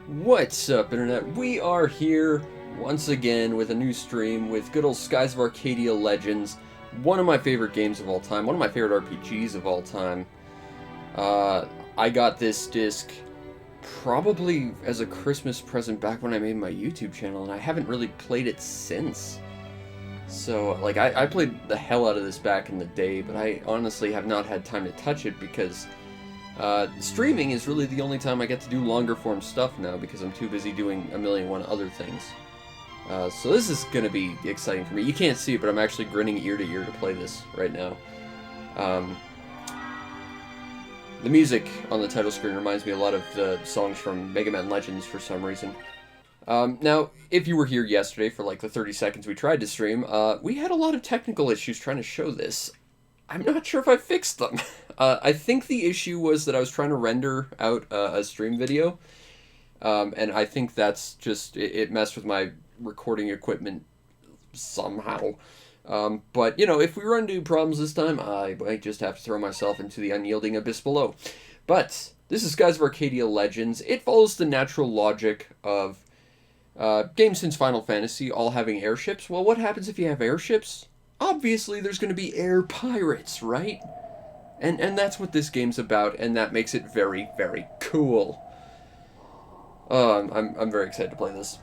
What's up, Internet? We are here once again with a new stream with good old Skies of Arcadia Legends, one of my favorite games of all time, one of my favorite RPGs of all time. I got this disc probably as a Christmas present back when I made my YouTube channel, and I haven't really played it since. So, like, I played the hell out of this back in the day, but I honestly have not had time to touch it because streaming is really the only time I get to do longer form stuff now because I'm too busy doing a million and one other things. So this is going to be exciting for me. You can't see it, but I'm actually grinning ear to ear to play this right now. The music on the title screen reminds me a lot of the songs from Mega Man Legends for some reason. Now, if you were here yesterday for like the 30 seconds we tried to stream, we had a lot of technical issues trying to show this. I'm not sure if I fixed them. I think the issue was that I was trying to render out a stream video, and I think that's just, it messed with my recording equipment somehow. But, you know, if we run into problems this time, I might just have to throw myself into the unyielding abyss below. But, this is Skies of Arcadia Legends. It follows the natural logic of games since Final Fantasy all having airships. Well, what happens if you have airships? Obviously, there's going to be air pirates, right? And that's what this game's about, and that makes it very, very cool. I'm very excited to play this.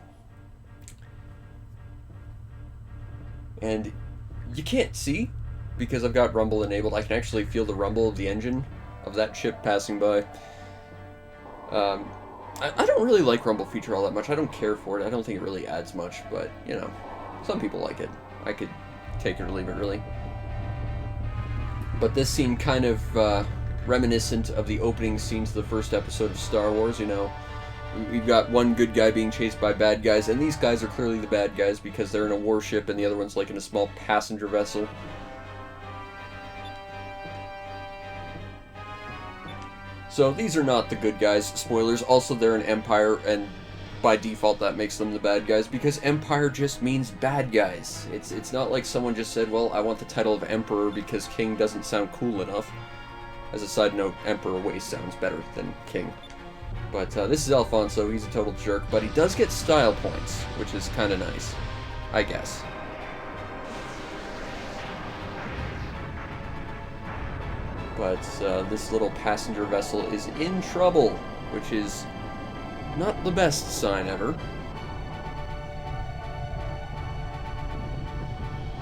And you can't see, because I've got rumble enabled. I can actually feel the rumble of the engine of that ship passing by. I don't really like rumble feature all that much. I don't care for it. I don't think it really adds much, but, you know, some people like it. I could take it or leave it, really. But this seemed kind of reminiscent of the opening scenes of the first episode of Star Wars, you know. We've got one good guy being chased by bad guys, and these guys are clearly the bad guys because they're in a warship and the other one's like in a small passenger vessel. So these are not the good guys. Spoilers. Also, they're an empire, and by default that makes them the bad guys because empire just means bad guys. It's not like someone just said, well, I want the title of emperor because king doesn't sound cool enough. As a side note, emperor way sounds better than king. But this is Alfonso. He's a total jerk, but he does get style points, which is kind of nice, I guess. But this little passenger vessel is in trouble, which is not the best sign ever.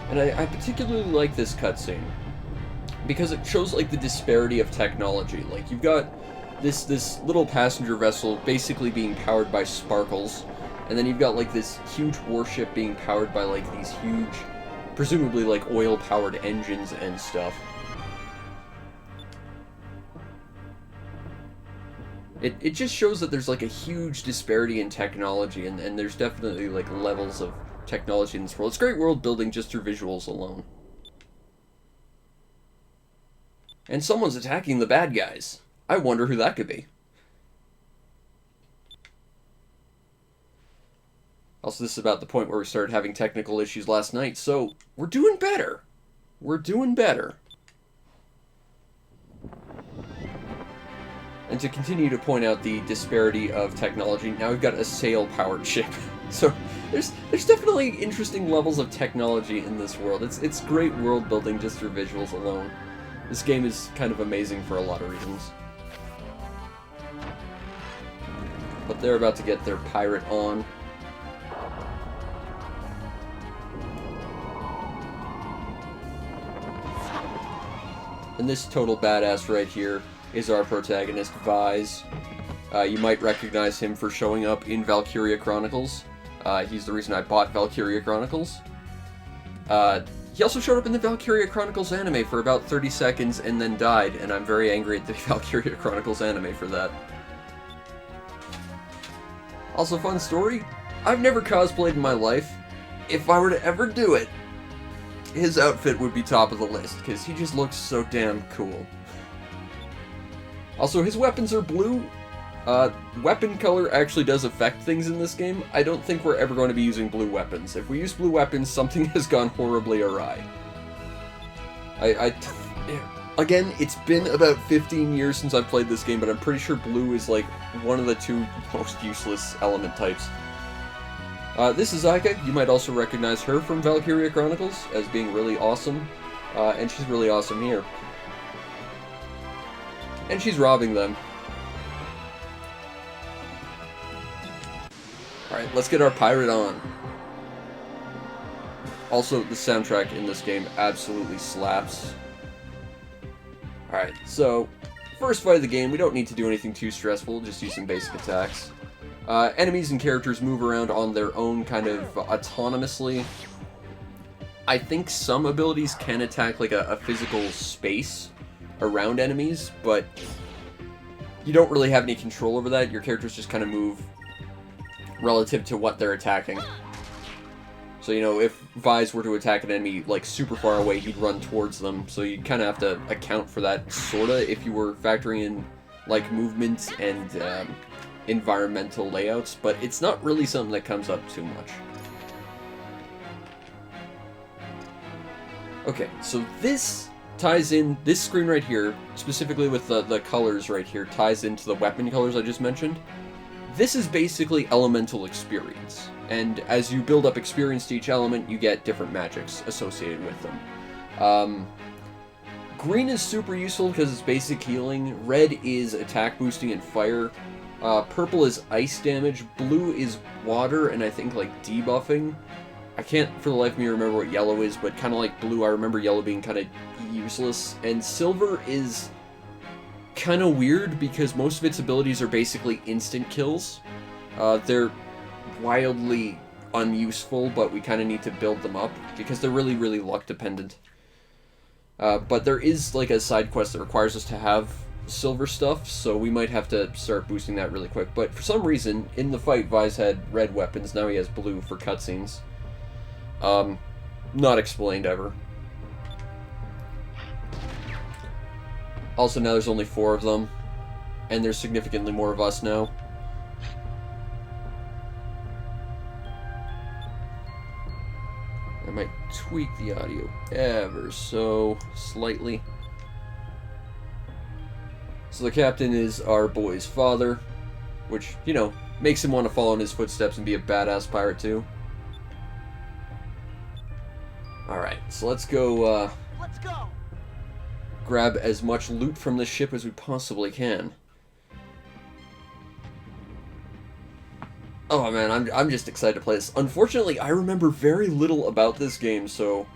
And I particularly like this cutscene because it shows like the disparity of technology. Like, you've got this little passenger vessel basically being powered by sparkles, and then you've got like this huge warship being powered by like these huge, presumably like oil-powered engines and stuff. It just shows that there's like a huge disparity in technology, and there's definitely like levels of technology in this world. It's great world building just through visuals alone. And someone's attacking the bad guys. I wonder who that could be. Also, this is about the point where we started having technical issues last night, so we're doing better. We're doing better. And to continue to point out the disparity of technology, now we've got a sail-powered ship. So there's definitely interesting levels of technology in this world. It's great world building just through visuals alone. This game is kind of amazing for a lot of reasons. But they're about to get their pirate on. And this total badass right here is our protagonist, Vise. You might recognize him for showing up in Valkyria Chronicles. He's the reason I bought Valkyria Chronicles. He also showed up in the Valkyria Chronicles anime for about 30 seconds and then died, and I'm very angry at the Valkyria Chronicles anime for that. Also, fun story, I've never cosplayed in my life. If I were to ever do it, his outfit would be top of the list, because he just looks so damn cool. Also, his weapons are blue. Weapon color actually does affect things in this game. I don't think we're ever going to be using blue weapons. If we use blue weapons, something has gone horribly awry. Again, it's been about 15 years since I've played this game, but I'm pretty sure blue is like one of the two most useless element types. This is Aika. You might also recognize her from Arcadia Chronicles as being really awesome, and she's really awesome here. And she's robbing them. Alright, let's get our pirate on. Also, the soundtrack in this game absolutely slaps. Alright, so, first fight of the game, we don't need to do anything too stressful, just use some basic attacks. Enemies and characters move around on their own kind of autonomously. I think some abilities can attack like a physical space around enemies, but you don't really have any control over that. Your characters just kind of move relative to what they're attacking. So, you know, if Vise were to attack an enemy, like, super far away, he'd run towards them. So you'd kind of have to account for that, sorta, if you were factoring in, like, movement and environmental layouts. But it's not really something that comes up too much. Okay, so this ties in, this screen right here, specifically with the colors right here, ties into the weapon colors I just mentioned. This is basically elemental experience, and as you build up experience to each element, you get different magics associated with them. Green is super useful because it's basic healing, red is attack boosting and fire, purple is ice damage, blue is water and I think like debuffing. I can't for the life of me remember what yellow is, but kind of like blue, I remember yellow being kind of useless, and silver is kind of weird because most of its abilities are basically instant kills. They're wildly unuseful, but we kind of need to build them up because they're really, really luck dependent. But there is like a side quest that requires us to have silver stuff, so we might have to start boosting that really quick. But for some reason, in the fight, Vise had red weapons, now he has blue for cutscenes. Not explained ever. Also, now there's only 4 of them, and there's significantly more of us now. I might tweak the audio ever so slightly. So the captain is our boy's father, which, you know, makes him want to follow in his footsteps and be a badass pirate too. Alright, so let's go, grab as much loot from this ship as we possibly can. Oh man, I'm just excited to play this. Unfortunately, I remember very little about this game, so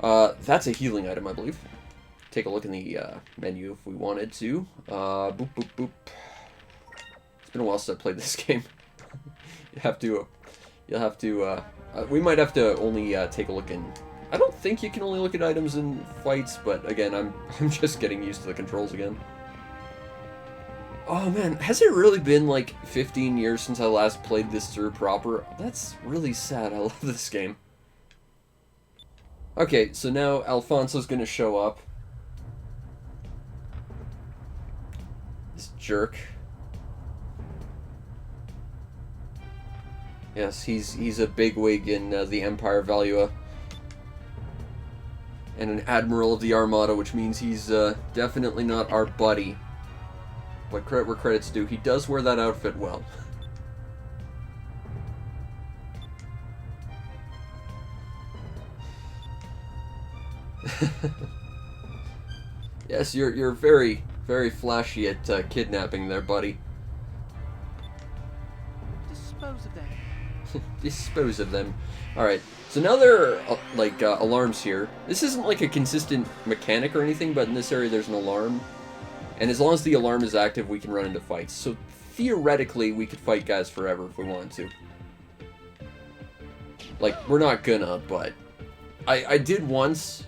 that's a healing item, I believe. Take a look in the menu if we wanted to. Boop, boop, boop. It's been a while since I played this game. You'll have to, we might have to only take a look in. I don't think you can only look at items in fights, but again, I'm just getting used to the controls again. Oh man, has it really been like 15 years since I last played this through proper? That's really sad. I love this game. Okay, so now Alfonso's gonna show up. This jerk. Yes, he's a bigwig in the Empire Valua. And an Admiral of the Armada, which means he's definitely not our buddy. But credit where credit's due, he does wear that outfit well. Yes, you're very, very flashy at kidnapping there, buddy. Dispose of them. Dispose of them. Alright, so now there are, like, alarms here. This isn't, like, a consistent mechanic or anything, but in this area there's an alarm. And as long as the alarm is active, we can run into fights. So, theoretically, we could fight guys forever if we wanted to. Like, we're not gonna, but... I did once,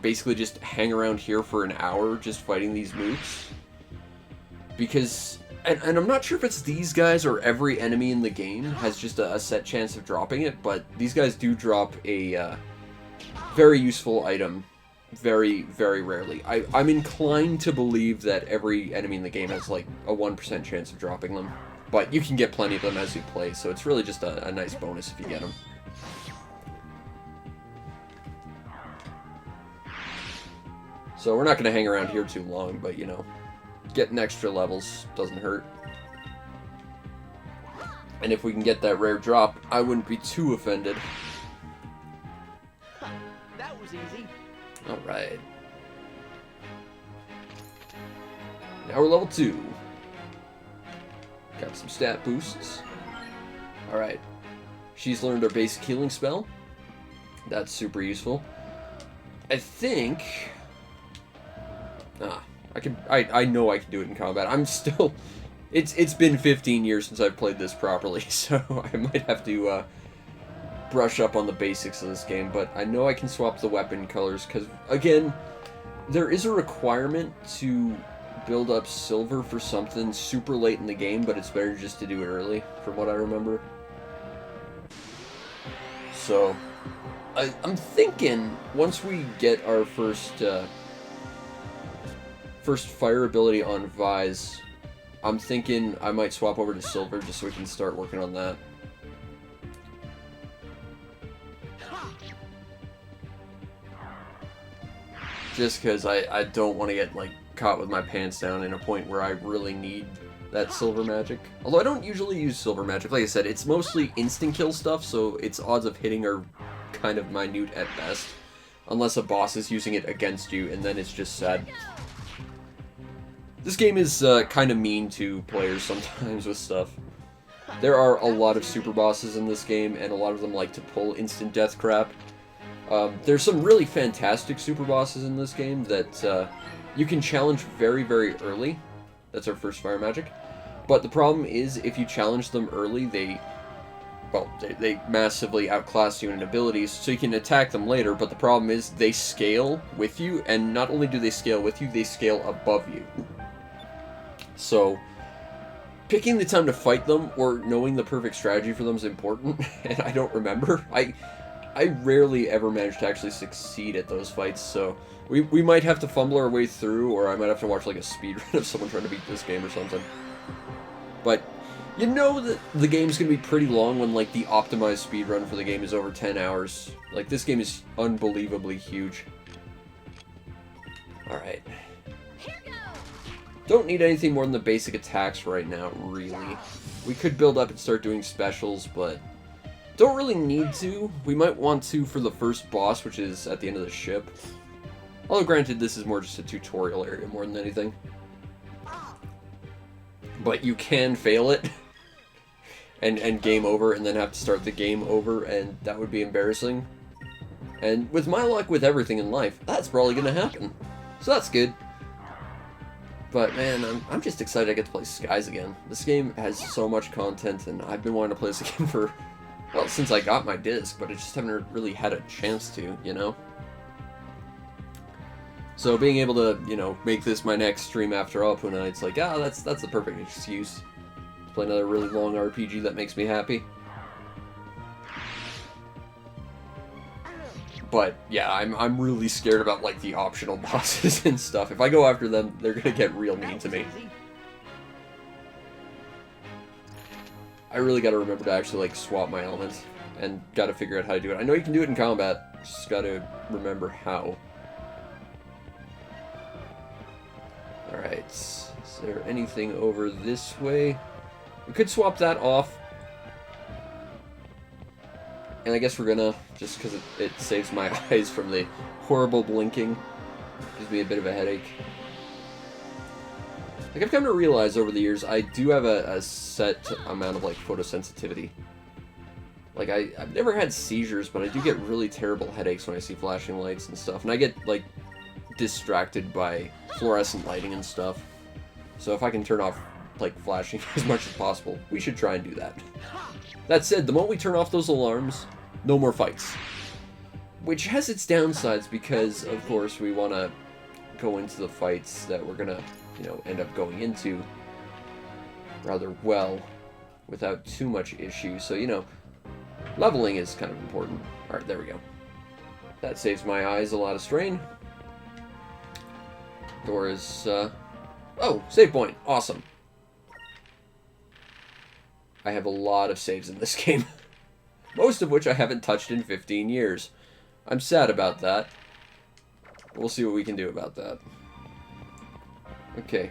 basically just hang around here for an hour just fighting these mooks. Because... And I'm not sure if it's these guys or every enemy in the game has just a set chance of dropping it, but these guys do drop a very useful item very, very rarely. I'm inclined to believe that every enemy in the game has like a 1% chance of dropping them, but you can get plenty of them as you play, so it's really just a nice bonus if you get them. So we're not going to hang around here too long, but, you know, getting extra levels doesn't hurt. And if we can get that rare drop, I wouldn't be too offended. That was easy. Alright. Now we're level 2. Got some stat boosts. Alright. She's learned our basic healing spell. That's super useful. I think... I know I can do it in combat. I'm still... It's been 15 years since I've played this properly, so I might have to brush up on the basics of this game, but I know I can swap the weapon colors, because, again, there is a requirement to build up silver for something super late in the game, but it's better just to do it early, from what I remember. So, I'm thinking, once we get our first fire ability on Vise, I'm thinking I might swap over to silver just so we can start working on that. Just because I don't want to get, like, caught with my pants down in a point where I really need that silver magic. Although I don't usually use silver magic. Like I said, it's mostly instant kill stuff, so its odds of hitting are kind of minute at best. Unless a boss is using it against you, and then it's just sad. This game is kind of mean to players sometimes with stuff. There are a lot of super bosses in this game, and a lot of them like to pull instant death crap. There's some really fantastic super bosses in this game that you can challenge very, very early. That's our first fire magic. But the problem is, if you challenge them early, they massively outclass you in abilities, so you can attack them later, but the problem is they scale with you, and not only do they scale with you, they scale above you. So, picking the time to fight them, or knowing the perfect strategy for them is important, and I don't remember. I rarely ever manage to actually succeed at those fights, so we might have to fumble our way through, or I might have to watch like a speedrun of someone trying to beat this game or something. But you know that the game's gonna be pretty long when like the optimized speedrun for the game is over 10 hours. Like, this game is unbelievably huge. Alright. Don't need anything more than the basic attacks right now, really. We could build up and start doing specials, but don't really need to. We might want to for the first boss, which is at the end of the ship. Although, granted, this is more just a tutorial area more than anything. But you can fail it, and game over, and then have to start the game over, and that would be embarrassing. And with my luck with everything in life, that's probably going to happen. So that's good. But man, I'm just excited I get to play Skies again. This game has so much content, and I've been wanting to play this game for, well, since I got my disc, but I just haven't really had a chance to, you know? So being able to, you know, make this my next stream after Alpuna, it's like, ah, that's the perfect excuse to play another really long RPG that makes me happy. But yeah, I'm really scared about like the optional bosses and stuff. If I go after them, they're gonna get real mean to me. I really gotta remember to actually like swap my elements, and gotta figure out how to do it. I know you can do it in combat, just gotta remember how. Alright, is there anything over this way? We could swap that off. And I guess we're gonna, just because it saves my eyes from the horrible blinking. Gives me a bit of a headache. Like, I've come to realize over the years, I do have a set amount of, like, photosensitivity. Like, I've never had seizures, but I do get really terrible headaches when I see flashing lights and stuff. And I get, like, distracted by fluorescent lighting and stuff. So if I can turn off, like, flashing as much as possible, we should try and do that. That said, the moment we turn off those alarms, no more fights. Which has its downsides because, of course, we want to go into the fights that we're going to, you know, end up going into rather well without too much issue. So, you know, leveling is kind of important. Alright, there we go. That saves my eyes a lot of strain. Door is, oh, save point. Awesome. I have a lot of saves in this game. Most of which I haven't touched in 15 years. I'm sad about that. We'll see what we can do about that. Okay.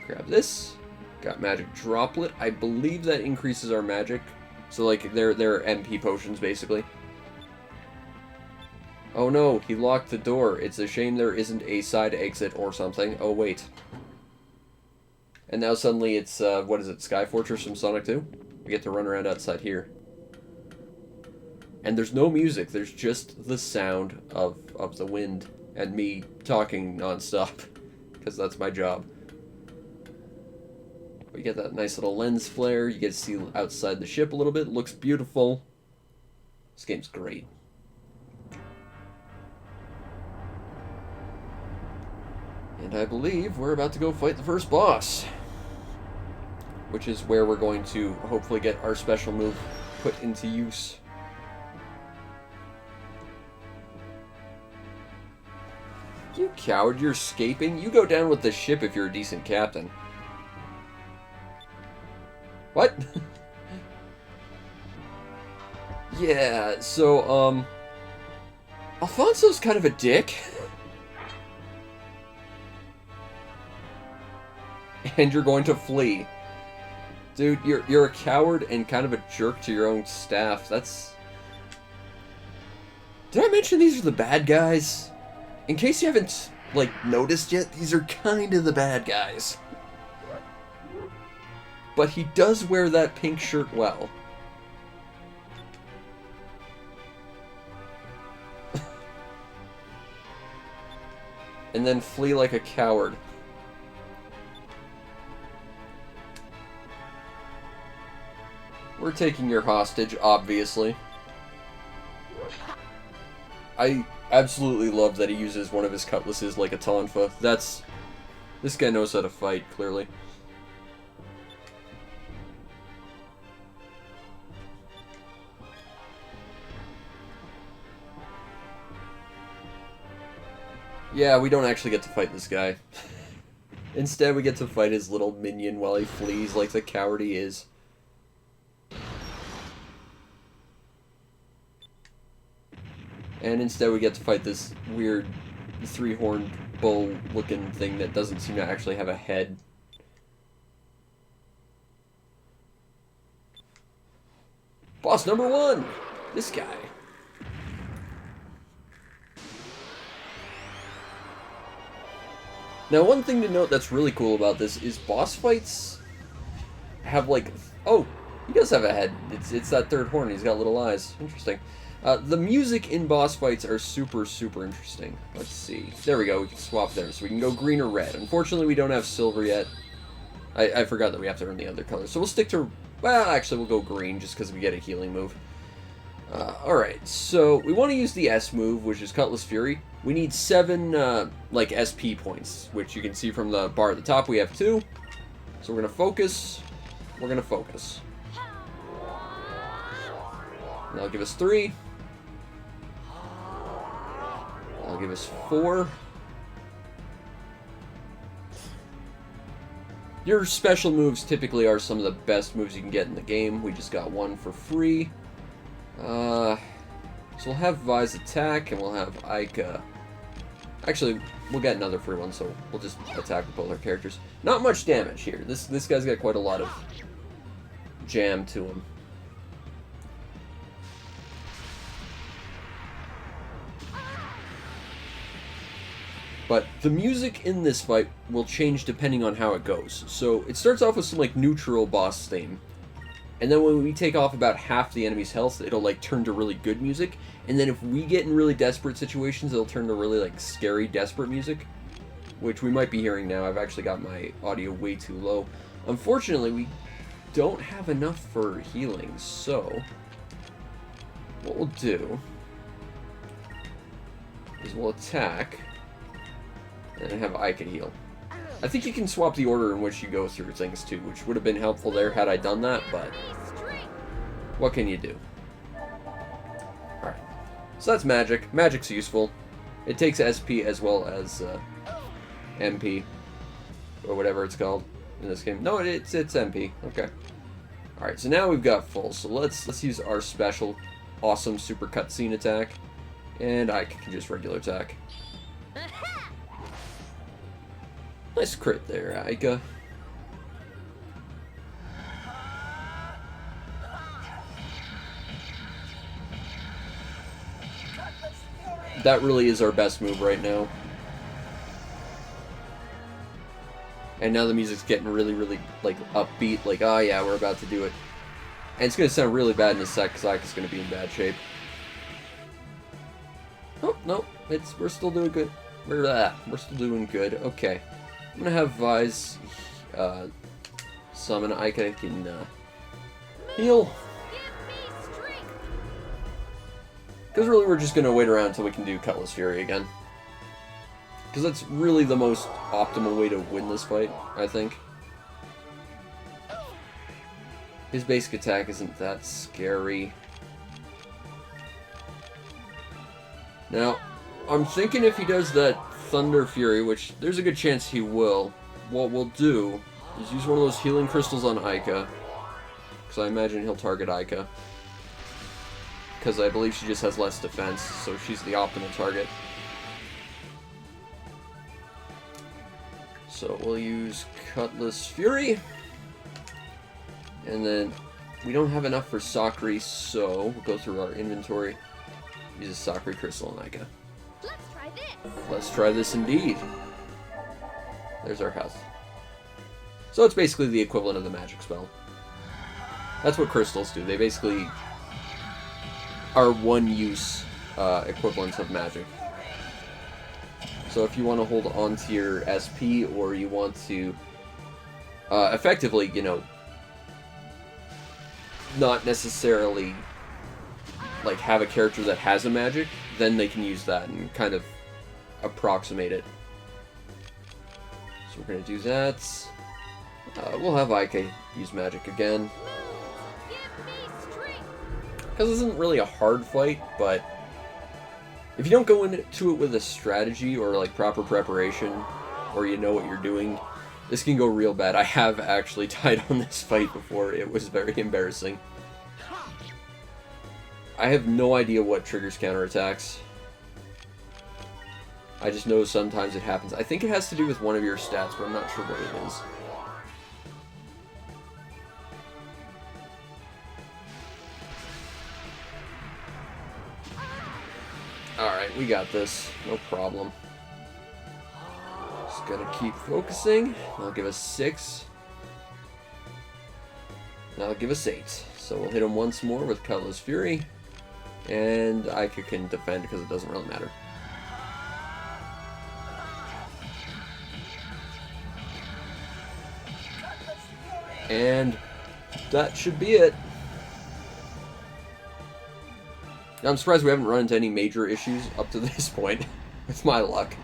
Grab this. Got magic droplet. I believe that increases our magic. So, like, they're MP potions, basically. Oh no, he locked the door. It's a shame there isn't a side exit or something. Oh, wait. And now suddenly it's, what is it, Sky Fortress from Sonic 2? We get to run around outside here. And there's no music, there's just the sound of the wind and me talking non-stop, because that's my job. You get that nice little lens flare, you get to see outside the ship a little bit, it looks beautiful. This game's great. And I believe we're about to go fight the first boss, which is where we're going to hopefully get our special move put into use. You coward, you're escaping? You go down with the ship if you're a decent captain. What? Yeah, so, Alfonso's kind of a dick. And you're going to flee. Dude, you're a coward and kind of a jerk to your own staff. That's... Did I mention these are the bad guys? In case you haven't, like, noticed yet, these are kind of the bad guys. But he does wear that pink shirt well. And then flee like a coward. We're taking your hostage, obviously. I absolutely love that he uses one of his cutlasses like a tonfa. That's... This guy knows how to fight, clearly. Yeah, we don't actually get to fight this guy. Instead, we get to fight his little minion while he flees like the coward he is. And instead we get to fight this weird three-horned bull-looking thing that doesn't seem to actually have a head. Boss number 1! This guy. Now, one thing to note that's really cool about this is boss fights have, like... Oh, he does have a head. It's that third horn. He's got little eyes. Interesting. The music in boss fights are super, super interesting. Let's see. There we go. We can swap there. So we can go green or red. Unfortunately, we don't have silver yet. I forgot that we have to earn the other colors. So we'll stick to... Well, actually, we'll go green just because we get a healing move. Alright, so we want to use the S move, which is Cutlass Fury. We need 7, like, SP points, which you can see from the bar at the top. We have 2. So we're going to focus. We're going to focus. And that'll give us 3. That'll give us 4. Your special moves typically are some of the best moves you can get in the game. We just got 1 for free. So we'll have Vi's attack, and we'll have Ica. Actually, we'll get another free one, so we'll just attack with both our characters. Not much damage here. This guy's got quite a lot of jam to him. But the music in this fight will change depending on how it goes. So it starts off with some like neutral boss theme. And then when we take off about half the enemy's health, it'll like turn to really good music. And then if we get in really desperate situations, it'll turn to really like scary, desperate music. Which we might be hearing now. I've actually got my audio way too low. Unfortunately, we don't have enough for healing. So what we'll do is we'll attack and have Ica heal. I think you can swap the order in which you go through things too, which would have been helpful there had I done that, but what can you do? Alright, so that's magic. Magic's useful. It takes SP as well as MP, or whatever it's called in this game. No, it's MP. Okay. Alright, so now we've got full, so let's use our special, awesome super cutscene attack, and I can just regular attack. Nice crit there, Aika. That really is our best move right now. And now the music's getting really, really, like, upbeat. Like, oh yeah, we're about to do it. And it's going to sound really bad in a sec, because Aika's going to be in bad shape. Oh, no. We're still doing good. We're still doing good. Okay. I'm going to have Vise summon Aika can heal. Because really we're just going to wait around until we can do Cutlass Fury again. Because that's really the most optimal way to win this fight, I think. His basic attack isn't that scary. Now, I'm thinking if he does that Thunder Fury, which there's a good chance he will, what we'll do is use one of those healing crystals on Aika. Because I imagine he'll target Aika. Because I believe she just has less defense, so she's the optimal target. So we'll use Cutlass Fury. And then we don't have enough for Sakri, so we'll go through our inventory. Use a Sakri Crystal on Aika. Let's try this. Let's try this indeed. There's our health. So it's basically the equivalent of the magic spell. That's what crystals do. They basically are one-use equivalents of magic. So if you want to hold on to your SP, or you want to effectively, you know, not necessarily like have a character that has a magic, then they can use that and kind of approximate it. So we're going to do that. We'll have Aika use magic again. Because this isn't really a hard fight, but if you don't go into it with a strategy or like proper preparation, or you know what you're doing, this can go real bad. I have actually died on this fight before. It was very embarrassing. I have no idea what triggers counterattacks. I just know sometimes it happens. I think it has to do with one of your stats, but I'm not sure what it is. Alright, we got this. No problem. Just gotta keep focusing. I'll give us 6. That'll give us 8. So we'll hit him once more with Cutlass Fury. And Aika can defend because it doesn't really matter. And that should be it. Now, I'm surprised we haven't run into any major issues up to this point, with my luck.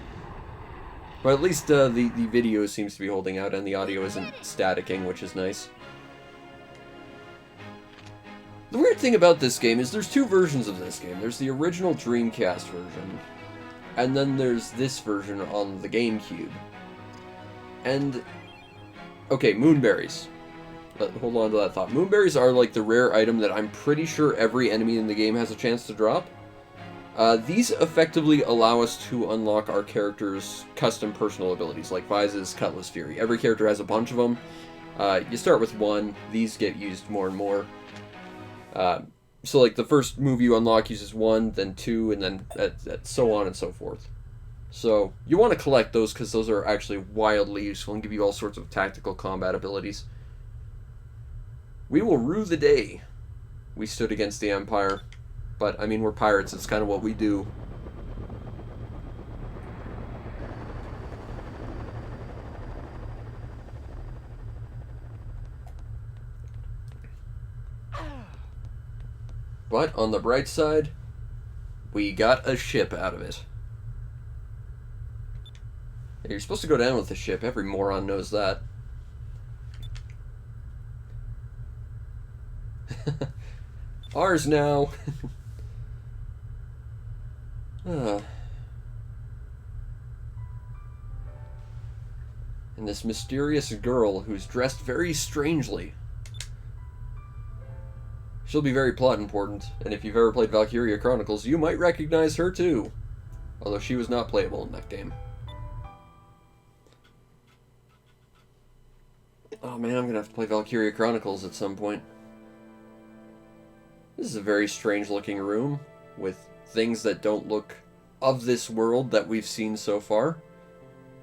But at least the video seems to be holding out and the audio isn't staticking, which is nice. The weird thing about this game is there's 2 versions of this game. There's the original Dreamcast version, and then there's this version on the GameCube. And, okay, moonberries. Hold on to that thought. Moonberries are like the rare item that I'm pretty sure every enemy in the game has a chance to drop. These effectively allow us to unlock our character's custom personal abilities, like Vise's Cutlass Fury. Every character has a bunch of them. You start with 1. These get used more and more. So like the first move you unlock uses 1, then 2, and then so on and so forth. So you want to collect those because those are actually wildly useful and give you all sorts of tactical combat abilities. We will rue the day we stood against the Empire. But, I mean, we're pirates. It's kind of what we do. But, on the bright side, we got a ship out of it. You're supposed to go down with the ship. Every moron knows that. Ours now. And this mysterious girl who's dressed very strangely. She'll be very plot important, and if you've ever played Arcadia Chronicles, you might recognize her too. Although she was not playable in that game. Oh man, I'm gonna have to play Valkyria Chronicles at some point. This is a very strange looking room with things that don't look of this world that we've seen so far.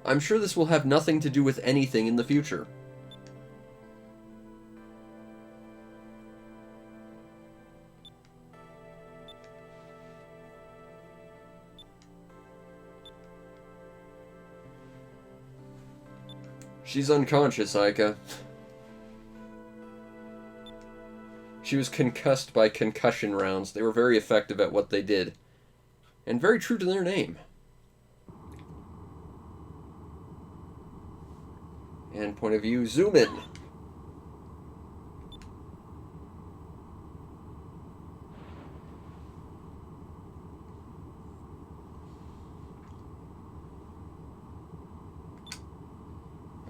I'm sure this will have nothing to do with anything in the future. She's unconscious, Aika. She was concussed by concussion rounds. They were very effective at what they did. And very true to their name. And point of view, zoom in.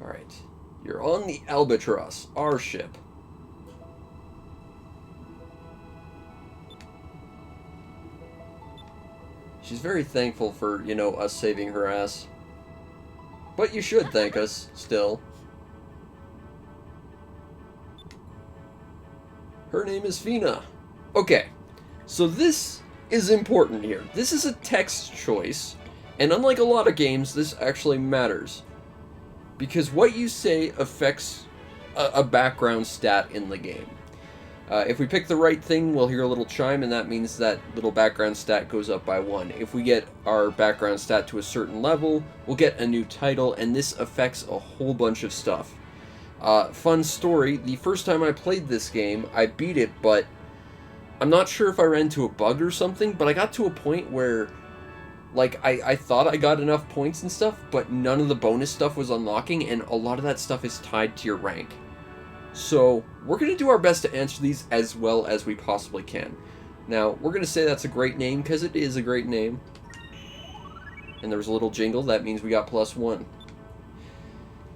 Alright. You're on the Albatross, our ship. She's very thankful for, you know, us saving her ass. But you should thank us, still. Her name is Fina. Okay, so this is important here. This is a text choice, and unlike a lot of games, this actually matters. Because what you say affects a background stat in the game. If we pick the right thing, we'll hear a little chime, and that means that little background stat goes up by 1. If we get our background stat to a certain level, we'll get a new title, and this affects a whole bunch of stuff. Fun story, the first time I played this game, I beat it, but I'm not sure if I ran into a bug or something, but I got to a point where, like, I thought I got enough points and stuff, but none of the bonus stuff was unlocking, and a lot of that stuff is tied to your rank. So, we're going to do our best to answer these as well as we possibly can. Now, we're going to say that's a great name, because it is a great name. And there was a little jingle, that means we got +1.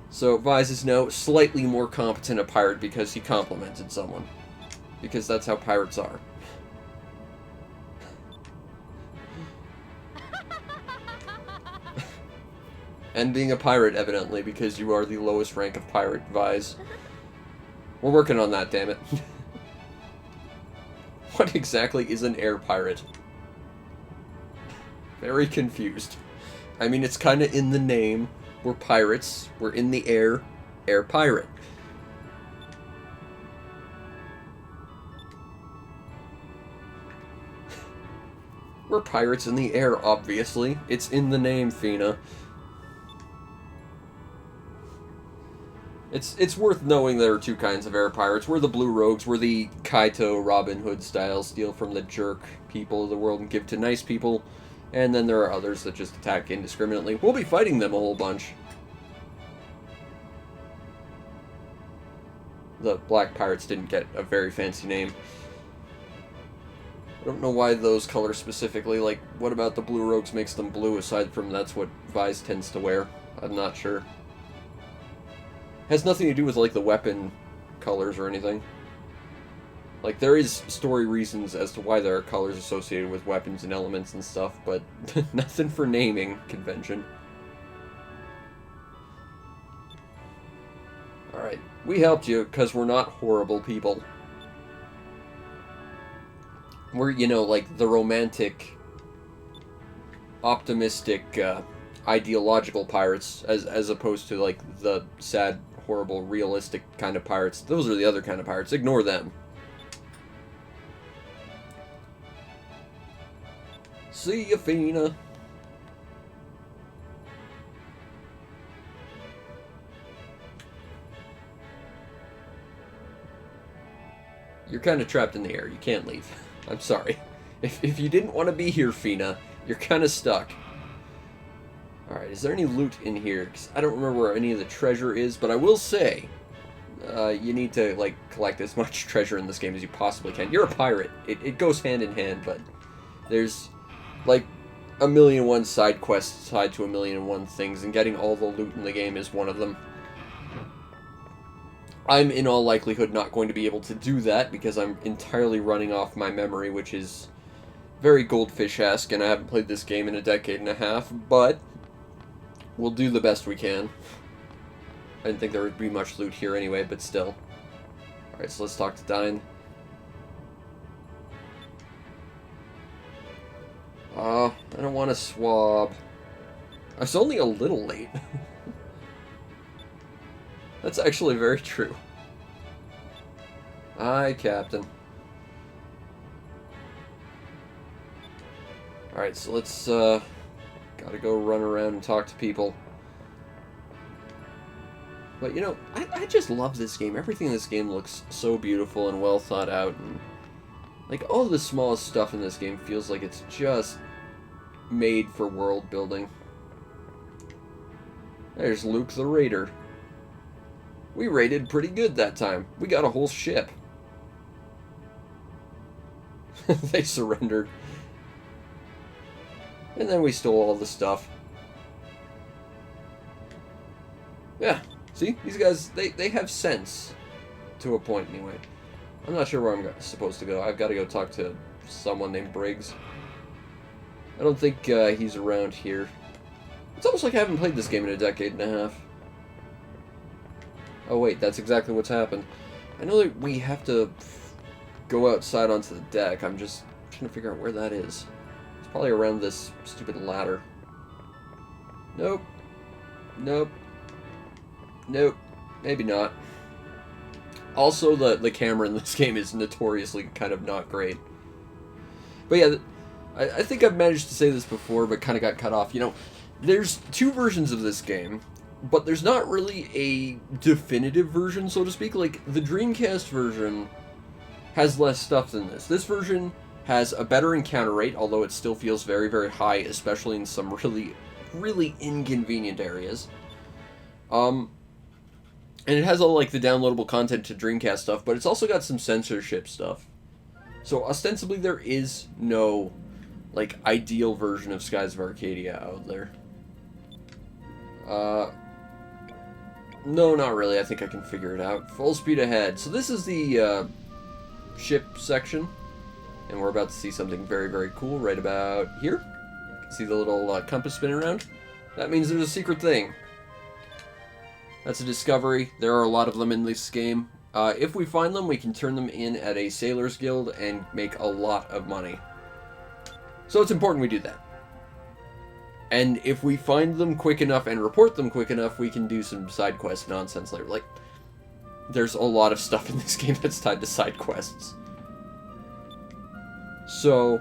So, Vise is now slightly more competent a pirate because he complimented someone. Because that's how pirates are. And being a pirate, evidently, because you are the lowest rank of pirate, Vise. We're working on that, damn it. What exactly is an air pirate? Very confused. I mean, it's kind of in the name. We're pirates. We're in the air. Air pirate. We're pirates in the air, obviously. It's in the name, Fina. It's worth knowing there are two kinds of air pirates. We're the Blue Rogues. We're the Kaito Robin Hood style, steal from the jerk people of the world and give to nice people. And then there are others that just attack indiscriminately. We'll be fighting them a whole bunch. The Black Pirates didn't get a very fancy name. I don't know why those colors specifically. Like, what about the Blue Rogues makes them blue, aside from that's what Vise tends to wear? I'm not sure. Has nothing to do with, like, the weapon colors or anything. Like, there is story reasons as to why there are colors associated with weapons and elements and stuff, but nothing for naming convention. Alright, we helped you because we're not horrible people. We're, you know, like, the romantic, optimistic, ideological pirates, as opposed to, like, the sad, horrible, realistic kind of pirates. Those are the other kind of pirates. Ignore them. See ya, Fina. You're kind of trapped in the air. You can't leave. I'm sorry. If you didn't want to be here, Fina, you're kind of stuck. Alright, is there any loot in here? 'Cause I don't remember where any of the treasure is, but I will say, you need to, like, collect as much treasure in this game as you possibly can. You're a pirate. It goes hand in hand, but there's, like, 1,000,001 side quests tied to 1,000,001 things, and getting all the loot in the game is one of them. I'm, in all likelihood, not going to be able to do that, because I'm entirely running off my memory, which is very Goldfish-esque, and I haven't played this game in a decade and a half, but we'll do the best we can. I didn't think there would be much loot here anyway, but still. Alright, so let's talk to Dine. I don't want to swab. I was only a little late. That's actually very true. Aye, Captain. Alright, so let's, gotta go run around and talk to people. But, you know, I just love this game. Everything in this game looks so beautiful and well thought out. And, like, all the smallest stuff in this game feels like it's just made for world building. There's Luke the Raider. We raided pretty good that time. We got a whole ship. They surrendered. And then we stole all the stuff. Yeah. See? These guys, they have sense. To a point, anyway. I'm not sure where I'm supposed to go. I've got to go talk to someone named Briggs. I don't think he's around here. It's almost like I haven't played this game in a decade and a half. Oh wait, that's exactly what's happened. I know that we have to go outside onto the deck. I'm just trying to figure out where that is. It's probably around this stupid ladder. Nope. Nope. Nope. Maybe not. Also, the camera in this game is notoriously kind of not great. But yeah, I think I've managed to say this before, but kind of got cut off. You know, there's two versions of this game, but there's not really a definitive version, so to speak. Like, the Dreamcast version has less stuff than this. This version has a better encounter rate, although it still feels very, very high, especially in some really, really inconvenient areas. And it has all, like, the downloadable content to Dreamcast stuff, but it's also got some censorship stuff. So, ostensibly, there is no, like, ideal version of Skies of Arcadia out there. No, not really. I think I can figure it out. Full speed ahead. So this is the, ship section. And we're about to see something very, very cool right about here. You can see the little, compass spinning around. That means there's a secret thing. That's a discovery. There are a lot of them in this game. If we find them, we can turn them in at a Sailor's Guild and make a lot of money. So it's important we do that. And if we find them quick enough and report them quick enough, we can do some side quest nonsense later. Like, there's a lot of stuff in this game that's tied to side quests. So,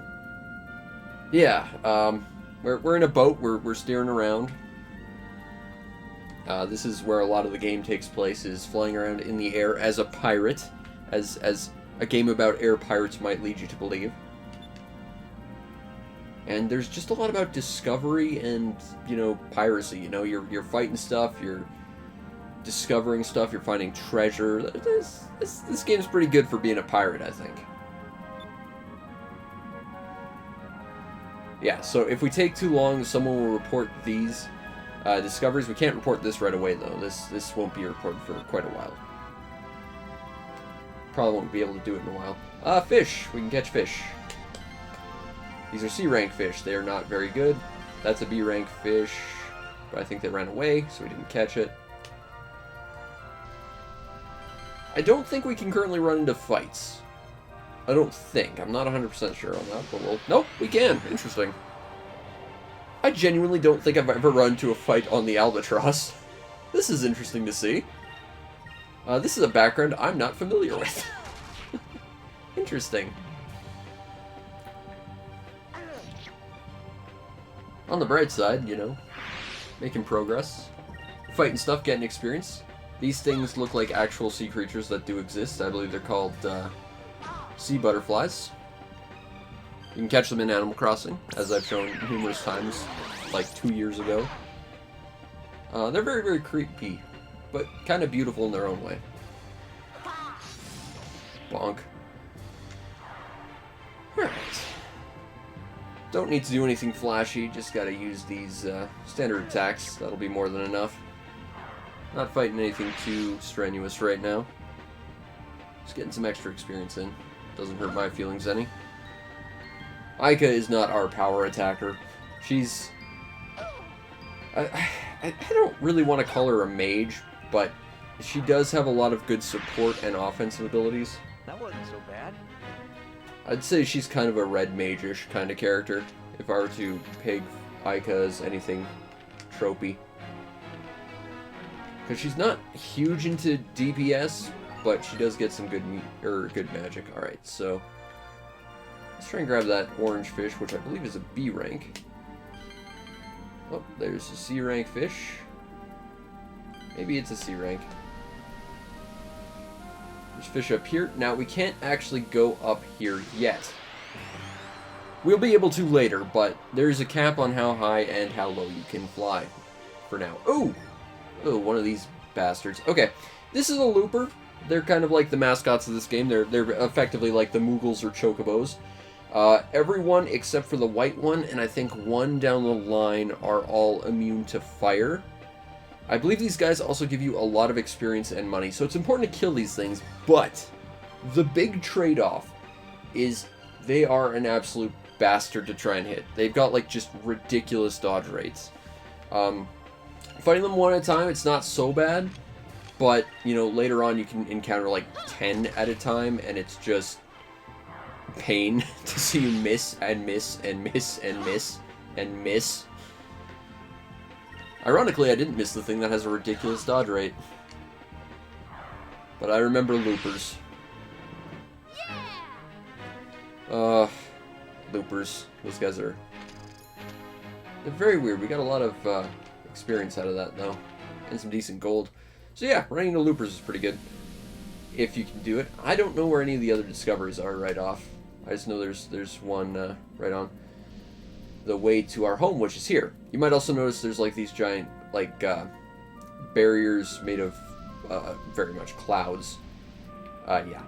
yeah, we're in a boat, we're steering around. This is where a lot of the game takes place, is flying around in the air as a pirate, as a game about air pirates might lead you to believe. And there's just a lot about discovery and, you know, piracy. You know, you're fighting stuff, you're discovering stuff, you're finding treasure. This game's pretty good for being a pirate, I think. Yeah, so if we take too long, someone will report these discoveries. We can't report this right away, though. This won't be reported for quite a while. Probably won't be able to do it in a while. Fish! We can catch fish. These are C-rank fish. They are not very good. That's a B-rank fish, but I think they ran away, so we didn't catch it. I don't think we can currently run into fights. I don't think. I'm not 100% sure on that, but we'll... Nope, we can. Interesting. I genuinely don't think I've ever run to a fight on the Albatross. This is interesting to see. This is a background I'm not familiar with. Interesting. On the bright side, you know, making progress. Fighting stuff, getting experience. These things look like actual sea creatures that do exist. I believe they're called sea butterflies. You can catch them in Animal Crossing, as I've shown numerous times, like 2 years ago. They're very, very creepy, but kind of beautiful in their own way. Bonk. Alright. Don't need to do anything flashy, just gotta use these standard attacks. That'll be more than enough. Not fighting anything too strenuous right now. Just getting some extra experience in. Doesn't hurt my feelings any. Aika is not our power attacker. She's... I don't really want to call her a mage, but she does have a lot of good support and offensive abilities. That wasn't so bad. I'd say she's kind of a red mage-ish kind of character, if I were to peg Aika as anything tropey. Because she's not huge into DPS, but she does get some good magic. Alright, so let's try and grab that orange fish, which I believe is a B rank. Oh, there's a C rank fish. Maybe it's a C rank. There's fish up here. Now, we can't actually go up here yet. We'll be able to later, but there's a cap on how high and how low you can fly for now. Ooh! Oh, one of these bastards. Okay, this is a looper. They're kind of like the mascots of this game. They're effectively like the Moogles or Chocobos. Everyone except for the white one, and I think one down the line, are all immune to fire. I believe these guys also give you a lot of experience and money, so it's important to kill these things, but the big trade-off is they are an absolute bastard to try and hit. They've got, like, just ridiculous dodge rates. Fighting them one at a time, it's not so bad, but, you know, later on you can encounter, like, 10 at a time, and it's just pain to see you miss and miss and miss and miss and miss. Ironically, I didn't miss the thing that has a ridiculous dodge rate. But I remember loopers. Loopers. Those guys are... they're very weird. We got a lot of experience out of that, though. And some decent gold. So yeah, running into loopers is pretty good. If you can do it. I don't know where any of the other discoveries are right off. I just know there's one right on the way to our home, which is here. You might also notice there's like these giant like barriers made of very much clouds. Yeah,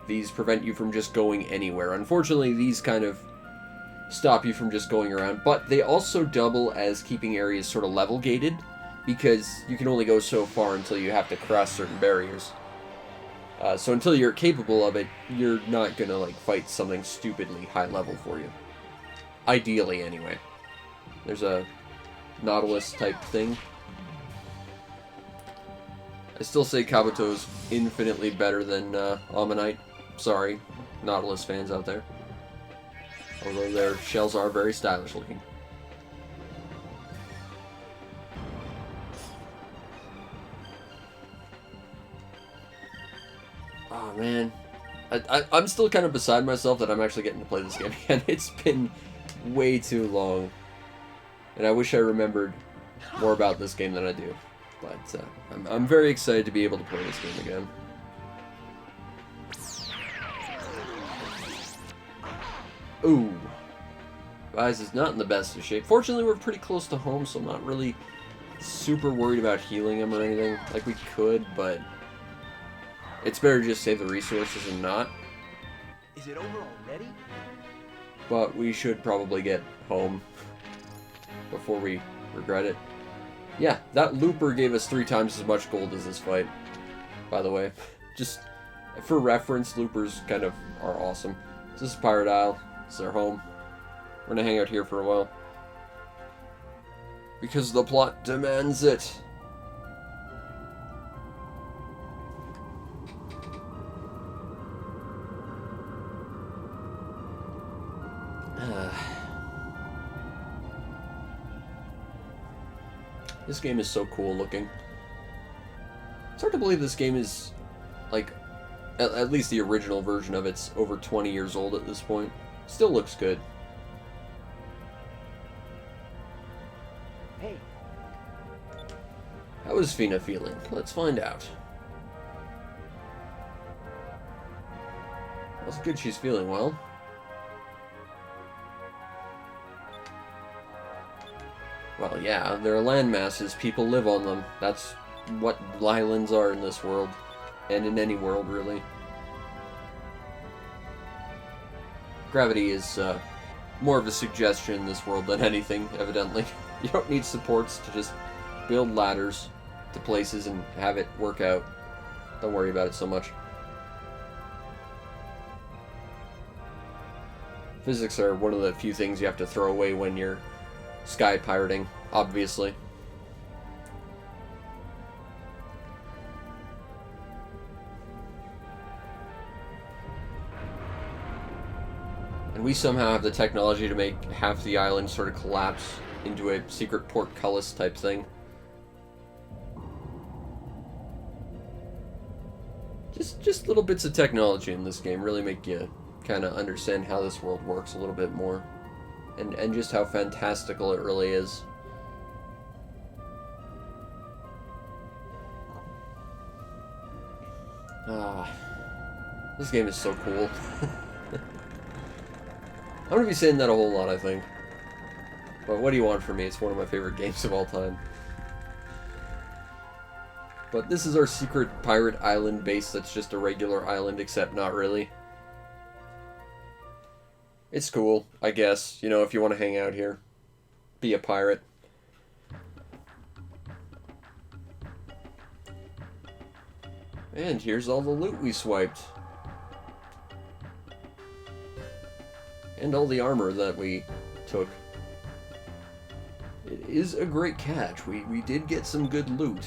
these prevent you from just going anywhere. Unfortunately, these kind of stop you from just going around, but they also double as keeping areas sort of level gated, because you can only go so far until you have to cross certain barriers. So until you're capable of it, you're not gonna like fight something stupidly high level for you. Ideally, anyway. There's a Nautilus type thing. I still say Kabuto's infinitely better than Ammonite. Sorry, Nautilus fans out there. Although their shells are very stylish looking. Oh man, I'm still kind of beside myself that I'm actually getting to play this game again. It's been way too long, and I wish I remembered more about this game than I do. But I'm very excited to be able to play this game again. Ooh, Rise is not in the best of shape. Fortunately, we're pretty close to home, so I'm not really super worried about healing him or anything. Like, we could, but it's better to just save the resources and not. Is it over already? But we should probably get home before we regret it. Yeah, that looper gave us 3 times as much gold as this fight, by the way. Just for reference, loopers kind of are awesome. So this is Pirate Isle. This is our home. We're gonna hang out here for a while, because the plot demands it. This game is so cool looking. It's hard to believe this game is, like, at least the original version of it's over 20 years old at this point. Still looks good. Hey. How is Fina feeling? Let's find out. Well, it's good she's feeling well. Well, yeah, there are land masses. People live on them. That's what islands are in this world. And in any world, really. Gravity is more of a suggestion in this world than anything, evidently. You don't need supports to just build ladders to places and have it work out. Don't worry about it so much. Physics are one of the few things you have to throw away when you're sky pirating, obviously. And we somehow have the technology to make half the island sort of collapse into a secret portcullis type thing. Just little bits of technology in this game really make you kind of understand how this world works a little bit more. And just how fantastical it really is. This game is so cool. I'm going to be saying that a whole lot, I think. But what do you want from me? It's one of my favorite games of all time. But this is our secret pirate island base that's just a regular island, except not really. It's cool, I guess, you know, if you want to hang out here. Be a pirate. And here's all the loot we swiped. And all the armor that we took. It is a great catch. We did get some good loot.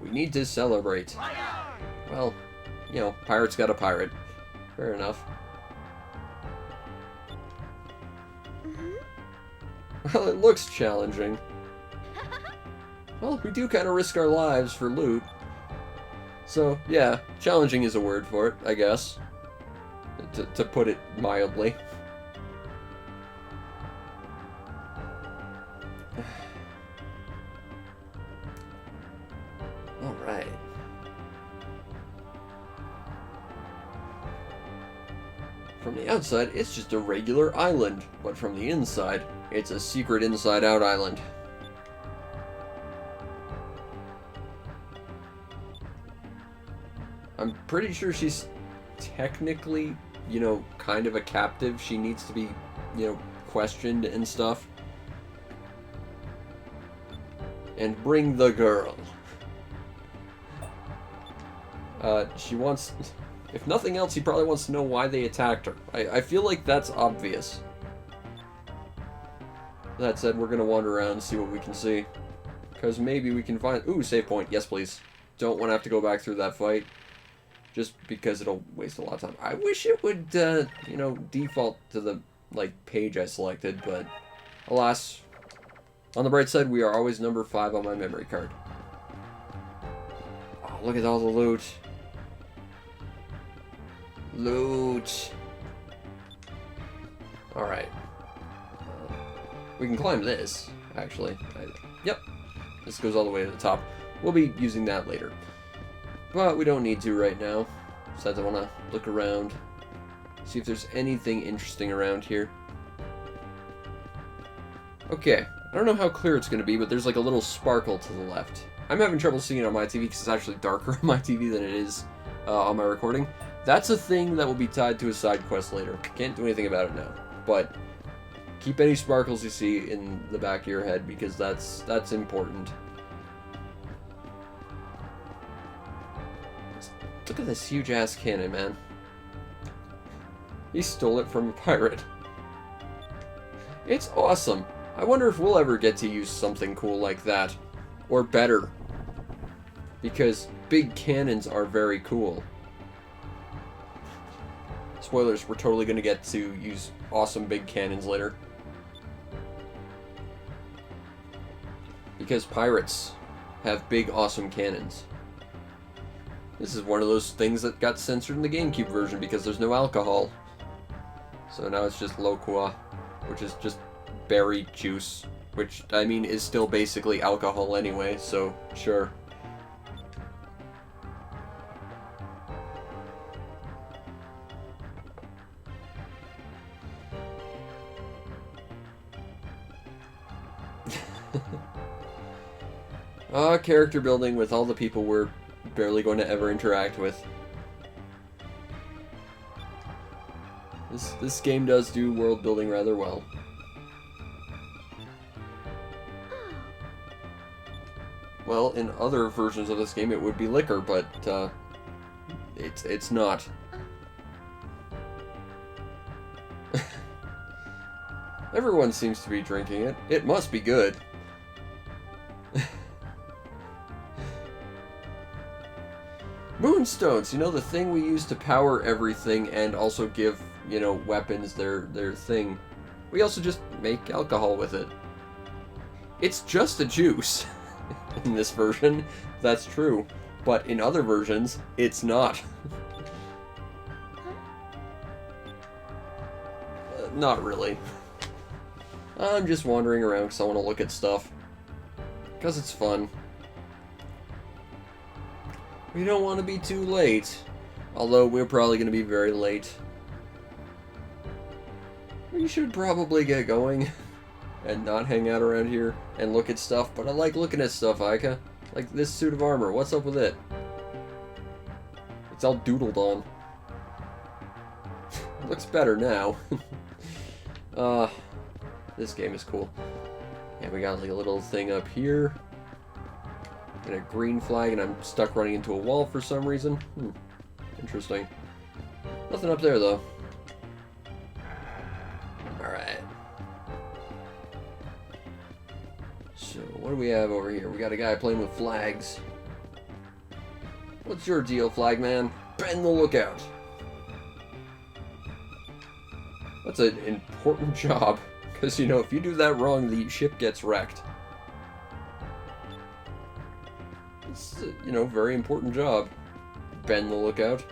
We need to celebrate. Well, you know, pirate's got a pirate. Fair enough. Well, it looks challenging. Well, we do kind of risk our lives for loot. So, yeah, challenging is a word for it, I guess. To put it mildly. Alright. From the outside, it's just a regular island. But from the inside, it's a secret inside-out island. I'm pretty sure she's technically, you know, kind of a captive. She needs to be, you know, questioned and stuff. And bring the girl. She wants... If nothing else, he probably wants to know why they attacked her. I feel like that's obvious. That said, we're gonna wander around and see what we can see. Because maybe we can find... Ooh, save point. Yes, please. Don't want to have to go back through that fight. Just because it'll waste a lot of time. I wish it would, you know, default to the, like, page I selected, but alas. On the bright side, we are always number 5 on my memory card. Oh, look at all the loot. Loot. Alright. We can climb this, actually. Yep. This goes all the way to the top. We'll be using that later. But we don't need to right now. Besides, I want to look around. See if there's anything interesting around here. Okay. I don't know how clear it's going to be, but there's like a little sparkle to the left. I'm having trouble seeing it on my TV because it's actually darker on my TV than it is on my recording. That's a thing that will be tied to a side quest later. Can't do anything about it now. But keep any sparkles you see in the back of your head because that's important. Look at this huge-ass cannon, man. He stole it from a pirate. It's awesome. I wonder if we'll ever get to use something cool like that. Or better. Because big cannons are very cool. Spoilers, we're totally going to get to use awesome big cannons later. Because pirates have big, awesome cannons. This is one of those things that got censored in the GameCube version because there's no alcohol. So now it's just Loqua, which is just berry juice, which, I mean, is still basically alcohol anyway, so sure. Character building with all the people we're barely going to ever interact with. This game does do world building rather well. Well, in other versions of this game it would be liquor, but it's not. Everyone seems to be drinking it. It must be good. Moonstones, you know, the thing we use to power everything and also give, you know, weapons their thing. We also just make alcohol with it. It's just a juice in this version, that's true. But in other versions, it's not. Not really. I'm just wandering around because I want to look at stuff. Because it's fun. We don't want to be too late. Although we're probably going to be very late. We should probably get going. And not hang out around here and look at stuff. But I like looking at stuff, Aika. Like this suit of armor. What's up with it? It's all doodled on. It looks better now. This game is cool. Yeah, we got like a little thing up here. And a green flag, and I'm stuck running into a wall for some reason. Interesting. Nothing up there, though. Alright. So, what do we have over here? We got a guy playing with flags. What's your deal, flagman? Bend the lookout. That's an important job. Because, you know, if you do that wrong, the ship gets wrecked. It's, you know, very important job. Bend the lookout.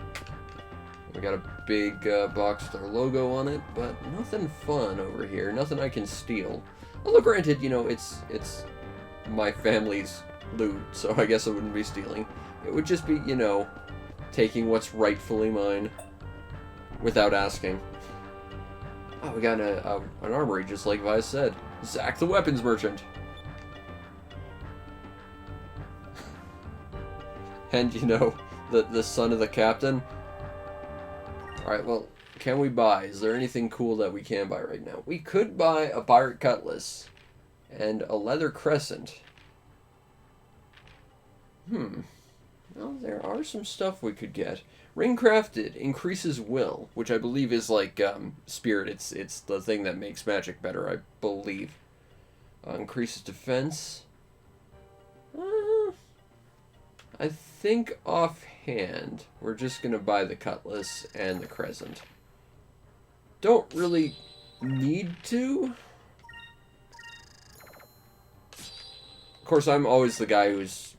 We got a big box with our logo on it, but nothing fun over here. Nothing I can steal. Although, granted, you know, it's my family's loot, so I guess I wouldn't be stealing. It would just be, you know, taking what's rightfully mine without asking. Oh, we got an armory, just like Vi said. Zack the weapons merchant. And, you know, the son of the captain. Alright, well, can we buy? Is there anything cool that we can buy right now? We could buy a pirate cutlass and a leather crescent. Well, there are some stuff we could get. Ring crafted increases will, which I believe is like spirit. It's the thing that makes magic better, I believe. Increases defense. I think offhand, we're just gonna buy the cutlass and the crescent. Don't really need to. Of course, I'm always the guy who's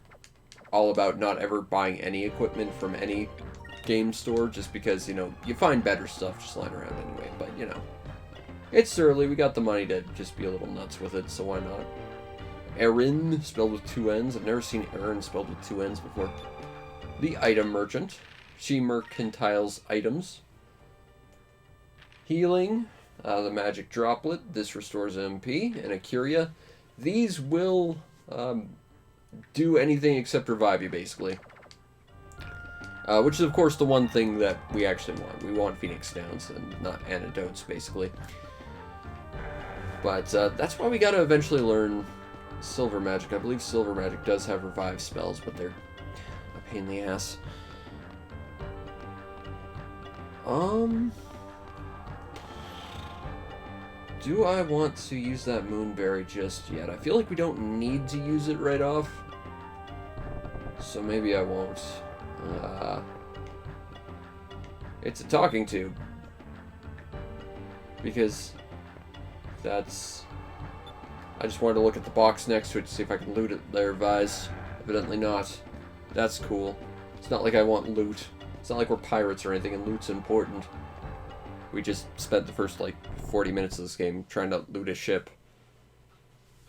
all about not ever buying any equipment from any game store, just because, you know, you find better stuff just lying around anyway, but, you know. It's early, we got the money to just be a little nuts with it, so why not? Erin, spelled with 2 N's. I've never seen Erin spelled with 2 N's before. The item merchant. She mercantiles items. Healing, the magic droplet. This restores MP. And a curia. These will do anything except revive you, basically. Which is, of course, the one thing that we actually want. We want Phoenix Downs and not antidotes, basically. But that's why we gotta eventually learn Silver Magic. I believe Silver Magic does have revive spells, but they're a pain in the ass. Do I want to use that Moonberry just yet? I feel like we don't need to use it right off. So maybe I won't. It's a talking tube. Because that's... I just wanted to look at the box next to it to see if I can loot it there, Vise. Evidently not. That's cool. It's not like I want loot. It's not like we're pirates or anything, and loot's important. We just spent the first, like, 40 minutes of this game trying to loot a ship.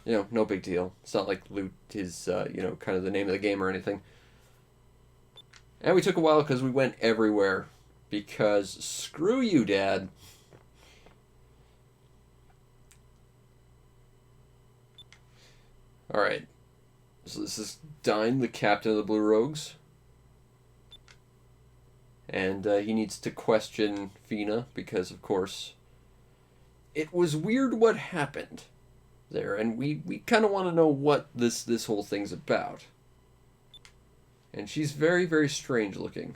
You know, no big deal. It's not like loot is, you know, kind of the name of the game or anything. And we took a while because we went everywhere. Because screw you, Dad. Alright. So this is Dine, the captain of the Blue Rogues. And he needs to question Fina because, of course, it was weird what happened there. And we kind of want to know what this whole thing's about. And she's very, very strange looking.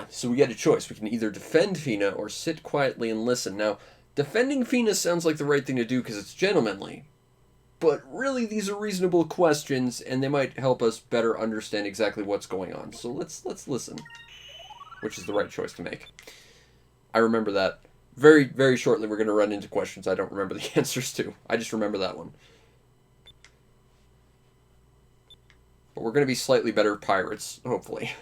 So we get a choice. We can either defend Fina or sit quietly and listen. Now, defending Fina sounds like the right thing to do because it's gentlemanly. But really, these are reasonable questions, and they might help us better understand exactly what's going on. So let's listen, which is the right choice to make. I remember that. Very, very shortly, we're going to run into questions I don't remember the answers to. I just remember that one. But we're going to be slightly better pirates, hopefully.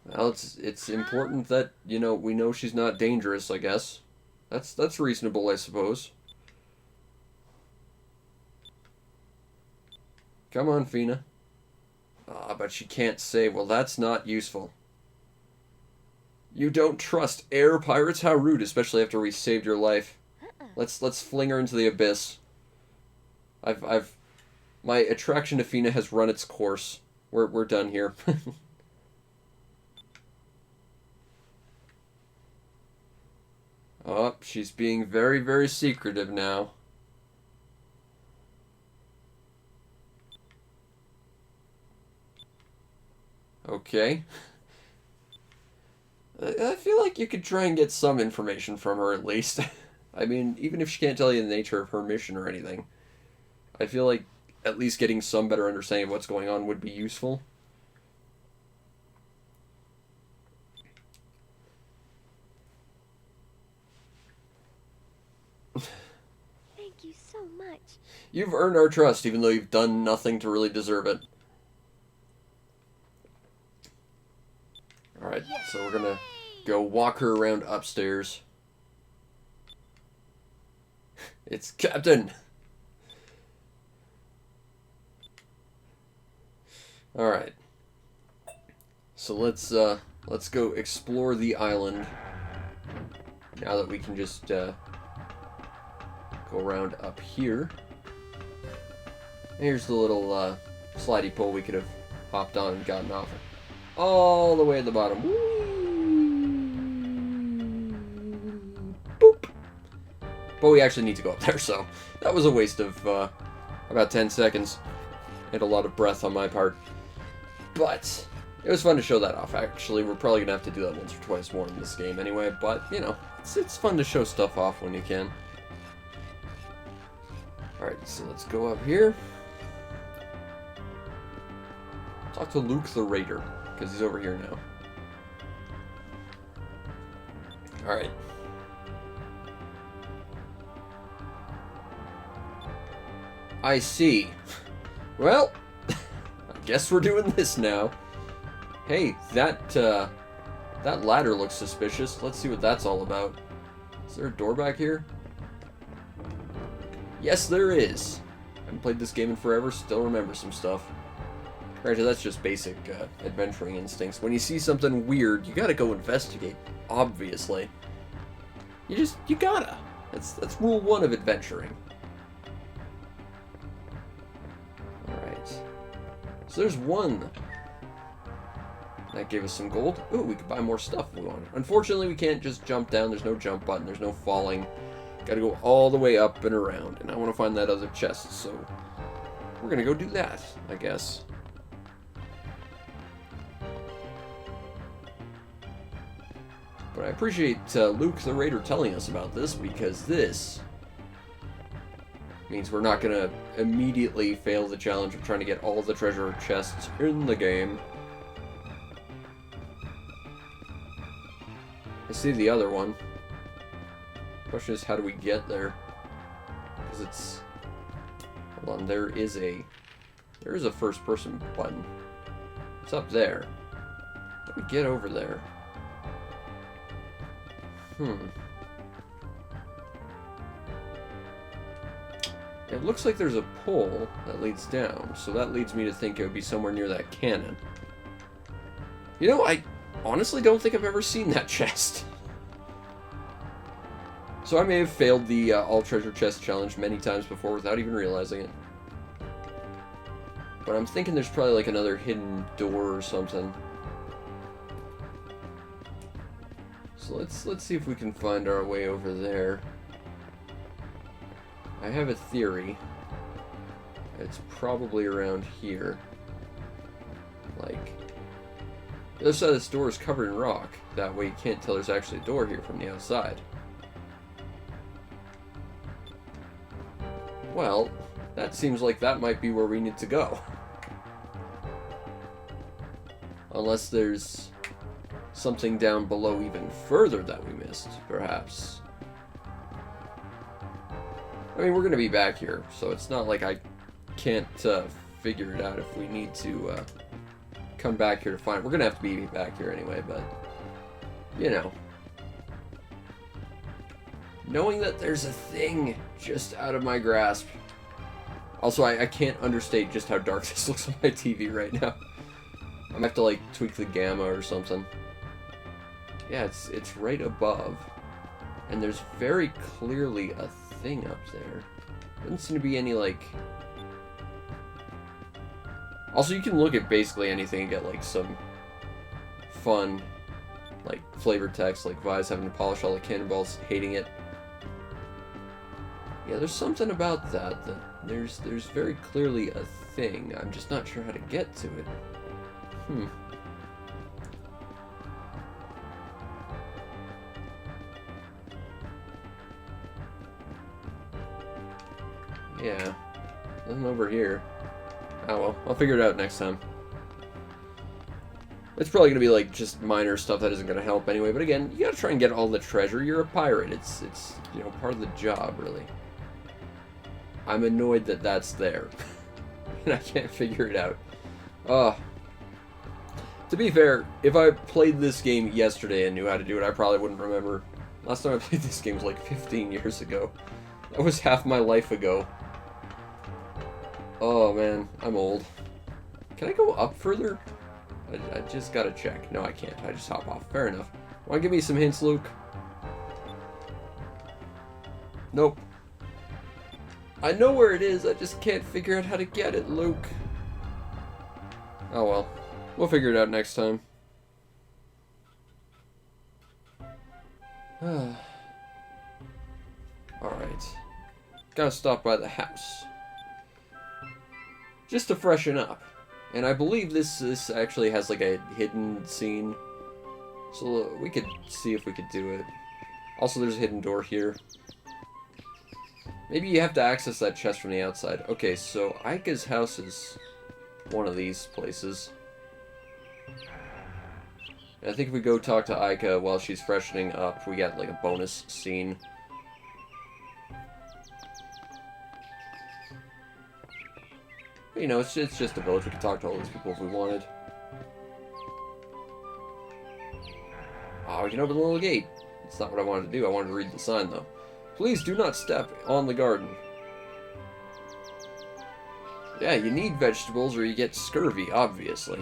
Well, it's important that, you know, we know she's not dangerous, I guess. That's reasonable, I suppose. Come on, Fina. Ah, but she can't say. Well, that's not useful. You don't trust air pirates? How rude, especially after we saved your life. Let's fling her into the abyss. My attraction to Fina has run its course. We're done here. Oh, she's being very, very secretive now. Okay. I feel like you could try and get some information from her at least. I mean, even if she can't tell you the nature of her mission or anything, I feel like at least getting some better understanding of what's going on would be useful. Thank you so much. You've earned our trust, even though you've done nothing to really deserve it. Alright, so we're gonna go walk her around upstairs. It's Captain! Alright. So let's go explore the island. Now that we can just go around up here. Here's the little slidey pole we could have hopped on and gotten off it. All the way at the bottom. Woo! Boop! But we actually need to go up there, so that was a waste of about 10 seconds. And a lot of breath on my part. But it was fun to show that off. Actually, we're probably going to have to do that once or twice more in this game anyway. But, you know, it's fun to show stuff off when you can. Alright, so let's go up here. Talk to Luke the Raider, because he's over here now. Alright. I see. Well, I guess we're doing this now. Hey, that ladder looks suspicious. Let's see what that's all about. Is there a door back here? Yes, there is. I haven't played this game in forever, still remember some stuff. Granted, that's just basic adventuring instincts. When you see something weird, you gotta go investigate. Obviously. You gotta. That's rule one of adventuring. Alright. So there's one. That gave us some gold. Ooh, we could buy more stuff if we want. Unfortunately, we can't just jump down. There's no jump button. There's no falling. Gotta go all the way up and around. And I want to find that other chest, so we're gonna go do that, I guess. But I appreciate Luke the Raider telling us about this, because this means we're not going to immediately fail the challenge of trying to get all the treasure chests in the game. I see the other one. The question is, how do we get there? Because it's... Hold on, there is a first person button. It's up there. How do we get over there? It looks like there's a pole that leads down, so that leads me to think it would be somewhere near that cannon. You know, I honestly don't think I've ever seen that chest. So I may have failed the all treasure chest challenge many times before without even realizing it. But I'm thinking there's probably like another hidden door or something. So let's see if we can find our way over there. I have a theory. It's probably around here. Like The other side of this door is covered in rock. That way you can't tell there's actually a door here from the outside. Well, that seems like that might be where we need to go. Unless there's something down below even further that we missed, perhaps. I mean, we're going to be back here, so it's not like I can't figure it out if we need to come back here to find it. We're going to have to be back here anyway, but, you know. Knowing that there's a thing just out of my grasp. Also, I can't understate just how dark this looks on my TV right now. I'm gonna have to, like, tweak the gamma or something. Yeah, it's right above. And there's very clearly a thing up there. Doesn't seem to be any, like... Also, you can look at basically anything and get, like, some fun, like, flavor text, like Vi's having to polish all the cannonballs, hating it. Yeah, there's something about that there's very clearly a thing. I'm just not sure how to get to it. Yeah, nothing over here. Oh well, I'll figure it out next time. It's probably gonna be like just minor stuff that isn't gonna help anyway. But again, you gotta try and get all the treasure. You're a pirate. It's you know, part of the job, really. I'm annoyed that that's there, and I can't figure it out. To be fair, if I played this game yesterday and knew how to do it, I probably wouldn't remember. Last time I played this game was like 15 years ago. That was half my life ago. Oh man, I'm old. Can I go up further? I just gotta check. No, I can't. I just hop off. Fair enough. Wanna give me some hints, Luke? Nope. I know where it is, I just can't figure out how to get it, Luke. Oh well. We'll figure it out next time. Alright. Gotta stop by the house. Just to freshen up. And I believe this actually has like a hidden scene. So we could see if we could do it. Also, there's a hidden door here. Maybe you have to access that chest from the outside. Okay, so Aika's house is one of these places. And I think if we go talk to Aika while she's freshening up, we get like a bonus scene. But, you know, it's just a village. We could talk to all these people if we wanted. Oh, we can open the little gate. That's not what I wanted to do. I wanted to read the sign, though. Please do not step on the garden. Yeah, you need vegetables or you get scurvy, obviously.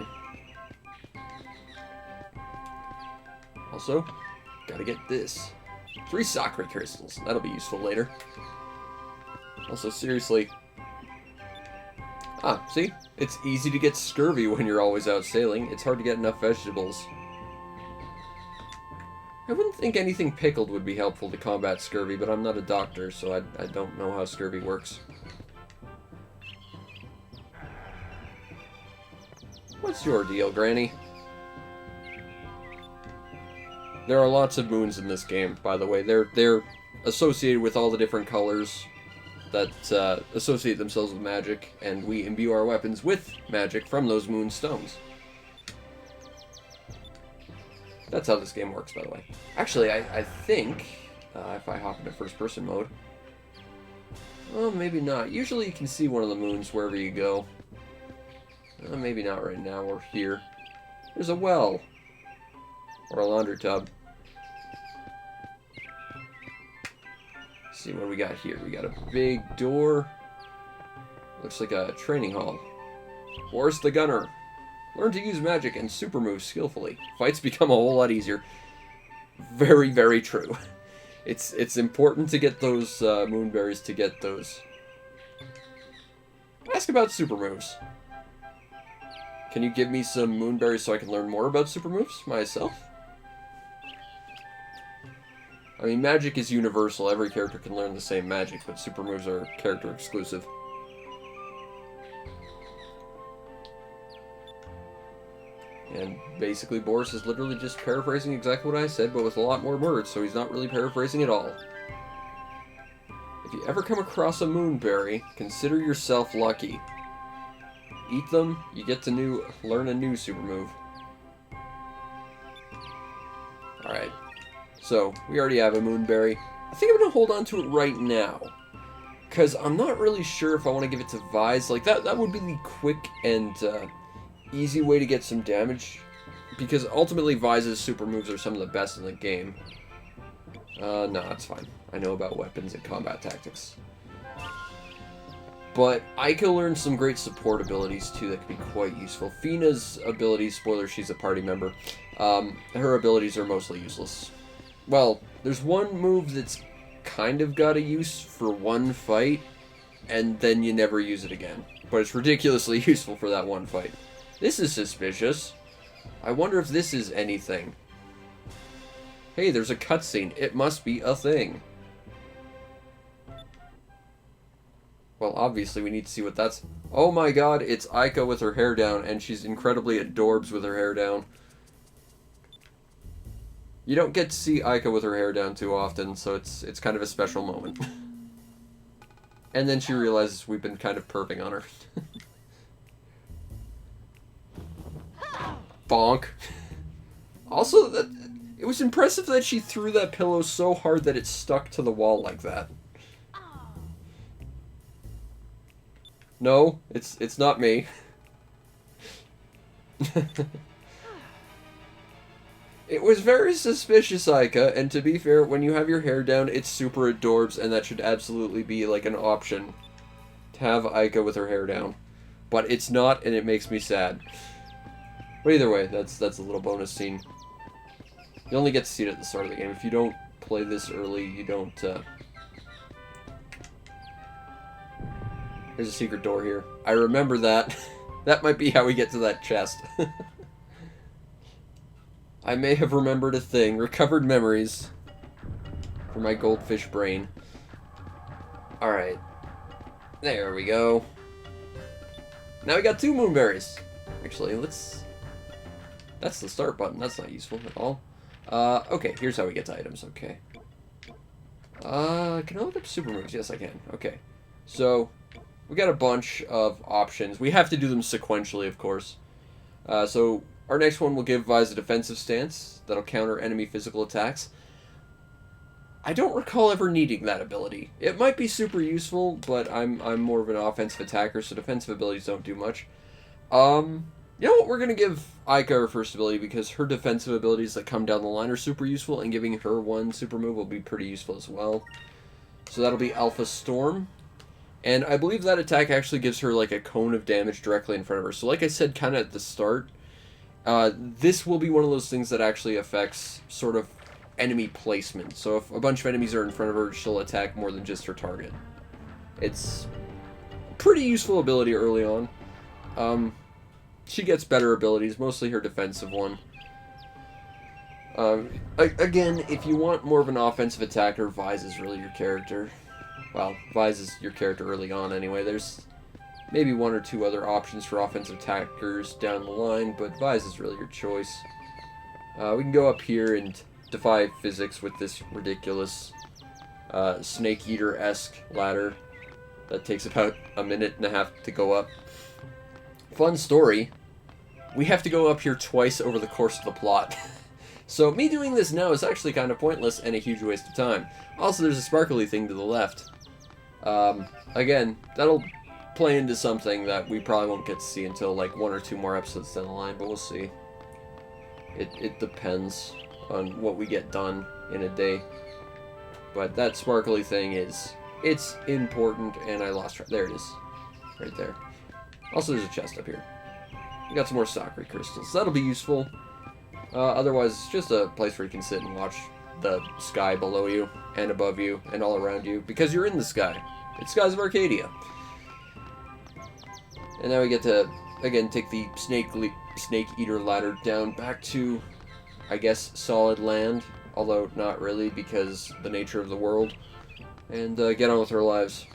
Also, gotta get this. 3 Sakura crystals. That'll be useful later. Also, seriously. Ah, see? It's easy to get scurvy when you're always out sailing. It's hard to get enough vegetables. I wouldn't think anything pickled would be helpful to combat scurvy, but I'm not a doctor, so I don't know how scurvy works. What's your deal, Granny? There are lots of moons in this game, by the way. They're associated with all the different colors that associate themselves with magic, and we imbue our weapons with magic from those moon stones. That's how this game works, by the way. Actually, I think, if I hop into first-person mode... Well, maybe not. Usually you can see one of the moons wherever you go. Maybe not right now. We're here. There's a well. Or a laundry tub. Let's see what we got here. We got a big door. Looks like a training hall. Boris the Gunner. Learn to use magic and super moves skillfully. Fights become a whole lot easier. Very, very true. It's important to get those moonberries to get those. Ask about super moves. Can you give me some moonberries so I can learn more about super moves myself? I mean, magic is universal. Every character can learn the same magic, but super moves are character exclusive. And basically, Boris is literally just paraphrasing exactly what I said, but with a lot more words, so he's not really paraphrasing at all. If you ever come across a moonberry, consider yourself lucky. Eat them, you get to learn a new super move. Alright, so we already have a moonberry. I think I'm going to hold on to it right now. Because I'm not really sure if I want to give it to Vise. Like, that would be the quick and easy way to get some damage. Because ultimately, Vise's super moves are some of the best in the game. No, it's fine. I know about weapons and combat tactics. But Aika learns some great support abilities, too, that can be quite useful. Fina's abilities, spoiler, she's a party member. Her abilities are mostly useless. Well, there's one move that's kind of got a use for one fight, and then you never use it again. But it's ridiculously useful for that one fight. This is suspicious. I wonder if this is anything. Hey, there's a cutscene. It must be a thing. Well, obviously we need to see what that's... Oh my god, it's Aika with her hair down, and she's incredibly adorbs with her hair down. You don't get to see Aika with her hair down too often, so it's kind of a special moment. And then she realizes we've been kind of perping on her. Bonk. Also, it was impressive that she threw that pillow so hard that it stuck to the wall like that. No, it's not me. It was very suspicious, Aika, and to be fair, when you have your hair down, it's super adorbs, and that should absolutely be, like, an option to have Aika with her hair down. But it's not, and it makes me sad. But either way, that's a little bonus scene. You only get to see it at the start of the game. If you don't play this early, you don't, There's a secret door here. I remember that. That might be how we get to that chest. I may have remembered a thing. Recovered memories. For my goldfish brain. Alright. There we go. Now we got 2 moonberries. Actually, let's... That's the start button. That's not useful at all. Okay, here's how we get to items. Okay. Can I look up super moves? Yes, I can. Okay. So... we got a bunch of options. We have to do them sequentially, of course. So, our next one will give Vise a defensive stance that'll counter enemy physical attacks. I don't recall ever needing that ability. It might be super useful, but I'm more of an offensive attacker, so defensive abilities don't do much. You know what? We're going to give Aika her first ability because her defensive abilities that come down the line are super useful, and giving her one super move will be pretty useful as well. So that'll be Alpha Storm. And I believe that attack actually gives her, like, a cone of damage directly in front of her. So like I said kind of at the start, this will be one of those things that actually affects sort of enemy placement. So if a bunch of enemies are in front of her, she'll attack more than just her target. It's a pretty useful ability early on. She gets better abilities, mostly her defensive one. Again, if you want more of an offensive attacker, Vise is really your character. Well, Vise is your character early on anyway. There's maybe 1 or 2 other options for offensive attackers down the line, but Vise is really your choice. We can go up here and defy physics with this ridiculous Snake Eater-esque ladder that takes about a minute and a half to go up. Fun story, we have to go up here twice over the course of the plot. So me doing this now is actually kind of pointless and a huge waste of time. Also, there's a sparkly thing to the left. Again, that'll play into something that we probably won't get to see until like 1 or 2 more episodes down the line, but we'll see. It depends on what we get done in a day. But that sparkly thing it's important, and I lost track. There it is. Right there. Also, there's a chest up here. We got some more Sakura crystals. That'll be useful. Otherwise, it's just a place where you can sit and watch the sky below you, and above you, and all around you, because you're in the sky. It's Skies of Arcadia. And now we get to, again, take the Snake Eater ladder down back to, I guess, solid land, although not really, because the nature of the world, and get on with our lives.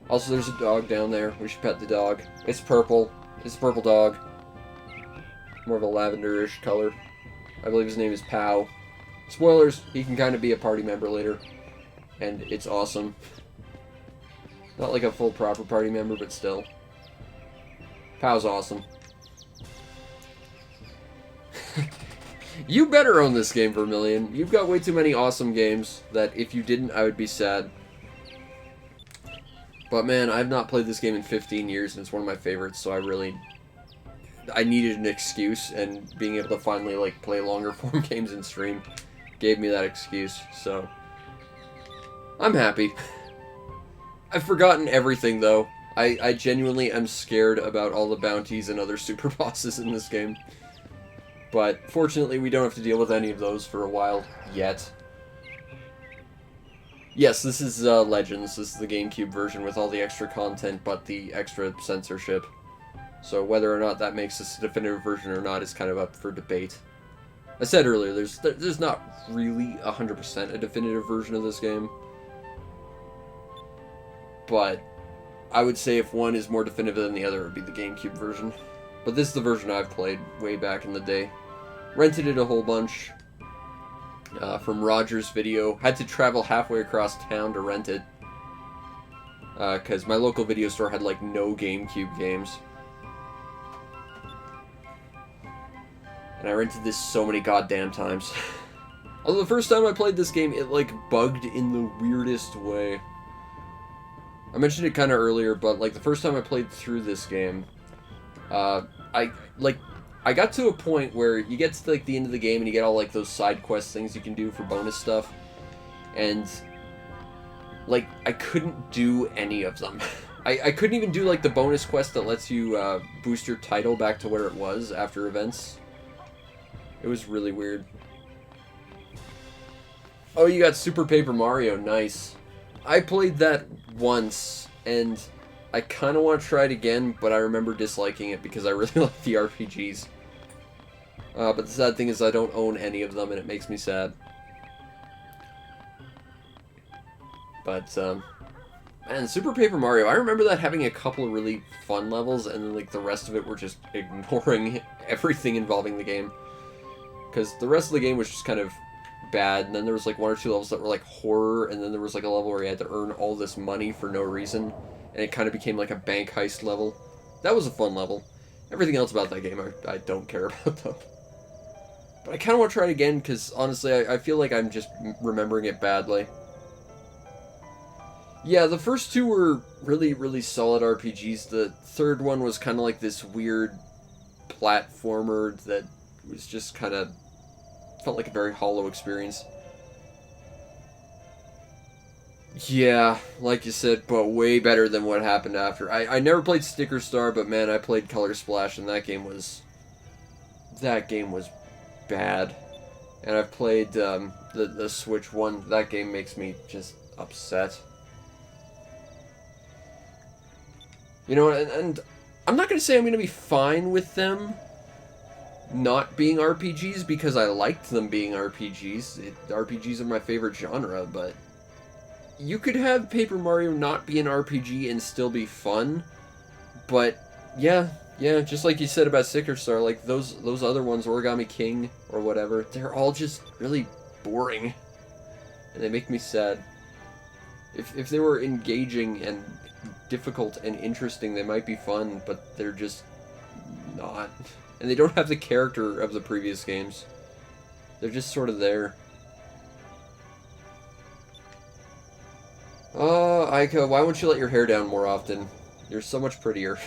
Also, there's a dog down there. We should pet the dog. It's purple. It's a purple dog. More of a lavenderish color. I believe his name is Pow. Spoilers, he can kind of be a party member later. And it's awesome. Not like a full proper party member, but still. Pow's awesome. You better own this game, Vermilion. You've got way too many awesome games that if you didn't, I would be sad. But man, I've not played this game in 15 years, and it's one of my favorites, so I needed an excuse, and being able to finally, like, play longer form games in stream gave me that excuse, so I'm happy. I've forgotten everything, though. I genuinely am scared about all the bounties and other super bosses in this game. But fortunately, we don't have to deal with any of those for a while yet. Yes, this is Legends. This is the GameCube version with all the extra content, but the extra censorship. So whether or not that makes this a definitive version or not is kind of up for debate. I said earlier, there's not really 100% a definitive version of this game. But I would say if one is more definitive than the other, it would be the GameCube version. But this is the version I've played way back in the day. Rented it a whole bunch from Roger's Video. Had to travel halfway across town to rent it. Because my local video store had like no GameCube games. And I rented this so many goddamn times. Although the first time I played this game, it like bugged in the weirdest way. I mentioned it kind of earlier, but like the first time I played through this game, I got to a point where you get to like the end of the game and you get all like those side quest things you can do for bonus stuff, and like I couldn't do any of them. I couldn't even do like the bonus quest that lets you boost your title back to where it was after events. It was really weird. Oh, you got Super Paper Mario, nice. I played that once, and I kind of want to try it again, but I remember disliking it because I really like the RPGs. But the sad thing is I don't own any of them, and it makes me sad. But, man, Super Paper Mario, I remember that having a couple of really fun levels, and then, like, the rest of it were just ignoring everything involving the game. Because the rest of the game was just kind of bad, and then there was, like, one or two levels that were, like, horror, and then there was, like, a level where you had to earn all this money for no reason, and it kind of became, like, a bank heist level. That was a fun level. Everything else about that game I don't care about, though. But I kind of want to try it again, because, honestly, I feel like I'm just remembering it badly. Yeah, the first two were really, really solid RPGs. The third one was kind of like this weird platformer that was just kind of felt like a very hollow experience. Yeah, like you said, but way better than what happened after. I never played Sticker Star, but man, I played Color Splash, and that game was bad. And I've played the Switch one. That game makes me just upset. You know, and I'm not going to say I'm going to be fine with them not being RPGs, because I liked them being RPGs. RPGs are my favorite genre, but you could have Paper Mario not be an RPG and still be fun. But yeah, just like you said about Sticker Star, like those other ones, Origami King or whatever, they're all just really boring, and they make me sad. If they were engaging and difficult and interesting, they might be fun, but they're just not. And they don't have the character of the previous games. They're just sort of there. Aika, why won't you let your hair down more often? You're so much prettier.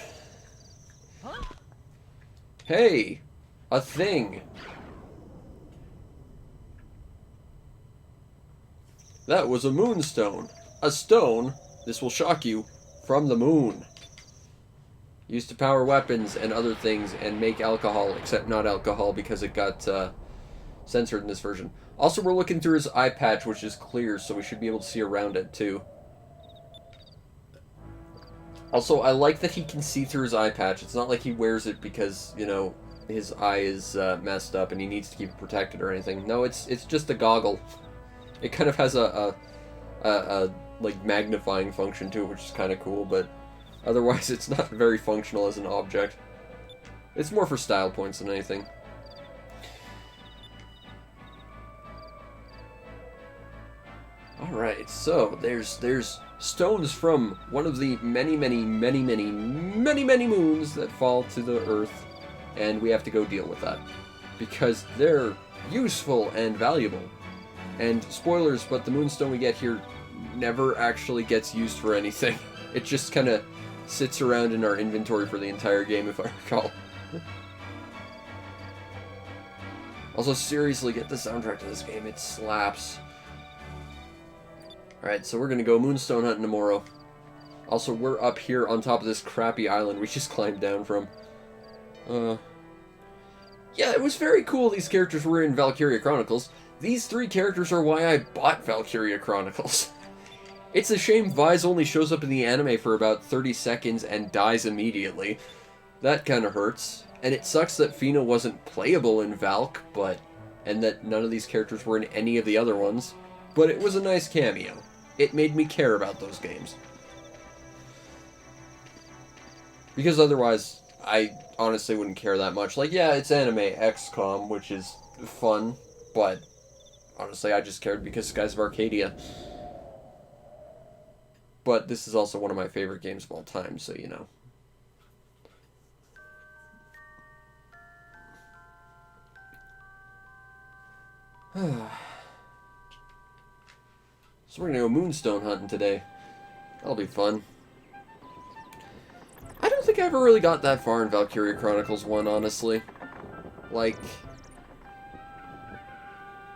Hey! A thing! That was a moonstone. A stone, this will shock you, from the moon. Used to power weapons and other things and make alcohol, except not alcohol because it got censored in this version. Also, we're looking through his eye patch, which is clear, so we should be able to see around it, too. Also, I like that he can see through his eye patch. It's not like he wears it because, you know, his eye is messed up and he needs to keep it protected or anything. No, it's just a goggle. It kind of has a like, magnifying function to it, which is kind of cool, but otherwise it's not very functional as an object. It's more for style points than anything. Alright, so there's stones from one of the many moons that fall to the Earth, and we have to go deal with that. Because they're useful and valuable. And spoilers, but the moonstone we get here never actually gets used for anything. It just kind of sits around in our inventory for the entire game, if I recall. Also, seriously, get the soundtrack to this game. It slaps. Alright, so we're gonna go moonstone hunting tomorrow. Also, we're up here on top of this crappy island we just climbed down from. Yeah, it was very cool these characters were in Valkyria Chronicles. These 3 characters are why I bought Valkyria Chronicles. It's a shame Vise only shows up in the anime for about 30 seconds and dies immediately. That kind of hurts. And it sucks that Fina wasn't playable in Valk, and that none of these characters were in any of the other ones. But it was a nice cameo. It made me care about those games. Because otherwise, I honestly wouldn't care that much. Like, yeah, it's anime XCOM, which is fun, but honestly, I just cared because Skies of Arcadia. But this is also one of my favorite games of all time, so you know. So we're gonna go moonstone hunting today. That'll be fun. I don't think I ever really got that far in Valkyria Chronicles 1, honestly. Like,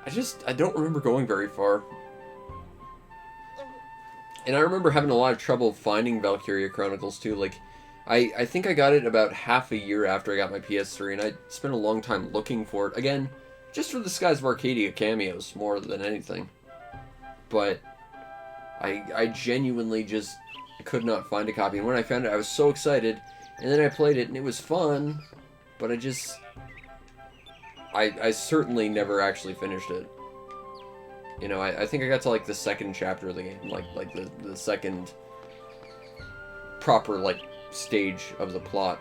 I don't remember going very far. And I remember having a lot of trouble finding Valkyria Chronicles, too. Like, I think I got it about half a year after I got my PS3, and I spent a long time looking for it. Again, just for the Skies of Arcadia cameos, more than anything. But I genuinely just could not find a copy. And when I found it, I was so excited. And then I played it, and it was fun. But I certainly never actually finished it. You know, I think I got to, like, the second chapter of the game. Like the second proper, like, stage of the plot.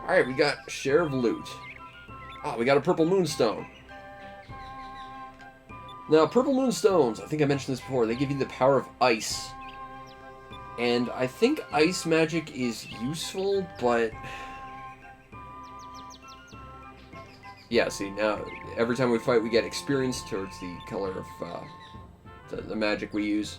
Alright, we got share of loot. Ah, we got a purple moonstone. Now, purple moonstones, I think I mentioned this before, they give you the power of ice. And I think ice magic is useful, but... yeah, see, now, every time we fight, we get experience towards the color of the magic we use.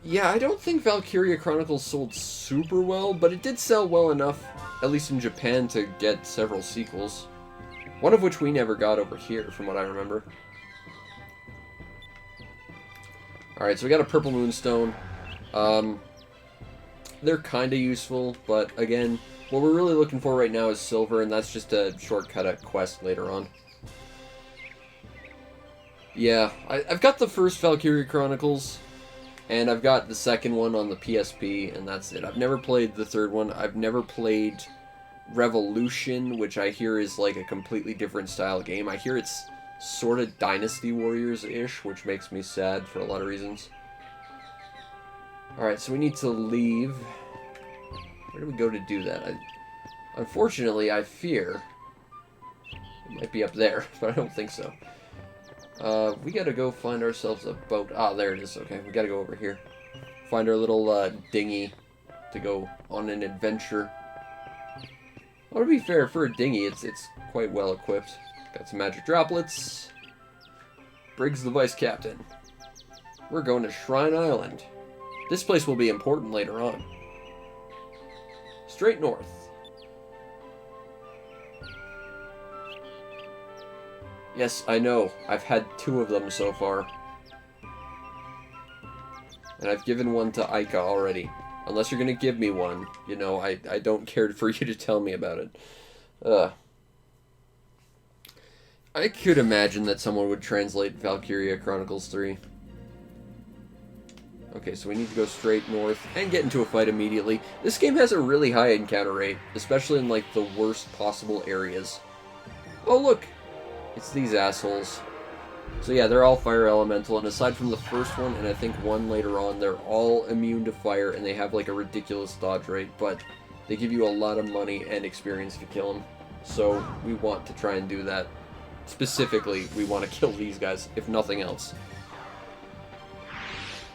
Yeah, I don't think Valkyria Chronicles sold super well, but it did sell well enough, at least in Japan, to get several sequels. One of which we never got over here, from what I remember. Alright, so we got a purple moonstone. They're kind of useful, but again, what we're really looking for right now is silver, and that's just a shortcut at quest later on. Yeah, I've got the first Valkyria Chronicles, and I've got the second one on the PSP, and that's it. I've never played the third one. I've never played Revolution, which I hear is like a completely different style game. I hear it's sort of Dynasty Warriors-ish, which makes me sad for a lot of reasons. Alright, so we need to leave. Where do we go to do that? Unfortunately, I fear it might be up there, but I don't think so. We gotta go find ourselves a boat. Ah, there it is. Okay, we gotta go over here. Find our little dinghy to go on an adventure. Well, to be fair, for a dinghy, it's quite well equipped. Got some magic droplets. Briggs the vice captain. We're going to Shrine Island. This place will be important later on. Straight north. Yes, I know. I've had 2 of them so far. And I've given one to Aika already. Unless you're going to give me one, you know, I don't care for you to tell me about it. I could imagine that someone would translate Valkyria Chronicles 3. Okay, so we need to go straight north and get into a fight immediately. This game has a really high encounter rate, especially in, like, the worst possible areas. Oh, look! It's these assholes. So yeah, they're all fire elemental, and aside from the first one, and I think one later on, they're all immune to fire, and they have like a ridiculous dodge rate, but they give you a lot of money and experience to kill them. So we want to try and do that. Specifically, we want to kill these guys, if nothing else.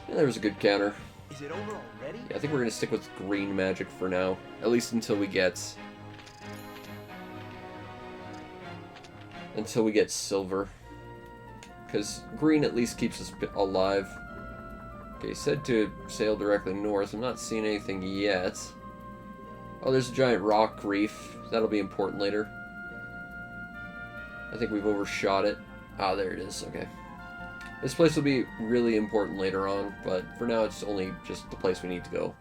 And there was a good counter. Is it over already? Yeah, I think we're going to stick with green magic for now. At least until we get... silver. Because green at least keeps us alive. Okay, said to sail directly north. I'm not seeing anything yet. Oh, there's a giant rock reef. That'll be important later. I think we've overshot it. Ah, there it is. Okay. This place will be really important later on, but for now it's only just the place we need to go.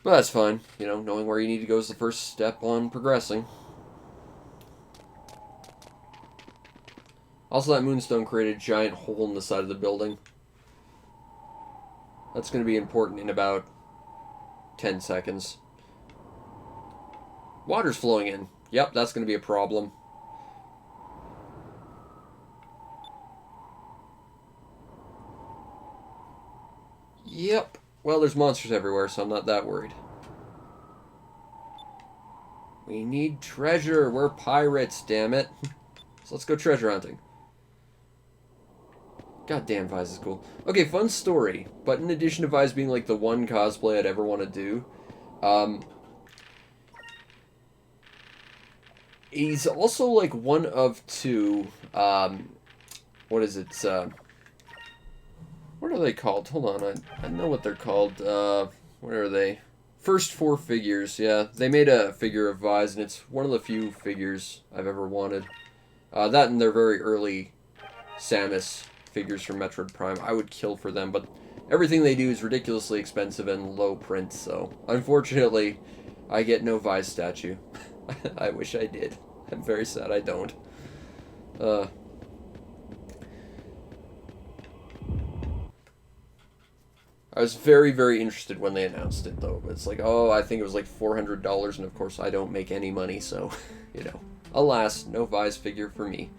But that's fine. You know, knowing where you need to go is the first step on progressing. Also, that moonstone created a giant hole in the side of the building. That's going to be important in about 10 seconds. Water's flowing in. Yep, that's going to be a problem. Yep. Well, there's monsters everywhere, so I'm not that worried. We need treasure. We're pirates, damn it. So let's go treasure hunting. God damn, Vise is cool. Okay, fun story. But in addition to Vise being like the one cosplay I'd ever want to do, he's also like one of two, what is it, what are they called? Hold on, I know what they're called. Where are they? First four figures, yeah. They made a figure of Vise, and it's one of the few figures I've ever wanted. That and their very early Samus figures from Metroid Prime. I would kill for them, but everything they do is ridiculously expensive and low print, so unfortunately, I get no Vise statue. I wish I did. I'm very sad I don't. I was very, very interested when they announced it, though. It's like, oh, I think it was like $400, and of course I don't make any money, so, you know. Alas, no Vise figure for me.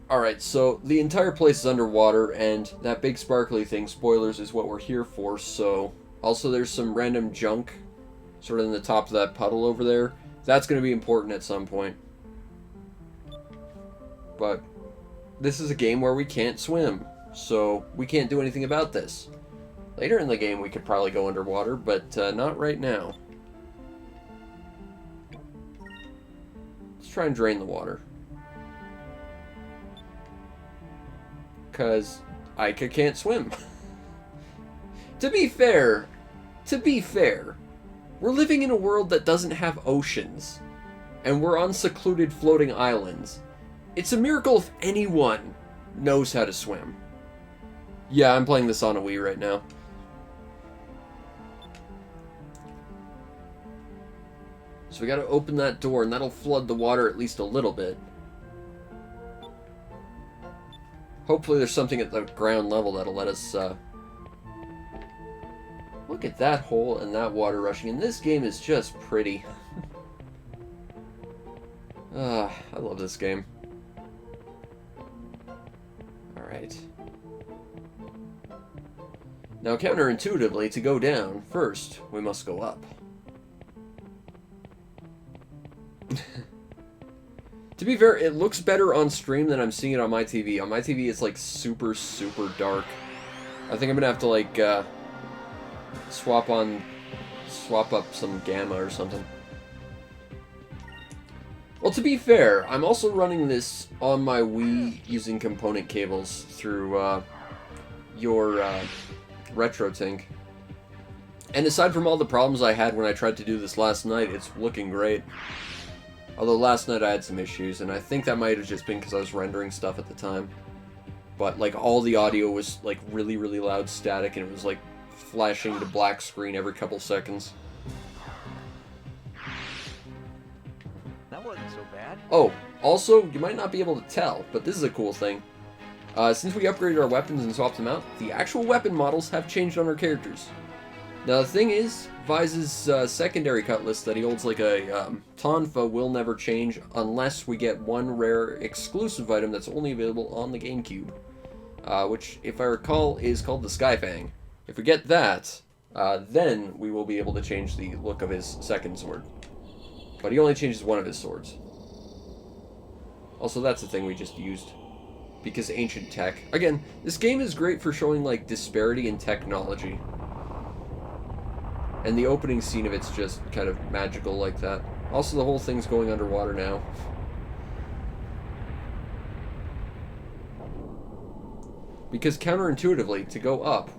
Alright, so the entire place is underwater, and that big sparkly thing, spoilers, is what we're here for, so... Also, there's some random junk sort of in the top of that puddle over there. That's going to be important at some point. But this is a game where we can't swim, so we can't do anything about this. Later in the game we could probably go underwater, but not right now. Let's try and drain the water. Because Aika can't swim. To be fair, we're living in a world that doesn't have oceans, and we're on secluded floating islands. It's a miracle if anyone knows how to swim. Yeah, I'm playing this on a Wii right now. So we gotta open that door, and that'll flood the water at least a little bit. Hopefully there's something at the ground level that'll let us, Look at that hole and that water rushing, and this game is just pretty. I love this game. Alright. Now, counterintuitively, to go down, first, we must go up. To be fair, it looks better on stream than I'm seeing it on my TV. On my TV, it's like super, super dark. I think I'm gonna have to like, swap up some gamma or something. Well, to be fair, I'm also running this on my Wii using component cables through, your, RetroTink. And aside from all the problems I had when I tried to do this last night, it's looking great. Although last night I had some issues, and I think that might have just been because I was rendering stuff at the time. But, like, all the audio was, like, really, really loud static, and it was, like, flashing to black screen every couple seconds. That wasn't so bad. Oh, also, you might not be able to tell, but this is a cool thing. Since we upgraded our weapons and swapped them out, the actual weapon models have changed on our characters. Now the thing is, Vyse's secondary cut list that he holds like a Tonfa will never change unless we get one rare exclusive item that's only available on the GameCube. Which, if I recall, is called the Skyfang. If we get that, then we will be able to change the look of his second sword. But he only changes one of his swords. Also, that's the thing we just used. Because ancient tech. Again, this game is great for showing, like, disparity in technology. And the opening scene of it's just kind of magical like that. Also, the whole thing's going underwater now. Because counterintuitively, to go up,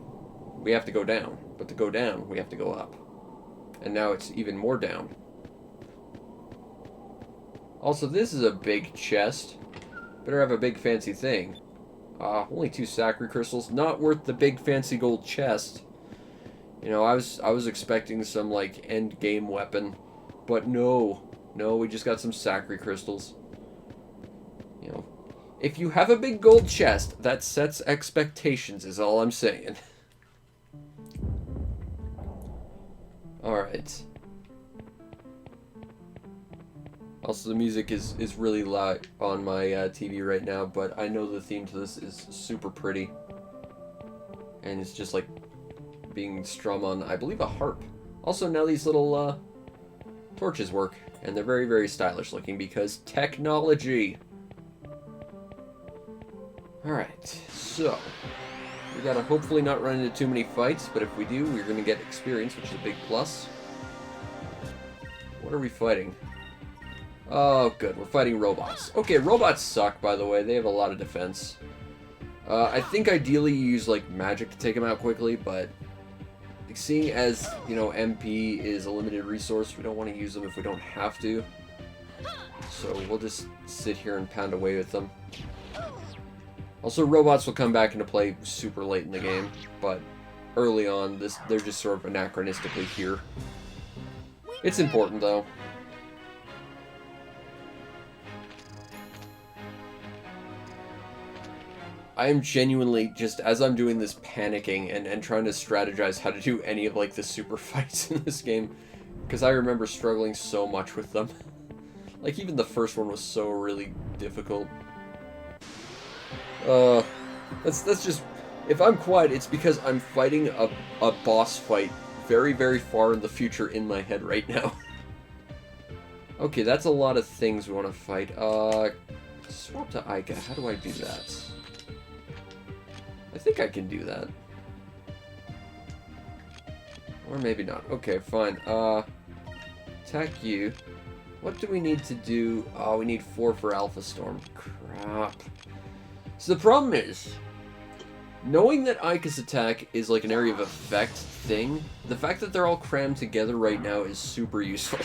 we have to go down. But to go down, we have to go up. And now it's even more down. Also, this is a big chest. Better have a big fancy thing. Only 2 Sacred Crystals. Not worth the big fancy gold chest. You know, I was expecting some, like, end game weapon. But no. No, we just got some Sacred Crystals. You know, if you have a big gold chest, that sets expectations, is all I'm saying. Alright. Also, the music is really loud on my TV right now, but I know the theme to this is super pretty. And it's just like being strummed on, I believe, a harp. Also, now these little torches work, and they're very, very stylish looking because technology. Alright, so we gotta hopefully not run into too many fights, but if we do, we're gonna get experience, which is a big plus. What are we fighting? Oh, good. We're fighting robots. Okay, robots suck, by the way. They have a lot of defense. I think ideally you use, like, magic to take them out quickly, but seeing as, you know, MP is a limited resource, we don't want to use them if we don't have to. So we'll just sit here and pound away with them. Also, robots will come back into play super late in the game, but early on, they're just sort of anachronistically here. It's important, though. I am genuinely, just as I'm doing this, panicking and trying to strategize how to do any of, like, the super fights in this game. Because I remember struggling so much with them. Like, even the first one was so really difficult. That's just... If I'm quiet, it's because I'm fighting a boss fight very, very far in the future in my head right now. Okay, that's a lot of things we want to fight. Swap to Ica. How do I do that? I think I can do that. Or maybe not. Okay, fine. Attack you. What do we need to do? Oh, we need 4 for Alpha Storm. Crap. So the problem is, knowing that Ica's attack is like an area of effect thing, the fact that they're all crammed together right now is super useful.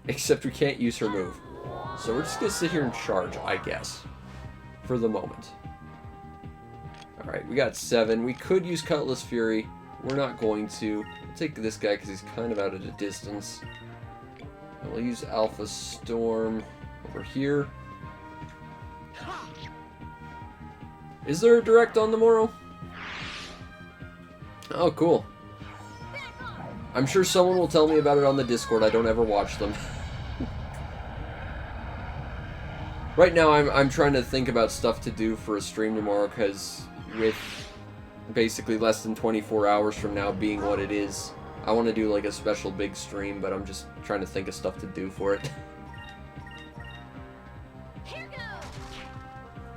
Except we can't use her move. So we're just gonna sit here and charge, I guess. For the moment. Alright, we got 7. We could use Cutlass Fury. We're not going to. We'll take this guy because he's kind of out at a distance. And we'll use Alpha Storm over here. Is there a direct on tomorrow? Oh, cool. I'm sure someone will tell me about it on the Discord. I don't ever watch them. Right now, I'm trying to think about stuff to do for a stream tomorrow, because with basically less than 24 hours from now being what it is, I want to do like a special big stream, but I'm just trying to think of stuff to do for it.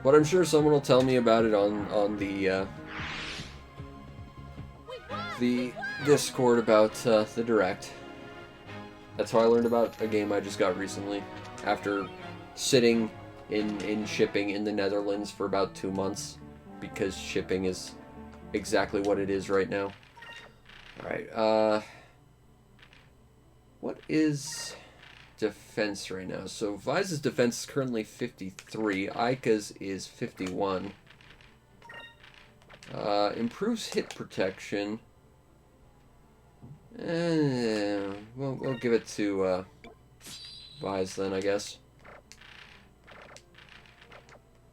But I'm sure someone will tell me about it on the Discord about the Direct. That's how I learned about a game I just got recently, after sitting in shipping in the Netherlands for about 2 months, because shipping is exactly what it is right now. Alright, what is defense right now? So Vyse's defense is currently 53, Ica's is 51. Improves hit protection. We'll give it to Vyse then, I guess.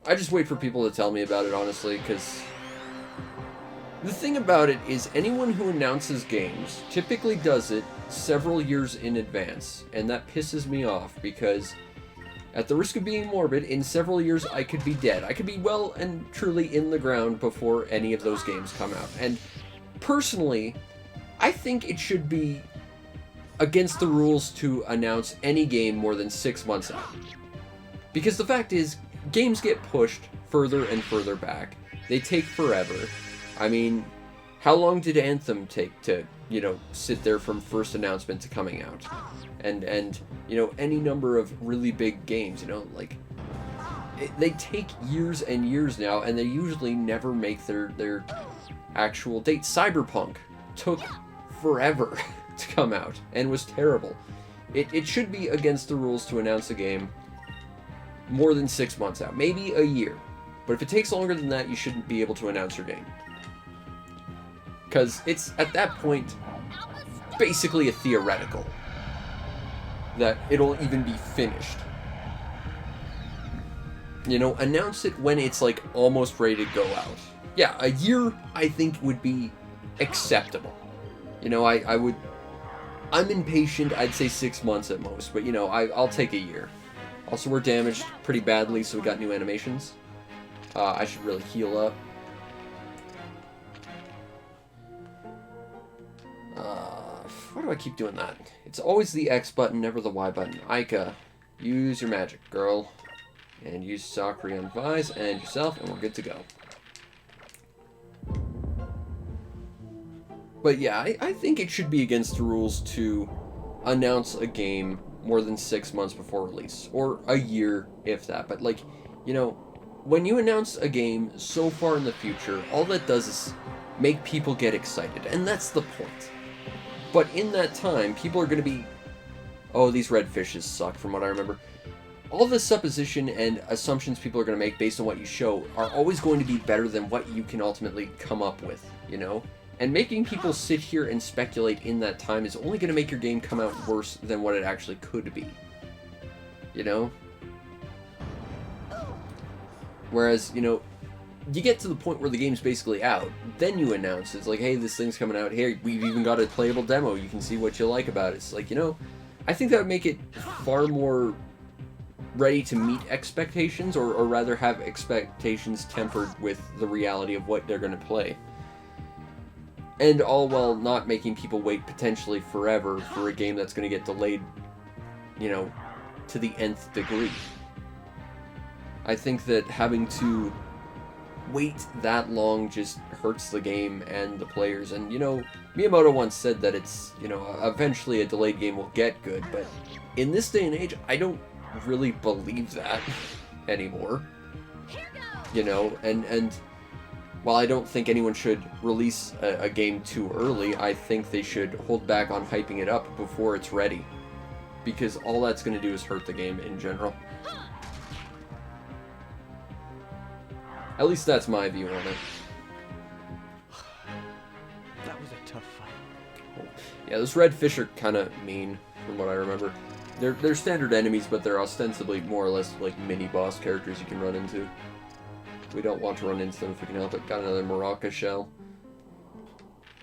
I just wait for people to tell me about it, honestly, because The thing about it is anyone who announces games typically does it several years in advance, and that pisses me off because, at the risk of being morbid, in several years I could be dead. I could be well and truly in the ground before any of those games come out. And personally, I think it should be against the rules to announce any game more than 6 months out. Because the fact is, games get pushed further and further back. They take forever. I mean, how long did Anthem take to, you know, sit there from first announcement to coming out? And you know, any number of really big games, you know, like, they take years and years now, and they usually never make their actual date. Cyberpunk took forever to come out, and was terrible. It should be against the rules to announce a game more than 6 months out. Maybe a year. But if it takes longer than that, you shouldn't be able to announce your game. Because it's, at that point, basically a theoretical that it'll even be finished. You know, announce it when it's, like, almost ready to go out. Yeah, a year, I think, would be acceptable. You know, I'm impatient, I'd say 6 months at most, but, you know, I'll take a year. Also, we're damaged pretty badly, so we got new animations. I should really heal up. Why do I keep doing that? It's always the X button, never the Y button. Aika, use your magic, girl. And use Sakura on Vise and yourself, and we're good to go. But yeah, I think it should be against the rules to announce a game more than 6 months before release. Or a year, if that. But, like, you know, when you announce a game so far in the future, all that does is make people get excited. And that's the point. But in that time, people are going to be, oh, these red fishes suck, from what I remember. All the supposition and assumptions people are going to make based on what you show are always going to be better than what you can ultimately come up with, you know? And making people sit here and speculate in that time is only going to make your game come out worse than what it actually could be. You know? Whereas, you know, you get to the point where the game's basically out, then you announce, it's like, hey, this thing's coming out, here, we've even got a playable demo, you can see what you like about it. It's like, you know, I think that would make it far more ready to meet expectations, or rather have expectations tempered with the reality of what they're going to play. And all while not making people wait potentially forever for a game that's going to get delayed, you know, to the nth degree. I think that having to wait that long just hurts the game and the players. And, you know, Miyamoto once said that it's, you know, eventually a delayed game will get good, but in this day and age, I don't really believe that anymore. You know, and while I don't think anyone should release a game too early, I think they should hold back on hyping it up before it's ready. Because all that's going to do is hurt the game in general. At least that's my view on it. That was a tough fight. Yeah, those red fish are kind of mean, from what I remember. They're standard enemies, but they're ostensibly more or less like mini-boss characters you can run into. We don't want to run into them if we can help it. Got another Maraca shell.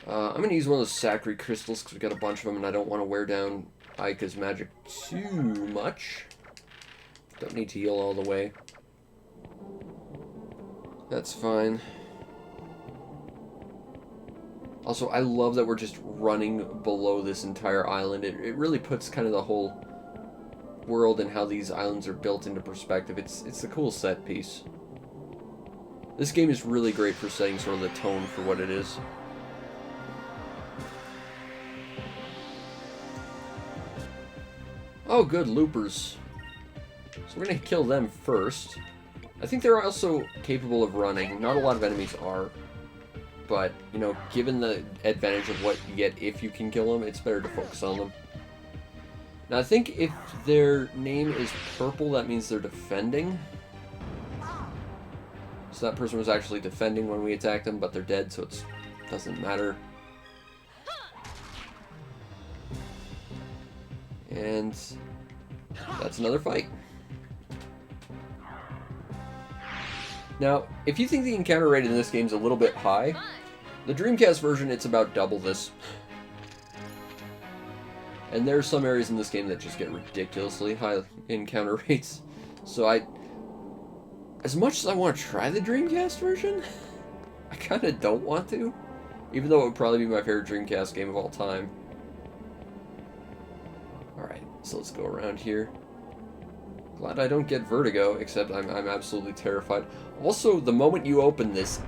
I'm going to use one of those Sakura crystals because we got a bunch of them and I don't want to wear down Aika's magic too much. Don't need to heal all the way. That's fine. Also, I love that we're just running below this entire island. It really puts kind of the whole world and how these islands are built into perspective. It's a cool set piece. This game is really great for setting sort of the tone for what it is. Oh, good, loopers. So we're going to kill them first. I think they're also capable of running. Not a lot of enemies are. But, you know, given the advantage of what you get if you can kill them, it's better to focus on them. Now, I think if their name is purple, that means they're defending. So that person was actually defending when we attacked them, but they're dead, so it doesn't matter. And that's another fight. Now, if you think the encounter rate in this game is a little bit high, The Dreamcast version, it's about double this. And there are some areas in this game that just get ridiculously high encounter rates. So as much as I want to try the Dreamcast version, I kind of don't want to. Even though it would probably be my favorite Dreamcast game of all time. Alright, so let's go around here. Glad I don't get vertigo, except I'm absolutely terrified. Also, the moment you open this,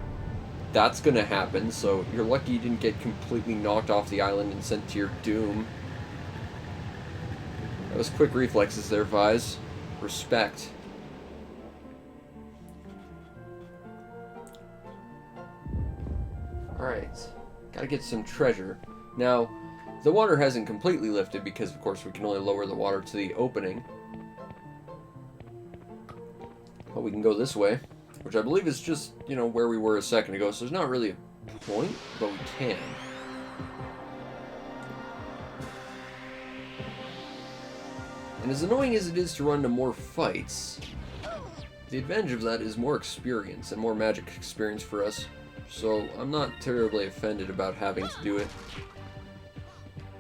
that's gonna happen, so you're lucky you didn't get completely knocked off the island and sent to your doom. That was quick reflexes there, Vise. Respect. Alright, gotta get some treasure. Now, the water hasn't completely lifted because, of course, we can only lower the water to the opening. But we can go this way, which I believe is just, you know, where we were a second ago, so there's not really a point, but we can. And as annoying as it is to run to more fights, the advantage of that is more experience and more magic experience for us. So I'm not terribly offended about having to do it.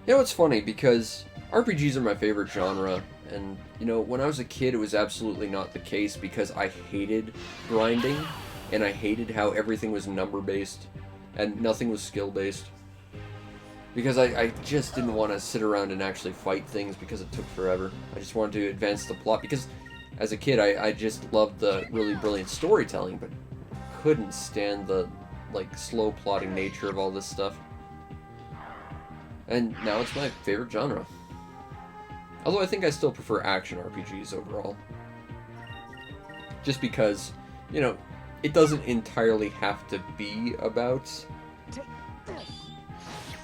You know, it's funny because RPGs are my favorite genre, and, you know, when I was a kid it was absolutely not the case because I hated grinding, and I hated how everything was number-based, and nothing was skill-based. Because I just didn't want to sit around and actually fight things because it took forever. I just wanted to advance the plot, because as a kid I just loved the really brilliant storytelling, but couldn't stand the, like, slow plotting nature of all this stuff. And now it's my favorite genre. Although I think I still prefer action RPGs overall. Just because, you know, it doesn't entirely have to be about...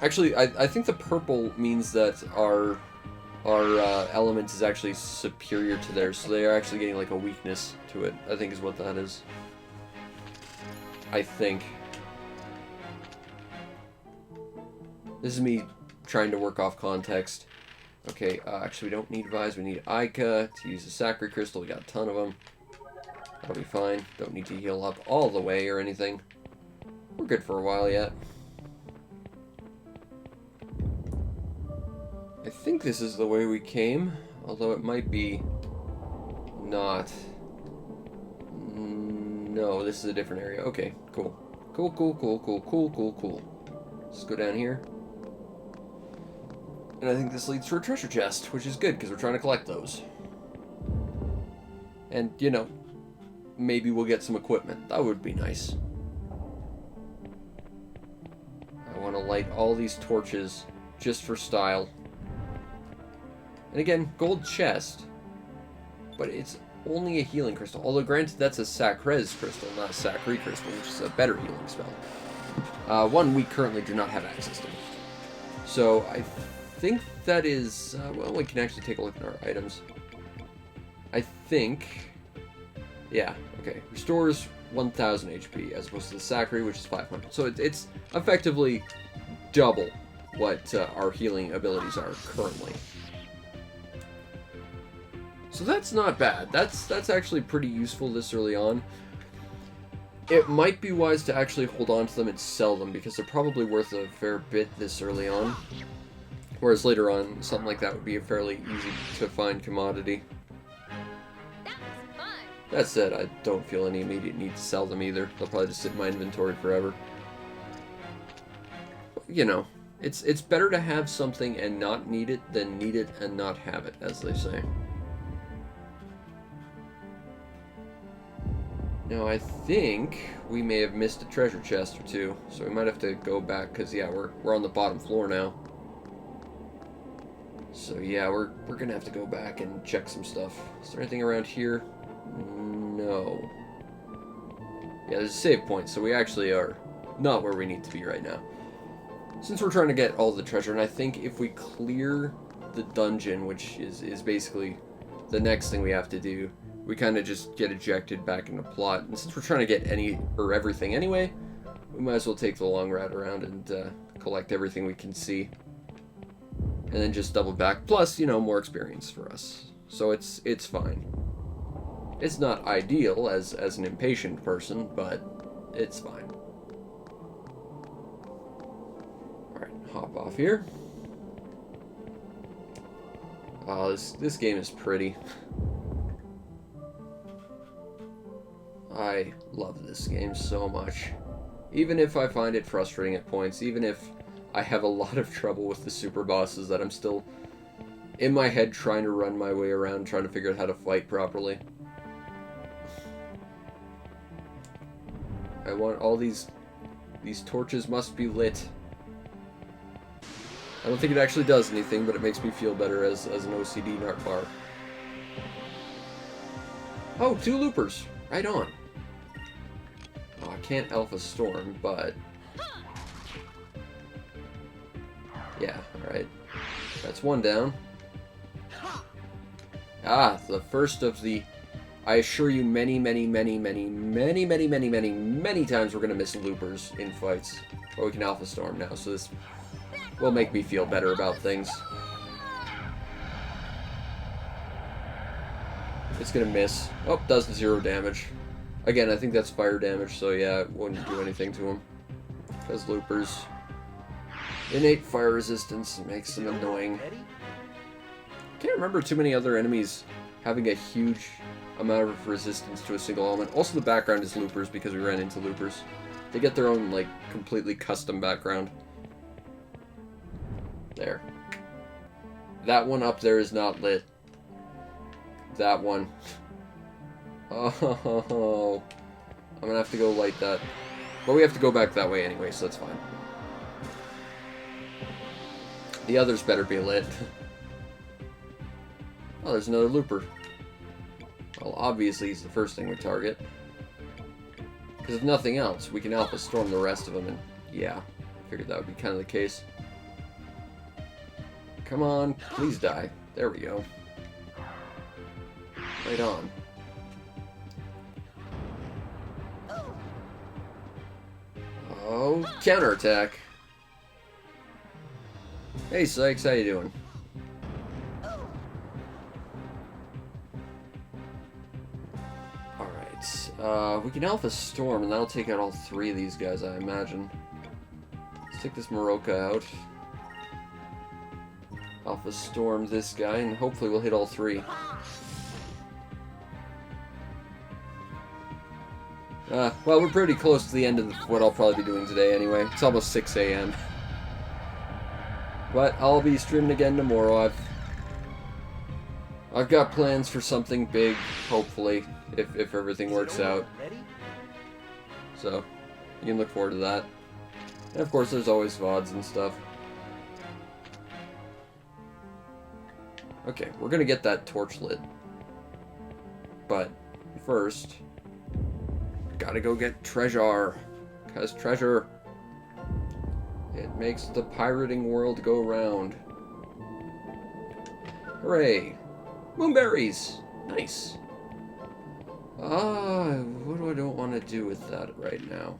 Actually, I think the purple means that our element is actually superior to theirs, so they are actually getting like a weakness to it, I think is what that is. I think. This is me trying to work off context. Okay, actually we don't need Vise, we need Ica to use the Sacred Crystal, we got a ton of them. That'll be fine, don't need to heal up all the way or anything. We're good for a while yet. I think this is the way we came, although it might be not. No, this is a different area. Okay, cool. Cool. Let's go down here. And I think this leads to a treasure chest, which is good, because we're trying to collect those. And, you know, maybe we'll get some equipment. That would be nice. I want to light all these torches just for style. And again, gold chest, but it's only a healing crystal. Although, granted, that's a Sacrez crystal, not a Sacri crystal, which is a better healing spell. One we currently do not have access to. So, I think that is... well, we can actually take a look at our items. I think... yeah, okay. Restores 1,000 HP, as opposed to the Sacri, which is 500. So, it's effectively double what our healing abilities are currently. So that's not bad. That's actually pretty useful this early on. It might be wise to actually hold on to them and sell them, because they're probably worth a fair bit this early on. Whereas later on, something like that would be a fairly easy to find commodity. That was fun. That said, I don't feel any immediate need to sell them either. They'll probably just sit in my inventory forever. You know, it's better to have something and not need it than need it and not have it, as they say. Now, I think we may have missed a treasure chest or two, so we might have to go back, because, yeah, we're on the bottom floor now. So, yeah, we're going to have to go back and check some stuff. Is there anything around here? No. Yeah, there's a save point, so we actually are not where we need to be right now. Since we're trying to get all the treasure, and I think if we clear the dungeon, which is basically the next thing we have to do, we kind of just get ejected back into plot. And since we're trying to get any or everything anyway, we might as well take the long route around and collect everything we can see. And then just double back. Plus, you know, more experience for us. So it's fine. It's not ideal as an impatient person, but it's fine. hop off here. Oh, this game is pretty. I love this game so much. Even if I find it frustrating at points, even if I have a lot of trouble with the super bosses that I'm still in my head trying to run my way around, trying to figure out how to fight properly. I want all these torches must be lit. I don't think it actually does anything, but it makes me feel better as an OCD nartbar. Oh, 2 loopers. Right on. Oh, I can't Alpha Storm, but... yeah, alright. That's 1 down. Ah, the first of the... I assure you many times we're going to miss loopers in fights. But we can Alpha Storm now, so this will make me feel better about things. It's going to miss. Oh, does 0 damage. Again, I think that's fire damage, so yeah, it wouldn't do anything to him. Because loopers... innate fire resistance makes them annoying. Can't remember too many other enemies having a huge amount of resistance to a single element. Also, the background is loopers because we ran into loopers. They get their own, like, completely custom background. There. That one up there is not lit. That one. Oh. I'm gonna have to go light that. But we have to go back that way anyway, so that's fine. The others better be lit. Oh, there's another looper. Well, obviously he's the first thing we target. Because if nothing else, we can Alpha Storm the rest of them, and yeah, I figured that would be kind of the case. Come on, please die. There we go. Right on. Oh, counterattack. Hey Sykes, how you doing? Alright, we can Alpha Storm, and that'll take out all 3 of these guys, I imagine. Let's take this Maroka out. Alpha Storm this guy, and hopefully we'll hit all 3. Well, we're pretty close to the end of what I'll probably be doing today anyway. It's almost 6 a.m. But I'll be streaming again tomorrow. I've got plans for something big, hopefully, if everything works out. So, you can look forward to that. And of course, there's always VODs and stuff. Okay, we're gonna get that torch lit. But, first, gotta go get treasure. Because treasure... it makes the pirating world go round. Hooray! Moonberries! Nice. What do I don't want to do with that right now?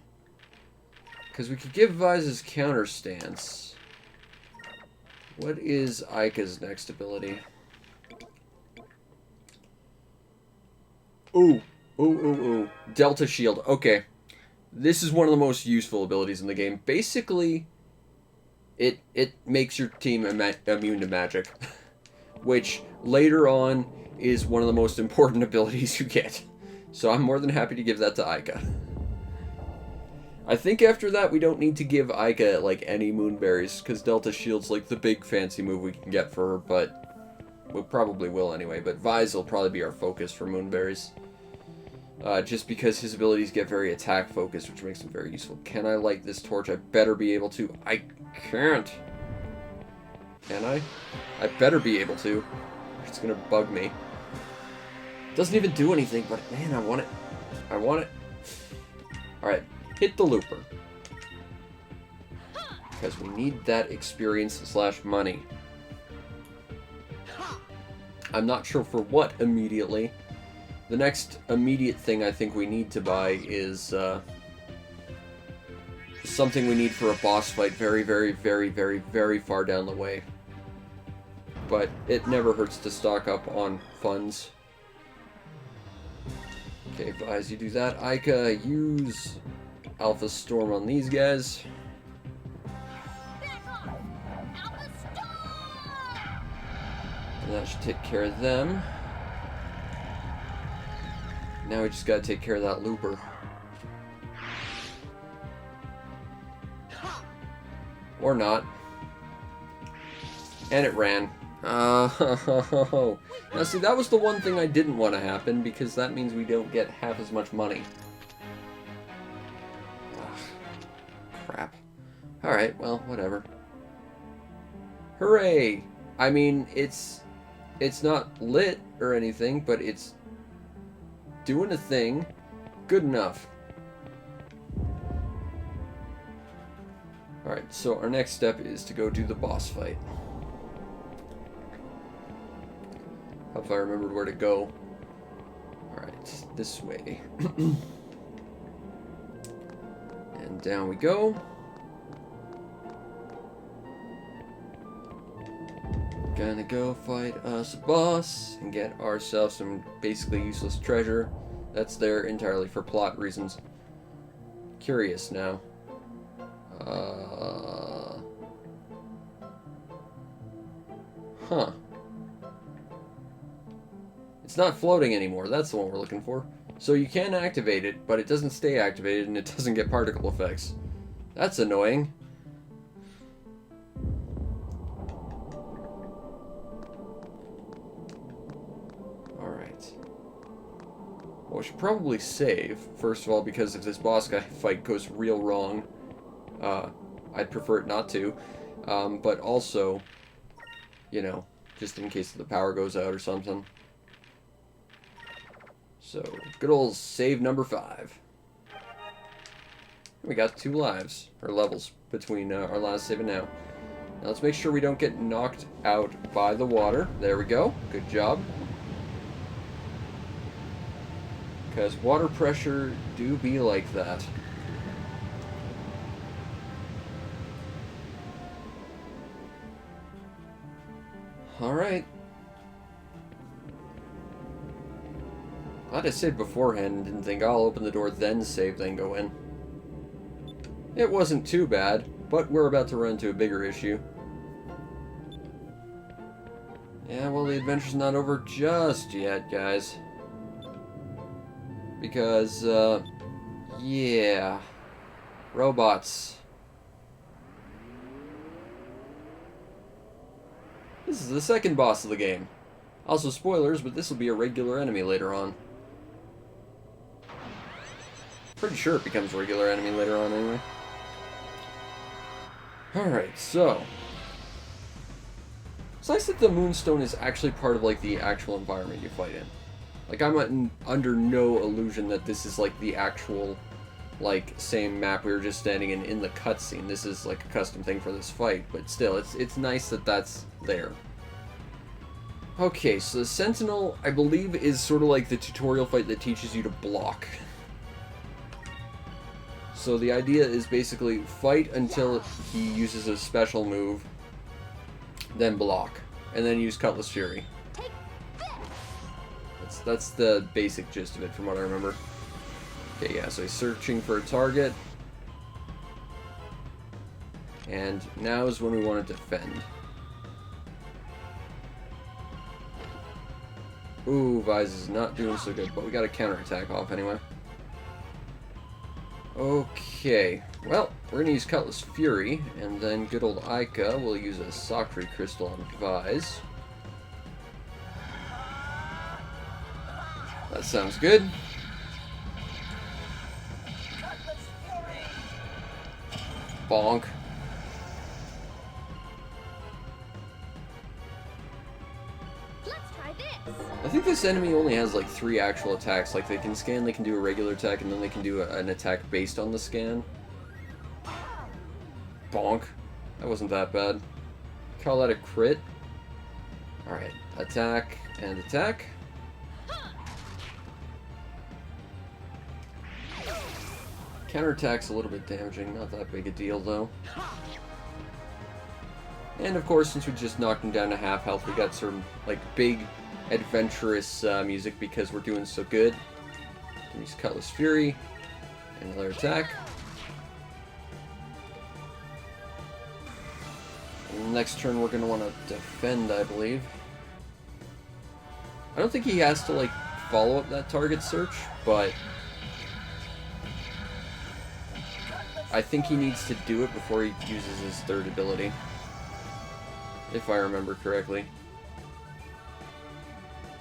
Because we could give Vise's counter stance. What is Aika's next ability? Ooh. Ooh. Delta Shield. Okay. This is one of the most useful abilities in the game. Basically... It makes your team immune to magic, which later on is one of the most important abilities you get. So I'm more than happy to give that to Aika. I think after that we don't need to give Aika like any moonberries, because Delta Shield's like the big fancy move we can get for her, but we probably will anyway. But Vise will probably be our focus for moonberries. Just because his abilities get very attack focused, which makes them very useful. Can I light this torch? I better be able to. I can't. Can I? I better be able to. It's gonna bug me. Doesn't even do anything, but man, I want it. I want it. Alright, hit the looper. Because we need that experience / money. I'm not sure for what immediately. The next immediate thing I think we need to buy is something we need for a boss fight very far down the way. But it never hurts to stock up on funds. Okay, Vise, you do that. Aika, use Alpha Storm on these guys. And that should take care of them. Now we just gotta take care of that looper. Or not. And it ran. Oh. Now see, that was the one thing I didn't want to happen, because that means we don't get half as much money. Ugh. Crap. Alright, well, whatever. Hooray! I mean, it's not lit or anything, but it's doing a thing. Good enough. Alright, so our next step is to go do the boss fight. Hope I remembered where to go. Alright, this way. And down we go. Gonna go fight us a boss and get ourselves some basically useless treasure that's there entirely for plot reasons. Curious now. Huh. It's not floating anymore. That's the one we're looking for. So you can activate it, but it doesn't stay activated and it doesn't get particle effects. That's annoying. Alright. Well, we should probably save, first of all, because if this boss guy fight goes real wrong, I'd prefer it not to. But also, you know, just in case the power goes out or something. So, good old save number 5. We got 2 lives, or levels, between our last save and now. Now let's make sure we don't get knocked out by the water. There we go. Good job. Because water pressure do be like that. Alright. Glad I saved beforehand and didn't think I'll open the door, then save, then go in. It wasn't too bad, but we're about to run into a bigger issue. Yeah, well, the adventure's not over just yet, guys. Because, yeah. Robots. This is the second boss of the game. Also, spoilers, but this will be a regular enemy later on. Pretty sure it becomes a regular enemy later on, anyway. Alright, so... It's nice that the Moonstone is actually part of, like, the actual environment you fight in. Like, I'm under no illusion that this is, like, the actual, like, same map we were just standing in the cutscene. This is, like, a custom thing for this fight, but still, it's nice that that's there. Okay, so the Sentinel, I believe, is sort of like the tutorial fight that teaches you to block. So the idea is basically fight until he uses a special move, then block, and then use Cutlass Fury. That's the basic gist of it from what I remember. Okay, yeah, so he's searching for a target. And now is when we want to defend. Ooh, Vise is not doing so good, but we got a counterattack off anyway. Okay, well, we're going to use Cutlass Fury, and then good old Ica will use a Sacre Crystal on Vise. That sounds good. Bonk. Let's try this. I think this enemy only has like 3 actual attacks. Like they can scan, they can do a regular attack, and then they can do an attack based on the scan. Bonk. That wasn't that bad. Call that a crit. Alright, attack and attack. Counterattack's a little bit damaging, not that big a deal though. And of course, since we just knocked him down to half health, we got some like big, adventurous music because we're doing so good. Use Cutlass Fury, and another attack. And next turn we're going to want to defend, I believe. I don't think he has to, like, follow up that target search, but I think he needs to do it before he uses his third ability. If I remember correctly.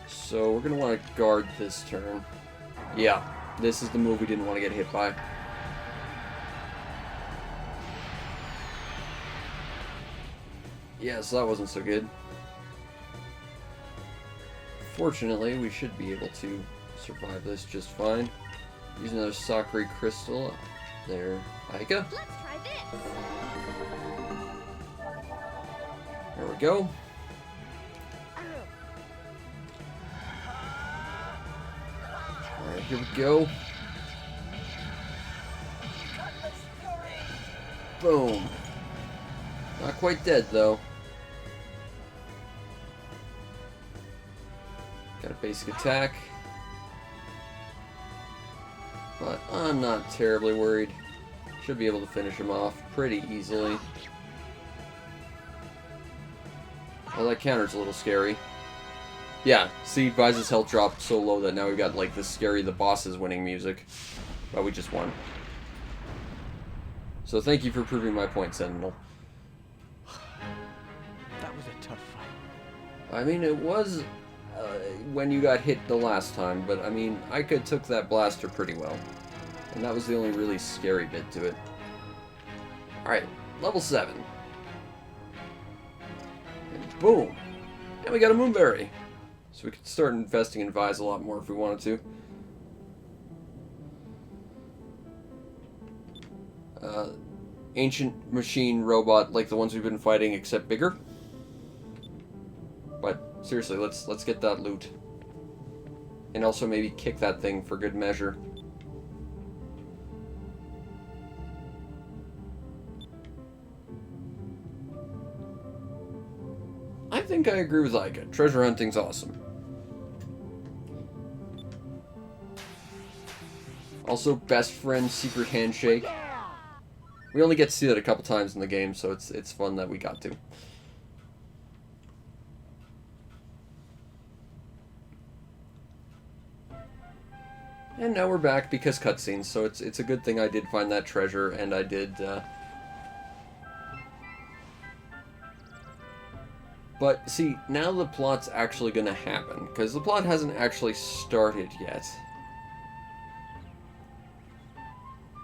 So we're going to want to guard this turn. Yeah, this is the move we didn't want to get hit by. Yeah, so that wasn't so good. Fortunately, we should be able to survive this just fine. Use another Sakura Crystal. There, Aika. Let's try this. There we go. Alright, here we go. Boom. Not quite dead, though. Got a basic attack. But I'm not terribly worried. Should be able to finish him off pretty easily. Well, that counter's a little scary. Yeah, see, Vise's health dropped so low that now we've got, like, this scary the boss is winning music. But we just won. So thank you for proving my point, Sentinel. That was a tough fight. I mean, it was when you got hit the last time, but I mean, Aika took that blaster pretty well. And that was the only really scary bit to it. Alright, level 7. And boom! And we got a Moonberry! So we could start investing in Vise a lot more if we wanted to. Ancient machine robot like the ones we've been fighting, except bigger. But seriously, let's get that loot. And also maybe kick that thing for good measure. I think I agree with Aika. Treasure hunting's awesome. Also, best friend secret handshake. We only get to see that a couple times in the game, so it's fun that we got to. And now we're back because cutscenes, so it's a good thing I did find that treasure, and I did. But see, now the plot's actually gonna happen, because the plot hasn't actually started yet.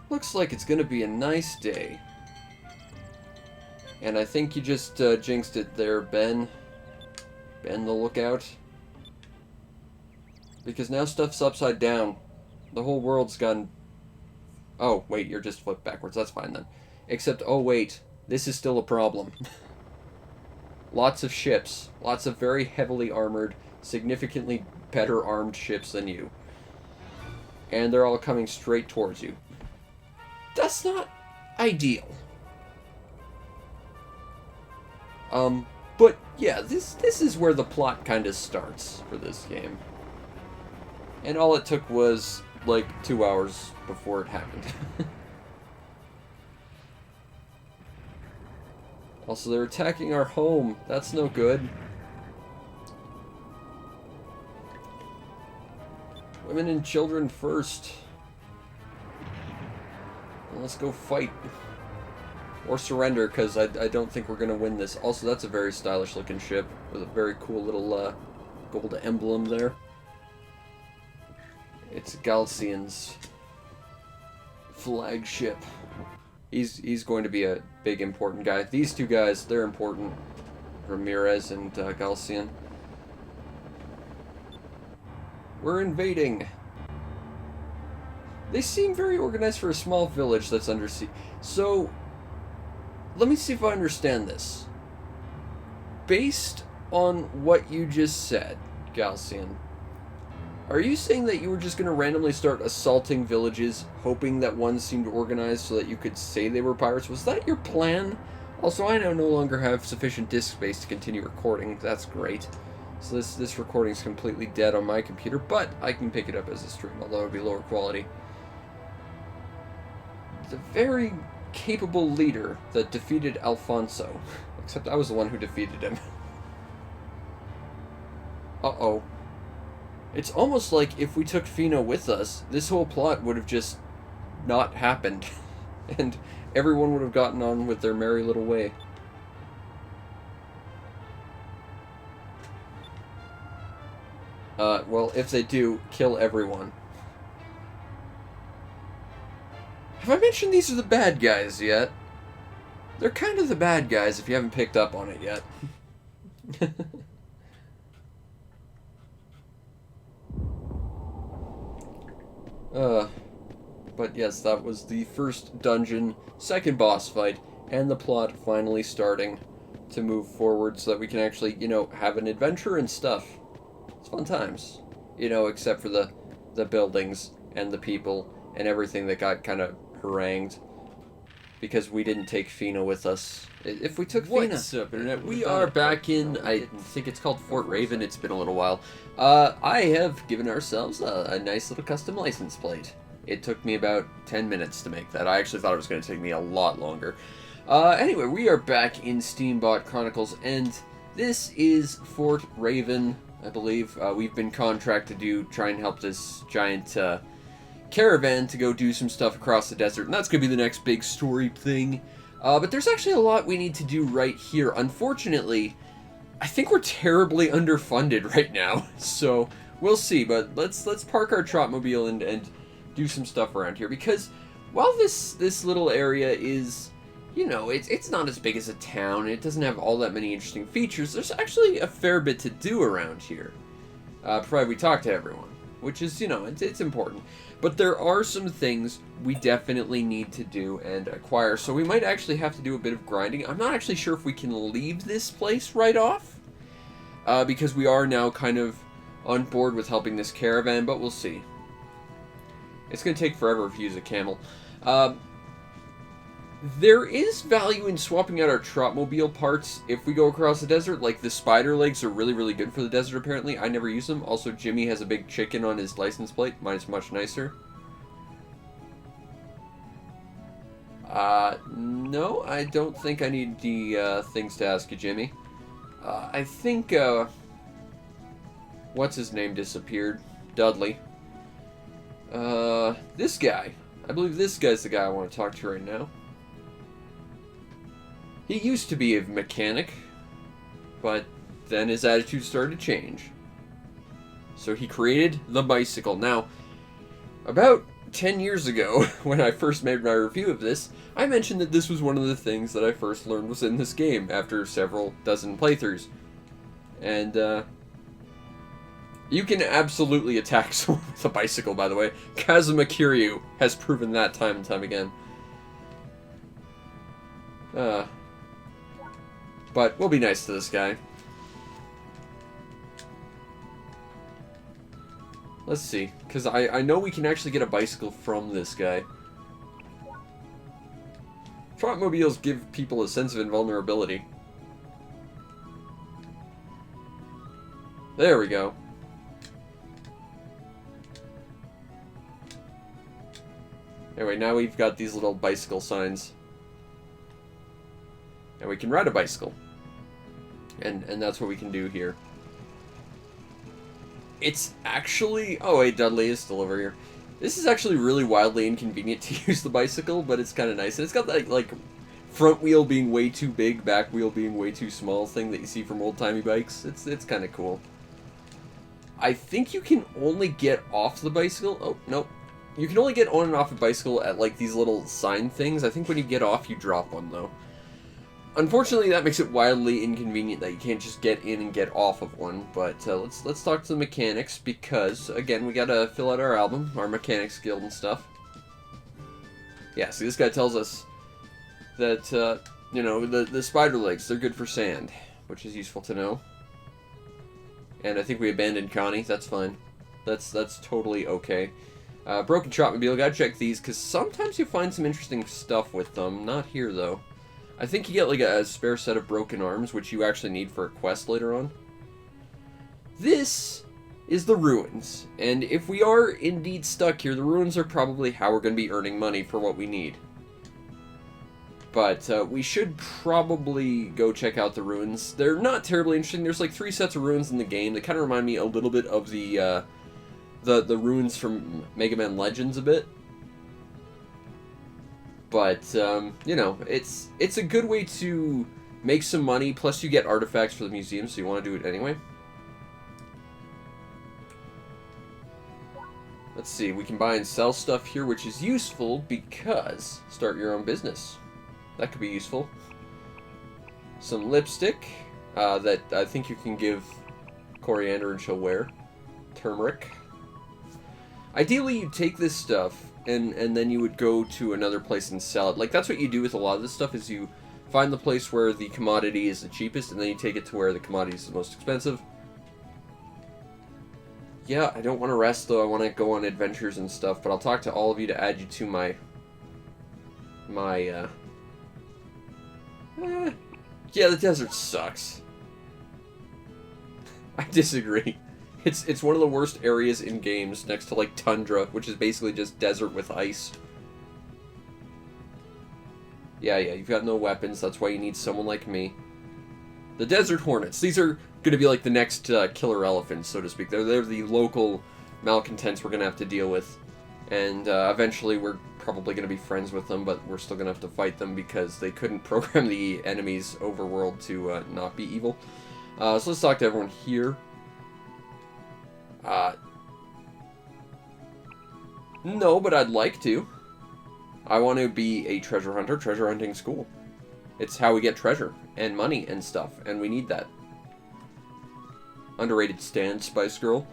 Looks like it's gonna be a nice day. And I think you just jinxed it there, Ben. Ben the Lookout. Because now stuff's upside down. The whole world's gone... Oh, wait, you're just flipped backwards. That's fine then. Except, oh wait, this is still a problem. Lots of ships. Lots of very heavily armored, significantly better armed ships than you. And they're all coming straight towards you. That's not ideal. But yeah, this is where the plot kind of starts for this game. And all it took was like 2 hours before it happened. Also, they're attacking our home. That's no good. Women and children first. Well, let's go fight. Or surrender, because I don't think we're going to win this. Also, that's a very stylish looking ship with a very cool little gold emblem there. It's Galcian's flagship. He's going to be a big important guy. These two guys, they're important. Ramirez and Galcian. We're invading. They seem very organized for a small village that's under siege. So, let me see if I understand this. Based on what you just said, Galcian, are you saying that you were just going to randomly start assaulting villages, hoping that one seemed organized so that you could say they were pirates? Was that your plan? Also, I now no longer have sufficient disk space to continue recording. That's great. So this recording's completely dead on my computer, but I can pick it up as a stream, although it would be lower quality. The very capable leader that defeated Alfonso. Except I was the one who defeated him. Uh-oh. It's almost like if we took Fina with us, this whole plot would have just not happened. And everyone would have gotten on with their merry little way. Well, if they do, kill everyone. Have I mentioned these are the bad guys yet? They're kind of the bad guys if you haven't picked up on it yet. But yes, that was the first dungeon, second boss fight, and the plot finally starting to move forward so that we can actually, you know, have an adventure and stuff. It's fun times. You know, except for the buildings and the people and everything that got kind of harangued because we didn't take Fina with us. If we took Fina... What's up, Internet? We are back in, I think it's called Fort Raven. It's been a little while. I have given ourselves a nice little custom license plate. It took me about 10 minutes to make that. I actually thought it was going to take me a lot longer. Anyway, we are back in Steambot Chronicles, and this is Fort Raven, I believe. We've been contracted to try and help this giant caravan to go do some stuff across the desert, and that's going to be the next big story thing. But there's actually a lot we need to do right here. Unfortunately, I think we're terribly underfunded right now, so we'll see. But let's park our Trotmobile and do some stuff around here, because while this little area is, you know, it's not as big as a town, it doesn't have all that many interesting features, there's actually a fair bit to do around here, provided we talk to everyone, which is, you know, it's important. But there are some things we definitely need to do and acquire, so we might actually have to do a bit of grinding. I'm not actually sure if we can leave this place right off, because we are now kind of on board with helping this caravan, but we'll see. It's going to take forever if you use a camel. There is value in swapping out our Trotmobile parts if we go across the desert. Like, the spider legs are really, really good for the desert, apparently. I never use them. Also, Jimmy has a big chicken on his license plate. Mine's much nicer. No, I don't think I need the things to ask you, Jimmy. I think, what's his name disappeared? Dudley. This guy. I believe this guy's the guy I want to talk to right now. He used to be a mechanic, but then his attitude started to change. So he created the bicycle. Now, about 10 years ago, when I first made my review of this, I mentioned that this was one of the things that I first learned was in this game after several dozen playthroughs. And, you can absolutely attack someone with a bicycle, by the way. Kazuma Kiryu has proven that time and time again. But we'll be nice to this guy. Let's see, because I know we can actually get a bicycle from this guy. Trotmobiles give people a sense of invulnerability. There we go. Anyway, now we've got these little bicycle signs. And we can ride a bicycle. And that's what we can do here. It's actually... Oh, wait, Dudley is still over here. This is actually really wildly inconvenient to use the bicycle, but it's kind of nice. And it's got that, like, front wheel being way too big, back wheel being way too small thing that you see from old-timey bikes. It's kind of cool. I think you can only get off the bicycle... Oh, nope. You can only get on and off a bicycle at, like, these little sign things. I think when you get off, you drop one, though. Unfortunately, that makes it wildly inconvenient that you can't just get in and get off of one. But let's talk to the mechanics, because, again, we gotta fill out our album, our mechanics guild and stuff. Yeah, see, this guy tells us that, you know, the spider legs, they're good for sand, which is useful to know. And I think we abandoned Connie. That's fine. That's totally okay. Broken Trotmobile, gotta check these, because sometimes you find some interesting stuff with them. Not here, though. I think you get, like, a spare set of broken arms, which you actually need for a quest later on. This is the ruins, and if we are indeed stuck here, the ruins are probably how we're going to be earning money for what we need. But we should probably go check out the ruins. They're not terribly interesting. There's, like, 3 sets of ruins in the game that kind of remind me a little bit of the the ruins from Mega Man Legends a bit. But, you know, it's a good way to make some money, plus you get artifacts for the museum, so you want to do it anyway. Let's see, we can buy and sell stuff here, which is useful because start your own business. That could be useful. Some lipstick that I think you can give coriander and she'll wear. Turmeric. Ideally, you take this stuff and then you would go to another place and sell it. Like, that's what you do with a lot of this stuff, is you find the place where the commodity is the cheapest, and then you take it to where the commodity is the most expensive. Yeah, I don't want to rest, though. I want to go on adventures and stuff, but I'll talk to all of you to add you to my... Yeah, the desert sucks. I disagree. It's one of the worst areas in games, next to, like, tundra, which is basically just desert with ice. Yeah, you've got no weapons, that's why you need someone like me. The Desert Hornets. These are going to be like the next killer elephants, so to speak. They're the local malcontents we're going to have to deal with. And eventually we're probably going to be friends with them, but we're still going to have to fight them because they couldn't program the enemy's overworld to not be evil. So let's talk to everyone here. No, but I'd like to. I want to be a treasure hunter. Treasure hunting's cool. It's how we get treasure and money and stuff, and we need that. Underrated stand, Spice Girl.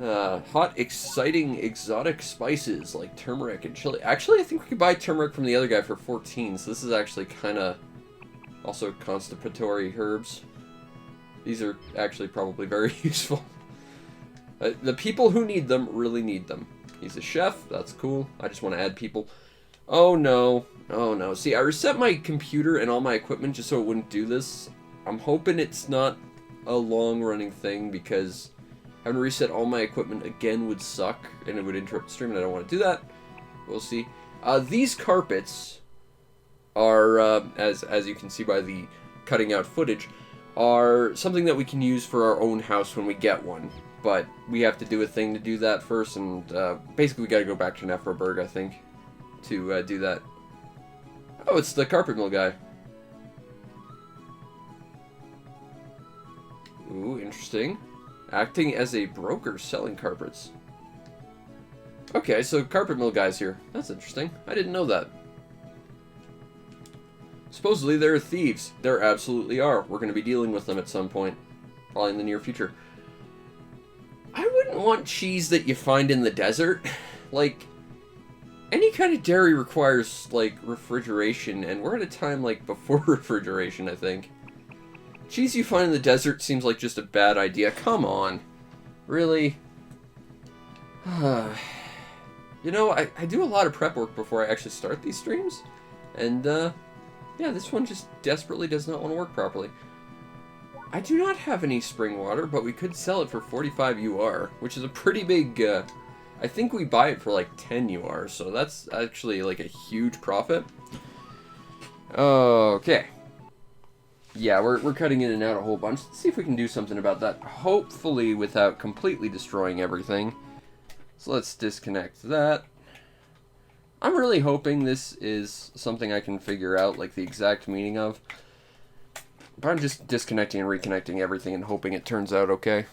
Hot, exciting, exotic spices like turmeric and chili. Actually, I think we could buy turmeric from the other guy for 14, so this is actually kind of also constipatory herbs. These are actually probably very useful. The people who need them really need them. He's a chef, that's cool. I just want to add people. Oh no. Oh no. See, I reset my computer and all my equipment just so it wouldn't do this. I'm hoping it's not a long-running thing, because having to reset all my equipment again would suck and it would interrupt the stream, and I don't want to do that. We'll see. These carpets are, as you can see by the cutting out footage, are something that we can use for our own house when we get one. But we have to do a thing to do that first, and basically we gotta go back to Nephroburg, I think, to do that. Oh, it's the carpet mill guy. Ooh, interesting. Acting as a broker selling carpets. Okay, so carpet mill guy's here. That's interesting. I didn't know that. Supposedly there are thieves. There absolutely are. We're going to be dealing with them at some point. Probably in the near future. I wouldn't want cheese that you find in the desert. Like, any kind of dairy requires, like, refrigeration, and we're at a time, like, before refrigeration, I think. Cheese you find in the desert seems like just a bad idea. Come on. Really? You know, I do a lot of prep work before I actually start these streams. And, yeah, this one just desperately does not want to work properly. I do not have any spring water, but we could sell it for 45 UR, which is a pretty big, I think we buy it for like 10 UR, so that's actually like a huge profit. Okay. Yeah, we're cutting in and out a whole bunch. Let's see if we can do something about that, hopefully without completely destroying everything. So let's disconnect that. I'm really hoping this is something I can figure out, like the exact meaning of. But I'm just disconnecting and reconnecting everything and hoping it turns out okay.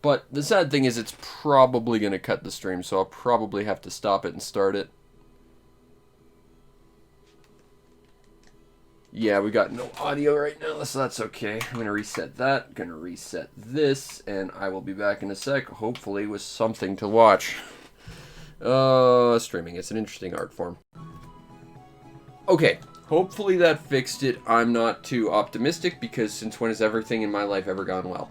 But the sad thing is it's probably going to cut the stream, so I'll probably have to stop it and start it. Yeah, we got no audio right now, so that's okay. I'm going to reset that, going to reset this, and I will be back in a sec, hopefully with something to watch. Streaming, it's an interesting art form. Okay, hopefully that fixed it. I'm not too optimistic, because since when has everything in my life ever gone well?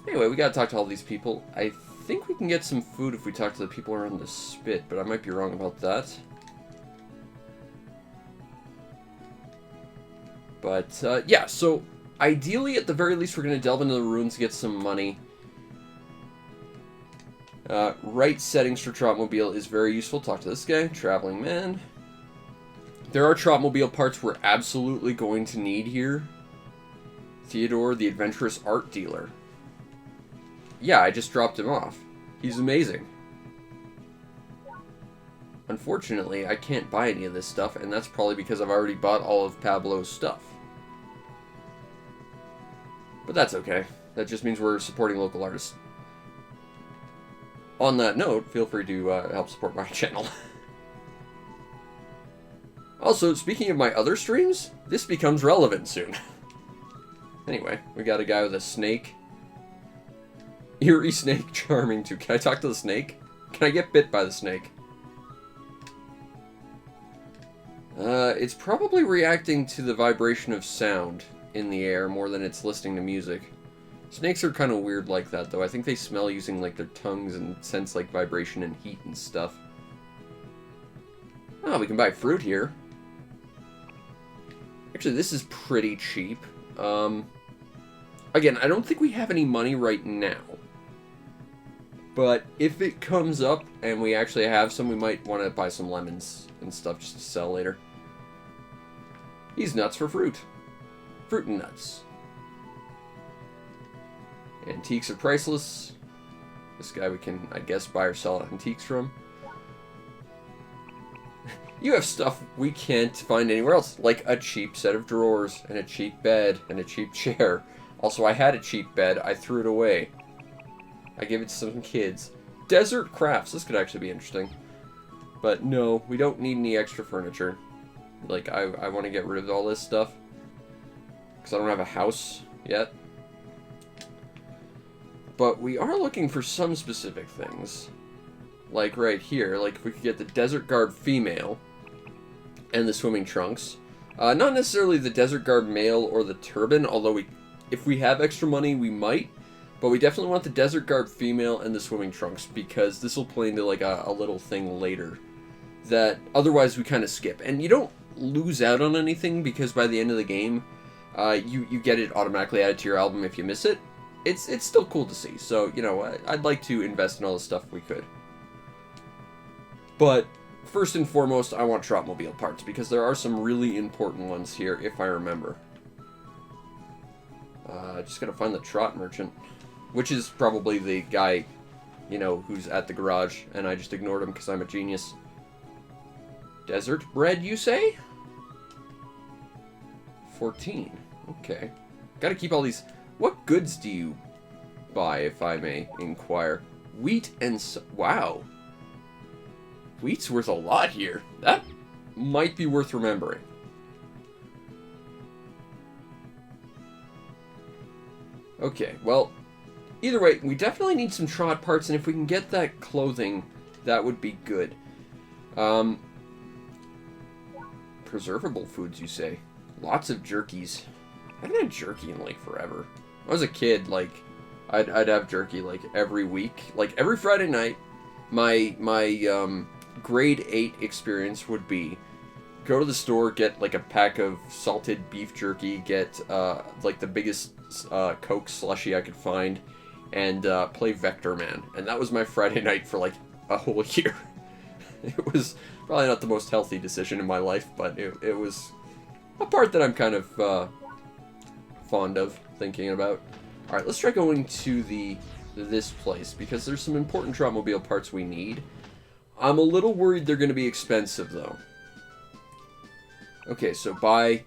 Anyway, we gotta talk to all these people. I think we can get some food if we talk to the people around the spit, but I might be wrong about that. But, yeah, so ideally, at the very least, we're going to delve into the ruins, get some money. Right settings for Trotmobile is very useful. Talk to this guy, Traveling Man. There are Trotmobile parts we're absolutely going to need here. Theodore, the adventurous art dealer. Yeah, I just dropped him off. He's amazing. Unfortunately, I can't buy any of this stuff, and that's probably because I've already bought all of Pablo's stuff. But that's okay. That just means we're supporting local artists. On that note, feel free to help support my channel. Also, speaking of my other streams, this becomes relevant soon. Anyway, we got a guy with a snake. Eerie snake, charming too. Can I talk to the snake? Can I get bit by the snake? It's probably reacting to the vibration of sound in the air more than it's listening to music. Snakes are kind of weird like that, though. I think they smell using, like, their tongues and sense, like, vibration and heat and stuff. Oh, we can buy fruit here. Actually, this is pretty cheap. Again, I don't think we have any money right now. But if it comes up and we actually have some, we might want to buy some lemons and stuff just to sell later. He's nuts for fruit. Fruit and nuts. Antiques are priceless. This guy we can, I guess, buy or sell antiques from. You have stuff we can't find anywhere else, like a cheap set of drawers, and a cheap bed, and a cheap chair. Also, I had a cheap bed. I threw it away. I gave it to some kids. Desert crafts. This could actually be interesting. But no, we don't need any extra furniture. Like, I want to get rid of all this stuff. Because I don't have a house yet. But we are looking for some specific things. Like right here, like if we could get the Desert Garb female and the swimming trunks. Not necessarily the Desert Garb male or the turban, although if we have extra money, we might. But we definitely want the Desert Garb female and the swimming trunks, because this will play into like a little thing later that otherwise we kind of skip. And you don't lose out on anything, because by the end of the game, you get it automatically added to your album if you miss it. It's still cool to see. So, you know, I'd like to invest in all the stuff we could. But first and foremost, I want Trotmobile parts, because there are some really important ones here, if I remember. Just gotta find the Trot Merchant, which is probably the guy, you know, who's at the garage, and I just ignored him because I'm a genius. Desert bread, you say? 14. Okay. Gotta keep all these... What goods do you buy, if I may inquire? Wheat and... Wow. Wheat's worth a lot here. That might be worth remembering. Okay, well, either way, we definitely need some trot parts, and if we can get that clothing, that would be good. Preservable foods, you say? Lots of jerkies. I haven't had jerky in, like, forever. When I was a kid, like, I'd have jerky, like, every week. Like, every Friday night, my grade 8 experience would be go to the store, get, like, a pack of salted beef jerky, get, like, the biggest Coke slushie I could find, and play Vector Man. And that was my Friday night for, like, a whole year. It was probably not the most healthy decision in my life, but it was a part that I'm kind of fond of thinking about. Alright, let's try going to this place, because there's some important Trotmobile parts we need. I'm a little worried they're going to be expensive, though. Okay, so buy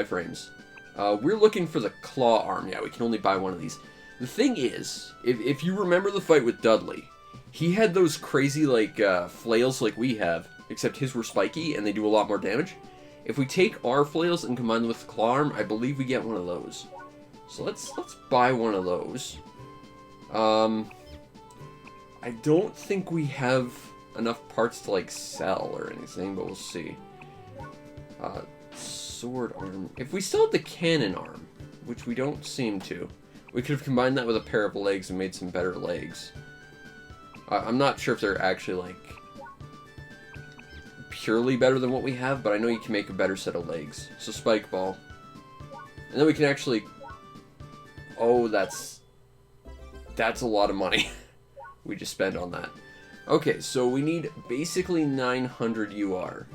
frames. We're looking for the claw arm. Yeah, we can only buy one of these. The thing is, if you remember the fight with Dudley, he had those crazy, like, flails like we have, except his were spiky, and they do a lot more damage. If we take our flails and combine them with the claw arm, I believe we get one of those. So let's buy one of those. I don't think we have enough parts to, like, sell or anything, but we'll see. Sword arm. If we still had the cannon arm, which we don't seem to, we could have combined that with a pair of legs and made some better legs. I'm not sure if they're actually, like, purely better than what we have, but I know you can make a better set of legs. So spike ball. And then we can actually... Oh, that's a lot of money we just spent on that. Okay, so we need basically 900 UR.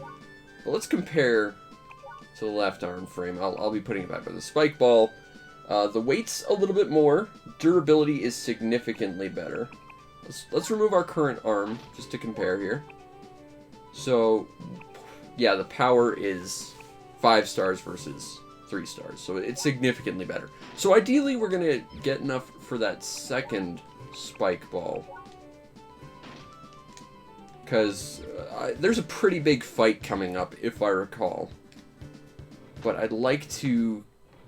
But let's compare to the left arm frame. I'll be putting it back with the spike ball. The weight's a little bit more. Durability is significantly better. Let's remove our current arm, just to compare here. So, yeah, the power is 5 stars versus 3 stars. So it's significantly better. So ideally, we're going to get enough for that second spike ball. Because there's a pretty big fight coming up, if I recall. But I'd like to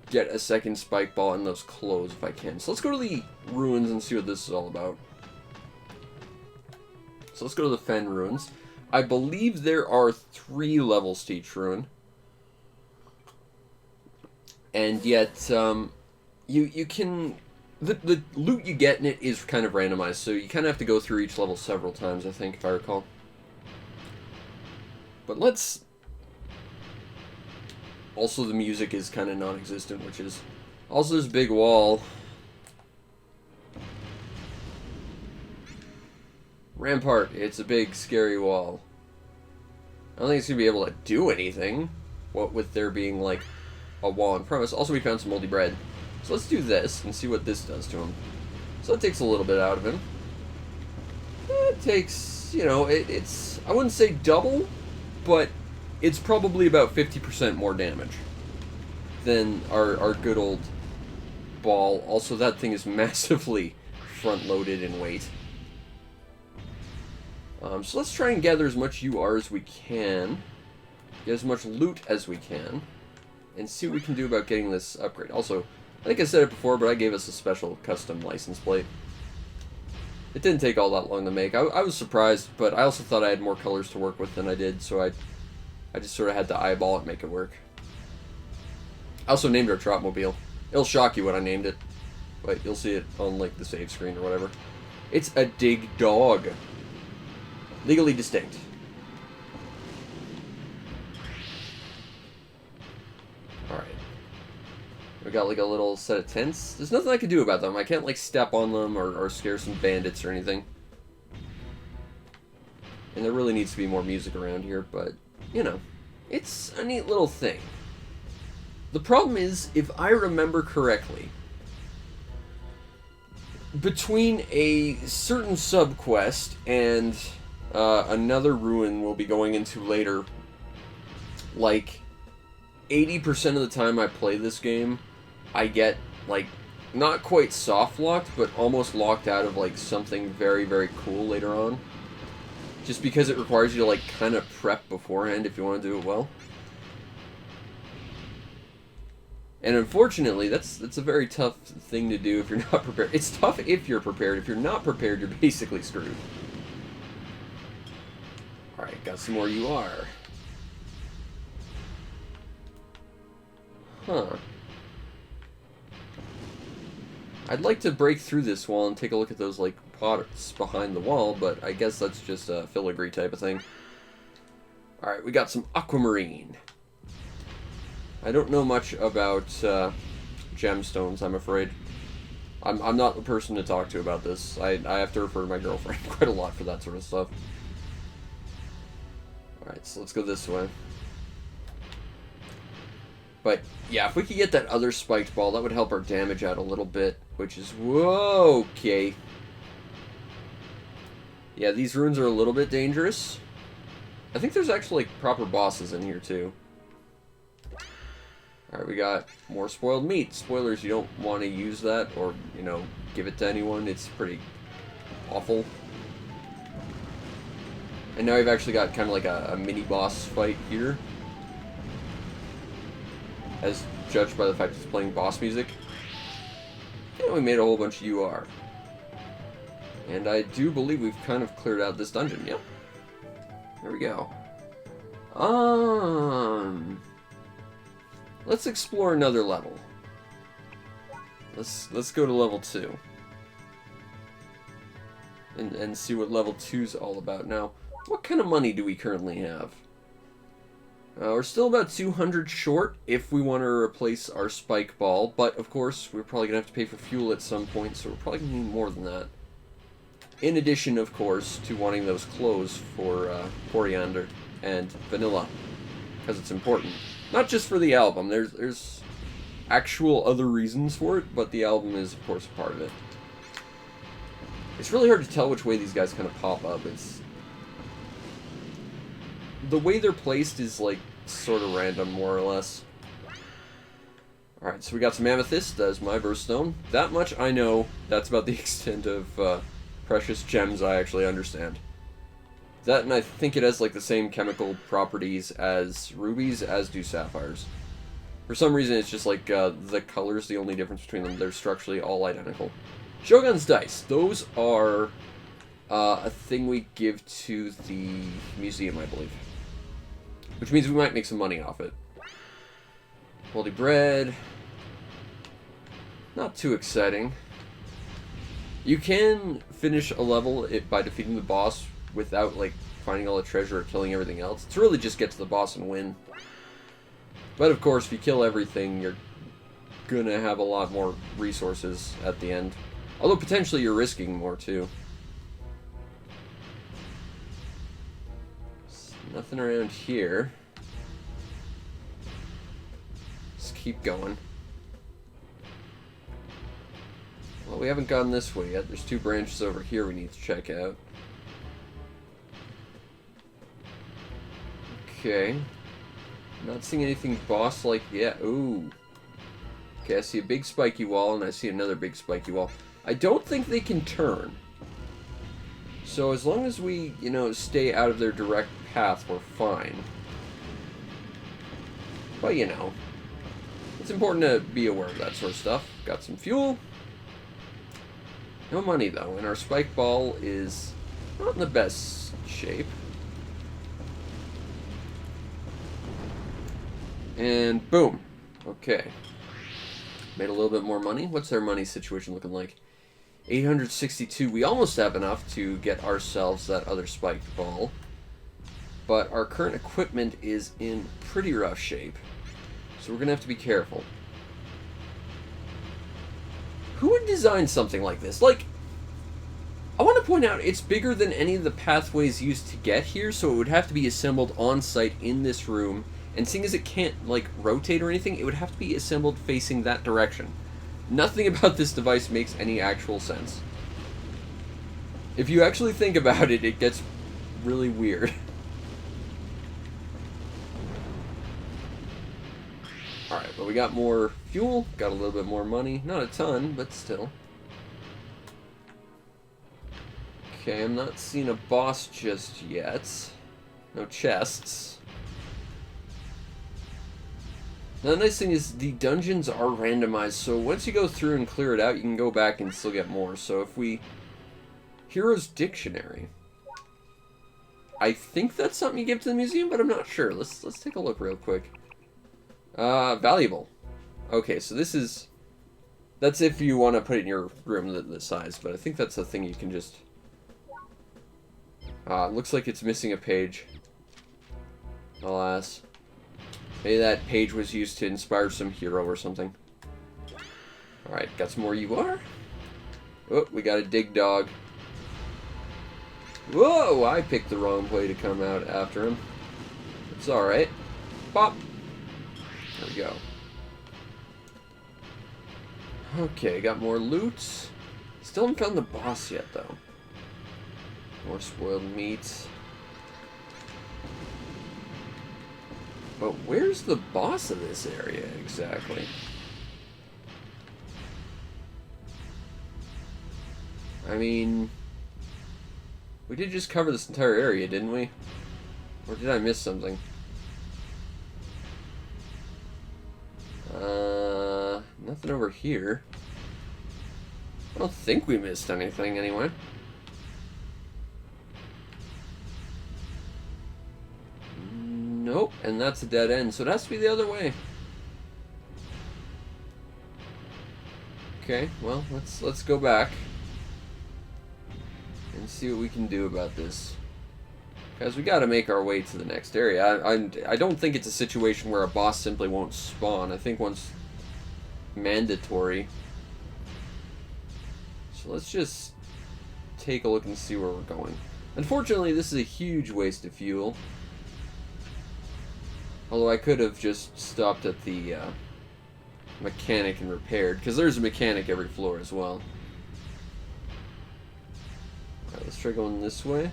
get a second spike ball in those clothes if I can. So let's go to the ruins and see what this is all about. So let's go to the Fen ruins. I believe there are 3 levels to each ruin. And yet, you can... The loot you get in it is kind of randomized, so you kind of have to go through each level several times, I think, if I recall. But let's... Also, the music is kind of non-existent, which is... Also, there's a big wall. Rampart. It's a big, scary wall. I don't think it's going to be able to do anything. What with there being, like, a wall in front of us. Also, we found some moldy bread. So let's do this and see what this does to him. So it takes a little bit out of him. It takes, you know, it's... I wouldn't say double, but it's probably about 50% more damage than our good old ball. Also, that thing is massively front-loaded in weight. So let's try and gather as much UR as we can, get as much loot as we can, and see what we can do about getting this upgrade. Also, I think I said it before, but I gave us a special custom license plate. It didn't take all that long to make. I was surprised, but I also thought I had more colors to work with than I did, so I just sort of had to eyeball it and make it work. I also named our Trotmobile. It'll shock you when I named it, but you'll see it on, like, the save screen or whatever. It's a Dig Dog. Legally distinct. Alright. We got like a little set of tents. There's nothing I can do about them. I can't like step on them or scare some bandits or anything. And there really needs to be more music around here, but, you know, it's a neat little thing. The problem is, if I remember correctly, between a certain subquest and another ruin we'll be going into later, like 80% of the time I play this game, I get like not quite soft locked, but almost locked out of like something very, very cool later on. Just because it requires you to like kind of prep beforehand if you want to do it well. And unfortunately, that's a very tough thing to do if you're not prepared. It's tough if you're prepared. If you're not prepared, you're basically screwed. Alright, got some more UR. Huh. I'd like to break through this wall and take a look at those, like, pots behind the wall, but I guess that's just a filigree type of thing. Alright, we got some aquamarine. I don't know much about gemstones, I'm afraid. I'm not the person to talk to about this. I have to refer to my girlfriend quite a lot for that sort of stuff. Alright, so let's go this way. But, yeah, if we could get that other spiked ball, that would help our damage out a little bit, which is... Whoa, okay. Yeah, these runes are a little bit dangerous. I think there's actually, like, proper bosses in here, too. Alright, we got more spoiled meat. Spoilers, you don't want to use that or, you know, give it to anyone. It's pretty awful. And now we've actually got kind of like a mini-boss fight here. As judged by the fact it's playing boss music. And we made a whole bunch of UR. And I do believe we've kind of cleared out this dungeon, yep. There we go. Let's explore another level. Let's go to level 2. And see what level 2's all about. Now, what kind of money do we currently have? We're still about 200 short if we want to replace our spike ball, but of course we're probably going to have to pay for fuel at some point, so we're probably going to need more than that. In addition, of course, to wanting those clothes for Coriander and Vanilla, because it's important. Not just for the album, there's actual other reasons for it, but the album is, of course, a part of it. It's really hard to tell which way these guys kind of pop up. It's... the way they're placed is, like, sort of random, more or less. Alright, so we got some amethyst as my birthstone. That much I know. That's about the extent of precious gems I actually understand. That, and I think it has like the same chemical properties as rubies, as do sapphires. For some reason, it's just like the color's the only difference between them. They're structurally all identical. Shogun's dice. Those are a thing we give to the museum, I believe. Which means we might make some money off it. Moldy bread. Not too exciting. You can finish a level by defeating the boss without, like, finding all the treasure or killing everything else. It's really just get to the boss and win. But, of course, if you kill everything, you're gonna have a lot more resources at the end. Although, potentially, you're risking more, too. Nothing around here. Keep going. Well, we haven't gone this way yet. There's two branches over here we need to check out. Okay. Not seeing anything boss-like yet. Ooh. Okay, I see a big spiky wall, and I see another big spiky wall. I don't think they can turn. So as long as we, you know, stay out of their direct path, we're fine. But, you know. It's important to be aware of that sort of stuff. Got some fuel. No money, though, and our spike ball is not in the best shape. And boom. Okay. Made a little bit more money. What's our money situation looking like? 862. We almost have enough to get ourselves that other spiked ball. But our current equipment is in pretty rough shape. So we're going to have to be careful. Who would design something like this? Like, I want to point out, it's bigger than any of the pathways used to get here, so it would have to be assembled on-site in this room. And seeing as it can't, like, rotate or anything, it would have to be assembled facing that direction. Nothing about this device makes any actual sense. If you actually think about it, it gets really weird. Alright, but we got more fuel, got a little bit more money. Not a ton, but still. Okay, I'm not seeing a boss just yet. No chests. Now, the nice thing is the dungeons are randomized, so once you go through and clear it out, you can go back and still get more. So if we... Hero's Dictionary. I think that's something you give to the museum, but I'm not sure. Let's take a look real quick. Valuable. Okay, so this is... That's if you want to put it in your room the size, but I think that's a thing you can just... looks like it's missing a page. Alas. Maybe that page was used to inspire some hero or something. Alright, got some more UR. Oh, we got a dig dog. Whoa, I picked the wrong way to come out after him. It's alright. Pop. There we go. Okay, got more loot. Still haven't found the boss yet, though. More spoiled meat. But where's the boss of this area, exactly? I mean... We did just cover this entire area, didn't we? Or did I miss something? Nothing over here. I don't think we missed anything, anyway. Nope, and that's a dead end, so it has to be the other way. Okay, well, let's go back and see what we can do about this. Guys, we gotta make our way to the next area. I don't think it's a situation where a boss simply won't spawn. I think one's mandatory. So let's just take a look and see where we're going. Unfortunately, this is a huge waste of fuel. Although I could have just stopped at the mechanic and repaired, because there's a mechanic every floor as well. Alright, let's try going this way.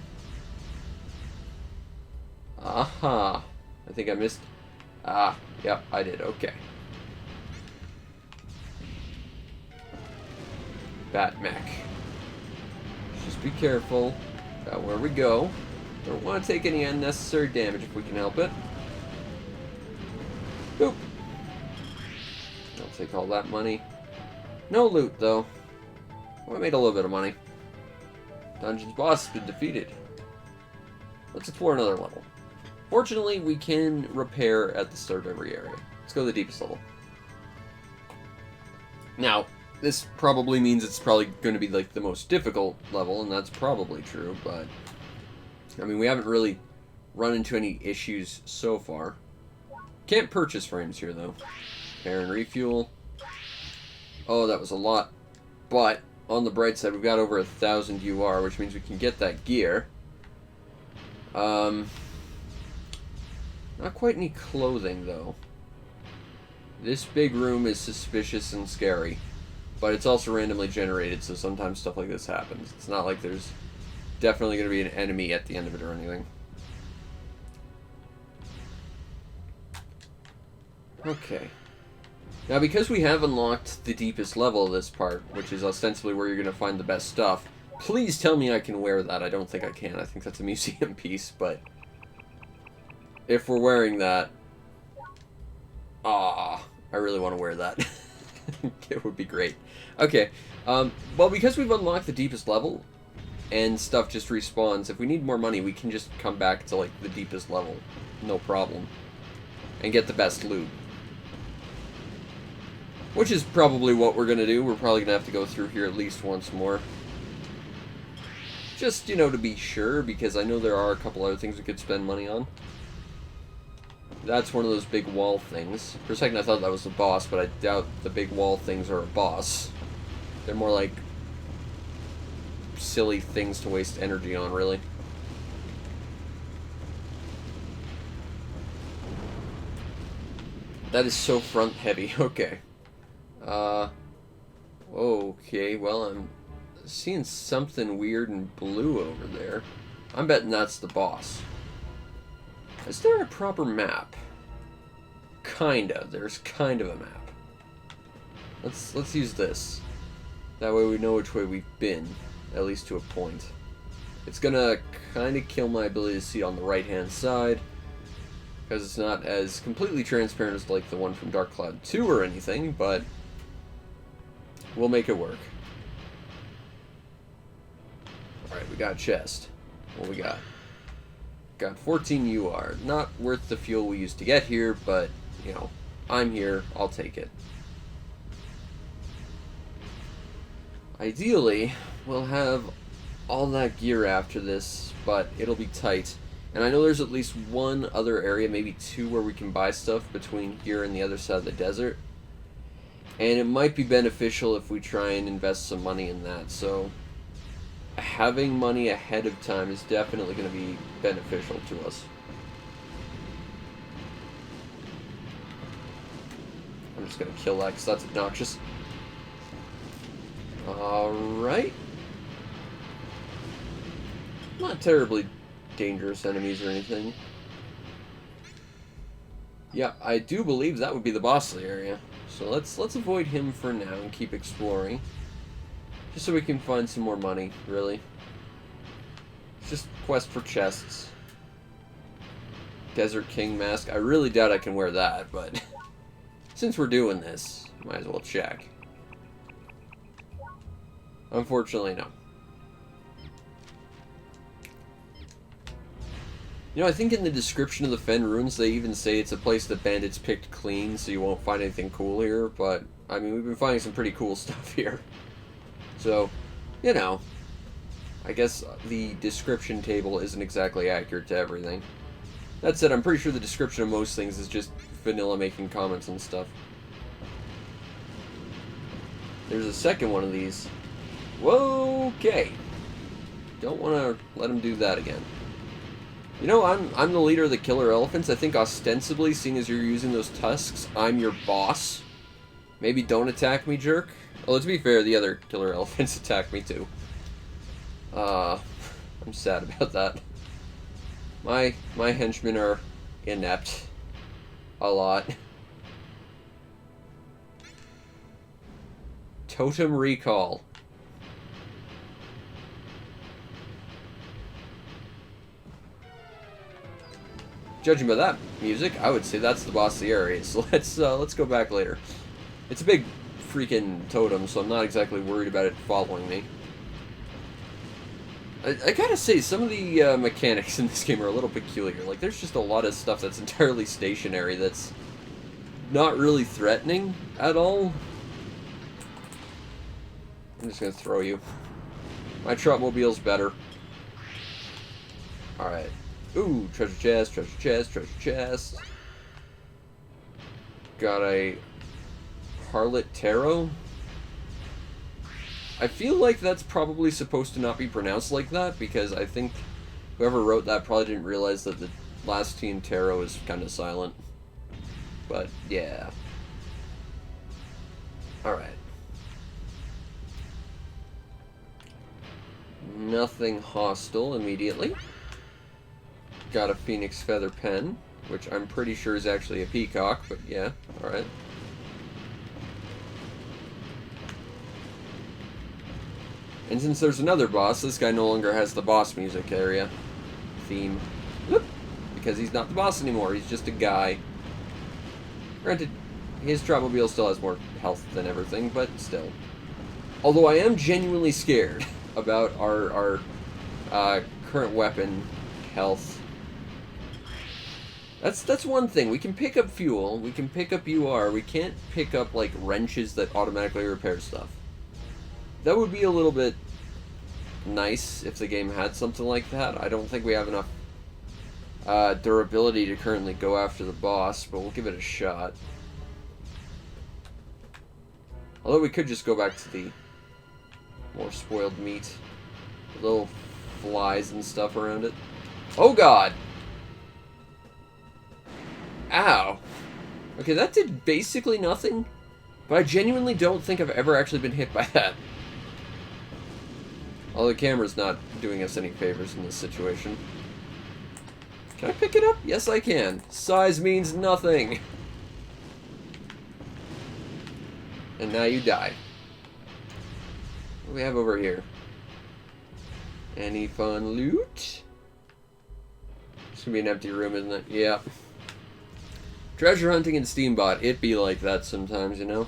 Aha! I think I missed. Ah, yep, I did. Okay. Bat mech. Just be careful about where we go. Don't want to take any unnecessary damage if we can help it. Boop. I'll take all that money. No loot, though. Well, I made a little bit of money. Dungeon's boss has been defeated. Let's explore another level. Fortunately, we can repair at the start of every area. Let's go to the deepest level. Now, this probably means it's probably going to be like the most difficult level, and that's probably true, but I mean, we haven't really run into any issues so far. Can't purchase frames here, though. Repair and refuel. Oh, that was a lot. But, on the bright side, we've got over 1,000 UR, which means we can get that gear. Not quite any clothing, though. This big room is suspicious and scary. But it's also randomly generated, so sometimes stuff like this happens. It's not like there's definitely going to be an enemy at the end of it or anything. Okay. Now, because we have unlocked the deepest level of this part, which is ostensibly where you're going to find the best stuff, please tell me I can wear that. I don't think I can. I think that's a museum piece, but if we're wearing that, I really want to wear that. It would be great. Okay, well, because we've unlocked the deepest level, and stuff just respawns, if we need more money, we can just come back to, like, the deepest level. No problem. And get the best loot. Which is probably what we're gonna do. We're probably gonna have to go through here at least once more. Just, you know, to be sure, because I know there are a couple other things we could spend money on. That's one of those big wall things. For a second I thought that was the boss, but I doubt the big wall things are a boss. They're more like silly things to waste energy on, really. That is so front heavy. Okay. Okay, well, I'm seeing something weird and blue over there. I'm betting that's the boss. Is there a proper map? Kinda. There's kind of a map. Let's use this. That way we know which way we've been, at least to a point. It's gonna kind of kill my ability to see on the right-hand side, because it's not as completely transparent as like the one from Dark Cloud 2 or anything, but we'll make it work. Alright, we got a chest. What we got? Got 14 UR. Not worth the fuel we used to get here, but, you know, I'm here. I'll take it. Ideally, we'll have all that gear after this, but it'll be tight. And I know there's at least one other area, maybe two, where we can buy stuff between here and the other side of the desert. And it might be beneficial if we try and invest some money in that, so having money ahead of time is definitely going to be beneficial to us. I'm just going to kill that because that's obnoxious. Alright. Not terribly dangerous enemies or anything. Yeah, I do believe that would be the boss of the area. So let's avoid him for now and keep exploring. Just so we can find some more money, really. It's just quest for chests. Desert King mask. I really doubt I can wear that, but since we're doing this, might as well check. Unfortunately, no. You know, I think in the description of the Fen Ruins, they even say it's a place that bandits picked clean, so you won't find anything cool here, but, I mean, we've been finding some pretty cool stuff here. So, you know, I guess the description table isn't exactly accurate to everything. That said, I'm pretty sure the description of most things is just vanilla making comments and stuff. There's a second one of these. Whoa, okay. Don't want to let him do that again. You know, I'm the leader of the killer elephants. I think ostensibly, seeing as you're using those tusks, I'm your boss. Maybe don't attack me, jerk. Although, to be fair, the other killer elephants attack me, too. I'm sad about that. My henchmen are inept. A lot. Totem recall. Judging by that music, I would say that's the boss of the area. So let's go back later. It's a big freaking totem, so I'm not exactly worried about it following me. I gotta say, some of the mechanics in this game are a little peculiar. Like, there's just a lot of stuff that's entirely stationary that's not really threatening at all. I'm just gonna throw you. My Trotmobile's better. Alright. Ooh, treasure chest, treasure chest, treasure chest. Got a Harlot Tarot. I feel like that's probably supposed to not be pronounced like that, because I think whoever wrote that probably didn't realize that the last Team Tarot is kind of silent. But, yeah. Alright. Nothing hostile immediately. Got a Phoenix Feather Pen, which I'm pretty sure is actually a peacock, but yeah, alright. And since there's another boss, this guy no longer has the boss music area theme. Whoop! Because he's not the boss anymore, he's just a guy. Granted, his Trotmobile still has more health than everything, but still. Although I am genuinely scared about our current weapon health. That's one thing. We can pick up fuel, we can pick up UR, we can't pick up, like, wrenches that automatically repair stuff. That would be a little bit nice if the game had something like that. I don't think we have enough durability to currently go after the boss, but we'll give it a shot. Although we could just go back to the more spoiled meat. Little flies and stuff around it. Oh god! Ow. Okay, that did basically nothing, but I genuinely don't think I've ever actually been hit by that. Although the camera's not doing us any favors in this situation. Can I pick it up? Yes, I can. Size means nothing. And now you die. What do we have over here? Any fun loot? It's gonna be an empty room, isn't it? Yeah. Treasure hunting in Steambot, it be like that sometimes, you know?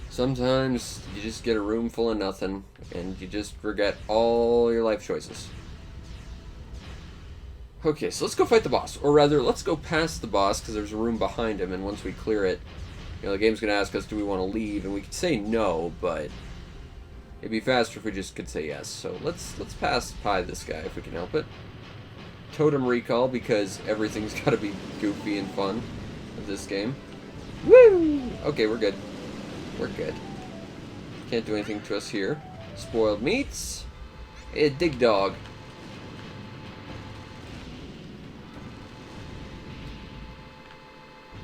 Sometimes you just get a room full of nothing, and you just forget all your life choices. Okay, so let's go fight the boss. Or rather, let's go past the boss, because there's a room behind him, and once we clear it, you know, the game's going to ask us, do we want to leave? And we could say no, but it'd be faster if we just could say yes. So let's pass by this guy if we can help it. Totem recall, because everything's got to be goofy and fun with this game. Woo! Okay, we're good. We're good. Can't do anything to us here. Spoiled meats. A dig dog.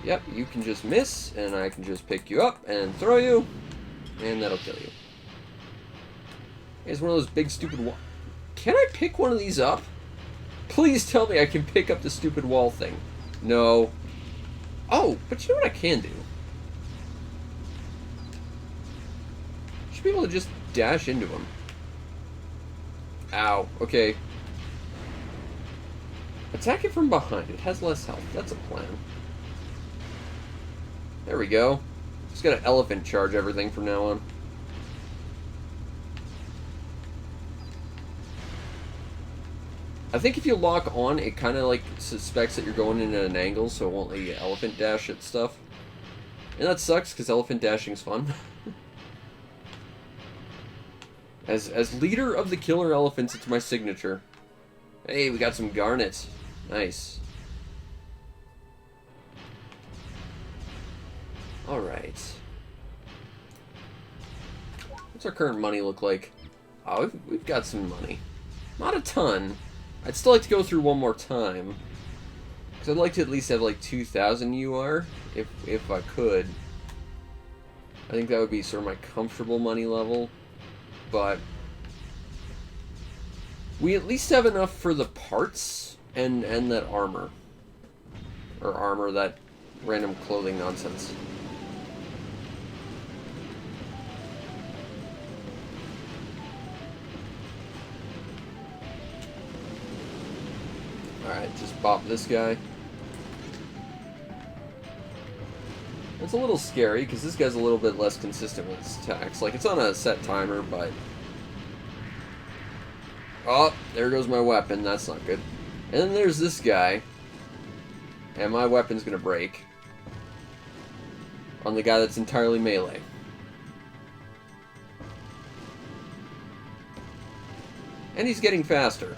Yep, you can just miss, and I can just pick you up and throw you, and that'll kill you. It's one of those big stupid wall. Can I pick one of these up? Please tell me I can pick up the stupid wall thing. No. Oh, but you know what I can do? Should be able to just dash into him. Ow. Okay. Attack it from behind. It has less health. That's a plan. There we go. Just got an elephant charge everything from now on. I think if you lock on, it kind of like suspects that you're going in at an angle, so it won't let you elephant dash at stuff. And that sucks, because elephant dashing's fun. As leader of the killer elephants, it's my signature. Hey, we got some garnet. Nice. Alright. What's our current money look like? Oh, we've got some money. Not a ton. I'd still like to go through one more time. Because I'd like to at least have like 2,000 UR, if I could. I think that would be sort of my comfortable money level, but we at least have enough for the parts and that armor. Or armor, that random clothing nonsense. Alright, just bop this guy. It's a little scary, because this guy's a little bit less consistent with his attacks. Like, it's on a set timer, but... Oh, there goes my weapon. That's not good. And then there's this guy. And my weapon's gonna break. On the guy that's entirely melee. And he's getting faster.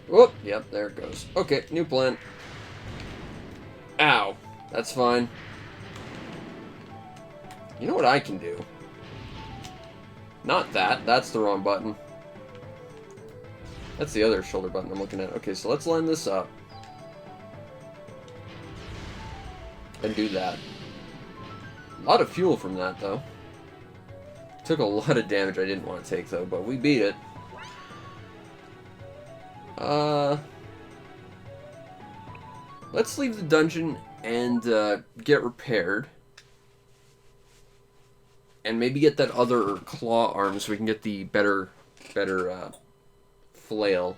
Whoop, yep, there it goes. Okay, new plan. Ow. That's fine. You know what I can do? Not that. That's the wrong button. That's the other shoulder button I'm looking at. Okay, so let's line this up. And do that. A lot of fuel from that, though. Took a lot of damage I didn't want to take, though, but we beat it. Let's leave the dungeon and get repaired. And maybe get that other claw arm so we can get the better flail.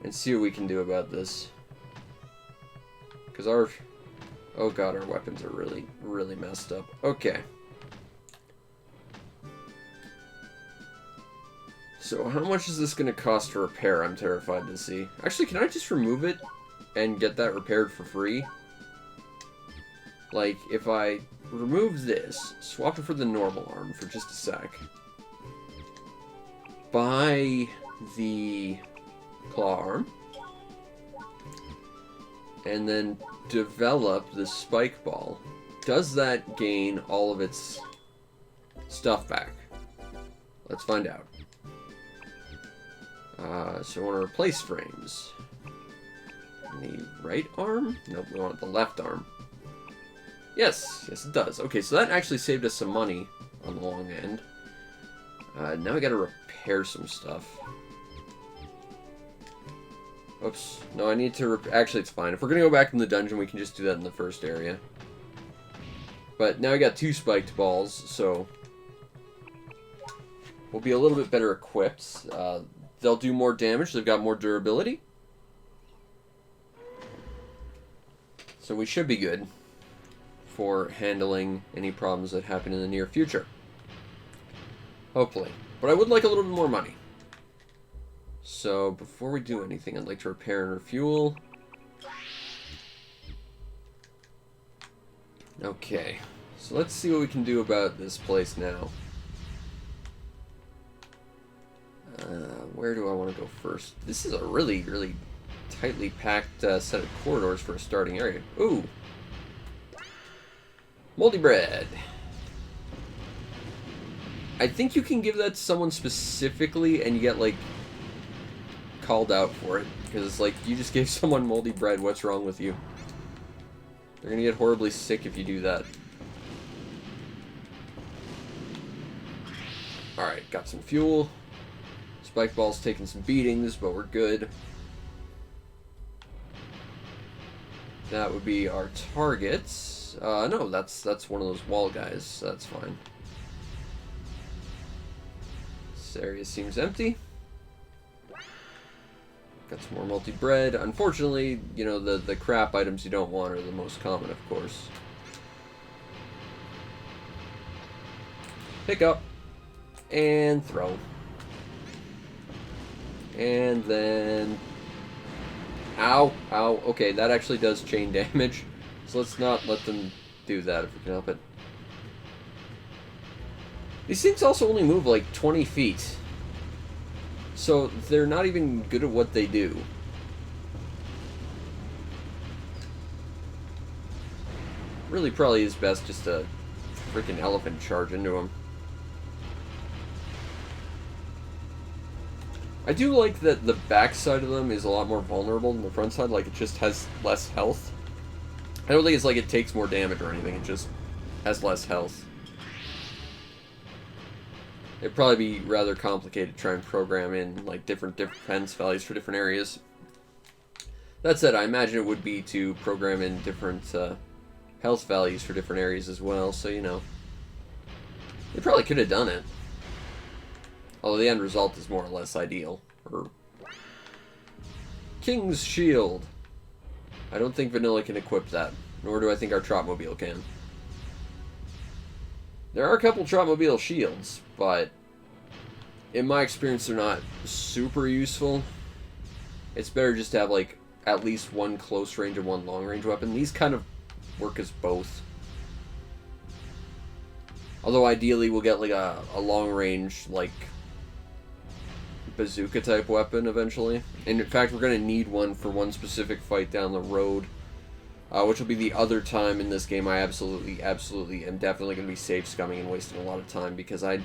And see what we can do about this. Because our... Oh god, our weapons are really, really messed up. Okay. So how much is this going to cost to repair? I'm terrified to see. Actually, can I just remove it and get that repaired for free? Like, if I remove this, swap it for the normal arm for just a sec. Buy the claw arm. And then develop the spike ball. Does that gain all of its stuff back? Let's find out. So I want to replace frames. The right arm? Nope, we want the left arm. Yes, yes it does. Okay, so that actually saved us some money on the long end. Now we gotta repair some stuff. Oops. No, I need to... Actually, it's fine. If we're gonna go back in the dungeon, we can just do that in the first area. But now we got 2 spiked balls, so... we'll be a little bit better equipped. They'll do more damage. They've got more durability. So we should be good for handling any problems that happen in the near future. Hopefully. But I would like a little bit more money. So, before we do anything, I'd like to repair and refuel. Okay. So let's see what we can do about this place now. Where do I want to go first? This is a really, really tightly packed set of corridors for a starting area. Ooh! Moldy bread. I think you can give that to someone specifically and you get, like, called out for it. Because it's like, you just gave someone moldy bread, what's wrong with you? They're gonna get horribly sick if you do that. Alright, got some fuel. Spike ball's taking some beatings, but we're good. That would be our targets. No, that's one of those wall guys. That's fine. This area seems empty. Got some more multi-bread. Unfortunately, you know, the crap items you don't want are the most common, of course. Pick up. And throw. And then... Ow. Ow. Okay, that actually does chain damage. So let's not let them do that if we can help it. These things also only move like 20 feet. So they're not even good at what they do. Really probably is best just to freaking elephant charge into them. I do like that the back side of them is a lot more vulnerable than the front side, like it just has less health. I don't think it's like it takes more damage or anything, it just has less health. It'd probably be rather complicated to try and program in like different defense values for different areas. That said, I imagine it would be to program in different health values for different areas as well, so you know. They probably could have done it. Although the end result is more or less ideal. King's Shield. I don't think Vanilla can equip that, nor do I think our Trotmobile can. There are a couple Trotmobile shields, but in my experience they're not super useful. It's better just to have like at least one close range and one long range weapon. These kind of work as both. Although ideally we'll get like a long range like bazooka type weapon eventually. And in fact we're going to need one for one specific fight down the road. Which will be the other time in this game I absolutely am definitely going to be safe scumming and wasting a lot of time, because I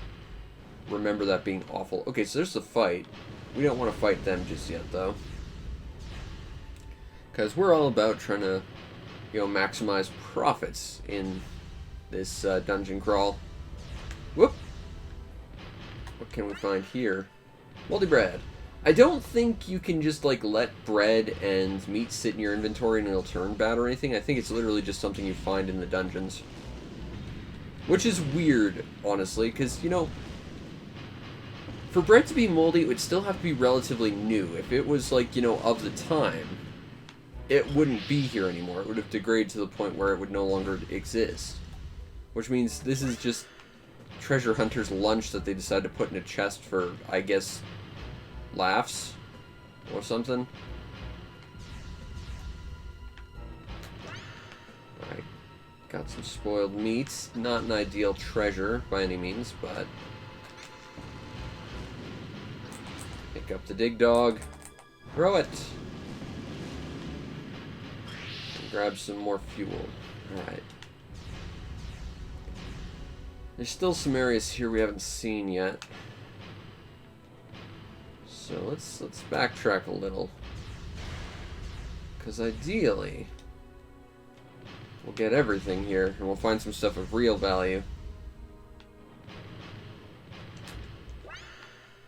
remember that being awful. Okay, so there's the fight. We don't want to fight them just yet, though. Because we're all about trying to, you know, maximize profits in this dungeon crawl. Whoop! What can we find here? Moldy bread. I don't think you can just, like, let bread and meat sit in your inventory and it'll turn bad or anything. I think it's literally just something you find in the dungeons. Which is weird, honestly, because, you know, for bread to be moldy, it would still have to be relatively new. If it was, like, you know, of the time, it wouldn't be here anymore. It would have degraded to the point where it would no longer exist. Which means this is just treasure hunter's lunch that they decided to put in a chest for, I guess, laughs or something. Alright, got some spoiled meats. Not an ideal treasure by any means, but pick up the dig dog, throw it, and grab some more fuel. Alright. There's still some areas here we haven't seen yet. So let's backtrack a little, because ideally we'll get everything here and we'll find some stuff of real value.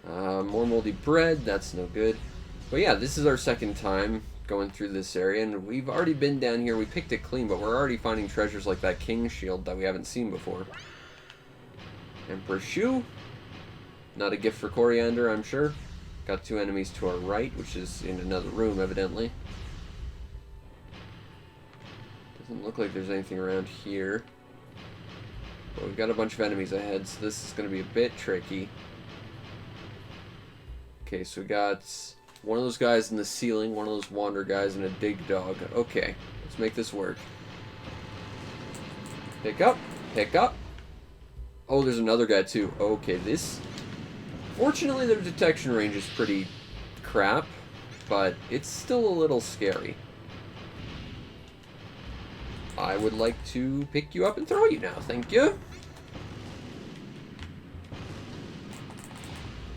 More moldy bread, that's no good. But yeah, this is our second time going through this area, and we've already been down here. We picked it clean, but we're already finding treasures like that King's Shield that we haven't seen before. Emperor's Shoe, not a gift for Coriander, I'm sure. Got two enemies to our right, which is in another room, evidently. Doesn't look like there's anything around here. But we've got a bunch of enemies ahead, so this is going to be a bit tricky. Okay, so we got one of those guys in the ceiling, one of those wander guys, and a dig dog. Okay, let's make this work. Pick up, pick up. Oh, there's another guy too. Okay, this... Fortunately, their detection range is pretty crap, but it's still a little scary. I would like to pick you up and throw you now, thank you.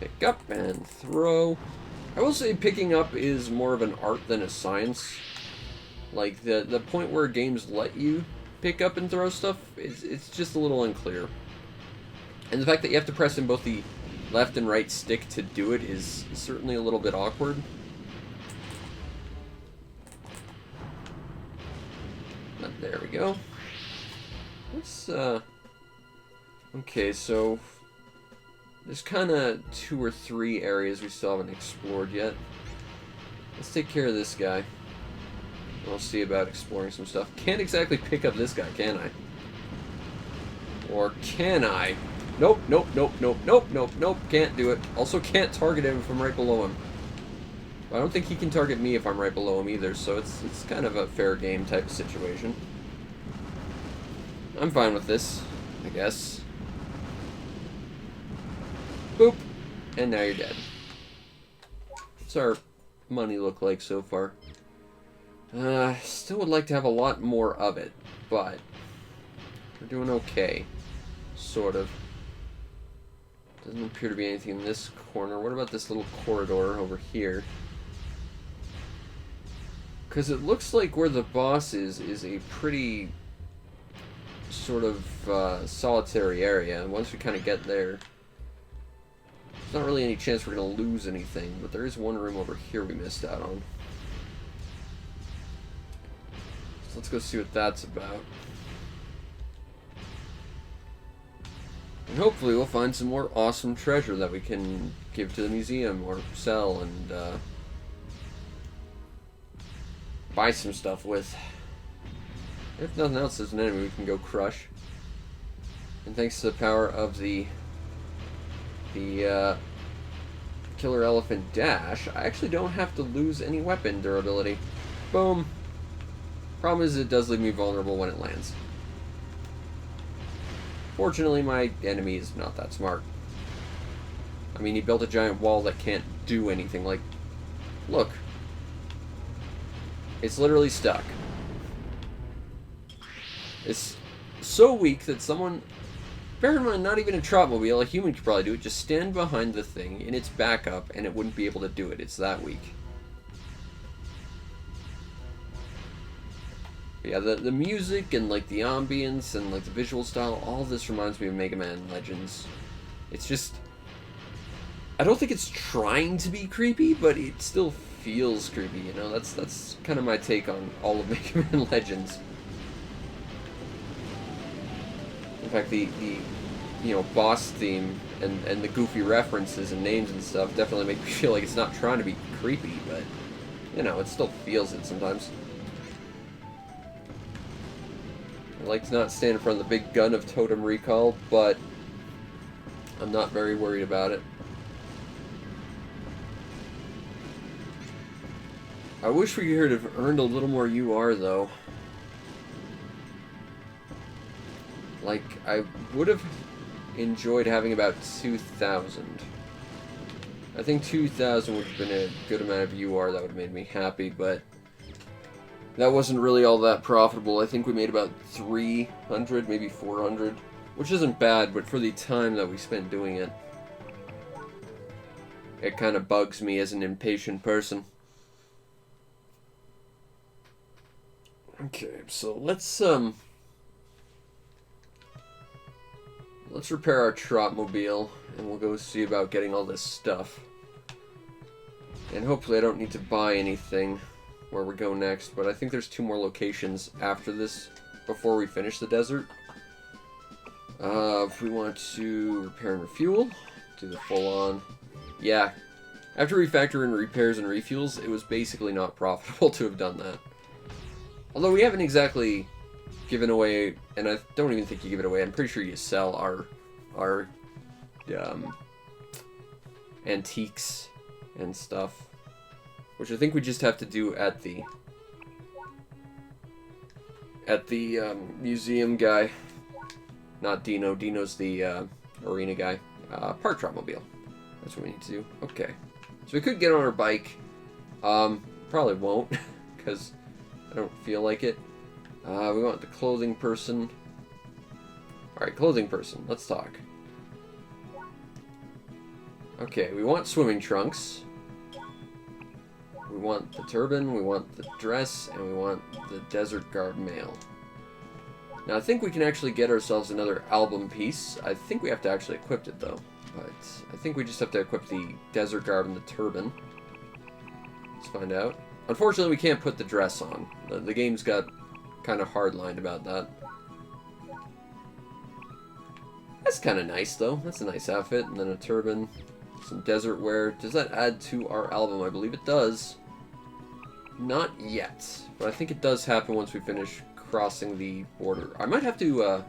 Pick up and throw. I will say picking up is more of an art than a science. Like, the point where games let you pick up and throw stuff, it's just a little unclear. And the fact that you have to press in both the left and right stick to do it is certainly a little bit awkward. But there we go. Let's, okay, so there's kind of 2 or 3 areas we still haven't explored yet. Let's take care of this guy. We'll see about exploring some stuff. Can't exactly pick up this guy, can I? Or can I? Nope, nope, nope, nope, nope, nope, nope, can't do it. Also can't target him if I'm right below him. I don't think he can target me if I'm right below him either, so it's kind of a fair game type of situation. I'm fine with this, I guess. Boop. And now you're dead. What's our money look like so far? Still would like to have a lot more of it, but we're doing okay. Sort of. Doesn't appear to be anything in this corner. What about this little corridor over here? Because it looks like where the boss is a pretty sort of solitary area. And once we kind of get there, there's not really any chance we're going to lose anything. But there is one room over here we missed out on. So let's go see what that's about. And hopefully we'll find some more awesome treasure that we can give to the museum or sell and buy some stuff with. If nothing else, there's an enemy we can go crush. And thanks to the power of the Killer Elephant Dash, I actually don't have to lose any weapon durability. Boom. Problem is, it does leave me vulnerable when it lands. Fortunately, my enemy is not that smart. I mean, he built a giant wall that can't do anything. Like, look. It's literally stuck. It's so weak that someone, bear in mind, not even a Trotmobile, a human could probably do it, just stand behind the thing in its backup and it wouldn't be able to do it. It's that weak. But yeah, the music and like the ambience and like the visual style, all this reminds me of Mega Man Legends. It's just, I don't think it's trying to be creepy, but it still feels creepy, you know? That's kind of my take on all of Mega Man Legends. In fact, the you know, boss theme and the goofy references and names and stuff definitely make me feel like it's not trying to be creepy, but, you know, it still feels it sometimes. I like to not stand in front of the big gun of Totem Recall, but I'm not very worried about it. I wish we could have earned a little more UR, though. Like, I would have enjoyed having about 2,000. I think 2,000 would have been a good amount of UR that would have made me happy, but that wasn't really all that profitable. I think we made about 300, maybe 400, which isn't bad, but for the time that we spent doing it, it kind of bugs me as an impatient person. Okay, so let's repair our Trotmobile, and we'll go see about getting all this stuff. And hopefully I don't need to buy anything where we go next, but I think there's 2 more locations after this before we finish the desert. If we want to repair and refuel, do the full-on. Yeah, after we factor in repairs and refuels, it was basically not profitable to have done that. Although we haven't exactly given away, and I don't even think you give it away, I'm pretty sure you sell our antiques and stuff, which I think we just have to do at the museum guy. Not Dino. Dino's the arena guy. Park Trotmobile. That's what we need to do. Okay. So we could get on our bike. Probably won't, because I don't feel like it. We want the clothing person. Alright, clothing person. Let's talk. Okay, we want swimming trunks. We want the turban, we want the dress, and we want the desert garb mail. Now, I think we can actually get ourselves another album piece. I think we have to actually equip it, though. But I think we just have to equip the desert garb and the turban. Let's find out. Unfortunately, we can't put the dress on. The game's got kind of hard-lined about that. That's kind of nice, though. That's a nice outfit. And then a turban, some desert wear. Does that add to our album? I believe it does. Not yet. But I think it does happen once we finish crossing the border. I might have to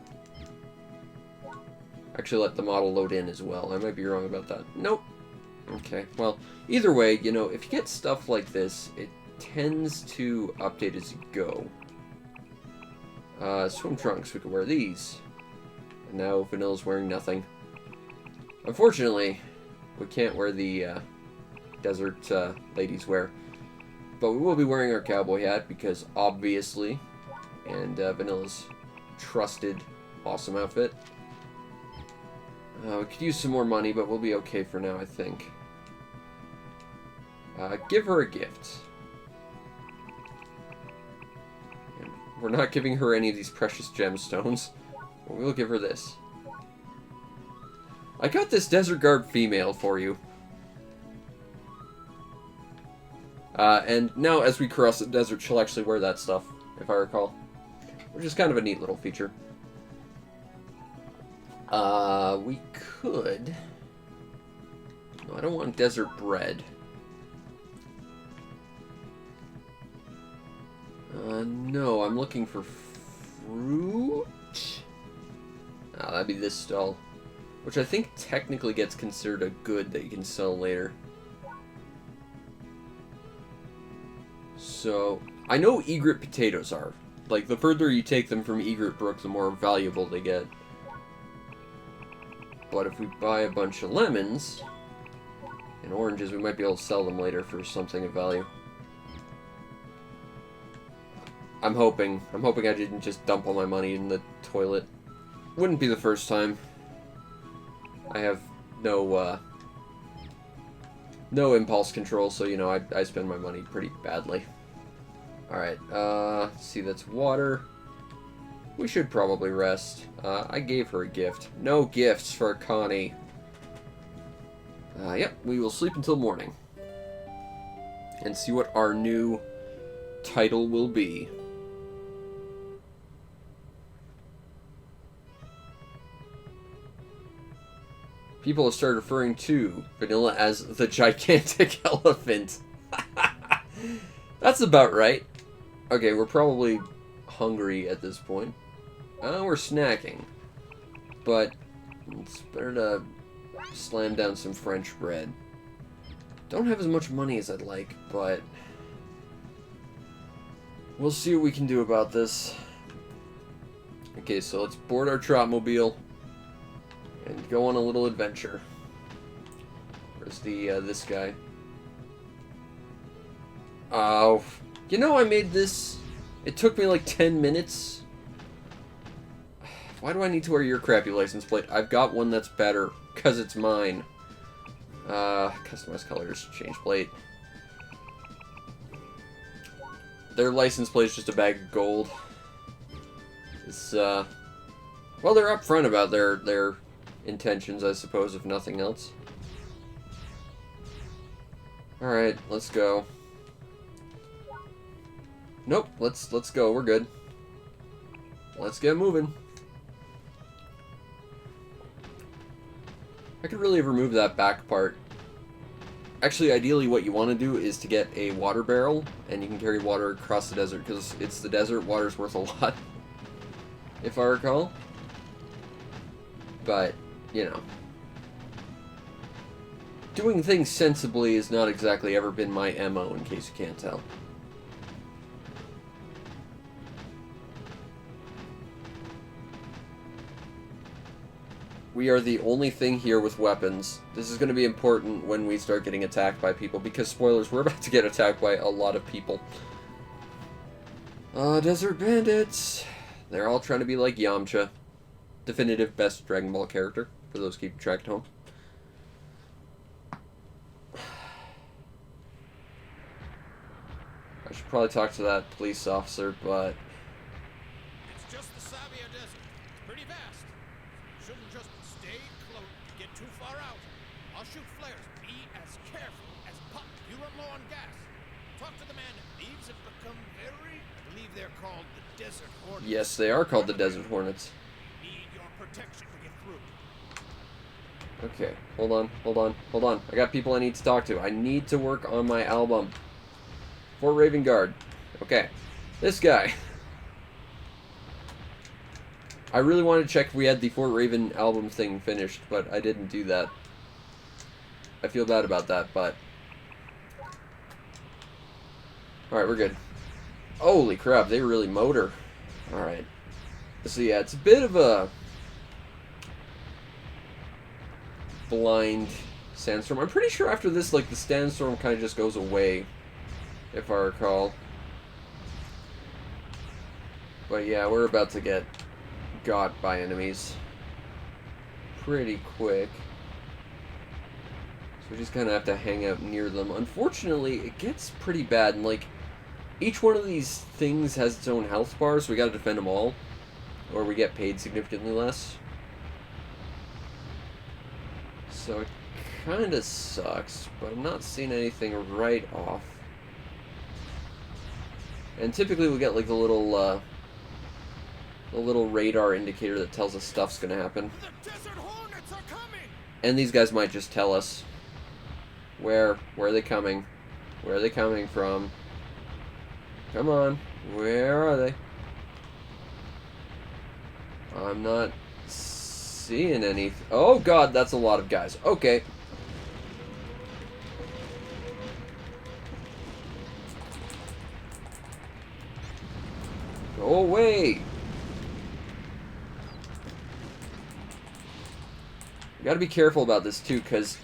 actually let the model load in as well. I might be wrong about that. Nope. Okay, well, either way, you know, if you get stuff like this, it tends to update as you go. Swim trunks, we can wear these. And now Vanilla's wearing nothing. Unfortunately, we can't wear the desert ladies wear. But we will be wearing our cowboy hat because obviously, and Vanilla's trusted, awesome outfit. We could use some more money, but we'll be okay for now, I think. Give her a gift. We're not giving her any of these precious gemstones. But we'll give her this. I got this desert garb female for you. And now as we cross the desert, she'll actually wear that stuff, if I recall. Which is kind of a neat little feature. We could... No, I don't want desert bread. No, I'm looking for fruit? Ah, that'd be this stall. Which I think technically gets considered a good that you can sell later. So, I know egret potatoes are. Like, the further you take them from Egret Brook, the more valuable they get. But if we buy a bunch of lemons and oranges, we might be able to sell them later for something of value. I'm hoping I didn't just dump all my money in the toilet. Wouldn't be the first time. I have no impulse control, so, you know, I spend my money pretty badly. Alright, see, that's water. We should probably rest. I gave her a gift. No gifts for Connie. Yep, we will sleep until morning. And see what our new title will be. People have started referring to Vanilla as the gigantic elephant. That's about right. Okay, we're probably hungry at this point. We're snacking. But it's better to slam down some French bread. Don't have as much money as I'd like, but we'll see what we can do about this. Okay, so let's board our Trotmobile and go on a little adventure. Where's the, this guy? Oh, you know I made this... It took me like 10 minutes. Why do I need to wear your crappy license plate? I've got one that's better, because it's mine. Customize colors, change plate. Their license plate is just a bag of gold. It's, well, they're upfront about their intentions, I suppose, if nothing else. Alright, let's go. Nope, let's go, we're good. Let's get moving. I could really have removed that back part. Actually, ideally what you want to do is to get a water barrel, and you can carry water across the desert, because it's the desert, water's worth a lot, if I recall. But, you know. Doing things sensibly has not exactly ever been my MO, in case you can't tell. We are the only thing here with weapons. This is going to be important when we start getting attacked by people, because, spoilers, we're about to get attacked by a lot of people. Desert bandits. They're all trying to be like Yamcha. Definitive best Dragon Ball character, for those keeping track at home. I should probably talk to that police officer, but... It's just the Sabia Desert. It's pretty vast. You shouldn't just stay close. Get too far out. I'll shoot flares. Be as careful as pop. You run low on gas. Talk to the man. Thieves have become very... I believe they're called the Desert Hornets. Yes, they are called the Desert Hornets. Need your protection to get through. Okay, hold on. I got people I need to talk to. I need to work on my album. Fort Raven Guard. Okay, this guy. I really wanted to check if we had the Fort Raven album thing finished, but I didn't do that. I feel bad about that, but... Alright, we're good. Holy crap, they really mowed her. Alright. So yeah, it's a bit of a... blind sandstorm. I'm pretty sure after this, like, the sandstorm kind of just goes away, if I recall. But yeah, we're about to get got by enemies pretty quick. So we just kind of have to hang out near them. Unfortunately, it gets pretty bad, and, like, each one of these things has its own health bar, so we gotta defend them all, or we get paid significantly less. So it kinda sucks, but I'm not seeing anything right off. And typically we get like the little radar indicator that tells us stuff's gonna happen. The desert hornets are coming! And these guys might just tell us where are they coming? Where are they coming from? Come on, where are they? I'm not seeing any. Oh god, that's a lot of guys. Okay. Go away. You gotta be careful about this too, because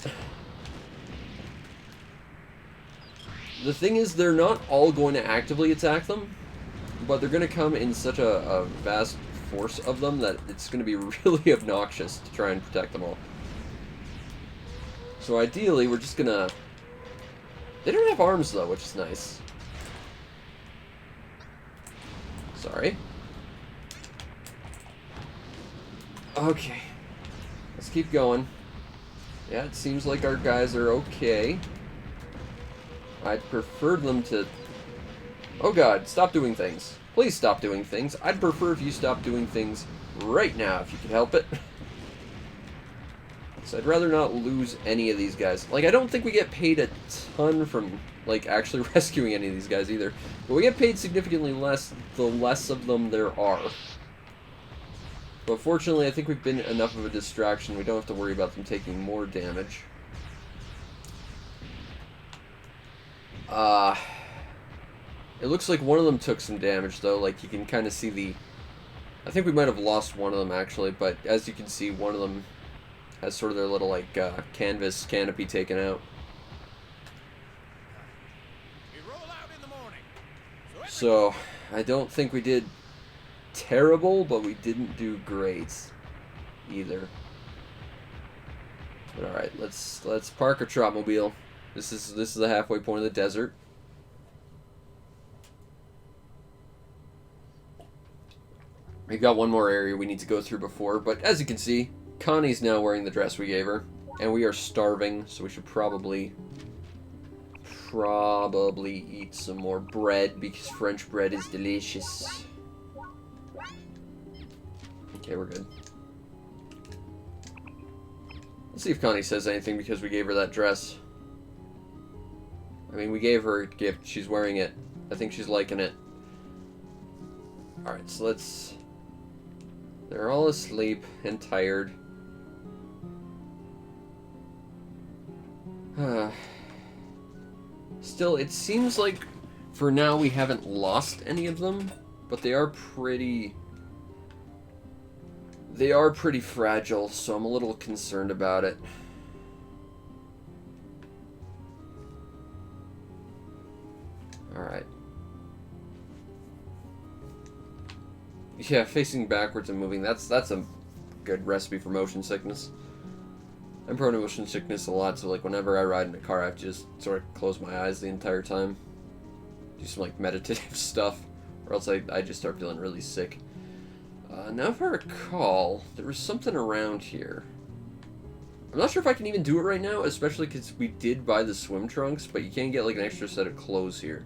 the thing is, they're not all going to actively attack them, but they're going to come in such a vast force of them that it's going to be really obnoxious to try and protect them all. So ideally, we're just going to... They don't have arms, though, which is nice. Sorry. Okay. Let's keep going. Yeah, it seems like our guys are okay. I'd prefer them to... Oh god, stop doing things. Please stop doing things. I'd prefer if you stopped doing things right now, if you could help it. So I'd rather not lose any of these guys. Like, I don't think we get paid a ton from, like, actually rescuing any of these guys either. But we get paid significantly less the less of them there are. But fortunately, I think we've been enough of a distraction. We don't have to worry about them taking more damage. It looks like one of them took some damage, though. Like, you can kind of see the... I think we might have lost one of them, actually. But as you can see, one of them has sort of their little, like, canvas canopy taken out. We roll out in the morning. So, I don't think we did terrible, but we didn't do great either. But alright, let's park our Trotmobile. This is the halfway point of the desert. We've got one more area we need to go through before, but as you can see, Connie's now wearing the dress we gave her, and we are starving, so we should probably eat some more bread, because French bread is delicious. Okay, we're good. Let's see if Connie says anything because we gave her that dress. I mean, we gave her a gift. She's wearing it. I think she's liking it. Alright, so let's... They're all asleep and tired. Still, it seems like for now we haven't lost any of them, but they are pretty fragile, so I'm a little concerned about it. Alright. Yeah, facing backwards and moving, that's a good recipe for motion sickness. I'm prone to motion sickness a lot, so like whenever I ride in a car I have to just sort of close my eyes the entire time. Do some like meditative stuff, or else I just start feeling really sick. Now if I recall, there was something around here. I'm not sure if I can even do it right now, especially because we did buy the swim trunks, but you can get like an extra set of clothes here.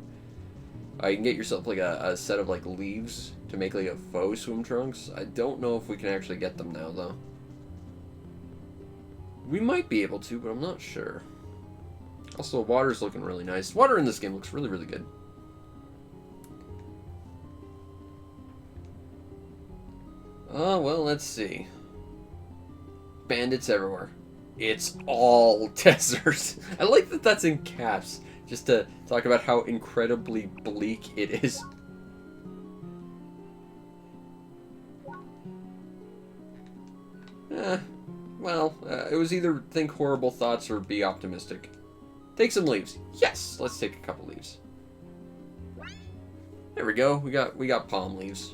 You can get yourself like a set of like leaves to make like a faux swim trunks. I don't know if we can actually get them now though. We might be able to, but I'm not sure. Also, water's looking really nice. Water in this game looks really, really good. Oh, well, let's see. Bandits everywhere. It's all desert. I like that that's in caps, just to talk about how incredibly bleak it is. Well, it was either think horrible thoughts or be optimistic. Take some leaves. Yes, let's take a couple leaves. There we go. We got palm leaves.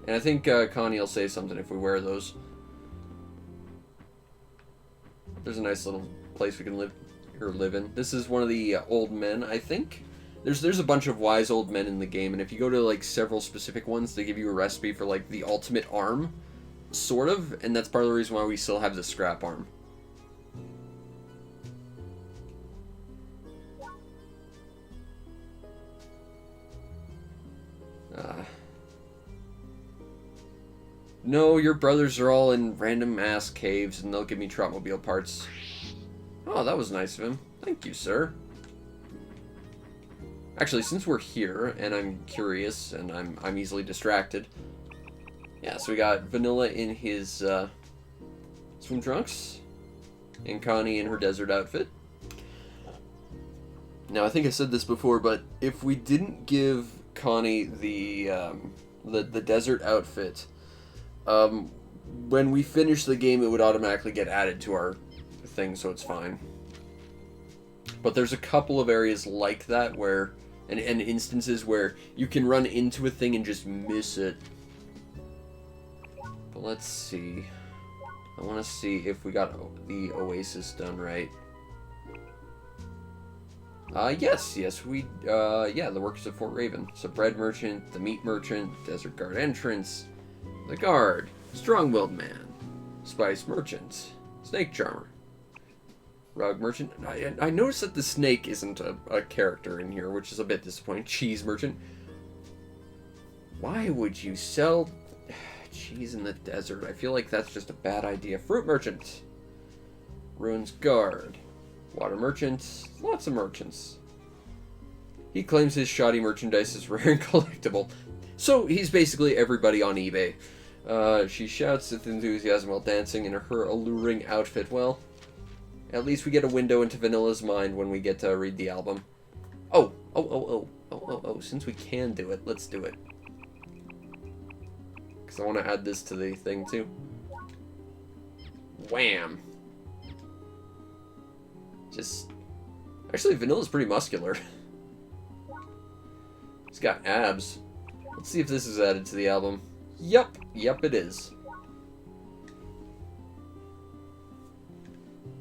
And I think Connie will say something if we wear those. There's a nice little place we can live. or live in. This is one of the old men, I think. There's a bunch of wise old men in the game, and if you go to like several specific ones, they give you a recipe for like the ultimate arm, sort of, and that's part of the reason why we still have the scrap arm. No, your brothers are all in random ass caves, and they'll give me Trotmobile parts. Oh, that was nice of him. Thank you, sir. Actually, since we're here, and I'm curious, and I'm easily distracted. Yeah, so we got Vanilla in his swim trunks, and Connie in her desert outfit. Now, I think I said this before, but if we didn't give Connie the desert outfit, when we finish the game, it would automatically get added to our thing, so it's fine. But there's a couple of areas like that where, and instances where you can run into a thing and just miss it. But let's see. I want to see if we got the Oasis done right. Yes, we, yeah, the workers of Fort Raven. So, bread merchant, the meat merchant, desert guard entrance, the guard, strong-willed man, spice merchant, snake charmer, rug merchant. I noticed that the snake isn't a character in here, which is a bit disappointing. Cheese merchant. Why would you sell cheese in the desert? I feel like that's just a bad idea. Fruit merchant, ruins guard, water merchant, lots of merchants. He claims his shoddy merchandise is rare and collectible. So he's basically everybody on eBay. She shouts with enthusiasm while dancing in her alluring outfit. Well, at least we get a window into Vanilla's mind when we get to read the album. Oh, since we can do it, let's do it. Because I want to add this to the thing too. Wham! Actually, Vanilla's pretty muscular. He's got abs. Let's see if this is added to the album. Yup, it is.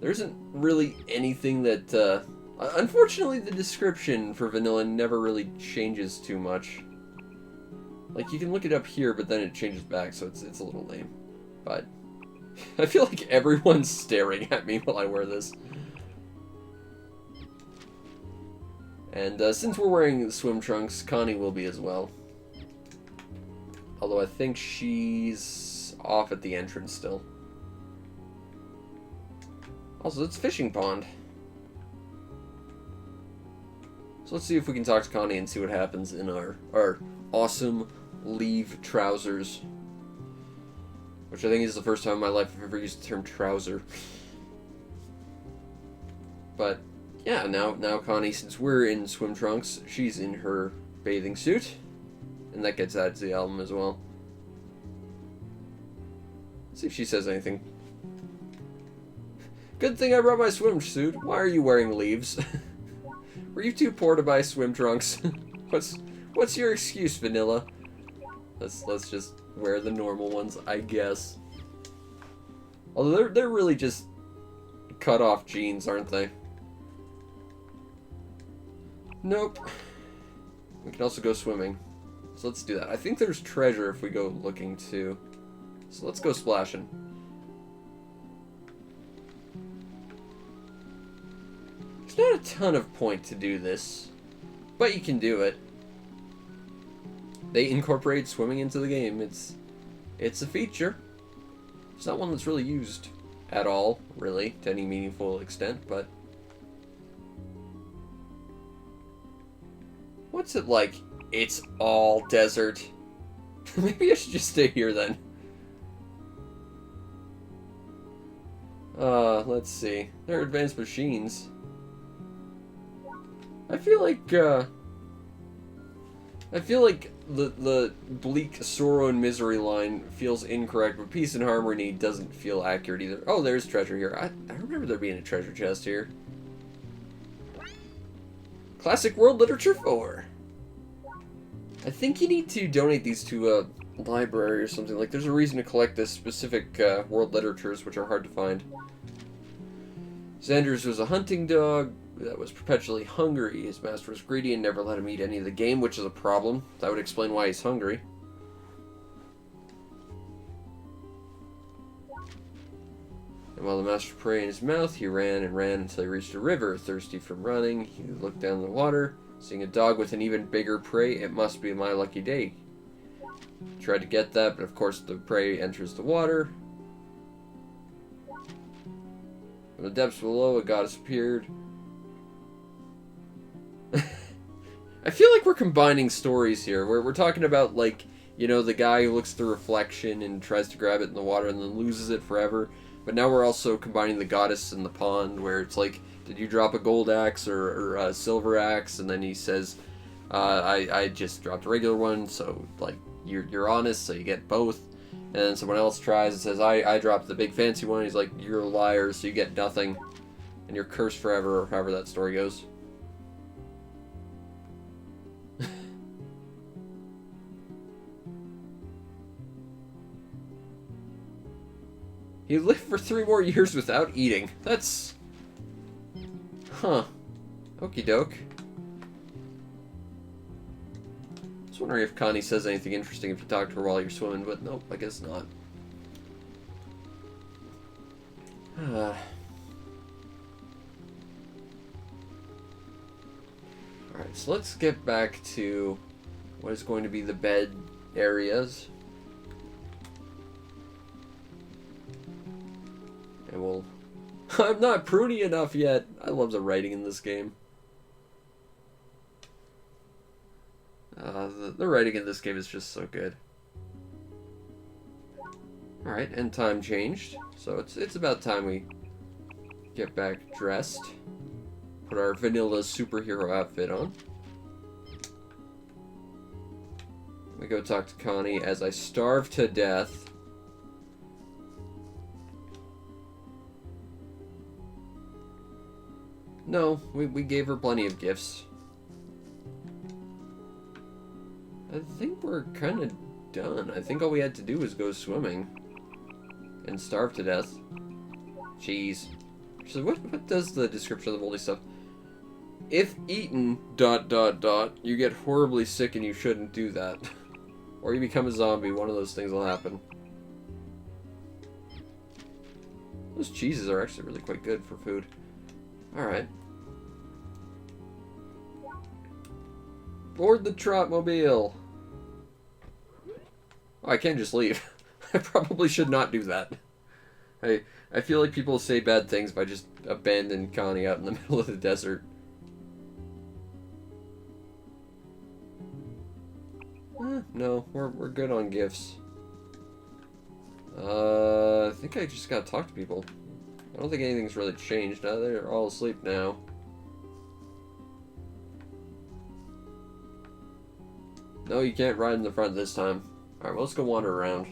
There isn't really anything that, unfortunately, the description for Vanilla never really changes too much. Like, you can look it up here, but then it changes back, so it's a little lame. But I feel like everyone's staring at me while I wear this. And since we're wearing swim trunks, Connie will be as well. Although I think she's off at the entrance still. Also, it's fishing pond. So let's see if we can talk to Connie and see what happens in our awesome leave trousers. Which I think is the first time in my life I've ever used the term trouser. But yeah, now Connie, since we're in swim trunks, she's in her bathing suit. And that gets added to the album as well. Let's see if she says anything. Good thing I brought my swimsuit. Why are you wearing leaves? Were you too poor to buy swim trunks? What's your excuse, Vanilla? Let's just wear the normal ones, I guess. Although they're really just cut off jeans, aren't they? Nope. We can also go swimming. So let's do that. I think there's treasure if we go looking too. So let's go splashing. There's not a ton of point to do this, but you can do it. They incorporate swimming into the game. It's a feature. It's not one that's really used at all, really, to any meaningful extent, but what's it like? It's all desert. Maybe I should just stay here then. Let's see. They're advanced machines. I feel like the bleak sorrow and misery line feels incorrect, but peace and harmony doesn't feel accurate either. Oh, there's treasure here. I remember there being a treasure chest here. Classic World Literature 4. I think you need to donate these to a library or something. Like, there's a reason to collect this specific world literatures, which are hard to find. Xander's was a hunting dog that was perpetually hungry. His master was greedy and never let him eat any of the game, which is a problem. That would explain why he's hungry. And while the master prey in his mouth, he ran and ran until he reached a river. Thirsty from running, he looked down the water. Seeing a dog with an even bigger prey, it must be my lucky day. He tried to get that, but of course the prey enters the water. From the depths below, a goddess appeared. I feel like we're combining stories here. We're talking about, like, you know, the guy who looks at the reflection and tries to grab it in the water and then loses it forever. But now we're also combining the goddess in the pond, where it's like, did you drop a gold axe or a silver axe? And then he says, I just dropped a regular one, so, like, you're honest, so you get both. And then someone else tries and says, I dropped the big fancy one. He's like, you're a liar, so you get nothing. And you're cursed forever, or however that story goes. He lived for 3 more years without eating. That's... Huh. Okie doke. I was wondering if Connie says anything interesting if you talk to her while you're swimming, but nope, I guess not. Alright, so let's get back to what is going to be the bed areas. And we'll... I'm not pruny enough yet. I love the writing in this game. The writing in this game is just so good. Alright, and time changed. So it's about time we get back dressed. Put our vanilla superhero outfit on. We go talk to Connie as I starve to death. No, we gave her plenty of gifts. I think we're kind of done. I think all we had to do was go swimming. And starve to death. Jeez. So what does the description of the moldy stuff? If eaten, ... you get horribly sick and you shouldn't do that. Or you become a zombie, one of those things will happen. Those cheeses are actually really quite good for food. Alright. Board the Trotmobile. Oh, I can't just leave. I probably should not do that. I feel like people say bad things by just abandoning Connie out in the middle of the desert. No, we're good on gifts. I think I just gotta talk to people. I don't think anything's really changed. Now they're all asleep now. No, you can't ride in the front this time. Alright, well, let's go wander around.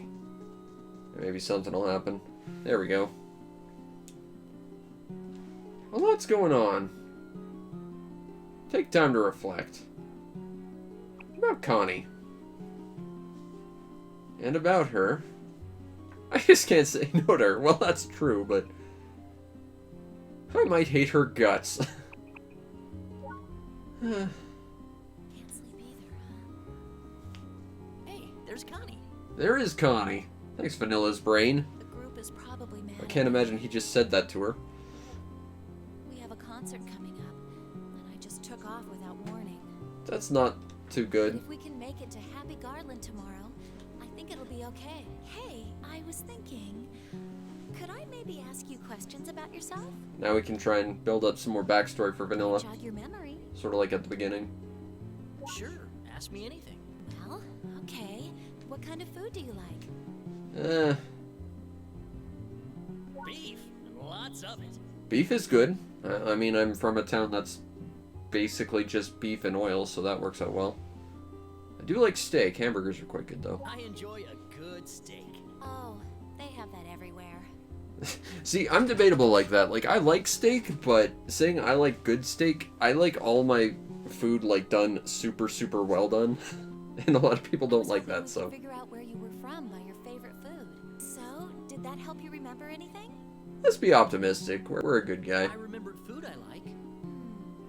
Maybe something will happen. There we go. A lot's going on. Take time to reflect. About Connie. And about her. I just can't say no to her. Well, that's true, but... I might hate her guts. Can't sleep either, huh? Hey, there's Connie. There is Connie. Thanks, Vanilla's brain. The group is probably mad. I can't imagine he just said that to her. We have a concert coming up, and I just took off without warning. That's not too good. If we can make it to Happy Garland tomorrow, I think it'll be okay. Hey, I was thinking, could I maybe ask you questions about yourself? Now we can try and build up some more backstory for Vanilla. Jog your memory. Sort of like at the beginning. Sure, ask me anything. Well, okay. What kind of food do you like? Beef, and lots of it. Beef is good. I mean, I'm from a town that's basically just beef and oil, so that works out well. I do like steak. Hamburgers are quite good, though. I enjoy a good steak. Oh, they have that everywhere. See, I'm debatable like that. Like, I like steak, but saying I like good steak, I like all my food, like, done super, super well done. And a lot of people don't like that, so... Figure out where you were from by your favorite food. So, did that help you remember anything? Let's be optimistic. We're a good guy. I remembered food I like.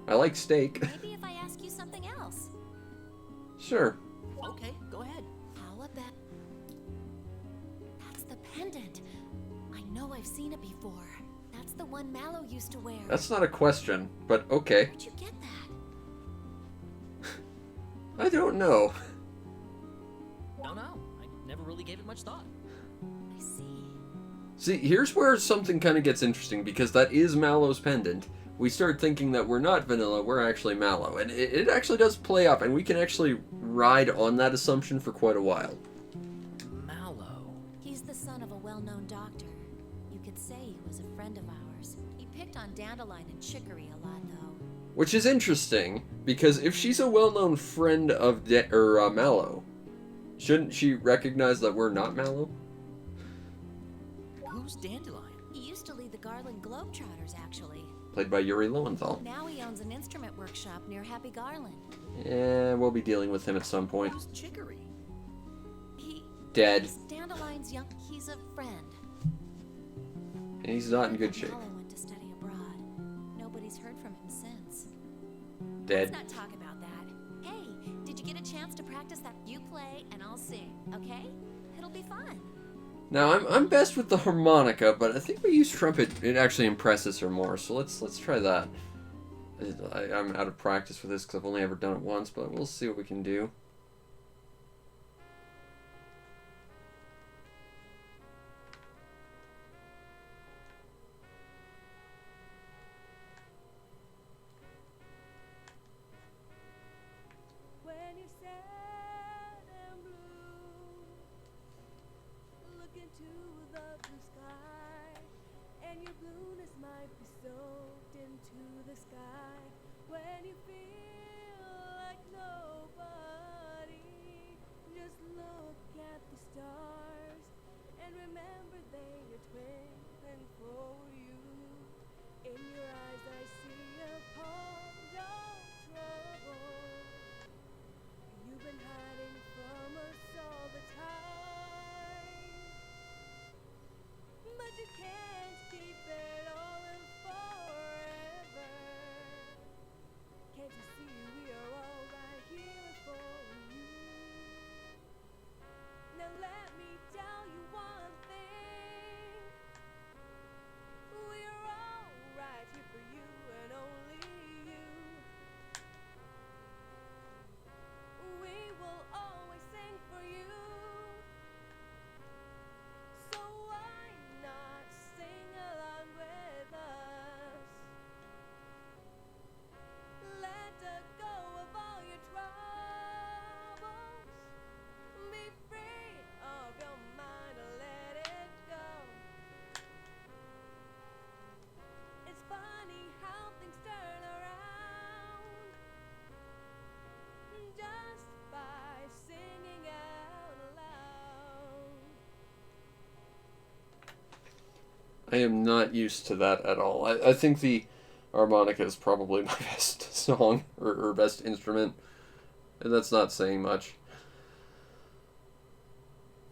I like steak. Maybe if I ask you something else. Sure. Okay, go ahead. How about... That's the pendant. I know I've seen it before. That's the one Mallow used to wear. That's not a question, but okay. Where'd you get that? I don't know. No, I never really gave it much thought. I see. See, here's where something kind of gets interesting, because that is Mallow's pendant. We start thinking that we're not Vanilla, we're actually Mallow. And it actually does play up, and we can actually ride on that assumption for quite a while. Mallow. He's the son of a well-known doctor. You could say he was a friend of ours. He picked on Dandelion and Chicory a lot, though. Which is interesting, because if she's a well-known friend of Mallow, shouldn't she recognize that we're not Mallow? Who's Dandelion? He used to lead the Garland Globetrotters, actually. Played by Yuri Lowenthal. Now he owns an instrument workshop near Happy Garland. Yeah, we'll be dealing with him at some point. Who's Chicory? He... Dead. He's Dandelion's young... He's a friend. And he's not in good shape. Mallow went to study abroad. Nobody's heard from him since. Dead. Let's not talk about that. Hey, did you get a chance to practice that? You play and I'll sing, okay? It'll be fun. Now, I'm best with the harmonica, but I think we use trumpet. It actually impresses her more, so let's try that. I'm out of practice with this because I've only ever done it once, but we'll see what we can do. When you're sad and blue, look into the blue sky, and your blueness might be soaked into the sky. When you feel like nobody, just look at the stars and remember they are twinkling for you. In your eyes I see a pond of trouble. You've been hiding from us all the time, but you can't keep it all in forever. Can't you see we are all right here for you? Now let me tell you one thing. We're all right here for you and only you. We will always sing for you. So why not sing along with us? Let go of all your troubles. Be free of your mind and let it go. It's funny how things turn around just by singing out loud. I am not used to that at all. I think the harmonica is probably my best song, or best instrument. And that's not saying much.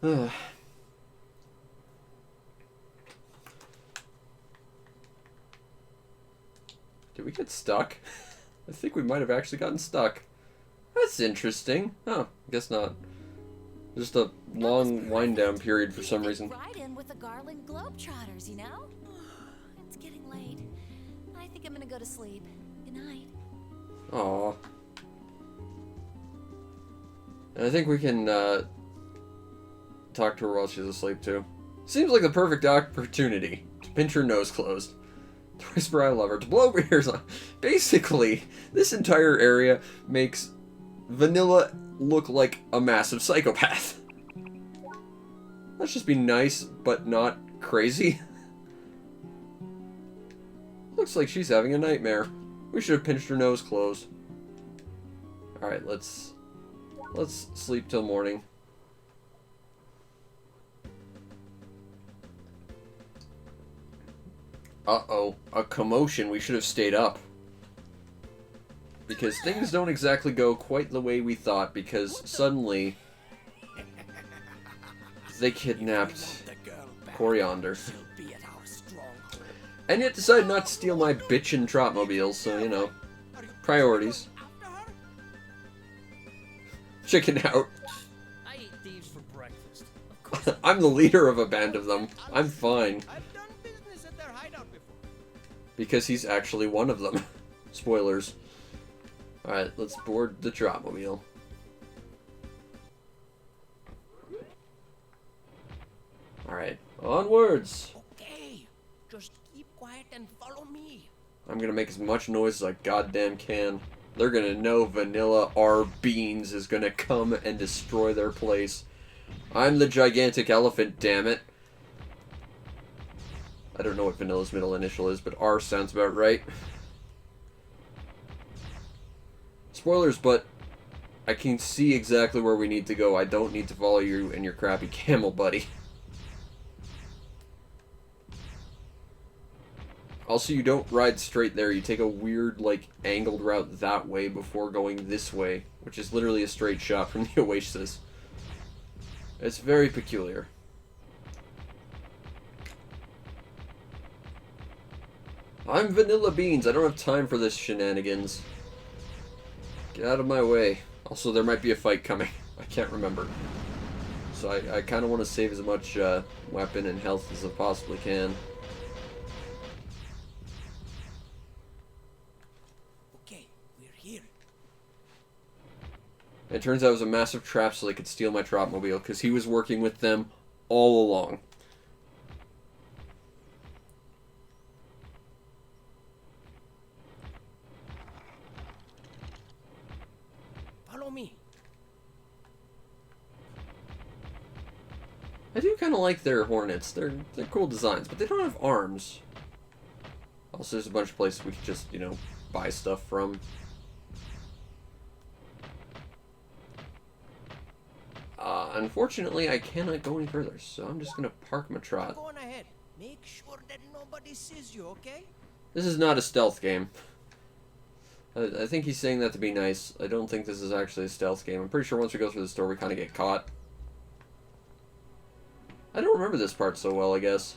Did we get stuck? I think we might have actually gotten stuck. That's interesting. Oh, guess not. Just a long wind down period for some reason. Right in with the Garland Globetrotters, you know? It's getting late. I think I'm gonna go to sleep. Good night. Aw. And I think we can talk to her while she's asleep too. Seems like the perfect opportunity to pinch her nose closed, to whisper I love her, to blow her ears on. Basically, this entire area makes Vanilla look like a massive psychopath. Let's just be nice, but not crazy. Looks like she's having a nightmare. We should have pinched her nose closed. Alright, let's sleep till morning. Uh-oh, a commotion. We should have stayed up. Because things don't exactly go quite the way we thought, because suddenly they kidnapped Coriander. She'll be at our stronghold. And yet decided not to steal my bitchin' Trotmobiles, so, you know, priorities. After her? Chicken out. I eat thieves for breakfast. Of course. I'm the leader of a band of them. I'm fine. I've done business at their hideout before. Because he's actually one of them. Spoilers. Alright, let's board the Trotmobile. Alright, onwards! Okay, just keep quiet and follow me. I'm gonna make as much noise as I goddamn can. They're gonna know Vanilla R. Beans is gonna come and destroy their place. I'm the gigantic elephant, damn it. I don't know what Vanilla's middle initial is, but R sounds about right. Spoilers, but I can see exactly where we need to go. I don't need to follow you and your crappy camel buddy. Also, you don't ride straight there. You take a weird, like, angled route that way before going this way, which is literally a straight shot from the Oasis. It's very peculiar. I'm Vanilla Beans. I don't have time for this shenanigans. Get out of my way. Also, there might be a fight coming. I can't remember. So I kind of want to save as much weapon and health as I possibly can. Okay, we're here. It turns out it was a massive trap so they could steal my Trotmobile, because he was working with them all along. Follow me. I do kind of like their Hornets. They're cool designs, but they don't have arms. Also, there's a bunch of places we could just, you know, buy stuff from. Unfortunately, I cannot go any further, so I'm just going to park my Trot. Go on ahead. Make sure that nobody sees you, okay? This is not a stealth game. I think he's saying that to be nice. I don't think this is actually a stealth game. I'm pretty sure once we go through the store, we kind of get caught. I don't remember this part so well, I guess.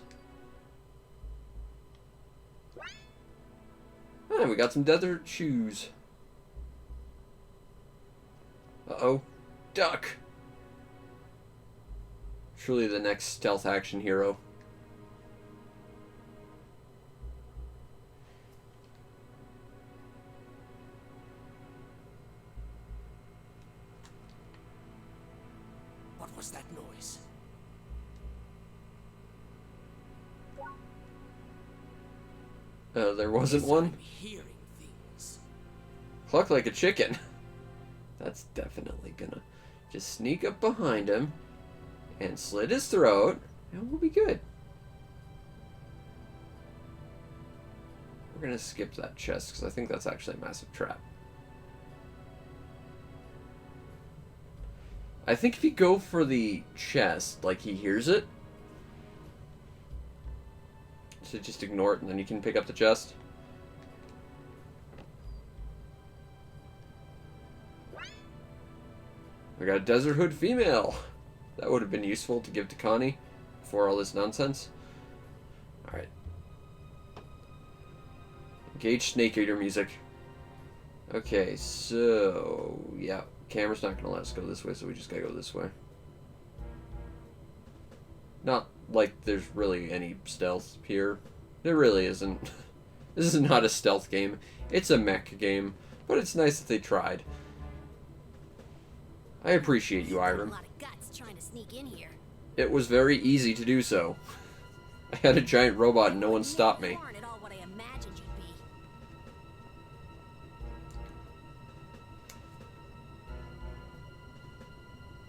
Ah, we got some desert shoes. Uh-oh. Duck! Truly the next stealth action hero. What was that noise? There wasn't one? I'm hearing things. Cluck like a chicken. That's definitely gonna just sneak up behind him and slit his throat, and we'll be good. We're gonna skip that chest, because I think that's actually a massive trap. I think if you go for the chest, like he hears it, so just ignore it and then you can pick up the chest. I got a Desert Hood female. That would have been useful to give to Connie before all this nonsense. Alright. Engage Snake Eater music. Okay, so yeah. Camera's not gonna let us go this way, so we just gotta go this way. Not like there's really any stealth here. There really isn't. This is not a stealth game. It's a mech game, but it's nice that they tried. I appreciate you, A Irem. lot of guts trying to sneak in here. It was very easy to do so. I had a giant robot and no one stopped me. You aren't at all what I imagined you'd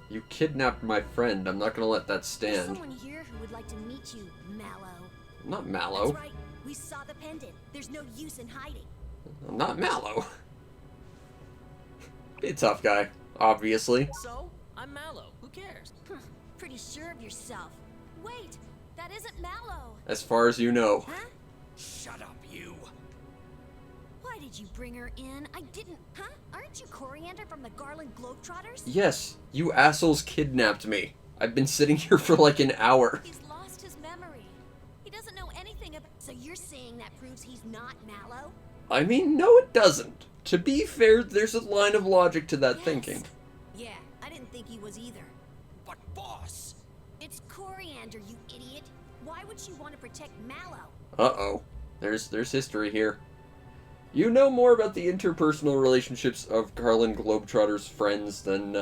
be. You kidnapped my friend. I'm not gonna let that There's stand. someone here who would like to meet you, Mallow. I'm not Mallow. That's right. We saw the pendant. There's no use in hiding. I'm not Mallow. Be a tough guy, obviously. So, I'm Mallow. Who cares? Pretty sure of yourself. Wait, that isn't Mallow. As far as you know. Huh? Shut up, you. Why did you bring her in? I didn't. Huh? Aren't you Coriander from the Garland Globetrotters? Yes, you assholes kidnapped me. I've been sitting here for like an hour. He's lost his memory. He doesn't know anything dreaming of. So you're saying that proves he's not Mallow? I mean, no it doesn't. To be fair, there's a line of logic to that Yes. thinking. Yeah, I didn't think he was either. But boss, It's Coriander, you idiot. Why would she want to protect Mallow? Uh-oh. There's history here. You know more about the interpersonal relationships of Garland Globetrotter's friends than,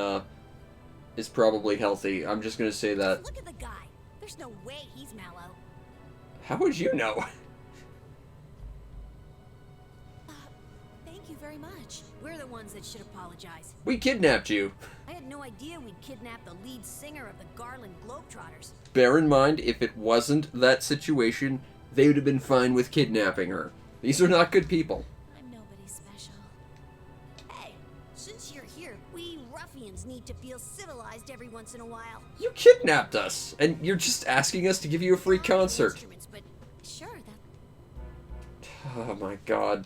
is probably healthy. I'm just gonna say that. Look at the guy. There's no way he's Mallow. How would you know? Thank you very much. We're the ones that should apologize. We kidnapped you. I had no idea we'd kidnap the lead singer of the Garland Globetrotters. Bear in mind, if it wasn't that situation, they would have been fine with kidnapping her. These are not good people. I'm nobody special. Hey, since you're here, we ruffians need to feel civilized every once in a while. You kidnapped us, and you're just asking us to give you a free There aren't any concert. instruments, but sure, that Oh my god.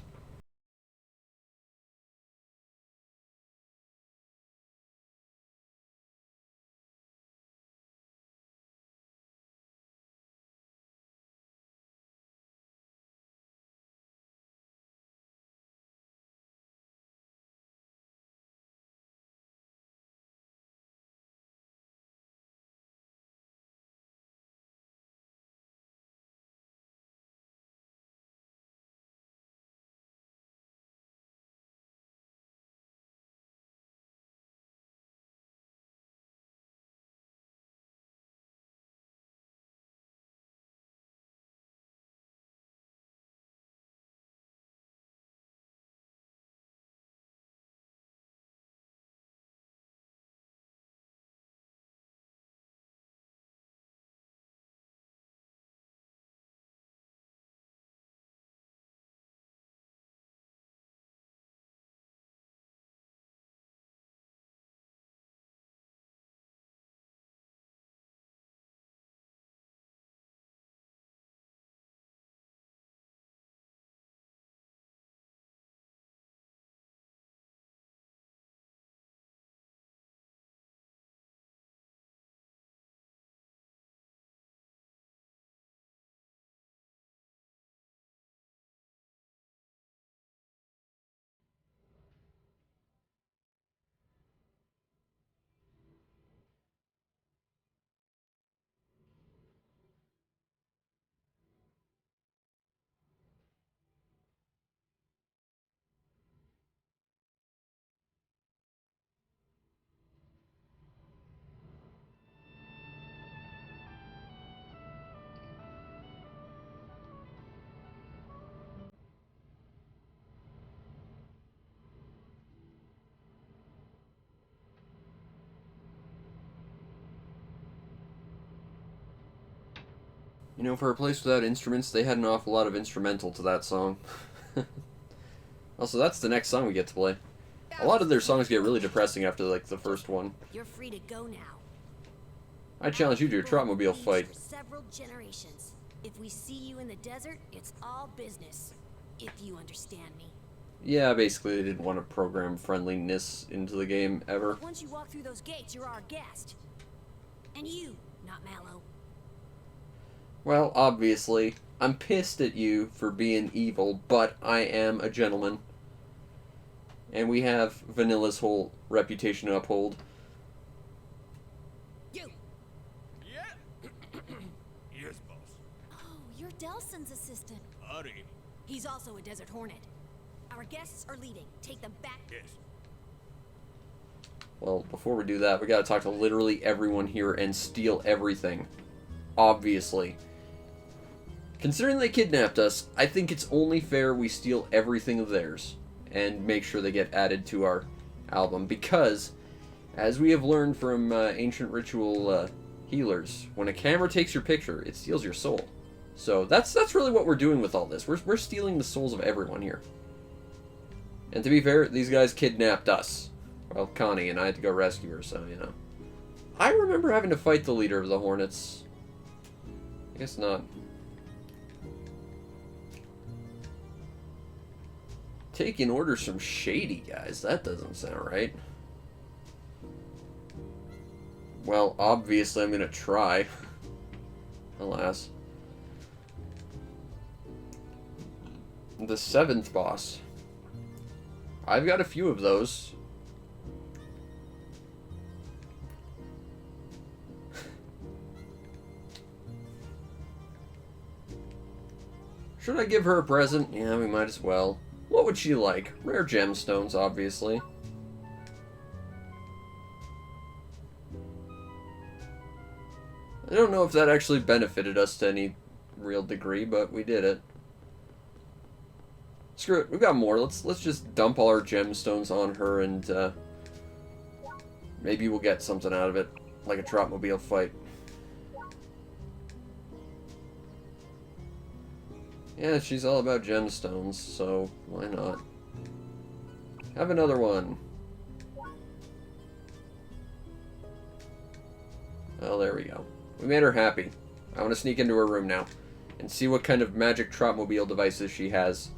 You know, for a place without instruments, they had an awful lot of instrumental to that song. Also, that's the next song we get to play. A lot of their songs get really depressing after, like, the first one. you're free to go now. I challenge you to a Trotmobile fight. For several generations. If we see you in the desert, it's all business. If you understand me. Yeah, basically they didn't want to program friendliness into the game, ever. Once you walk through those gates, you're our guest. And you, not Mallow. Well, obviously, I'm pissed at you for being evil, but I am a gentleman. And we have Vanilla's whole reputation to uphold. You! yeah. Yes, boss. Oh, you're Delson's assistant. Hurry. He's also a desert hornet. Our guests are leaving. Take them back. Yes. Well, before we do that, we gotta talk to literally everyone here and steal everything. Obviously. Considering they kidnapped us, I think it's only fair we steal everything of theirs and make sure they get added to our album, because, as we have learned from ancient ritual healers, when a camera takes your picture, it steals your soul. So that's really what we're doing with all this. We're stealing the souls of everyone here. And to be fair, these guys kidnapped us. Well, Connie, and I had to go rescue her, so, you know. I remember having to fight the leader of the Hornets. I guess not. Taking orders from shady guys. That doesn't sound right. Well, obviously I'm gonna try. Alas. the 7th boss. I've got a few of those. Should I give her a present? Yeah, we might as well. What would she like? Rare gemstones, obviously. I don't know if that actually benefited us to any real degree, but we did it. Screw it, we've got more. Let's just dump all our gemstones on her, and maybe we'll get something out of it, like a Trotmobile fight. Yeah, she's all about gemstones, so why not? Have another one. Well, there we go. We made her happy. I want to sneak into her room now and see what kind of magic Trotmobile devices she has.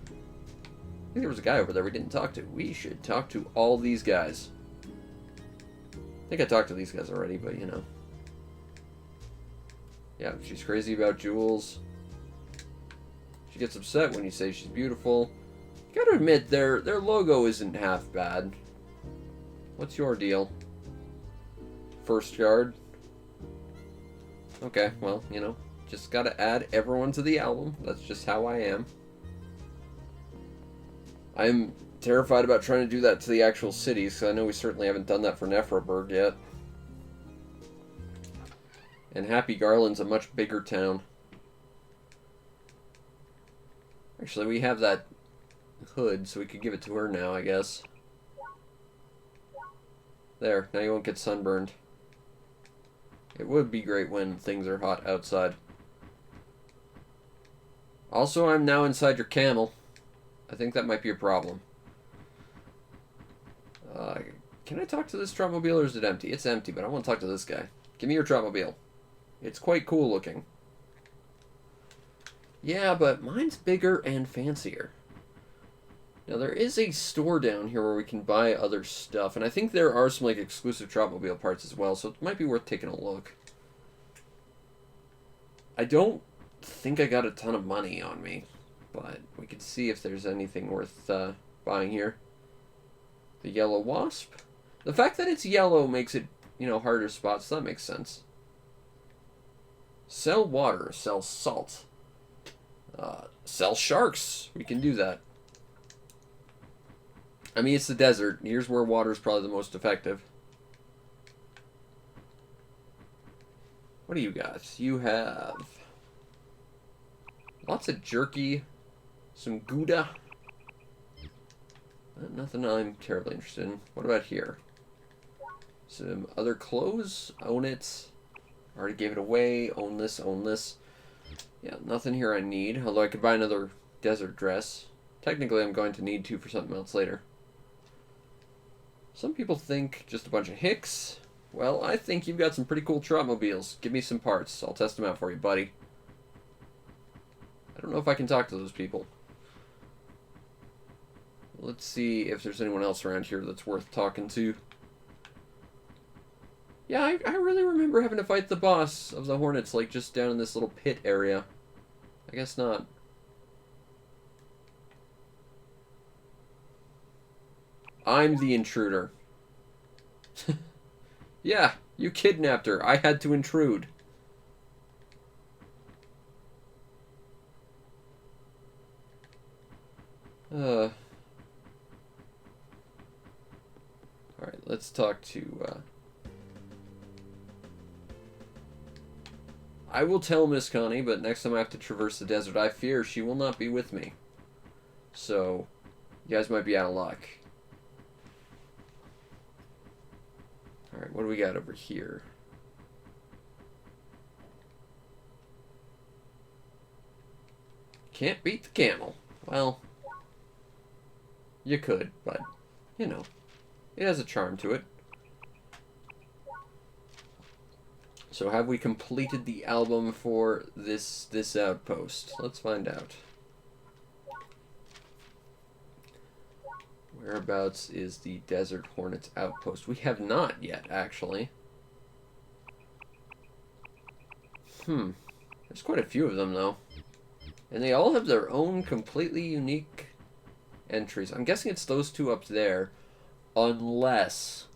I think there was a guy over there we didn't talk to. We should talk to all these guys. I think I talked to these guys already, but you know. Yeah, she's crazy about jewels. She gets upset when you say she's beautiful. You gotta admit, their logo isn't half bad. What's your deal? First guard? Okay, well, you know, just gotta add everyone to the album. That's just how I am. I'm terrified about trying to do that to the actual cities, because I know we certainly haven't done that for Nephroburg yet. And Happy Garland's a much bigger town. Actually, we have that hood, so we could give it to her now, I guess. There, now you won't get sunburned. It would be great when things are hot outside. Also, I'm now inside your camel. I think that might be a problem. Can I talk to this Trotmobile, or is it empty? It's empty, but I want to talk to this guy. Give me your Trotmobile. It's quite cool looking. Yeah, but mine's bigger and fancier. Now, there is a store down here where we can buy other stuff, and I think there are some, like, exclusive Trotmobile parts as well, so it might be worth taking a look. I don't think I got a ton of money on me, but we could see if there's anything worth buying here. The Yellow Wasp? The fact that it's yellow makes it, you know, harder to spot, so that makes sense. Sell water, sell salt. Sell sharks. We can do that. I mean, it's the desert. Here's where water is probably the most effective. What do you got? You have lots of jerky, some Gouda. Nothing I'm terribly interested in. What about here? Some other clothes. Own it. Already gave it away. Own this, own this. Yeah, nothing here I need. Although I could buy another desert dress. Technically, I'm going to need to for something else later. Some people think just a bunch of hicks. Well, I think you've got some pretty cool Trotmobiles. Give me some parts. I'll test them out for you, buddy. I don't know if I can talk to those people. Let's see if there's anyone else around here that's worth talking to. Yeah, I really remember having to fight the boss of the Hornets, like, just down in this little pit area. I guess not. I'm the intruder. Yeah, you kidnapped her. I had to intrude. Alright, let's talk to, I will tell Miss Connie, but next time I have to traverse the desert, I fear she will not be with me. So, you guys might be out of luck. Alright, what do we got over here? Can't beat the camel. Well, you could, but, you know, it has a charm to it. So have we completed the album for this outpost? Let's find out. Whereabouts is the Desert Hornets outpost? We have not yet, actually. There's quite a few of them, though. And they all have their own completely unique entries. I'm guessing it's those two up there. Unless...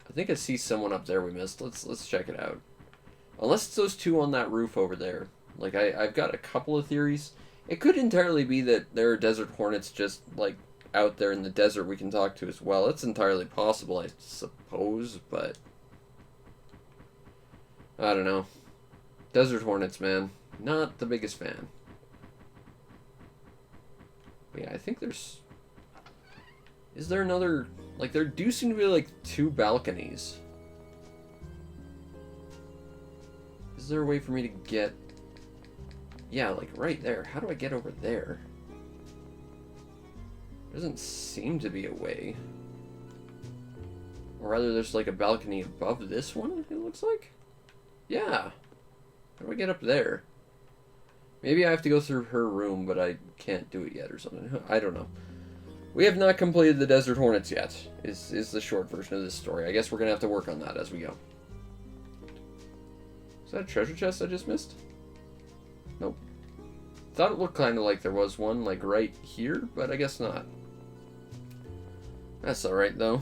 I think I see someone up there we missed. Let's check it out. Unless it's those two on that roof over there. Like, I've got a couple of theories. It could entirely be that there are desert hornets just, like, out there in the desert we can talk to as well. It's entirely possible, I suppose, but... I don't know. Desert hornets, man. Not the biggest fan. But yeah, I think there's... Is there another... Like, there do seem to be, like, two balconies. Is there a way for me to get... Yeah, like, right there. How do I get over there? There doesn't seem to be a way. Or rather, there's, like, a balcony above this one, it looks like? Yeah. How do I get up there? Maybe I have to go through her room, but I can't do it yet or something. I don't know. We have not completed the Desert Hornets yet, is the short version of this story. I guess we're going to have to work on that as we go. Is that a treasure chest I just missed? Nope. Thought it looked kind of like there was one, like, right here, but I guess not. That's alright, though.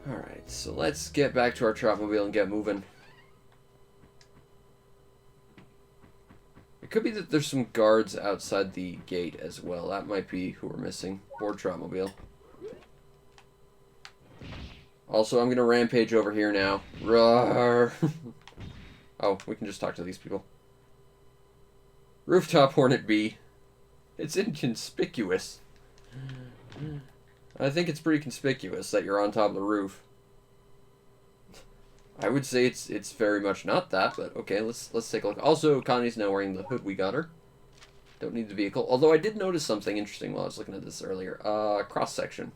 Alright, so let's get back to our Trapmobile and get moving. It could be that there's some guards outside the gate as well. That might be who we're missing. Or Trapmobile. Also, I'm going to rampage over here now. Roar! Oh, we can just talk to these people. Rooftop Hornet B. It's inconspicuous. I think it's pretty conspicuous that you're on top of the roof. I would say it's very much not that, but okay, let's take a look. Also, Connie's now wearing the hood we got her. Don't need the vehicle. Although I did notice something interesting while I was looking at this earlier. Cross section.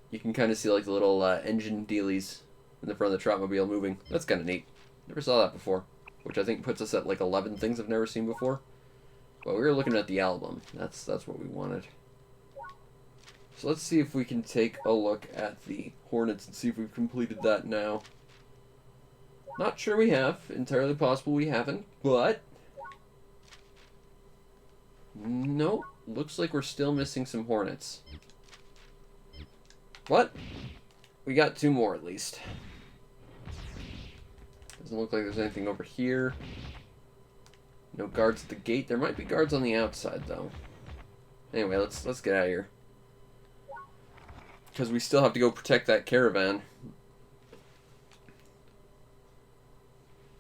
You can kind of see like the little engine dealies in the front of the Trapmobile moving. That's kind of neat. Never saw that before, which I think puts us at like 11 things I've never seen before. But we were looking at the album. That's what we wanted. So let's see if we can take a look at the Hornets and see if we've completed that now. Not sure we have. Entirely possible we haven't, but... Nope. Looks like we're still missing some Hornets. But we got 2 more at least. Doesn't look like there's anything over here. No guards at the gate. There might be guards on the outside though. Anyway, let's get out of here. Because we still have to go protect that caravan.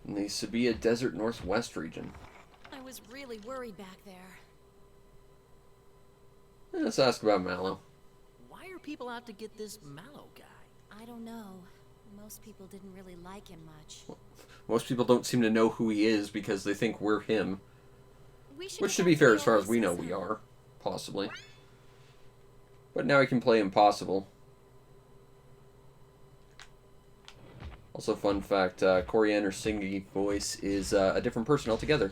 In the Sabia Desert Northwest region. I was really worried back there. Let's ask about Mallow. Why are people out to get this Mallow guy? I don't know. Most people didn't really like him much. Most people don't seem to know who he is because they think we're him. Which, to be go fair, back as far the as we know, old we system. are. Possibly. But now he can play impossible. Also, fun fact, Coriander's singing voice is a different person altogether.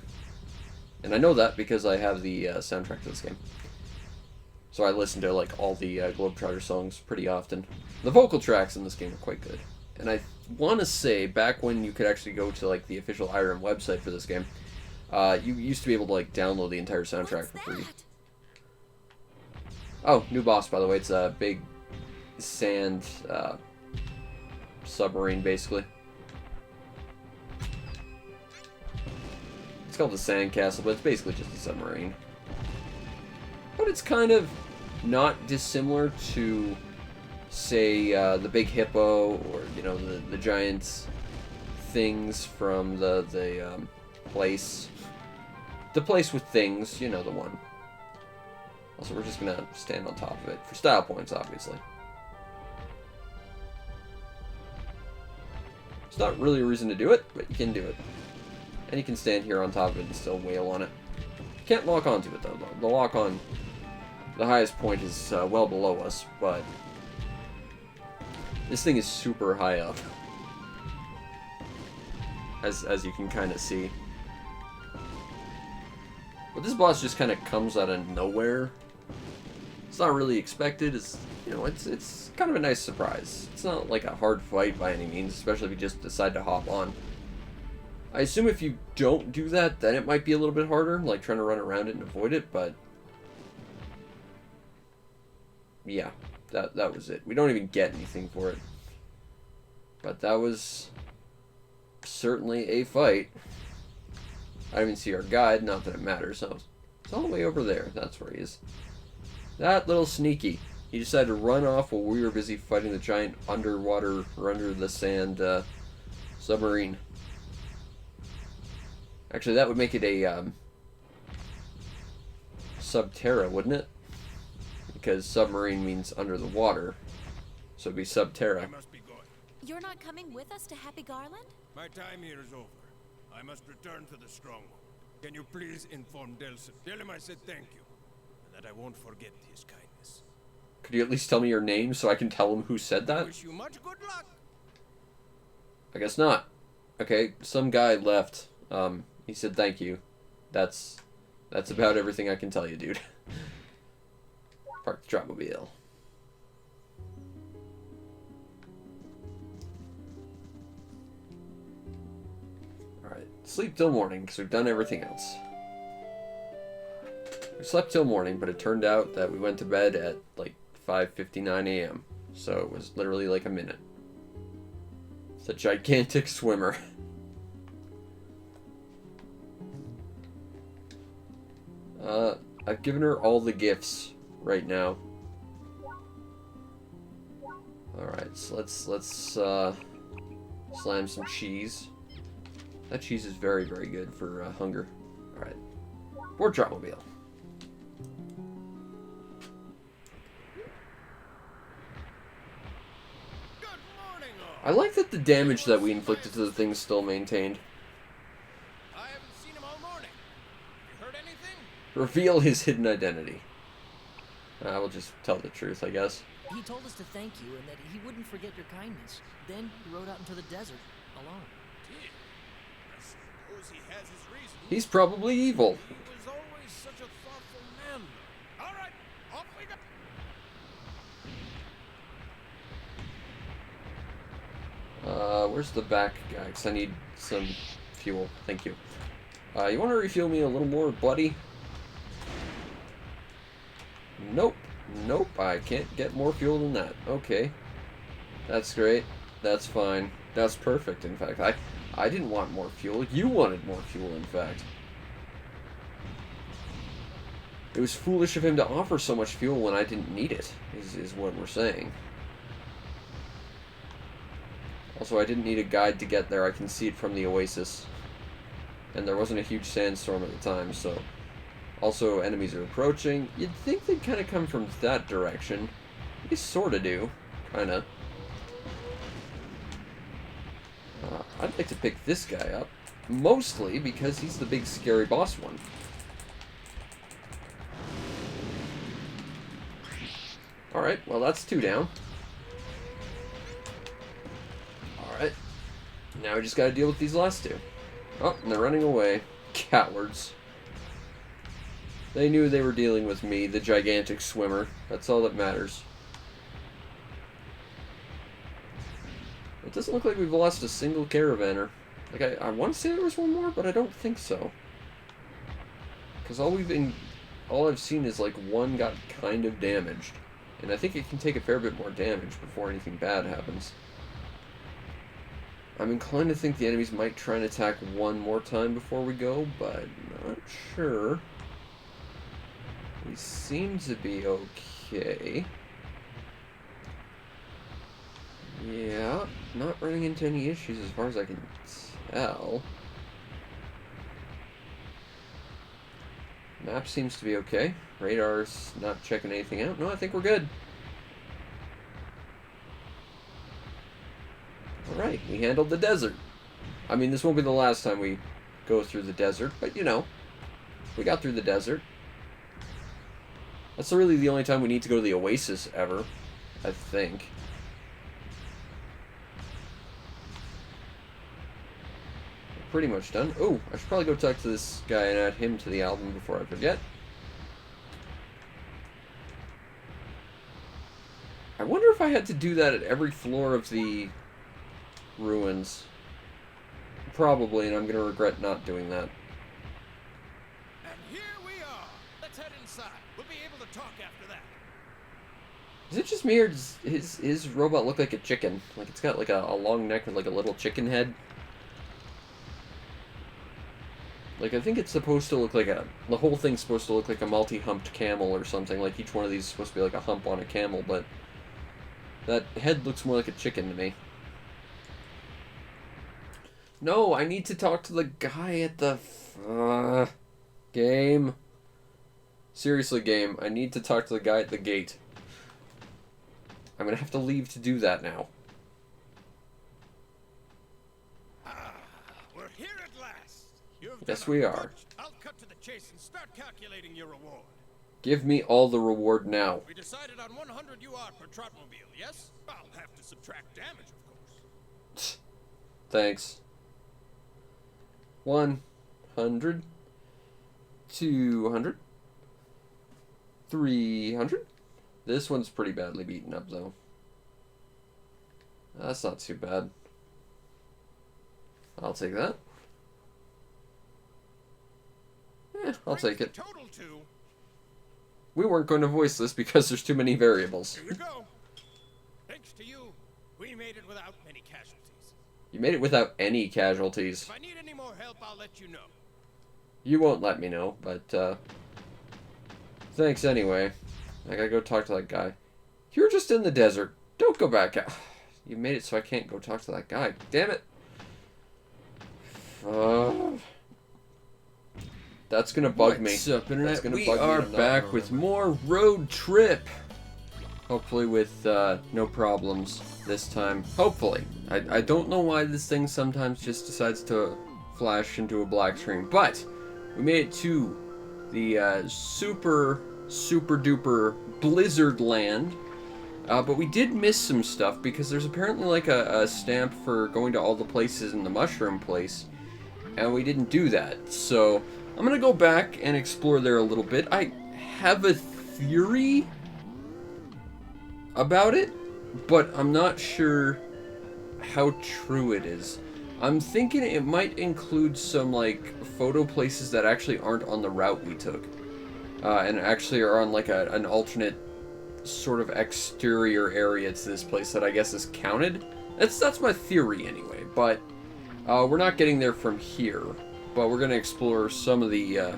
And I know that because I have the soundtrack to this game. So I listen to like all the Globetrotter songs pretty often. The vocal tracks in this game are quite good. And I want to say, back when you could actually go to like the official IRM website for this game, you used to be able to like download the entire soundtrack for free. Oh, new boss, by the way. It's a big sand submarine, basically. It's called the Sand Castle, but it's basically just a submarine. But it's kind of not dissimilar to, say, the big hippo, or, you know, the giant things from the place. The place with things, you know, the one. Also, we're just gonna stand on top of it for style points, obviously. It's not really a reason to do it, but you can do it. And you can stand here on top of it and still wail on it. You can't lock onto it, though. The lock on the highest point is well below us, but this thing is super high up. As you can kind of see. But this boss just kind of comes out of nowhere. It's not really expected. It's, you know, it's kind of a nice surprise. It's not like a hard fight by any means, especially if you just decide to hop on. I assume if you don't do that, then it might be a little bit harder, like trying to run around it and avoid it, but... yeah, that was it. We don't even get anything for it. But that was certainly a fight. I didn't even see our guide, not that it matters. So it's all the way over there. That's where he is. That little sneaky. He decided to run off while we were busy fighting the giant underwater or under the sand submarine. Actually, that would make it a Subterra, wouldn't it? Because submarine means under the water. So it'd be I Subterra. must be going. You're not coming with us to Happy Garland? My time here is over. I must return to the stronghold. Can you please inform Delson? Tell him I said thank you, and that I won't forget his kindness. Could you at least tell me your name so I can tell him who said I that? wish you much good luck. I guess not. Okay, some guy left. He said thank you. That's about everything I can tell you, dude. Park the Dropmobile. Alright, sleep till morning, because we've done everything else. We slept till morning, but it turned out that we went to bed at like 5:59 a.m. So it was literally like a minute. It's a gigantic swimmer. I've given her all the gifts right now. Alright, so let's slam some cheese. That cheese is very, very good for hunger. Alright. Board Dropmobile. Good morning, all. I like that the damage that we inflicted to the thing is still maintained. I haven't seen him all morning. You heard anything? Reveal his hidden identity. I will just tell the truth, I guess. He told us to thank you and that he wouldn't forget your kindness. Then he rode out into the desert alone. Gee, I suppose he has his reasons. He's probably evil. He was always such a thoughtful man. All right, off we go. Where's the back guy? Because I need some fuel. Thank you. You want to refuel me a little more, buddy? Nope. Nope, I can't get more fuel than that. Okay. That's great. That's fine. That's perfect, in fact. I didn't want more fuel. You wanted more fuel, in fact. It was foolish of him to offer so much fuel when I didn't need it, is what we're saying. Also, I didn't need a guide to get there. I can see it from the oasis. And there wasn't a huge sandstorm at the time, so... Also, enemies are approaching. You'd think they'd kind of come from that direction. They sort of do. Kind of. I'd like to pick this guy up. Mostly because he's the big scary boss one. Alright, well that's 2 down. Alright. Now we just gotta deal with these last 2. Oh, and they're running away. Cowards. They knew they were dealing with me, the gigantic swimmer. That's all that matters. It doesn't look like we've lost a single caravaner. Like, I want to say there was one more, but I don't think so. Because all I've seen is, like, one got kind of damaged. And I think it can take a fair bit more damage before anything bad happens. I'm inclined to think the enemies might try and attack one more time before we go, but not sure. We seem to be okay. Yeah, not running into any issues as far as I can tell. Map seems to be okay. Radar's not checking anything out. No, I think we're good. Alright, we handled the desert. I mean, this won't be the last time we go through the desert, but you know, we got through the desert. That's really the only time we need to go to the oasis ever, I think. We're pretty much done. Oh, I should probably go talk to this guy and add him to the album before I forget. I wonder if I had to do that at every floor of the ruins. Probably, and I'm going to regret not doing that. And here we are. Let's head inside. We'll be able to talk after that. Is it just me, or does his robot look like a chicken? Like, it's got, like, a long neck with, like, a little chicken head? Like, I think it's supposed to look like the whole thing's supposed to look like a multi-humped camel or something. Like, each one of these is supposed to be like a hump on a camel, but that head looks more like a chicken to me. No, I need to talk to the guy at the game. Seriously, game, I need to talk to the guy at the gate. I'm gonna have to leave to do that now. We're here at last. You've Yes, done we a are. good- I'll cut to the chase and start calculating your reward. Give me all the reward now. We decided on 100 UR per trotmobile, yes? I'll have to subtract damage, of course. Thanks. 100, 200, 300. This one's pretty badly beaten up, though. That's not too bad. I'll take that. I'll take it. Total to. We weren't going to voice this because there's too many variables. Here you go. Thanks to you, we made it without many casualties. You made it without any casualties. If I need any more help, I'll let you know. You won't let me know, but, thanks anyway. I gotta go talk to that guy. You were just in the desert. Don't go back out. You made it so I can't go talk to that guy. Damn it. That's gonna bug me. What's up, Internet? We are back with more Road Trip. Hopefully with no problems this time. Hopefully. I don't know why this thing sometimes just decides to flash into a black screen. But we made it to the super duper blizzard land. But we did miss some stuff because there's apparently like a stamp for going to all the places in the mushroom place. And we didn't do that. So I'm going to go back and explore there a little bit. I have a theory about it, but I'm not sure how true it is. I'm thinking it might include some like photo places that actually aren't on the route we took. And actually are on like an alternate sort of exterior area to this place that I guess is counted. That's my theory anyway, but we're not getting there from here. But we're going to explore some of the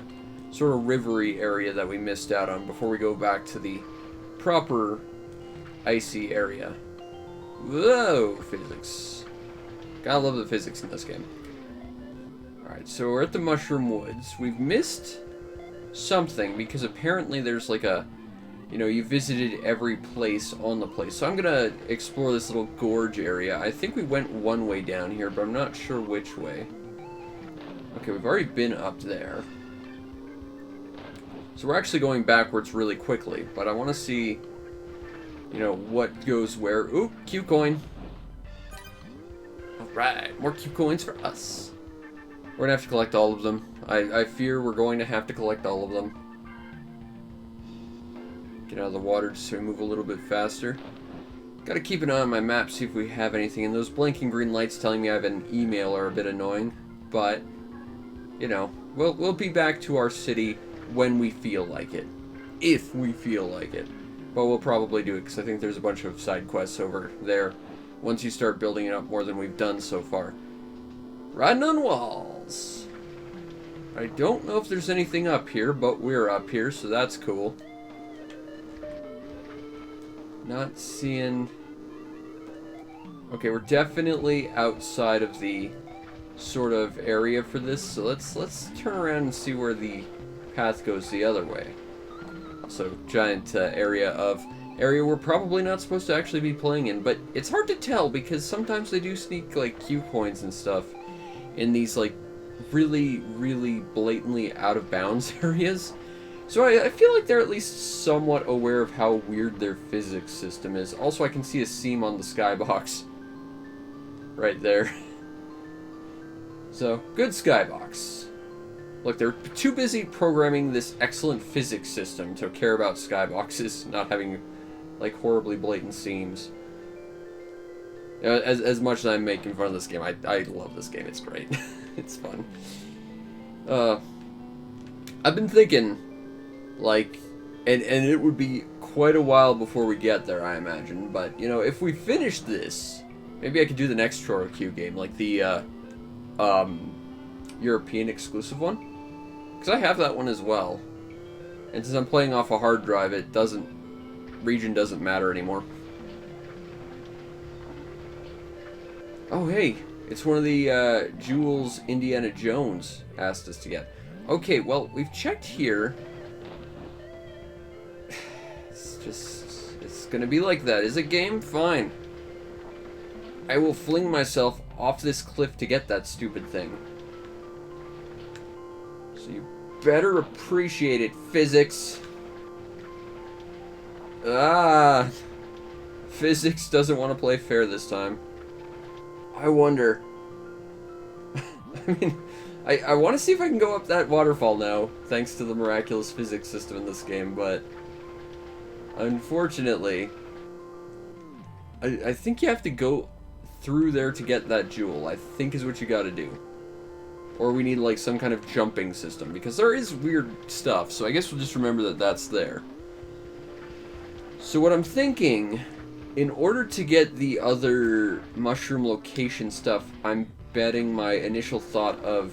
sort of rivery area that we missed out on before we go back to the proper icy area. Whoa, physics. Gotta love the physics in this game. Alright, so we're at the Mushroom Woods. We've missed something because apparently there's like a, you know, you visited every place on the place. So I'm gonna explore this little gorge area. I think we went one way down here, but I'm not sure which way. Okay, we've already been up there. So we're actually going backwards really quickly, but I want to see, you know, what goes where. Ooh, Q coin. Alright, more Q coins for us. We're gonna have to collect all of them. I fear we're going to have to collect all of them. Get out of the water just so we move a little bit faster. Gotta keep an eye on my map, see if we have anything. And those blinking green lights telling me I have an email are a bit annoying. But, you know, we'll be back to our city when we feel like it. If we feel like it. But we'll probably do it, because I think there's a bunch of side quests over there once you start building it up more than we've done so far. Riding on walls. I don't know if there's anything up here, but we're up here, so that's cool. Not seeing... Okay, we're definitely outside of the sort of area for this, so let's turn around and see where the path goes the other way. So, giant area we're probably not supposed to actually be playing in, but it's hard to tell because sometimes they do sneak like Q coins and stuff in these like really blatantly out of bounds areas. So I feel like they're at least somewhat aware of how weird their physics system is. Also, I can see a seam on the skybox right there. So, good skybox. Look, they're too busy programming this excellent physics system to care about skyboxes not having, like, horribly blatant seams. As much as I'm making fun of this game, I love this game. It's great. It's fun. I've been thinking, like, and it would be quite a while before we get there, I imagine. But, you know, if we finish this, maybe I could do the next Choro Q game, like the, European exclusive one. Because I have that one as well. And since I'm playing off a hard drive, region doesn't matter anymore. Oh, hey, it's one of the, jewels Indiana Jones asked us to get. Okay, well, we've checked here. It's gonna be like that. Is it game? Fine. I will fling myself off this cliff to get that stupid thing. So you better appreciate it, physics. Ah! Physics doesn't want to play fair this time. I wonder. I mean, I want to see if I can go up that waterfall now, thanks to the miraculous physics system in this game, but unfortunately, I think you have to go through there to get that jewel, I think is what you gotta do. Or we need, like, some kind of jumping system, because there is weird stuff, so I guess we'll just remember that that's there. So what I'm thinking, in order to get the other mushroom location stuff, I'm betting my initial thought of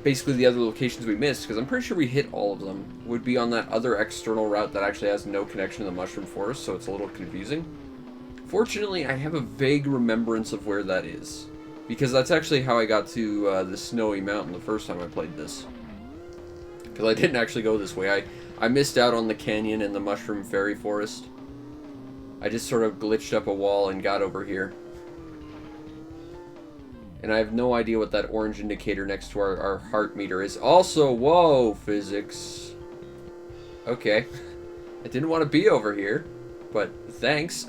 basically the other locations we missed, because I'm pretty sure we hit all of them, would be on that other external route that actually has no connection to the mushroom forest, so it's a little confusing. Fortunately, I have a vague remembrance of where that is, because that's actually how I got to the snowy mountain the first time I played this. Because I didn't actually go this way. I missed out on the canyon and the mushroom fairy forest. I just sort of glitched up a wall and got over here. And I have no idea what that orange indicator next to our heart meter is. Also, whoa, physics. Okay. I didn't want to be over here, but thanks.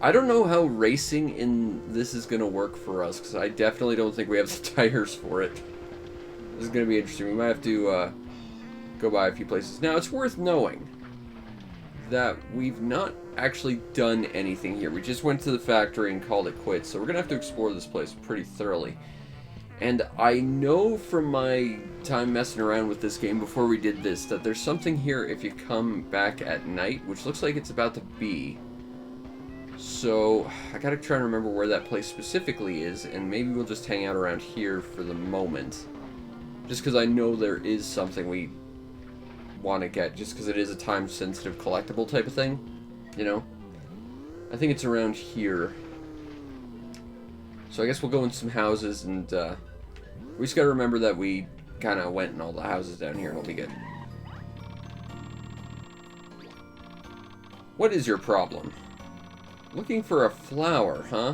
I don't know how racing in this is going to work for us, because I definitely don't think we have the tires for it. This is going to be interesting. We might have to go by a few places. Now, it's worth knowing that we've not actually done anything here. We just went to the factory and called it quits, so we're going to have to explore this place pretty thoroughly. And I know from my time messing around with this game before we did this, that there's something here if you come back at night, which looks like it's about to be. So, I gotta try and remember where that place specifically is, and maybe we'll just hang out around here for the moment. Just because I know there is something we want to get, just because it is a time-sensitive collectible type of thing, you know? I think it's around here. So I guess we'll go in some houses, and we just gotta remember that we kind of went in all the houses down here, and it'll be good. What is your problem? Looking for a flower, huh?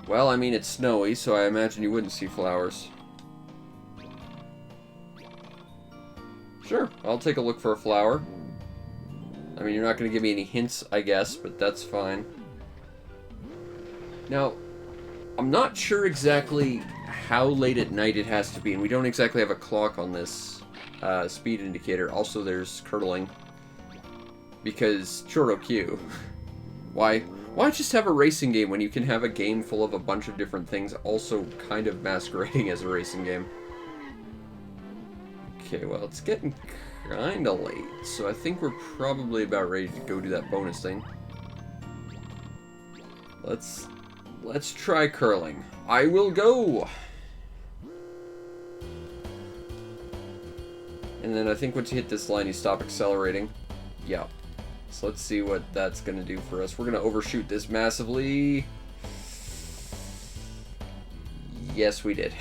Well, I mean, it's snowy, so I imagine you wouldn't see flowers. Sure, I'll take a look for a flower. I mean, you're not going to give me any hints, I guess, but that's fine. Now, I'm not sure exactly how late at night it has to be, and we don't exactly have a clock on this speed indicator. Also, there's curdling. Because Choro Q. Why just have a racing game when you can have a game full of a bunch of different things also kind of masquerading as a racing game? Okay, well, it's getting kinda late, so I think we're probably about ready to go do that bonus thing. Let's try curling. I will go! And then I think once you hit this line, you stop accelerating. Yeah. So let's see what that's going to do for us. We're going to overshoot this massively. Yes, we did.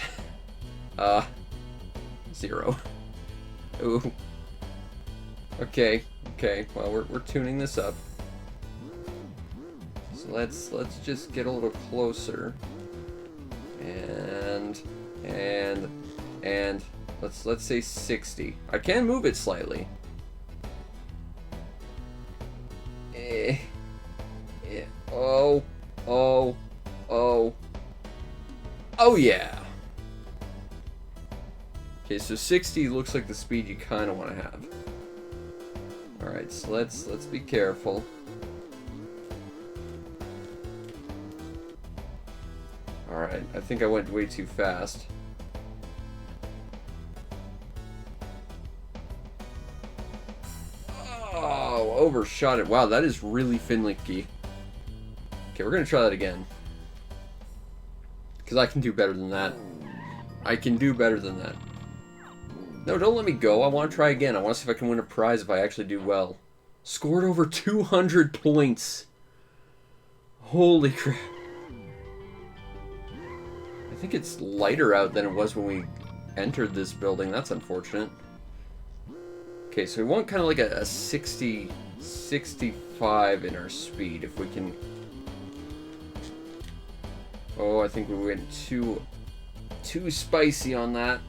0. Ooh. Okay. Well, we're tuning this up. So let's just get a little closer. And let's say 60. I can move it slightly. Oh yeah. Okay, so 60 looks like the speed you kind of want to have. Alright, so let's be careful. Alright, I think I went way too fast. Oh, overshot it. Wow, that is really finicky. Okay, we're gonna try that again. Because I can do better than that. I can do better than that. No, don't let me go. I want to try again. I want to see if I can win a prize if I actually do well. Scored over 200 points. Holy crap. I think it's lighter out than it was when we entered this building. That's unfortunate. Okay, so we want kind of like a 60, 65 in our speed if we can... Oh, I think we went too spicy on that.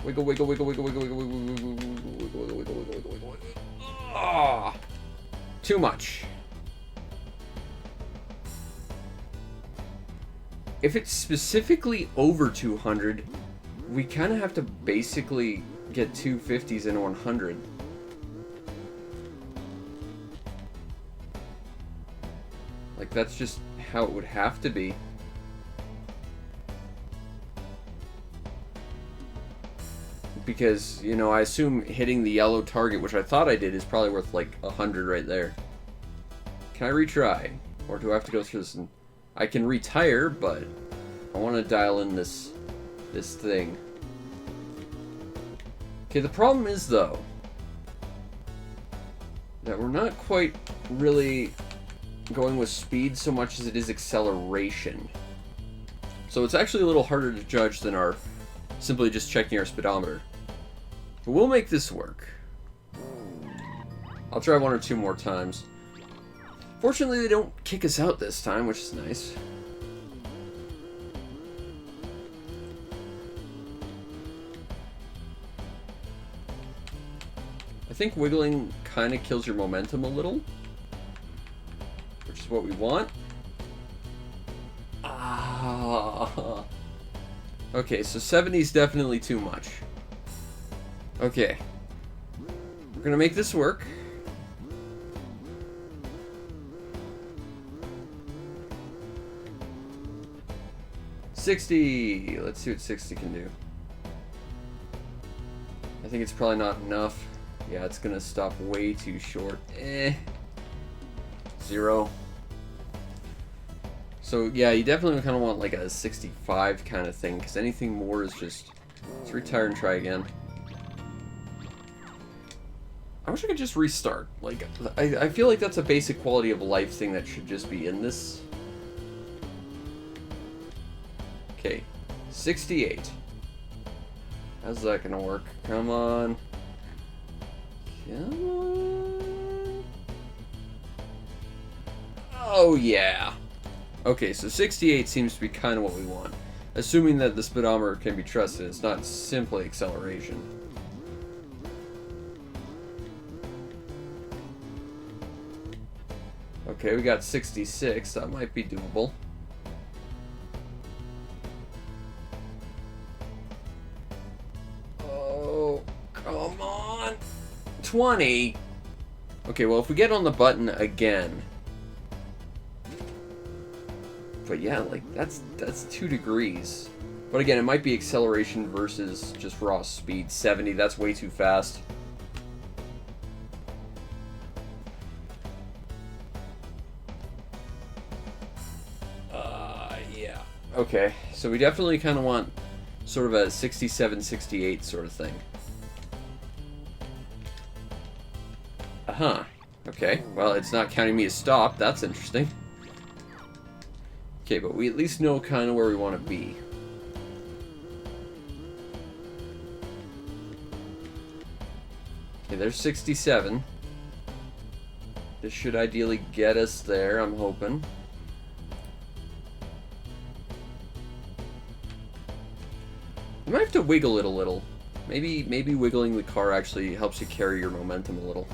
Wiggle, wiggle, wiggle, wiggle, wiggle, wiggle, wiggle, wiggle, wiggle, wiggle, wiggle, wiggle, wiggle, wiggle, wiggle. Ah, too much. If it's specifically over 200, we kind of have to basically get 250s and 100. Like, that's just how it would have to be. Because, you know, I assume hitting the yellow target, which I thought I did, is probably worth like 100 right there. Can I retry? Or do I have to go through this? And I can retire, but I want to dial in this thing. Okay, the problem is, though, that we're not quite really going with speed so much as it is acceleration. So it's actually a little harder to judge than our simply just checking our speedometer. But we'll make this work. I'll try one or two more times. Fortunately, they don't kick us out this time, which is nice. I think wiggling kind of kills your momentum a little, which is what we want. Ah. Okay, so 70 is definitely too much. Okay. We're gonna make this work. $60. Let's see what 60 can do. I think it's probably not enough. Yeah, it's gonna stop way too short. 0. So yeah, you definitely kind of want like a 65 kind of thing, because anything more is just... Let's retire and try again. I wish I could just restart. Like, I feel like that's a basic quality of life thing that should just be in this. Okay, 68. How's that gonna work? Come on. Come on. Oh yeah. Okay, so 68 seems to be kind of what we want. Assuming that the speedometer can be trusted, it's not simply acceleration. Okay, we got 66. That might be doable. Oh, come on. 20. Okay, well, if we get on the button again... But yeah, like, that's 2 degrees. But again, it might be acceleration versus just raw speed. 70, that's way too fast. Yeah. Okay, so we definitely kind of want sort of a 67, 68 sort of thing. Uh-huh. Okay, well, it's not counting me as stop. That's interesting. Okay, but we at least know kind of where we want to be. Okay, there's 67. This should ideally get us there, I'm hoping. You might have to wiggle it a little. Maybe wiggling the car actually helps you carry your momentum a little.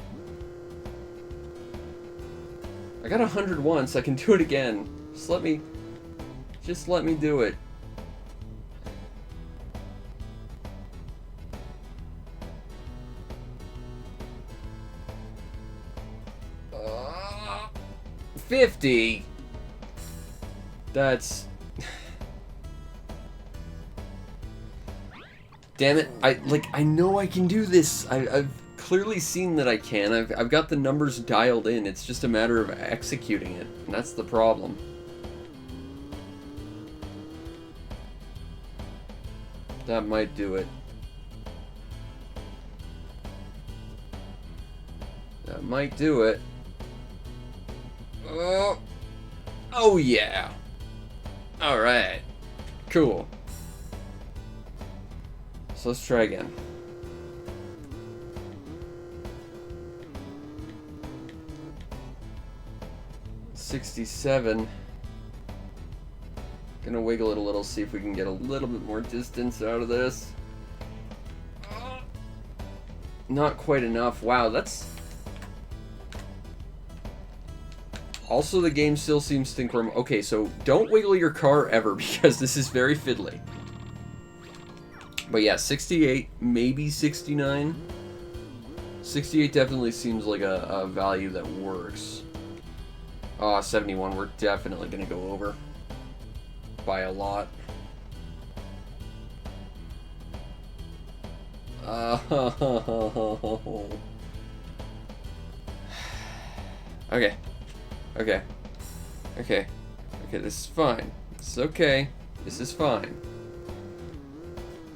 I got 100 once, I can do it again. Just let me do it. 50? That's... Damn it. I know I can do this. I've clearly seen that I can. I've got the numbers dialed in. It's just a matter of executing it. And that's the problem. That might do it. That might do it. Oh. Oh yeah. Alright. Cool. So let's try again. $67. Gonna wiggle it a little, see if we can get a little bit more distance out of this. Not quite enough. Wow, that's... Also, the game still seems to think we're... Okay, so don't wiggle your car ever, because this is very fiddly. But yeah, 68, maybe 69. 68 definitely seems like a value that works. 71, we're definitely going to go over. By a lot. Okay. Okay. Okay. Okay, this is fine. This is okay. This is fine.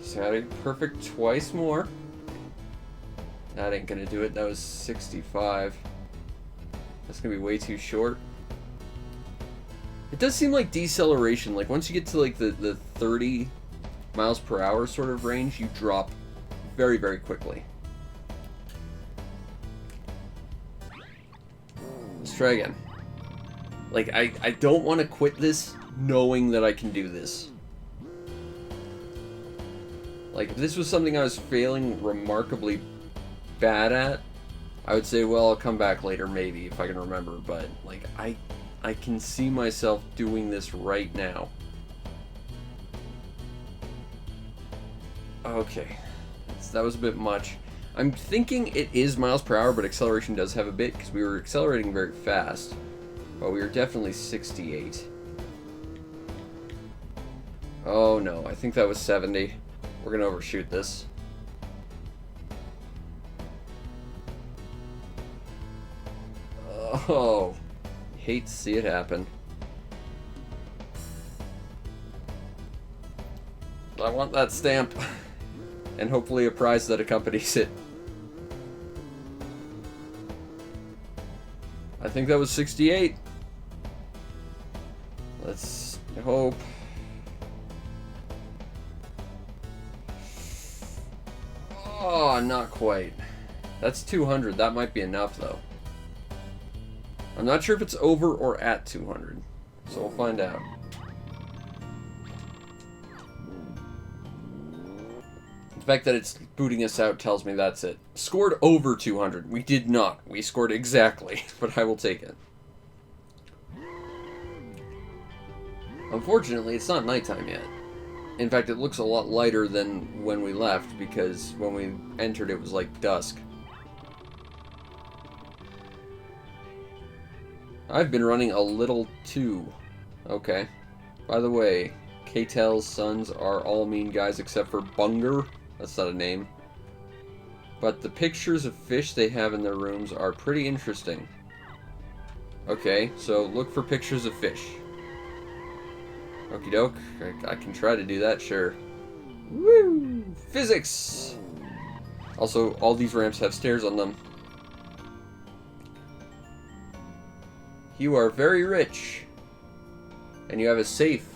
Just had it perfect twice more. That ain't gonna do it. That was 65. That's gonna be way too short. It does seem like deceleration. Like, once you get to, like, the 30 miles per hour sort of range, you drop very, very quickly. Let's try again. Like, I don't want to quit this knowing that I can do this. Like, if this was something I was failing remarkably bad at, I would say, well, I'll come back later, maybe, if I can remember. But, like, I can see myself doing this right now. Okay. That was a bit much. I'm thinking it is miles per hour, but acceleration does have a bit, because we were accelerating very fast. But we were definitely 68. Oh no, I think that was 70. We're gonna overshoot this. Oh, hate to see it happen. I want that stamp. And hopefully a prize that accompanies it. I think that was 68. Let's hope. Oh, not quite. That's 200. That might be enough, though. I'm not sure if it's over or at 200. So we'll find out. The fact that it's booting us out tells me that's it. Scored over 200. We did not. We scored exactly, but I will take it. Unfortunately, it's not nighttime yet. In fact, it looks a lot lighter than when we left, because when we entered it was like dusk. I've been running a little too. Okay. By the way, Katel's sons are all mean guys except for Bunger. That's not a name. But the pictures of fish they have in their rooms are pretty interesting. Okay, so look for pictures of fish. Okie doke. I can try to do that, sure. Woo! Physics! Also, all these ramps have stairs on them. You are very rich. And you have a safe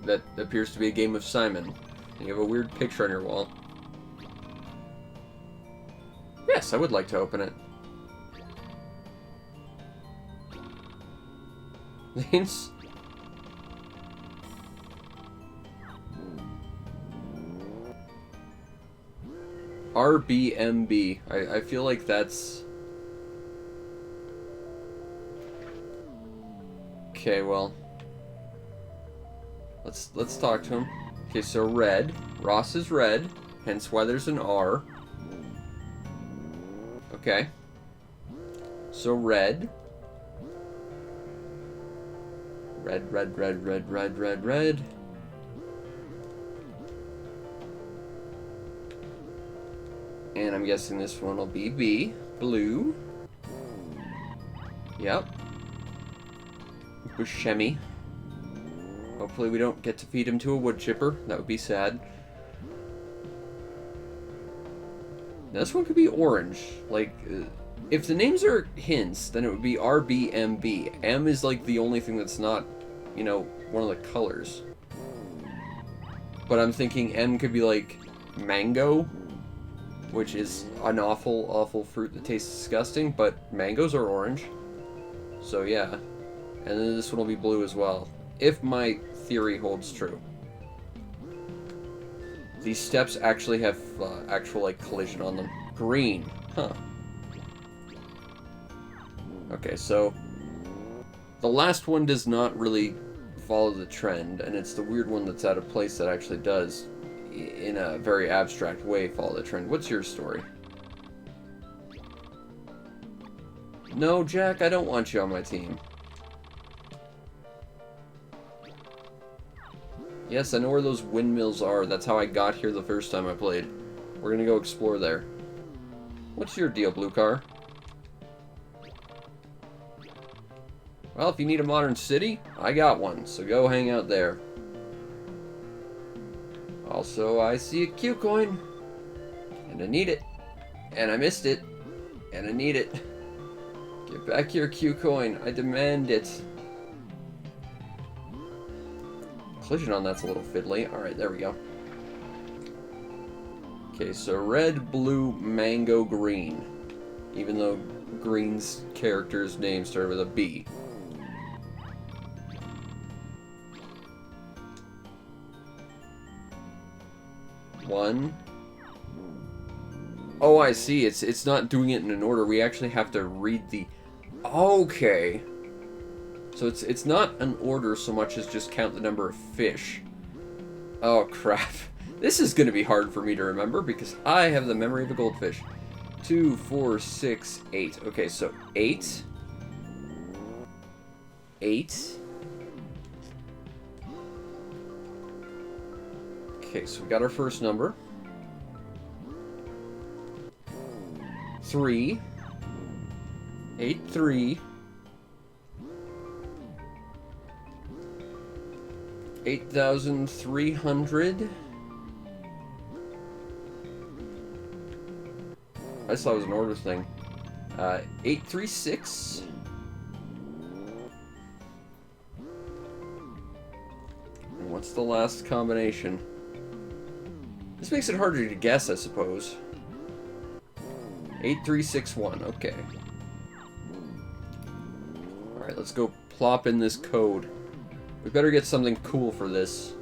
that appears to be a game of Simon. And you have a weird picture on your wall. Yes, I would like to open it. Thanks. RBMB. I feel like that's... Okay, well... Let's talk to him. Okay, so red. Ross is red, hence why there's an R. Okay. So red. Red, red, red, red, red, red, red. And I'm guessing this one will be B. Blue. Yep. Buscemi. Hopefully we don't get to feed him to a wood chipper. That would be sad. This one could be orange. Like, if the names are hints, then it would be RBMB. M is like the only thing that's not, you know, one of the colors. But I'm thinking M could be like mango, which is an awful, awful fruit that tastes disgusting, but mangoes are orange. So yeah. And then this one will be blue as well, if my theory holds true. These steps actually have actual, like, collision on them. Green. Huh. Okay, so the last one does not really follow the trend, and it's the weird one that's out of place that actually does, in a very abstract way, follow the trend. What's your story? No, Jack, I don't want you on my team. Yes, I know where those windmills are. That's how I got here the first time I played. We're gonna go explore there. What's your deal, blue car? Well, if you need a modern city, I got one, so go hang out there. Also, I see a Q coin, and I need it, and I missed it, and I need it. Get back your Q coin, I demand it. Collision on that's a little fiddly. Alright, there we go. Okay, so red, blue, mango, green. Even though green's character's name started with a B. One. Oh, I see. It's not doing it in an order. We actually have to read the... Okay. So it's not an order so much as just count the number of fish. Oh, crap. This is going to be hard for me to remember because I have the memory of a goldfish. 2, 4, 6, 8. Okay, so 8. 8. Okay, so we got our first number. 3. 8, 3. 8,300. I just thought it was an order thing. 836. And what's the last combination? This makes it harder to guess, I suppose. 8361. Okay. Alright, let's go plop in this code. We better get something cool for this.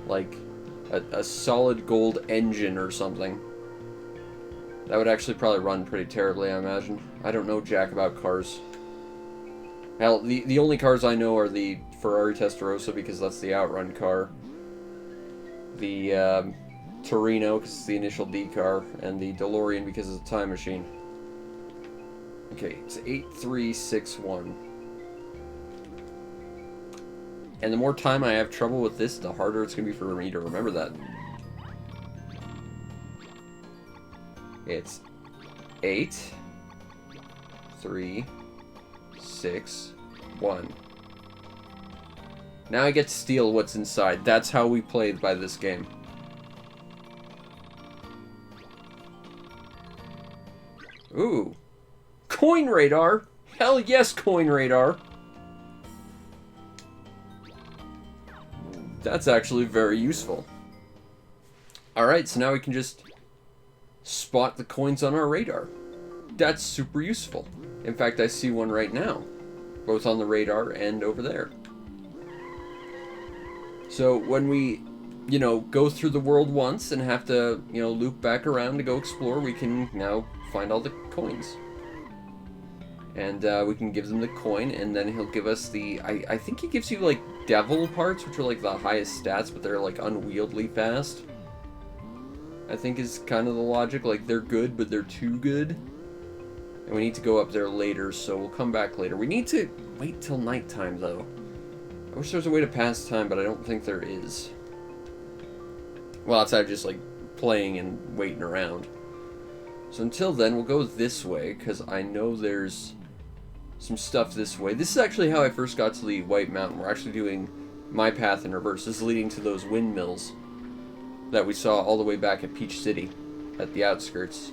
Like a solid gold engine or something. That would actually probably run pretty terribly, I imagine. I don't know jack about cars. Hell, the only cars I know are the Ferrari Testarossa because that's the outrun car. The Torino because it's the initial D car. And the DeLorean because it's a time machine. Okay, it's 8361. And the more time I have trouble with this, the harder it's going to be for me to remember that. It's 8, 3, 6, 1. Now I get to steal what's inside. That's how we play by this game. Ooh. Coin radar! Hell yes, coin radar! That's actually very useful. Alright, so now we can just spot the coins on our radar. That's super useful. In fact, I see one right now. Both on the radar and over there. So when we, you know, go through the world once and have to, you know, loop back around to go explore, we can now find all the coins. And we can give them the coin, and then he'll give us the... I think he gives you, like, devil parts, which are, like, the highest stats, but they're, like, unwieldy fast. I think is kind of the logic. Like, they're good, but they're too good. And we need to go up there later, so we'll come back later. We need to wait till nighttime, though. I wish there was a way to pass time, but I don't think there is. Well, outside of just, like, playing and waiting around. So until then, we'll go this way, because I know there's some stuff this way. This is actually how I first got to the White Mountain. We're actually doing my path in reverse. This is leading to those windmills that we saw all the way back at Peach City, at the outskirts,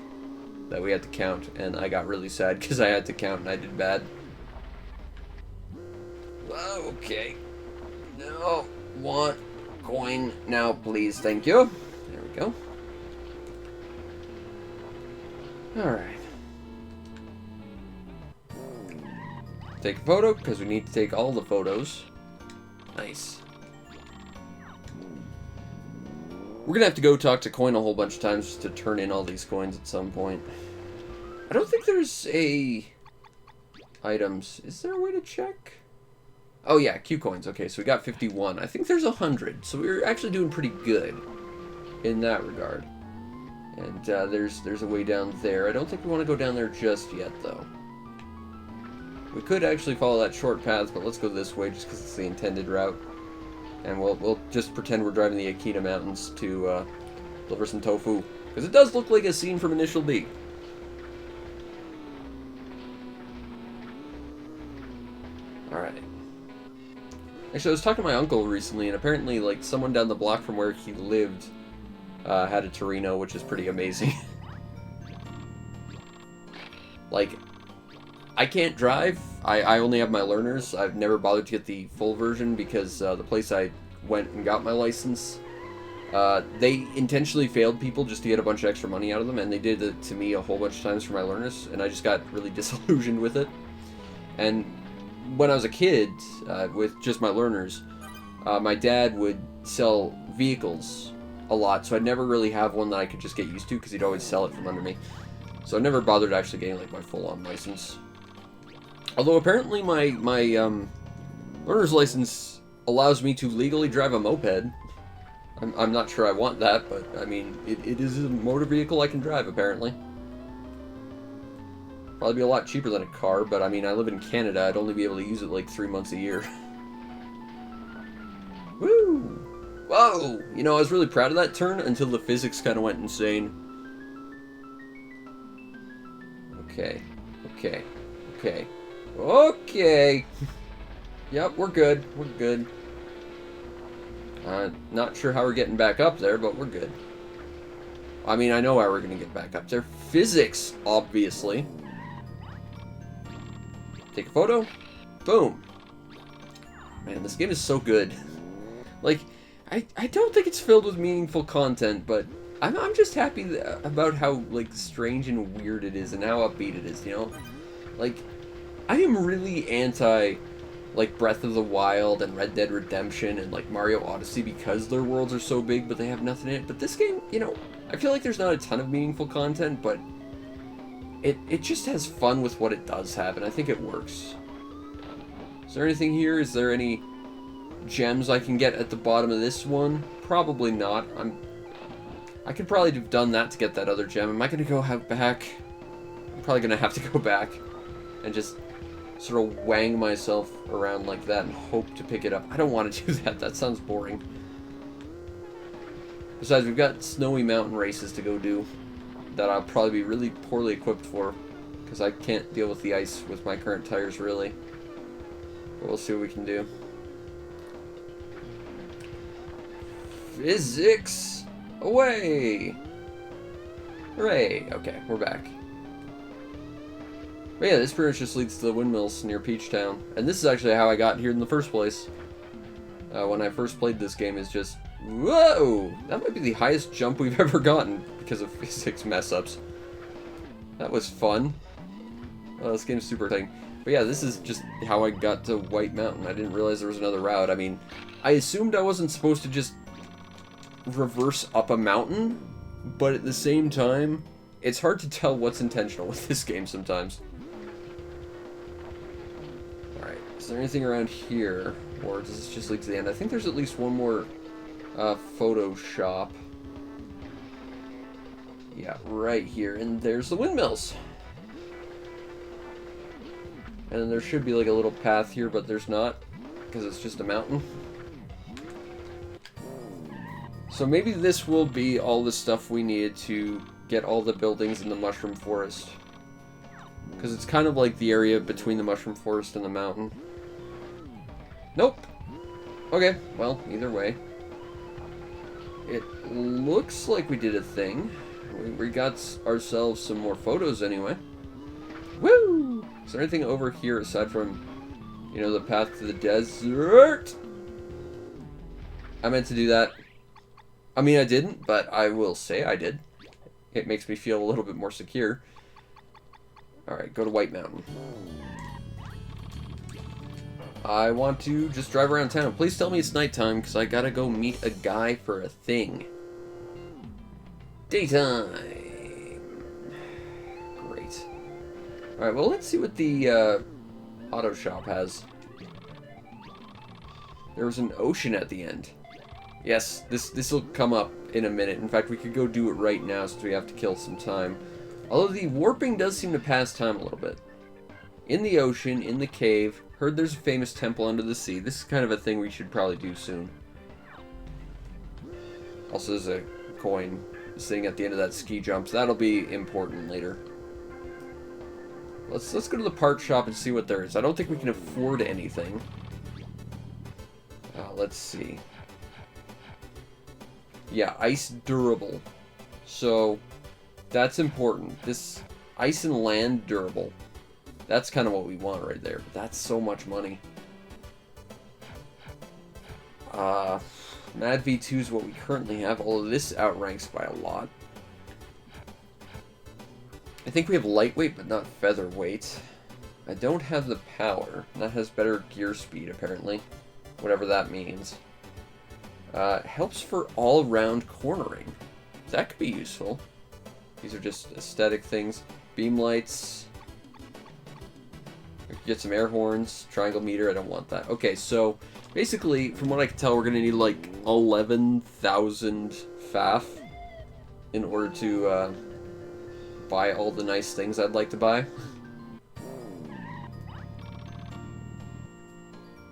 that we had to count, and I got really sad because I had to count and I did bad. Okay. No. Want coin now, please. Thank you. There we go. Alright. Take a photo, because we need to take all the photos. Nice. We're gonna have to go talk to Coin a whole bunch of times just to turn in all these coins at some point. I don't think there's a... items. Is there a way to check? Oh yeah, Q coins. Okay, so we got 51. I think there's 100, so we're actually doing pretty good in that regard. And there's a way down there. I don't think we want to go down there just yet, though. We could actually follow that short path, but let's go this way just because it's the intended route. And we'll just pretend we're driving the Akita Mountains to deliver some tofu. Because it does look like a scene from Initial D. Alright. Actually, I was talking to my uncle recently, and apparently, like, someone down the block from where he lived had a Torino, which is pretty amazing. Like, I can't drive. I only have my learners. I've never bothered to get the full version because the place I went and got my license, they intentionally failed people just to get a bunch of extra money out of them, and they did it to me a whole bunch of times for my learners, and I just got really disillusioned with it. And when I was a kid, with just my learners, my dad would sell vehicles a lot, so I'd never really have one that I could just get used to because he'd always sell it from under me. So I never bothered actually getting like my full-on license. Although apparently my learner's license allows me to legally drive a moped. I'm not sure I want that, but I mean, it is a motor vehicle I can drive apparently. Probably be a lot cheaper than a car, but I mean, I live in Canada, I'd only be able to use it like 3 months a year. Woo! Whoa! You know, I was really proud of that turn until the physics kind of went insane. Okay. Okay. Okay. Okay! Yep, we're good. We're good. Not sure how we're getting back up there, but we're good. I mean, I know how we're gonna get back up there. Physics, obviously. Take a photo. Boom. Man, this game is so good. Like, I don't think it's filled with meaningful content, but I'm just happy about how, like, strange and weird it is and how upbeat it is, you know? Like, I am really anti, like, Breath of the Wild and Red Dead Redemption and, like, Mario Odyssey because their worlds are so big but they have nothing in it. But this game, you know, I feel like there's not a ton of meaningful content, but it just has fun with what it does have, and I think it works. Is there anything here? Is there any gems I can get at the bottom of this one? Probably not. I could probably have done that to get that other gem. Am I going to go back? I'm probably going to have to go back and just sort of wang myself around like that and hope to pick it up. I don't want to do that. That sounds boring. Besides, we've got snowy mountain races to go do that I'll probably be really poorly equipped for because I can't deal with the ice with my current tires, really. But we'll see what we can do. Physics away! Hooray! Okay, we're back. But yeah, this pretty much just leads to the windmills near Peach Town. And this is actually how I got here in the first place. When I first played this game, is just... Whoa! That might be the highest jump we've ever gotten because of physics mess-ups. That was fun. Oh, this game's super exciting. But yeah, this is just how I got to White Mountain. I didn't realize there was another route. I mean, I assumed I wasn't supposed to just reverse up a mountain, but at the same time, it's hard to tell what's intentional with this game sometimes. Alright, is there anything around here? Or does this just lead to the end? I think there's at least one more photo shop. Yeah, right here. And there's the windmills. And then there should be like a little path here, but there's not, because it's just a mountain. So maybe this will be all the stuff we needed to get all the buildings in the mushroom forest. Because it's kind of like the area between the mushroom forest and the mountain. Nope. Okay, well, either way. It looks like we did a thing. We got ourselves some more photos anyway. Woo! Is there anything over here aside from, you know, the path to the desert? I meant to do that. I mean, I didn't, but I will say I did. It makes me feel a little bit more secure. Alright, go to White Mountain. I want to just drive around town. Please tell me it's nighttime, because I gotta go meet a guy for a thing. Daytime! Great. Alright, well, let's see what the auto shop has. There was an ocean at the end. Yes, this will come up in a minute. In fact, we could go do it right now since we have to kill some time. Although the warping does seem to pass time a little bit. In the ocean, in the cave. Heard there's a famous temple under the sea. This is kind of a thing we should probably do soon. Also, there's a coin sitting at the end of that ski jump, so that'll be important later. Let's go to the part shop and see what there is. I don't think we can afford anything. Let's see. Yeah, ice durable. So, that's important. This ice and land durable. That's kind of what we want right there. But that's so much money. Mad V2 is what we currently have, although this outranks by a lot. I think we have lightweight, but not featherweight. I don't have the power. That has better gear speed, apparently. Whatever that means. Helps for all-round cornering. That could be useful. These are just aesthetic things. Beam lights. Get some air horns. Triangle meter. I don't want that. Okay, so basically, from what I can tell, we're going to need like 11,000 FAF in order to buy all the nice things I'd like to buy.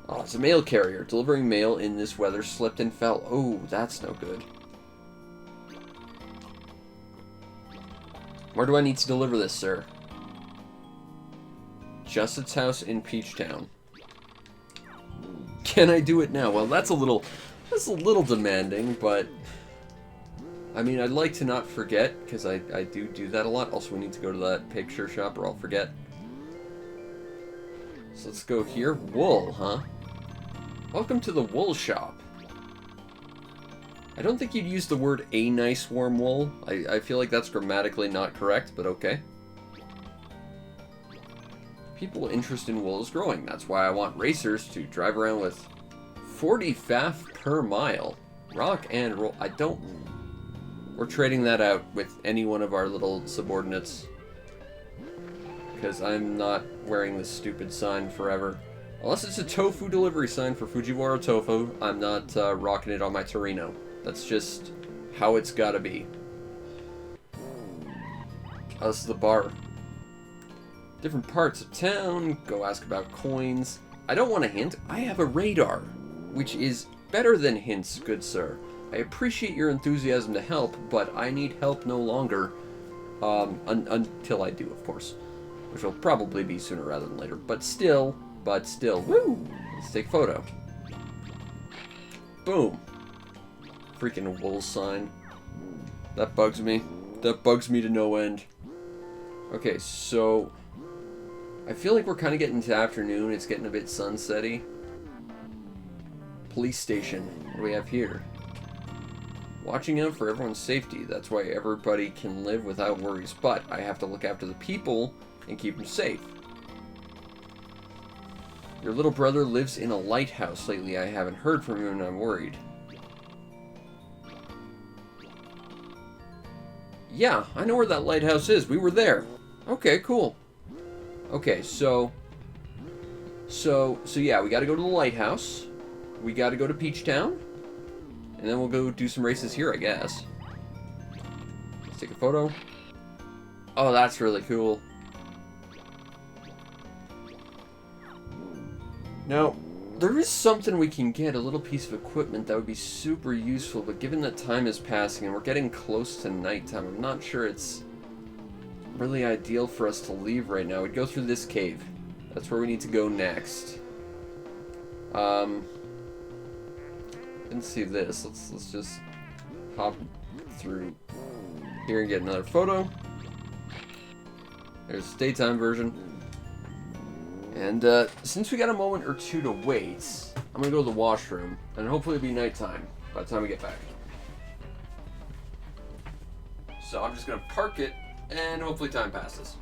Oh, it's a mail carrier. Delivering mail in this weather slipped and fell. Oh, that's no good. Where do I need to deliver this, sir? Justin's house in Peachtown. Can I do it now? Well, that's a little demanding, but I mean, I'd like to not forget, because I do that a lot. Also, we need to go to that picture shop or I'll forget. So let's go here. Wool, huh? Welcome to the wool shop. I don't think you'd use the word a nice warm wool. I feel like that's grammatically not correct, but okay. People interest in wool is growing. That's why I want racers to drive around with 40 FAF per mile. Rock and roll. We're trading that out with any one of our little subordinates. Because I'm not wearing this stupid sign forever. Unless it's a tofu delivery sign for Fujiwara Tofu, I'm not rocking it on my Torino. That's just how it's gotta be. Oh, this is the bar. Different parts of town. Go ask about coins. I don't want a hint. I have a radar, which is better than hints, good sir. I appreciate your enthusiasm to help, but I need help no longer. Until I do, of course. Which will probably be sooner rather than later. But still, woo! Let's take a photo. Boom. Freaking wool sign. That bugs me. That bugs me to no end. Okay, so I feel like we're kind of getting to afternoon. It's getting a bit sunsetty. Police station. What do we have here? Watching out for everyone's safety. That's why everybody can live without worries. But I have to look after the people and keep them safe. Your little brother lives in a lighthouse lately. I haven't heard from him and I'm worried. Yeah, I know where that lighthouse is. We were there. Okay, cool. Okay, so yeah, we gotta go to the lighthouse. We gotta go to Peachtown. And then we'll go do some races here, I guess. Let's take a photo. Oh, that's really cool. Now, there is something we can get, a little piece of equipment that would be super useful, but given that time is passing and we're getting close to nighttime, I'm not sure it's really ideal for us to leave right now. We'd go through this cave. That's where we need to go next. Didn't see this. Let's just hop through here and get another photo. There's the daytime version. And since we got a moment or two to wait, I'm gonna go to the washroom, and hopefully it'll be nighttime by the time we get back. So I'm just gonna park it, and hopefully time passes.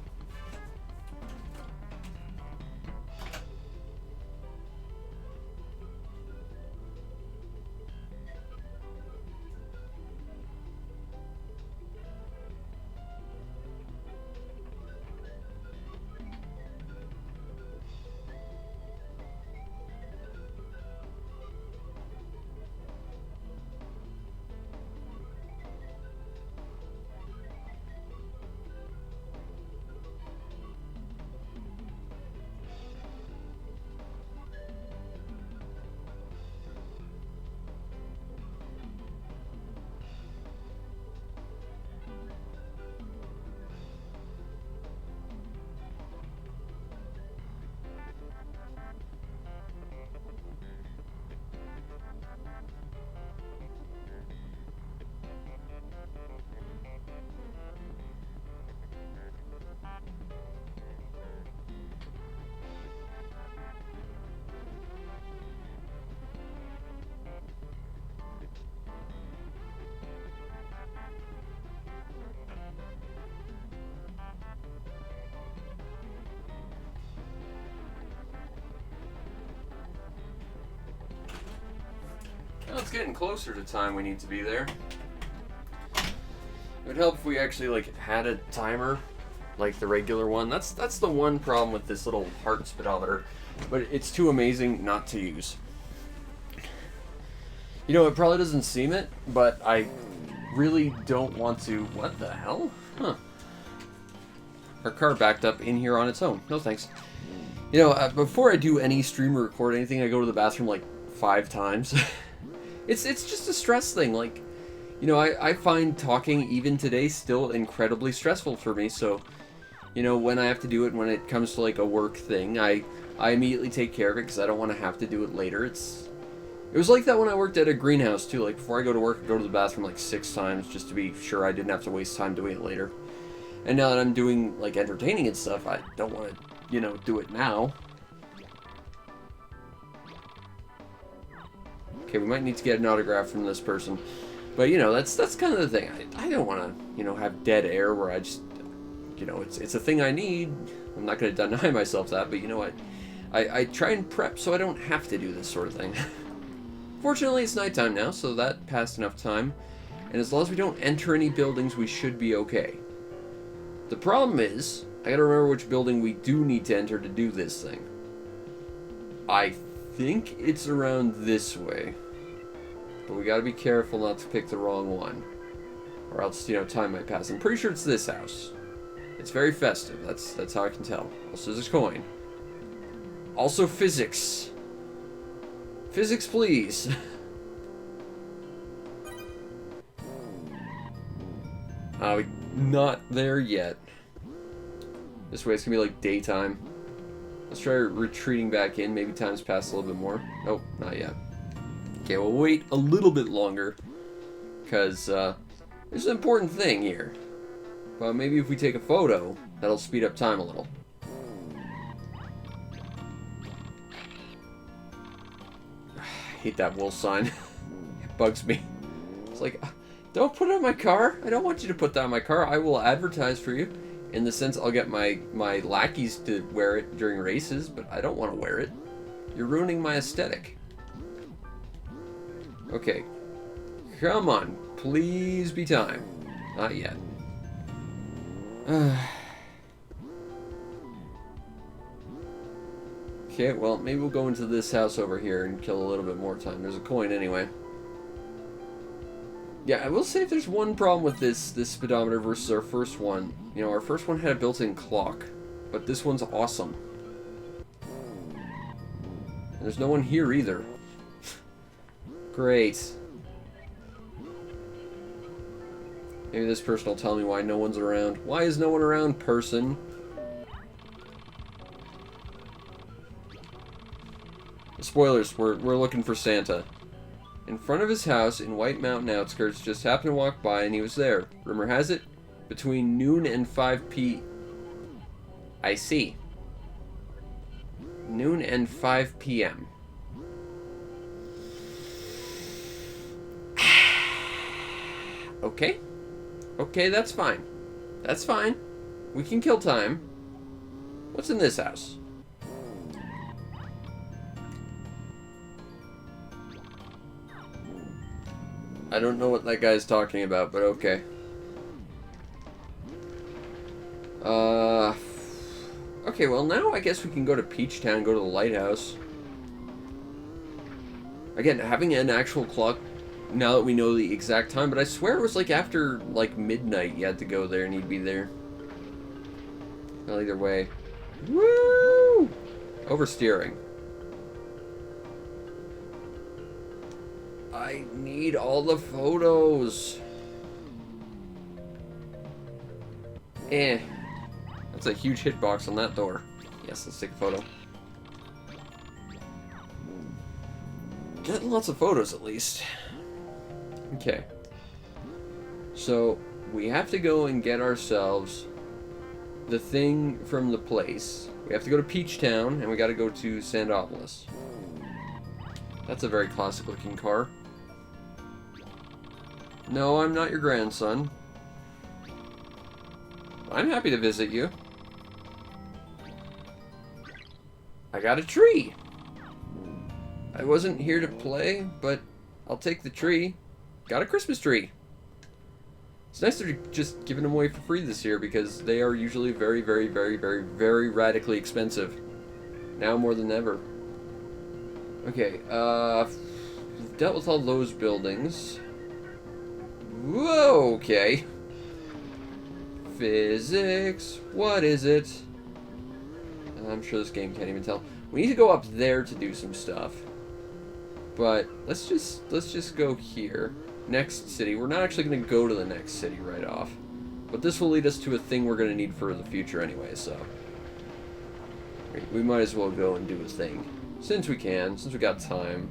Well, it's getting closer to time we need to be there. It would help if we actually like had a timer, like the regular one. That's the one problem with this little heart speedometer, but it's too amazing not to use. You know, it probably doesn't seem it, but I really don't want to. What the hell? Huh. Our car backed up in here on its own. No thanks. You know, before I do any stream or record anything, I go to the bathroom like 5 times. It's just a stress thing. Like, you know, I find talking even today still incredibly stressful for me. So, you know, when I have to do it, when it comes to like a work thing, I immediately take care of it because I don't want to have to do it later. It was like that when I worked at a greenhouse too. Like before I go to work, I go to the bathroom like 6 times just to be sure I didn't have to waste time doing it later. And now that I'm doing like entertaining and stuff, I don't want to, you know, do it now. Okay, we might need to get an autograph from this person. But, you know, that's kind of the thing. I don't want to, you know, have dead air where I just, you know, it's a thing I need. I'm not going to deny myself that, but you know what? I try and prep so I don't have to do this sort of thing. Fortunately, it's nighttime now, so that passed enough time. And as long as we don't enter any buildings, we should be okay. The problem is, I gotta remember which building we do need to enter to do this thing. I think it's around this way. But we gotta be careful not to pick the wrong one. Or else, you know, time might pass. I'm pretty sure it's this house. It's very festive. That's how I can tell. Also, there's a coin. Also, physics. Physics, please. We're not there yet. This way it's gonna be like daytime. Let's try retreating back in. Maybe time's passed a little bit more. Nope, not yet. Okay, we'll wait a little bit longer. Because there's an important thing here. But maybe if we take a photo, that'll speed up time a little. I hate that wolf sign. It bugs me. It's like, don't put it on my car. I don't want you to put that on my car. I will advertise for you. In the sense, I'll get my lackeys to wear it during races, but I don't want to wear it. You're ruining my aesthetic. Okay. Come on. Please be time. Not yet. Okay, well, maybe we'll go into this house over here and kill a little bit more time. There's a coin anyway. Yeah, I will say if there's one problem with this speedometer versus our first one. You know, our first one had a built-in clock, but this one's awesome. And there's no one here either. Great. Maybe this person will tell me why no one's around. Why is no one around, person? Spoilers, we're looking for Santa. In front of his house in White Mountain outskirts, just happened to walk by and he was there. Rumor has it, between noon and 5 p. I see. Noon and 5 p.m. Okay. Okay, that's fine. That's fine. We can kill time. What's in this house? I don't know what that guy's talking about, but okay. Okay, well now I guess we can go to Peach Town, go to the lighthouse. Again, having an actual clock, now that we know the exact time, but I swear it was like after, like, midnight you had to go there and he'd be there. Well, either way. Woo! Oversteering. I need all the photos. Eh. That's a huge hitbox on that door. Yes, let's take a photo. Getting lots of photos, at least. Okay. So, we have to go and get ourselves the thing from the place. We have to go to Peach Town, and we gotta go to Sandopolis. That's a very classic-looking car. No, I'm not your grandson. I'm happy to visit you. I got a tree. I wasn't here to play, but I'll take the tree. Got a Christmas tree. It's nice they're just giving them away for free this year because they are usually very, very, very, very, very radically expensive. Now more than ever. Okay, we've dealt with all those buildings. Whoa, okay. Physics, what is it? I'm sure this game can't even tell. We need to go up there to do some stuff. But let's just go here. Next city. We're not actually going to go to the next city right off. But this will lead us to a thing we're going to need for the future anyway, so. We might as well go and do a thing. Since we can, since we got time.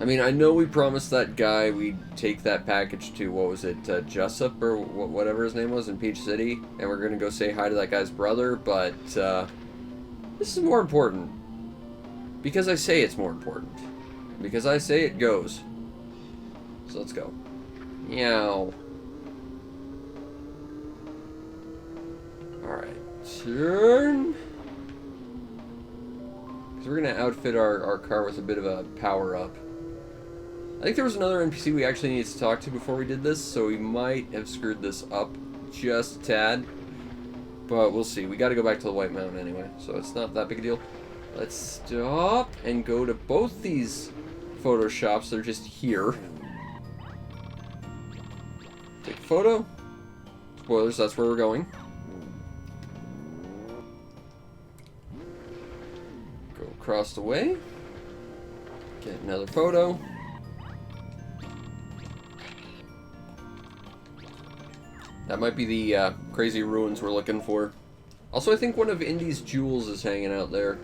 I mean, I know we promised that guy we'd take that package to, what was it, Jessup, or whatever his name was, in Peach City, and we're going to go say hi to that guy's brother, but, this is more important. Because I say it's more important. Because I say it goes. So let's go. Meow. Alright. Turn. Because we're going to outfit our car with a bit of a power-up. I think there was another NPC we actually needed to talk to before we did this, so we might have screwed this up just a tad. But we'll see. We got to go back to the White Mountain anyway, so it's not that big a deal. Let's stop and go to both these photo shops. They're just here. Take a photo. Spoilers, that's where we're going. Go across the way. Get another photo. That might be the crazy ruins we're looking for. Also, I think one of Indy's jewels is hanging out there.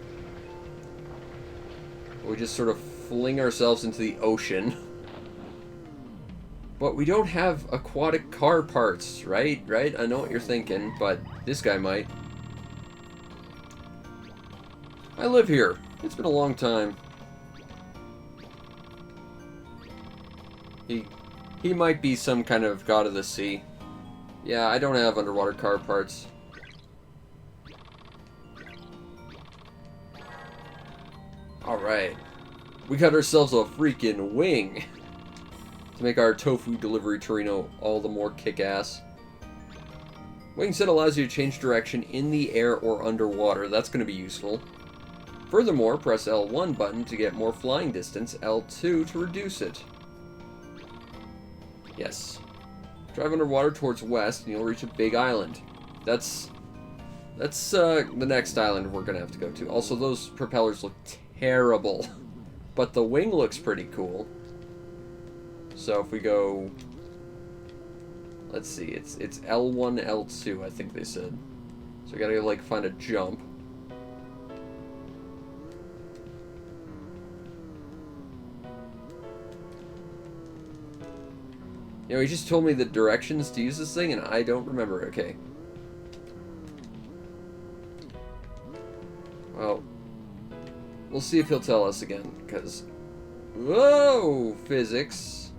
We just sort of fling ourselves into the ocean. But we don't have aquatic car parts, right? Right? I know what you're thinking, but this guy might. I live here. It's been a long time. He might be some kind of god of the sea. Yeah, I don't have underwater car parts. Alright. We got ourselves a freaking wing to make our tofu delivery Torino all the more kick-ass. Wing set allows you to change direction in the air or underwater. That's going to be useful. Furthermore, press L1 button to get more flying distance, L2 to reduce it. Yes. Drive underwater towards west and you'll reach a big island. That's That's the next island we're gonna have to go to. Also, those propellers look terrible, but the wing looks pretty cool. So if we go, let's see, it's L1, L2, I think they said. So we gotta like find a jump. You know, he just told me the directions to use this thing, and I don't remember. Okay. Well, we'll see if he'll tell us again, because... Whoa! Physics.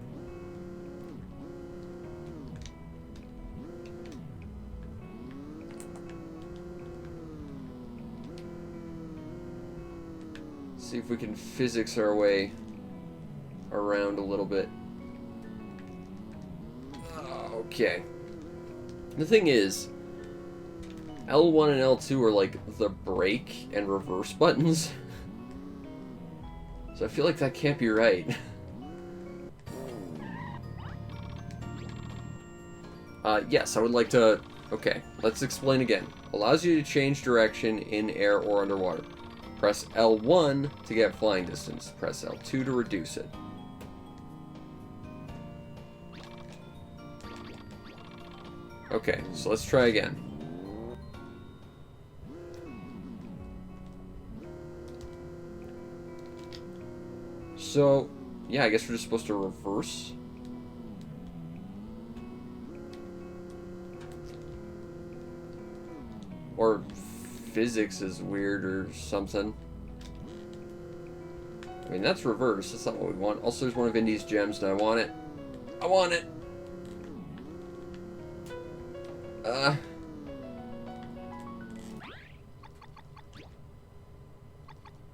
See if we can physics our way around a little bit. Okay. The thing is, L1 and L2 are like the brake and reverse buttons. So I feel like that can't be right. Yes, I would like to... Okay, let's explain again. Allows you to change direction in air or underwater. Press L1 to get flying distance. Press L2 to reduce it. Okay, so let's try again. So, yeah, I guess we're just supposed to reverse. Or physics is weird or something. I mean, that's reverse. That's not what we want. Also, there's one of Indy's gems, and I want it. I want it!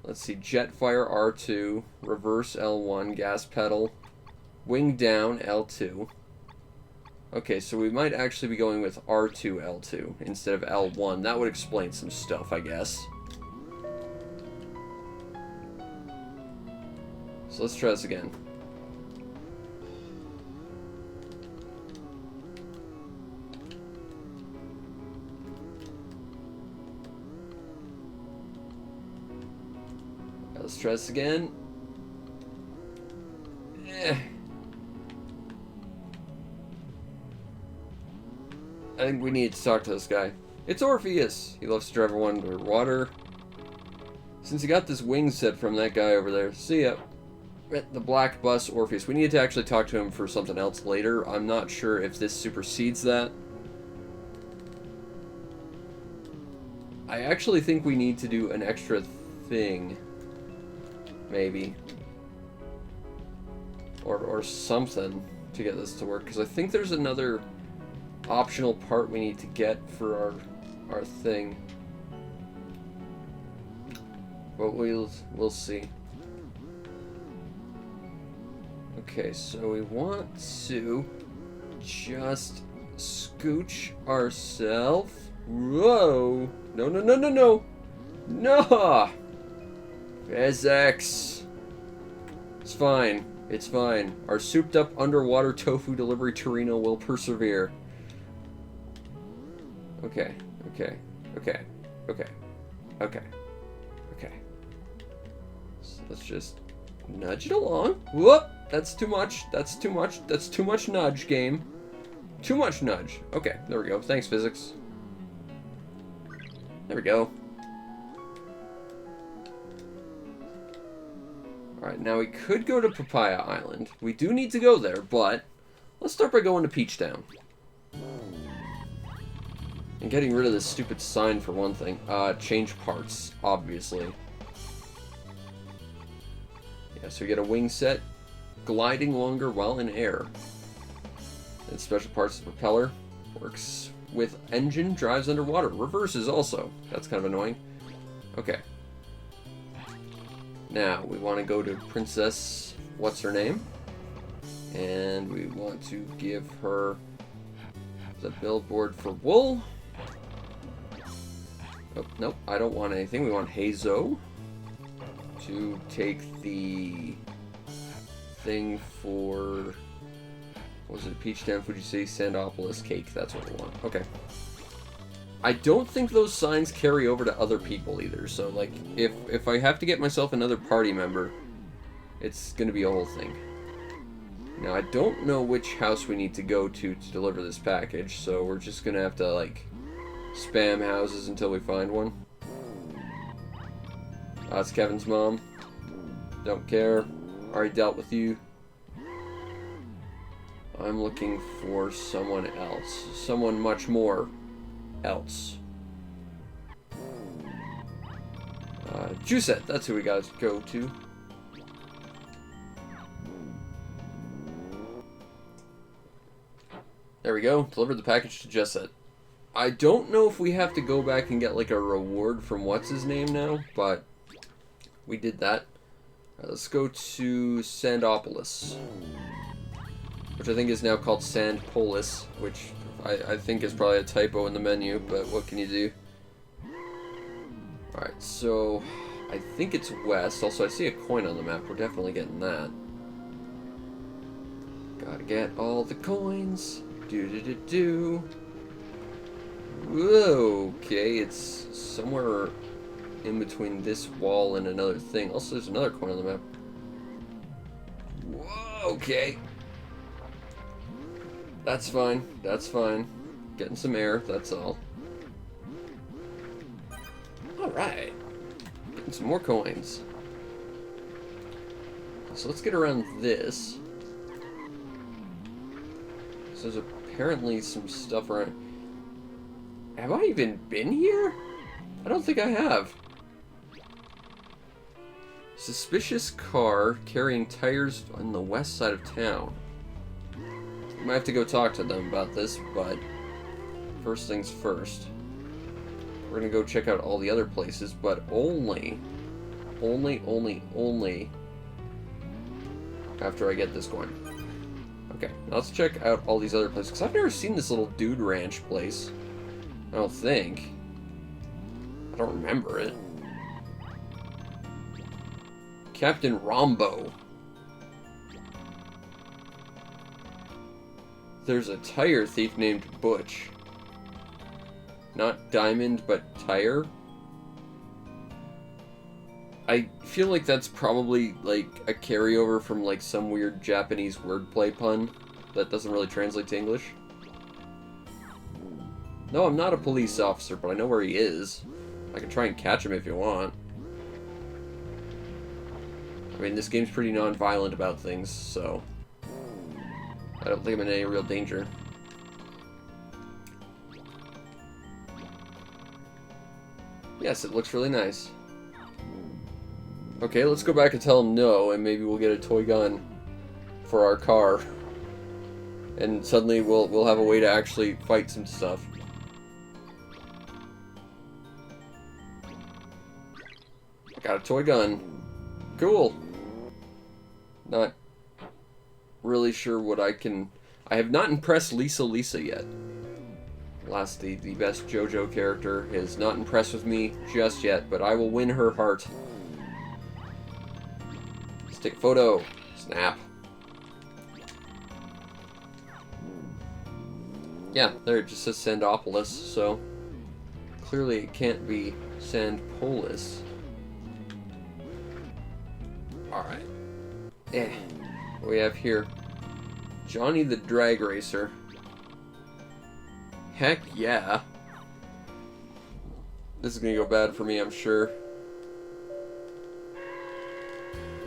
Let's see, Jetfire R2, reverse L1, gas pedal, wing down L2. Okay, so we might actually be going with R2 L2 instead of L1. That would explain some stuff, I guess. So let's try this again. Let's try this again. I think we need to talk to this guy. It's Orpheus. He loves to drive everyone underwater. Since he got this wing set from that guy over there. See ya. The black bus Orpheus. We need to actually talk to him for something else later. I'm not sure if this supersedes that. I actually think we need to do an extra thing. Maybe. Or something to get this to work. Because I think there's another optional part we need to get for our thing. But we'll see. Okay, so we want to just scooch ourselves. Whoa! No, no, no, no, no! No! Physics! It's fine. It's fine. Our souped up underwater tofu delivery Torino will persevere. Okay, okay, okay, okay, okay, okay. So let's just nudge it along. Whoop! That's too much. That's too much. That's too much nudge, game. Too much nudge. Okay, there we go. Thanks, physics. There we go. Alright, now we could go to Papaya Island. We do need to go there, but let's start by going to Peach Town. And getting rid of this stupid sign for one thing. Change parts, obviously. Yeah, so we get a wing set, gliding longer while in air. And special parts of the propeller. Works with engine, drives underwater. Reverses also. That's kind of annoying. Okay. Now, we want to go to Princess... What's her name? And we want to give her the billboard for wool. Oh, nope, I don't want anything. We want Hazo to take the thing for... What was it? Peach Town, Fuji City, Sandopolis cake. That's what we want. Okay. I don't think those signs carry over to other people either. So, like, if I have to get myself another party member, it's going to be a whole thing. Now, I don't know which house we need to go to deliver this package, so we're just going to have to, like, spam houses until we find one. That's Kevin's mom. Don't care. Already dealt with you. I'm looking for someone else. Someone much more else. Jusette, that's who we gotta go to. There we go. Delivered the package to Jusette. I don't know if we have to go back and get like a reward from what's his name now, but we did that. Let's go to Sandopolis, which I think is now called Sandpolis, which I think is probably a typo in the menu, but what can you do? Alright, so I think it's west. Also, I see a coin on the map. We're definitely getting that. Gotta get all the coins. Do. Whoa, okay, it's somewhere in between this wall and another thing. Also, there's another coin on the map. Whoa, okay. That's fine. That's fine. Getting some air, that's all. Alright. Getting some more coins. So let's get around this. So there's apparently some stuff around. Have I even been here? I don't think I have. Suspicious car carrying tires on the west side of town. Might have to go talk to them about this, but first things first. We're gonna go check out all the other places, but only after I get this going. Okay, now let's check out all these other places, because I've never seen this little dude ranch place. I don't think. I don't remember it. Captain Rombo. There's a tire thief named Butch. Not Diamond, but Tire. I feel like that's probably like a carryover from like some weird Japanese wordplay pun that doesn't really translate to English. No, I'm not a police officer, but I know where he is. I can try and catch him if you want. I mean, this game's pretty non-violent about things, so I don't think I'm in any real danger. Yes, it looks really nice. Okay, let's go back and tell him no, and maybe we'll get a toy gun for our car. And suddenly we'll have a way to actually fight some stuff. I got a toy gun. Cool. Not really sure what I can... I have not impressed Lisa yet. Alas, the best JoJo character is not impressed with me just yet, but I will win her heart. Let's take a photo. Snap. Yeah, there it just says Sandopolis, so clearly it can't be Sandpolis. Alright. What we have here? Johnny the Drag Racer. Heck yeah. This is gonna go bad for me, I'm sure.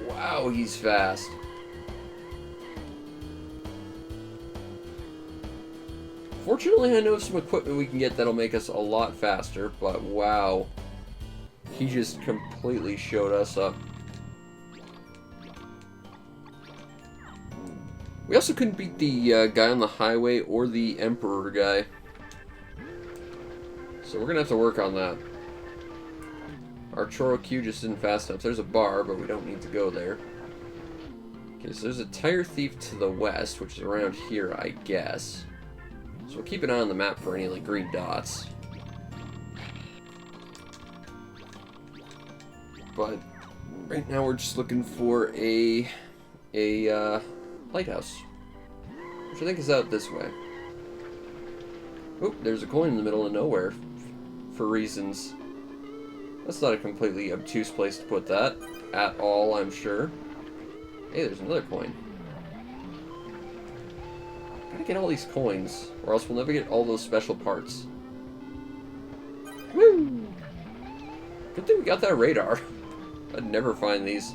Wow, he's fast. Fortunately, I know some equipment we can get that'll make us a lot faster, but wow. He just completely showed us up. We also couldn't beat the guy on the highway or the Emperor guy. So we're gonna have to work on that. Our Choro Q just isn't fast enough. There's a bar, but we don't need to go there. Okay, so there's a tire thief to the west, which is around here, I guess. So we'll keep an eye on the map for any like green dots. But right now we're just looking for a lighthouse, which I think is out this way. Oop, there's a coin in the middle of nowhere. for reasons. That's not a completely obtuse place to put that at all, I'm sure. Hey, there's another coin. Gotta get all these coins, or else we'll never get all those special parts. Woo! Good thing we got that radar. I'd never find these.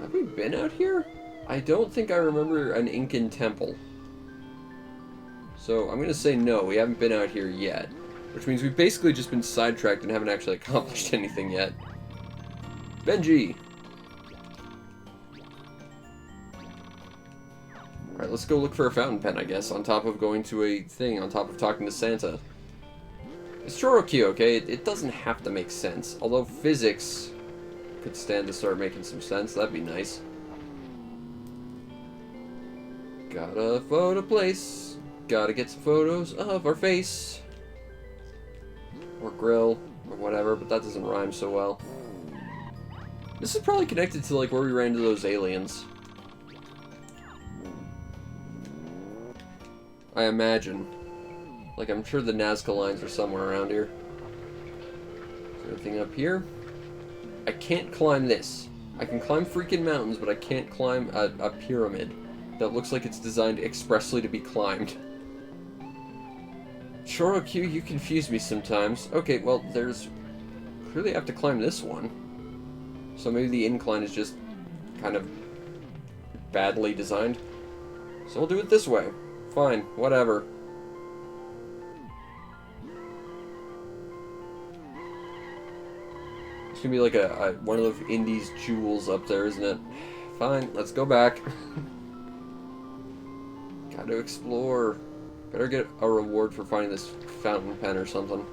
Have we been out here? I don't think I remember an Incan temple. So I'm going to say no, we haven't been out here yet. Which means we've basically just been sidetracked and haven't actually accomplished anything yet. Benji! Alright, let's go look for a fountain pen, I guess, on top of going to a thing, on top of talking to Santa. It's Chorokyu, okay? It doesn't have to make sense. Although physics could stand to start making some sense. That'd be nice. Got a photo place. Gotta get some photos of our face. Or grill, or whatever, but that doesn't rhyme so well. This is probably connected to, like, where we ran into those aliens. I imagine. Like, I'm sure the Nazca lines are somewhere around here. Is there anything up here? I can't climb this. I can climb freaking mountains, but I can't climb a pyramid that looks like it's designed expressly to be climbed. Chorokyu, you confuse me sometimes. Okay, well, there's... Clearly I have to climb this one. So maybe the incline is just kind of badly designed. So we'll do it this way. Fine, whatever. It's gonna be like a one of those Indies jewels up there, isn't it? Fine, let's go back. Gotta explore. Better get a reward for finding this fountain pen or something.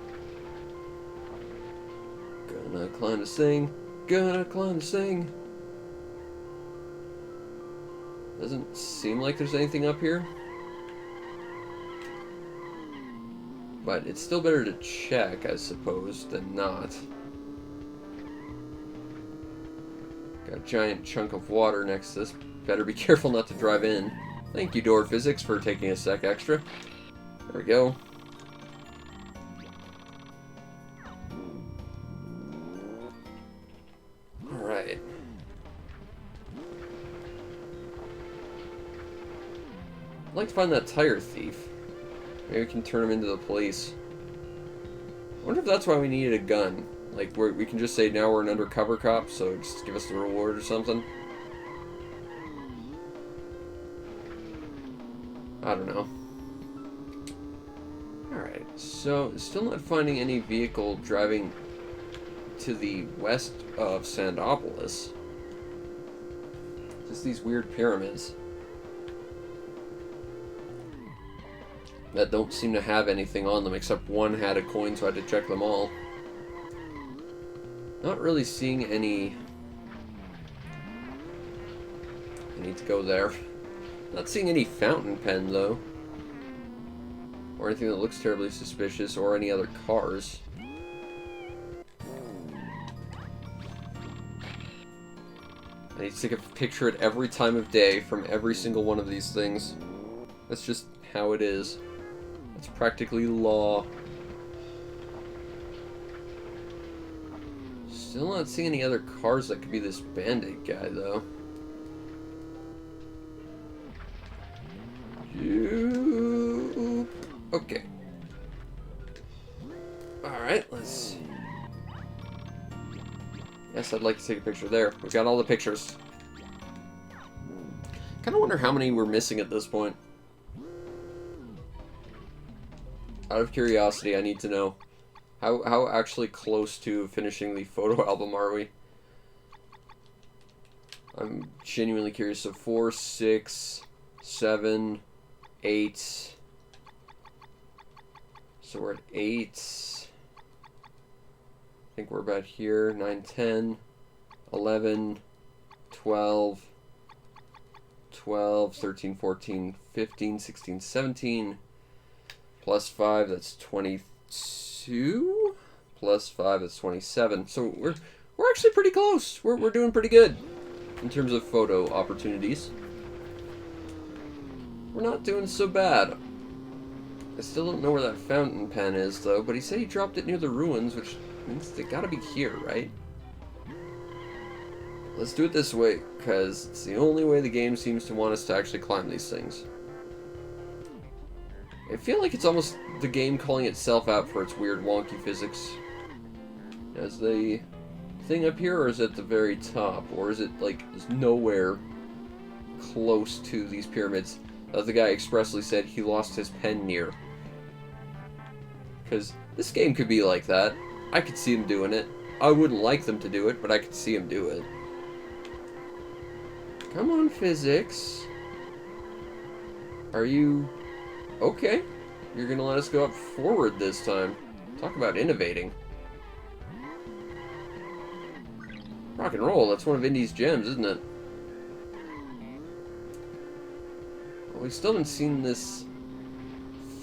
Gonna climb this thing. Gonna climb this thing. Doesn't seem like there's anything up here. But it's still better to check, I suppose, than not. Got a giant chunk of water next to this. Better be careful not to drive in. Thank you, Door Physics, for taking a sec extra. There we go. Alright. I'd like to find that tire thief. Maybe we can turn him into the police. I wonder if that's why we needed a gun. Like, we can just say now we're an undercover cop, so just give us the reward or something. I don't know. Alright, so still not finding any vehicle driving to the west of Sandopolis. Just these weird pyramids that don't seem to have anything on them, except one had a coin, so I had to check them all. Not really seeing any... I need to go there. Not seeing any fountain pen, though. Or anything that looks terribly suspicious, or any other cars. I need to take a picture at every time of day from every single one of these things. That's just how it is. It's practically law. Still not seeing any other cars that could be this bandit guy, though. Okay. Alright, let's... Yes, I'd like to take a picture there. We've got all the pictures. Kind of wonder how many we're missing at this point. Out of curiosity, I need to know. How actually close to finishing the photo album are we? I'm genuinely curious. So 4, 6, 7, 8. So we're at 8. I think we're about here. 9, 10, 11, 12, 12, 13, 14, 15, 16, 17. Plus 5, that's 22. Plus 5, that's 27. So we're actually pretty close. We're doing pretty good in terms of photo opportunities. We're not doing so bad. I still don't know where that fountain pen is, though, but he said he dropped it near the ruins, which means they gotta be here, right? Let's do it this way, because it's the only way the game seems to want us to actually climb these things. I feel like it's almost the game calling itself out for its weird wonky physics. Is the thing up here, or is it at the very top? Or is it, like, there's nowhere close to these pyramids that the guy expressly said he lost his pen near? Because this game could be like that. I could see him doing it. I wouldn't like them to do it, but I could see him do it. Come on, physics. Are you... okay. You're gonna let us go up forward this time. Talk about innovating. Rock and roll, that's one of Indy's gems, isn't it? Well, we still haven't seen this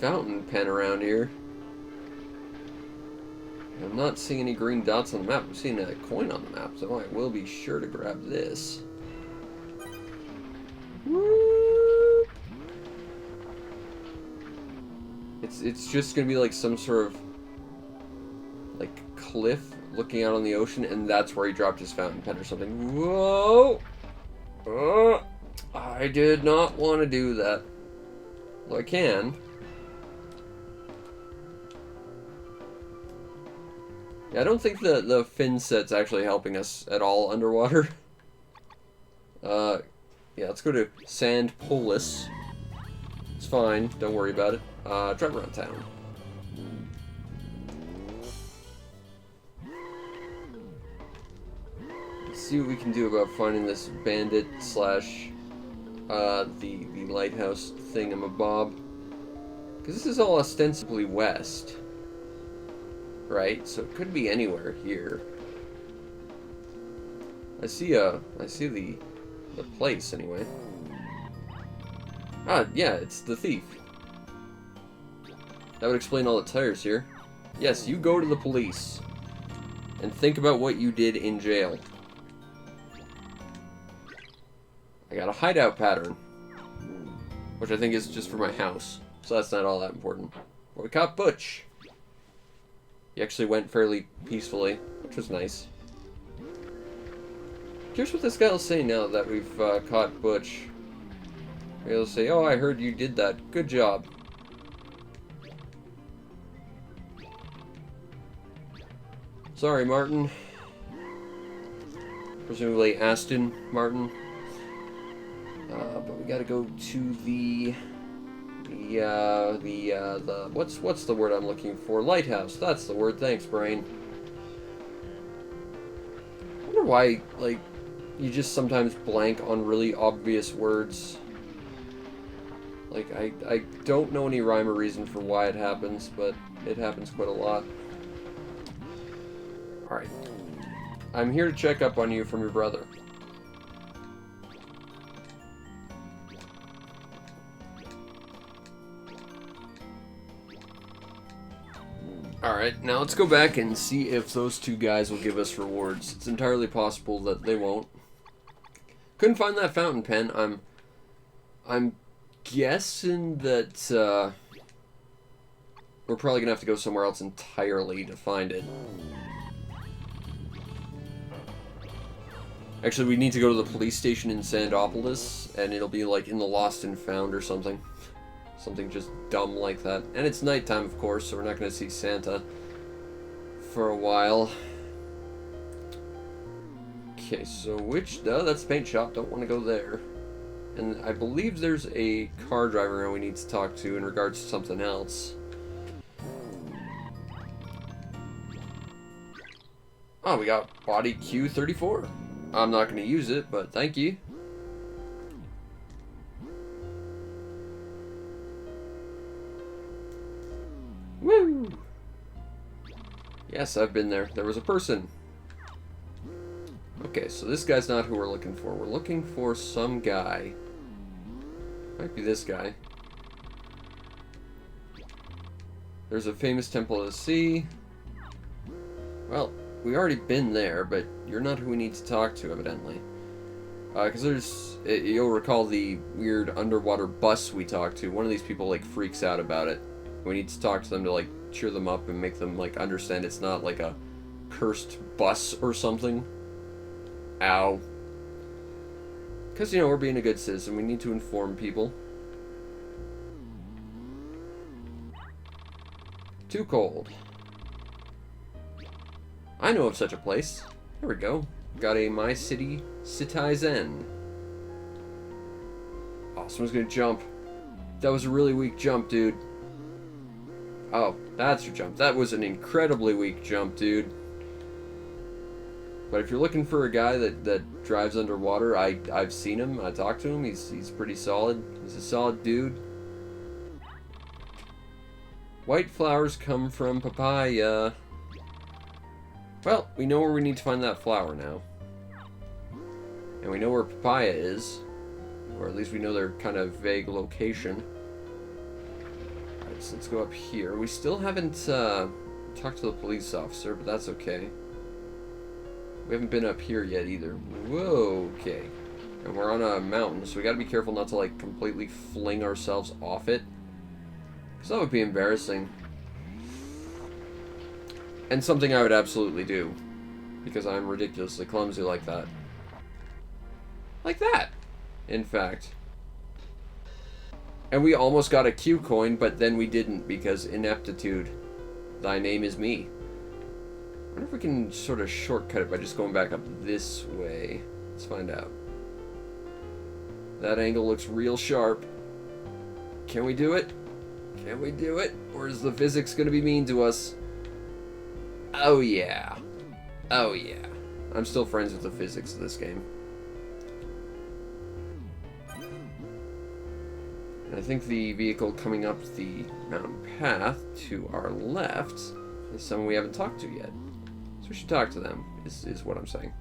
fountain pen around here. I'm not seeing any green dots on the map. I'm seeing a coin on the map, so I will be sure to grab this. Whoop. It's just gonna be like some sort of like cliff looking out on the ocean, and that's where he dropped his fountain pen or something. Whoa! I did not want to do that. Well, I can. Yeah, I don't think the fin set's actually helping us at all underwater. Yeah, let's go to Sand Polis. It's fine, don't worry about it. Drive around town. Let's see what we can do about finding this bandit slash the lighthouse thingamabob. Because this is all ostensibly west. Right? So it could be anywhere here. I see the place anyway. Ah, yeah, it's the thief. That would explain all the tires here. Yes, you go to the police and think about what you did in jail. I got a hideout pattern, which I think is just for my house, so that's not all that important. But we caught Butch. He actually went fairly peacefully, which was nice. Here's what this guy will say now that we've caught Butch. He'll say, "Oh, I heard you did that. Good job." Sorry, Martin. Presumably Aston Martin. But we gotta go to the what's the word I'm looking for? Lighthouse. That's the word. Thanks, brain. I wonder why, like, you just sometimes blank on really obvious words. Like, I don't know any rhyme or reason for why it happens, but it happens quite a lot. Alright. I'm here to check up on you from your brother. Alright, now let's go back and see if those two guys will give us rewards. It's entirely possible that they won't. Couldn't find that fountain pen. I'm guessing that we're probably gonna have to go somewhere else entirely to find it. Actually, we need to go to the police station in Sandopolis, and it'll be like in the Lost and Found or something. Something just dumb like that. And it's nighttime, of course, so we're not going to see Santa for a while. Okay, so that's the paint shop. Don't want to go there. And I believe there's a car driver we need to talk to in regards to something else. Oh, we got body Q34. I'm not going to use it, but thank you. Woo! Yes, I've been there. There was a person. Okay, so this guy's not who we're looking for. We're looking for some guy. Might be this guy. There's a famous temple of the sea. Well, we already been there, but you're not who we need to talk to, evidently. Because you'll recall the weird underwater bus we talked to. One of these people, like, freaks out about it. We need to talk to them to, like, cheer them up and make them, like, understand it's not, like, a cursed bus or something. Ow. Because, you know, we're being a good citizen. We need to inform people. Too cold. I know of such a place. Here we go. Got a My City Citizen. Oh, someone's gonna jump. That was a really weak jump, dude. Oh, that's your jump. That was an incredibly weak jump, dude. But if you're looking for a guy that drives underwater, I've seen him. I talked to him. He's pretty solid. He's a solid dude. White flowers come from papaya. Well, we know where we need to find that flower now. And we know where papaya is. Or at least we know their kind of vague location. Alright, so let's go up here. We still haven't talked to the police officer, but that's okay. We haven't been up here yet either. Whoa, okay. And we're on a mountain, so we gotta be careful not to, like, completely fling ourselves off it. Because that would be embarrassing. And something I would absolutely do. Because I'm ridiculously clumsy like that. Like that, in fact. And we almost got a Q coin, but then we didn't because ineptitude. Thy name is me. I wonder if we can sort of shortcut it by just going back up this way. Let's find out. That angle looks real sharp. Can we do it? Can we do it? Or is the physics going to be mean to us? Oh yeah. Oh yeah. I'm still friends with the physics of this game. And I think the vehicle coming up the mountain path to our left is someone we haven't talked to yet. So we should talk to them, is what I'm saying.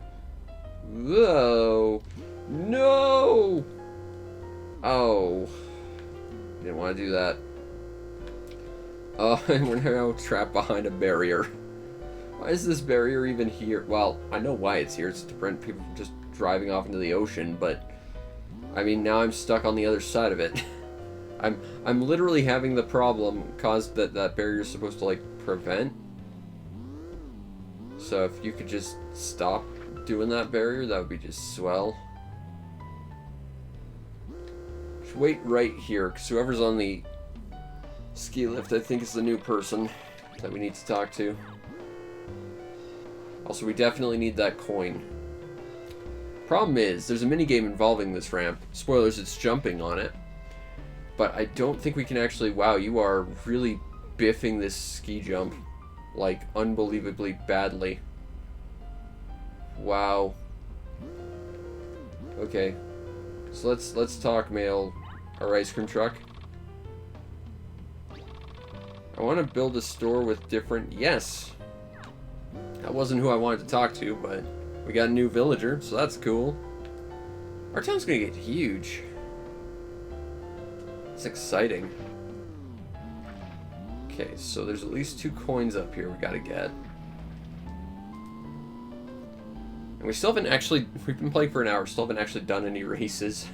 Whoa! No! Oh. Didn't want to do that. Oh, and we're now trapped behind a barrier. Why is this barrier even here? Well, I know why it's here. It's to prevent people from just driving off into the ocean, but... I mean, now I'm stuck on the other side of it. I'm literally having the problem caused that barrier is supposed to, like, prevent. So if you could just stop doing that barrier, that would be just swell. Should wait right here, because whoever's on the ski lift, I think, is the new person that we need to talk to. Also, we definitely need that coin. Problem is, there's a minigame involving this ramp. Spoilers, it's jumping on it. But I don't think we can actually... Wow, you are really biffing this ski jump. Like, unbelievably badly. Wow. Okay. So let's talk, mail our ice cream truck. I want to build a store with different... Yes! That wasn't who I wanted to talk to, but we got a new villager, so that's cool. Our town's gonna get huge. It's exciting. Okay, so there's at least 2 coins up here we gotta get. And we still haven't actually... We've been playing for an hour, still haven't actually done any races.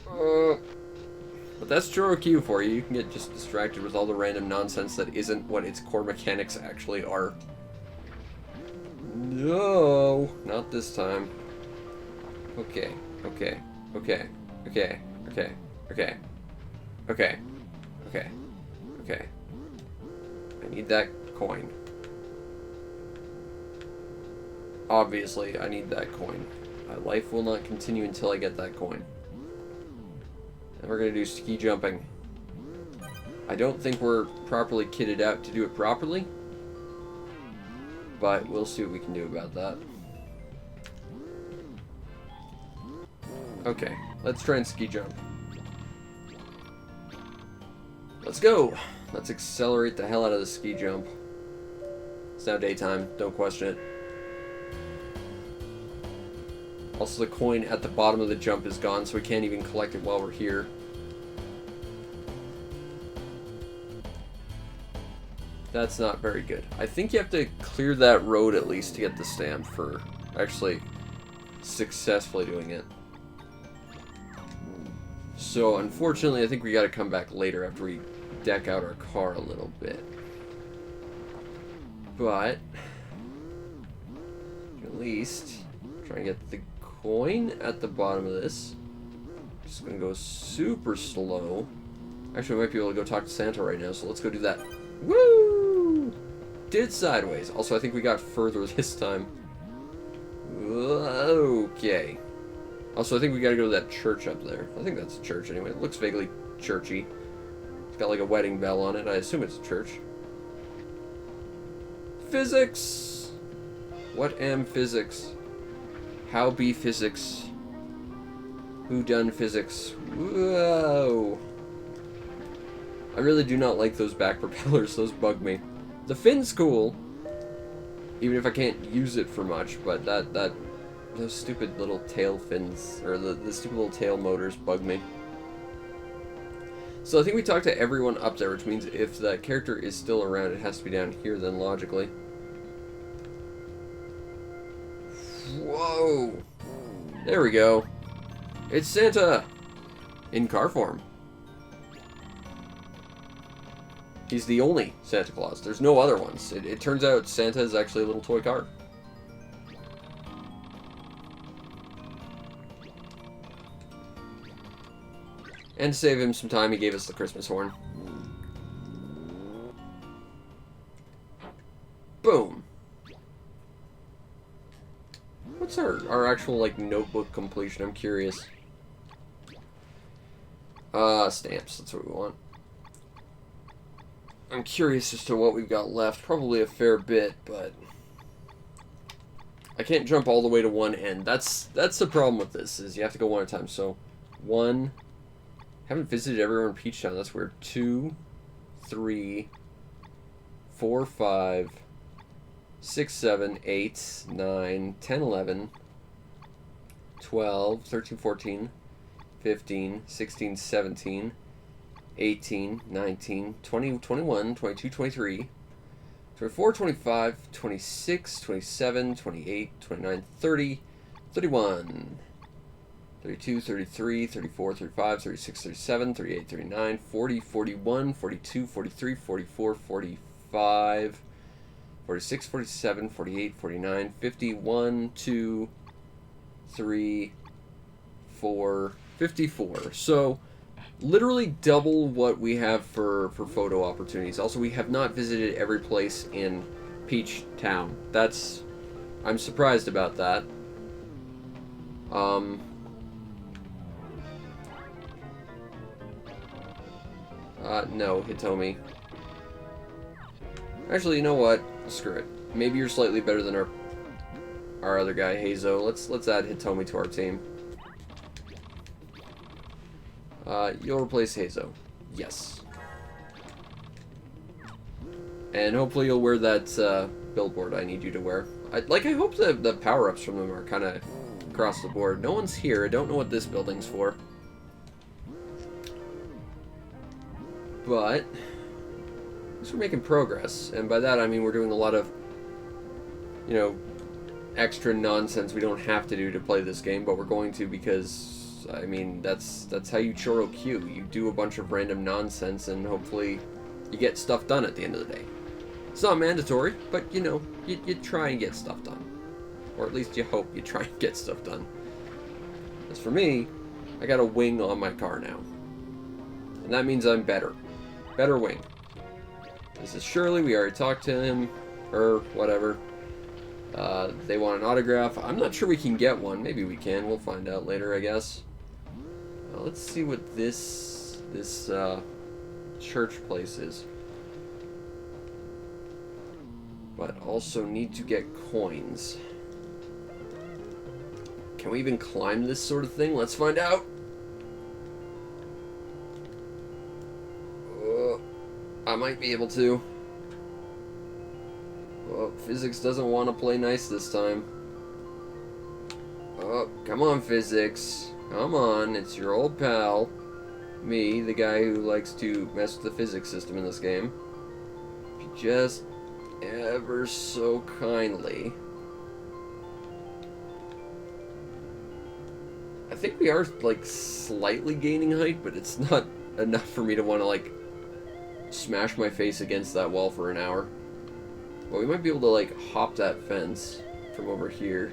But that's Q for you. You can get just distracted with all the random nonsense that isn't what its core mechanics actually are. No, not this time. Okay, okay, okay, okay, okay, okay, okay, okay, okay. I need that coin. Obviously, I need that coin. My life will not continue until I get that coin. And we're going to do ski jumping. I don't think we're properly kitted out to do it properly. But we'll see what we can do about that. Okay, let's try and ski jump. Let's go! Let's accelerate the hell out of the ski jump. It's now daytime, don't question it. Also, the coin at the bottom of the jump is gone, so we can't even collect it while we're here. That's not very good. I think you have to clear that road at least to get the stamp for actually successfully doing it. So, unfortunately, I think we gotta come back later after we deck out our car a little bit. But at least try and get the coin at the bottom of this. Just gonna go super slow. Actually, we might be able to go talk to Santa right now, so let's go do that. Woo! Did it sideways. Also, I think we got further this time. Okay. Also, I think we gotta go to that church up there. I think that's a church anyway. It looks vaguely churchy. It's got like a wedding bell on it. I assume it's a church. Physics! What am physics? How be physics? Who done physics? Whoa! I really do not like those back propellers. Those bug me. The fin's cool, even if I can't use it for much, but those stupid little tail fins, or the stupid little tail motors bug me. So I think we talked to everyone up there, which means if the character is still around, it has to be down here then, logically. Whoa! There we go. It's Santa! In car form. He's the only Santa Claus. There's no other ones. It turns out Santa is actually a little toy car. And to save him some time, he gave us the Christmas horn. Boom. What's our actual, like, notebook completion? I'm curious. Stamps. That's what we want. I'm curious as to what we've got left. Probably a fair bit, but I can't jump all the way to one end. That's the problem with this, is you have to go one at a time. So, 1. Haven't visited everyone in Peach Town. That's weird. 2, 3, 4, 5, 6, 7, 8, 9, 10, 11, 12, 13, 14, 15, 16, 17, 18, 19, 20, 21, 22, 23, 24, 25, 26, 27, 28, 29, 30, 31, 32, 33, 34, 35, 36, 37, 38, 39, 40, 41, 42, 43, 44, 45, 46, 47, 48, 49, 51, 2, 3, 4, 54. So, literally double what we have for photo opportunities. Also, we have not visited every place in Peach Town. I'm surprised about that. No, Hitomi. Actually, you know what? Screw it. Maybe you're slightly better than our other guy, Hazo. Let's add Hitomi to our team. You'll replace Hazo. Yes. And hopefully you'll wear that billboard I need you to wear. I hope the power-ups from them are kind of across the board. No one's here. I don't know what this building's for. But at least we're making progress. And by that I mean we're doing a lot of, you know, extra nonsense we don't have to do to play this game, but we're going to because, I mean, that's how you choro queue. You do a bunch of random nonsense and hopefully you get stuff done at the end of the day. It's not mandatory, but you know, you try and get stuff done. Or at least you hope you try and get stuff done. As for me, I got a wing on my car now. And that means I'm better. Better wing. This is Shirley, we already talked to him, or whatever. They want an autograph. I'm not sure we can get one. Maybe we can. We'll find out later, I guess. Let's see what this church place is. But also need to get coins. Can we even climb this sort of thing? Let's find out. I might be able to. Oh, physics doesn't want to play nice this time. Oh, come on, physics. Come on, it's your old pal. Me, the guy who likes to mess with the physics system in this game. If you just ever so kindly. I think we are, like, slightly gaining height, but it's not enough for me to want to, like, smash my face against that wall for an hour. But we might be able to, like, hop that fence from over here.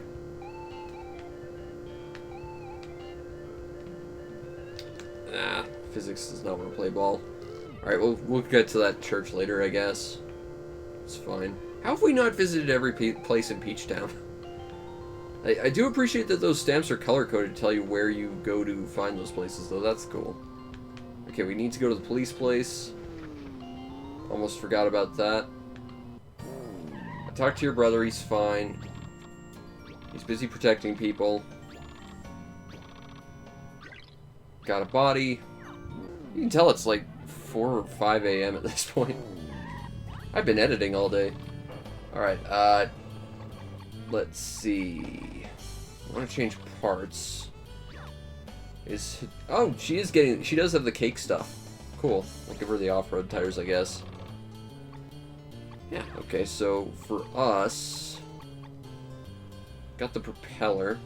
Nah, physics does not want to play ball. Alright, we'll get to that church later, I guess. It's fine. How have we not visited every place in Peach Town? I do appreciate that those stamps are color-coded to tell you where you go to find those places, though. That's cool. Okay, we need to go to the police place. Almost forgot about that. I talked to your brother, he's fine. He's busy protecting people. Got a body. You can tell it's like 4 or 5 a.m. at this point. I've been editing all day. Alright, let's see. I want to change parts. Oh, she does have the cake stuff. Cool. I'll give her the off-road tires, I guess. Yeah, okay, so for us, got the propeller.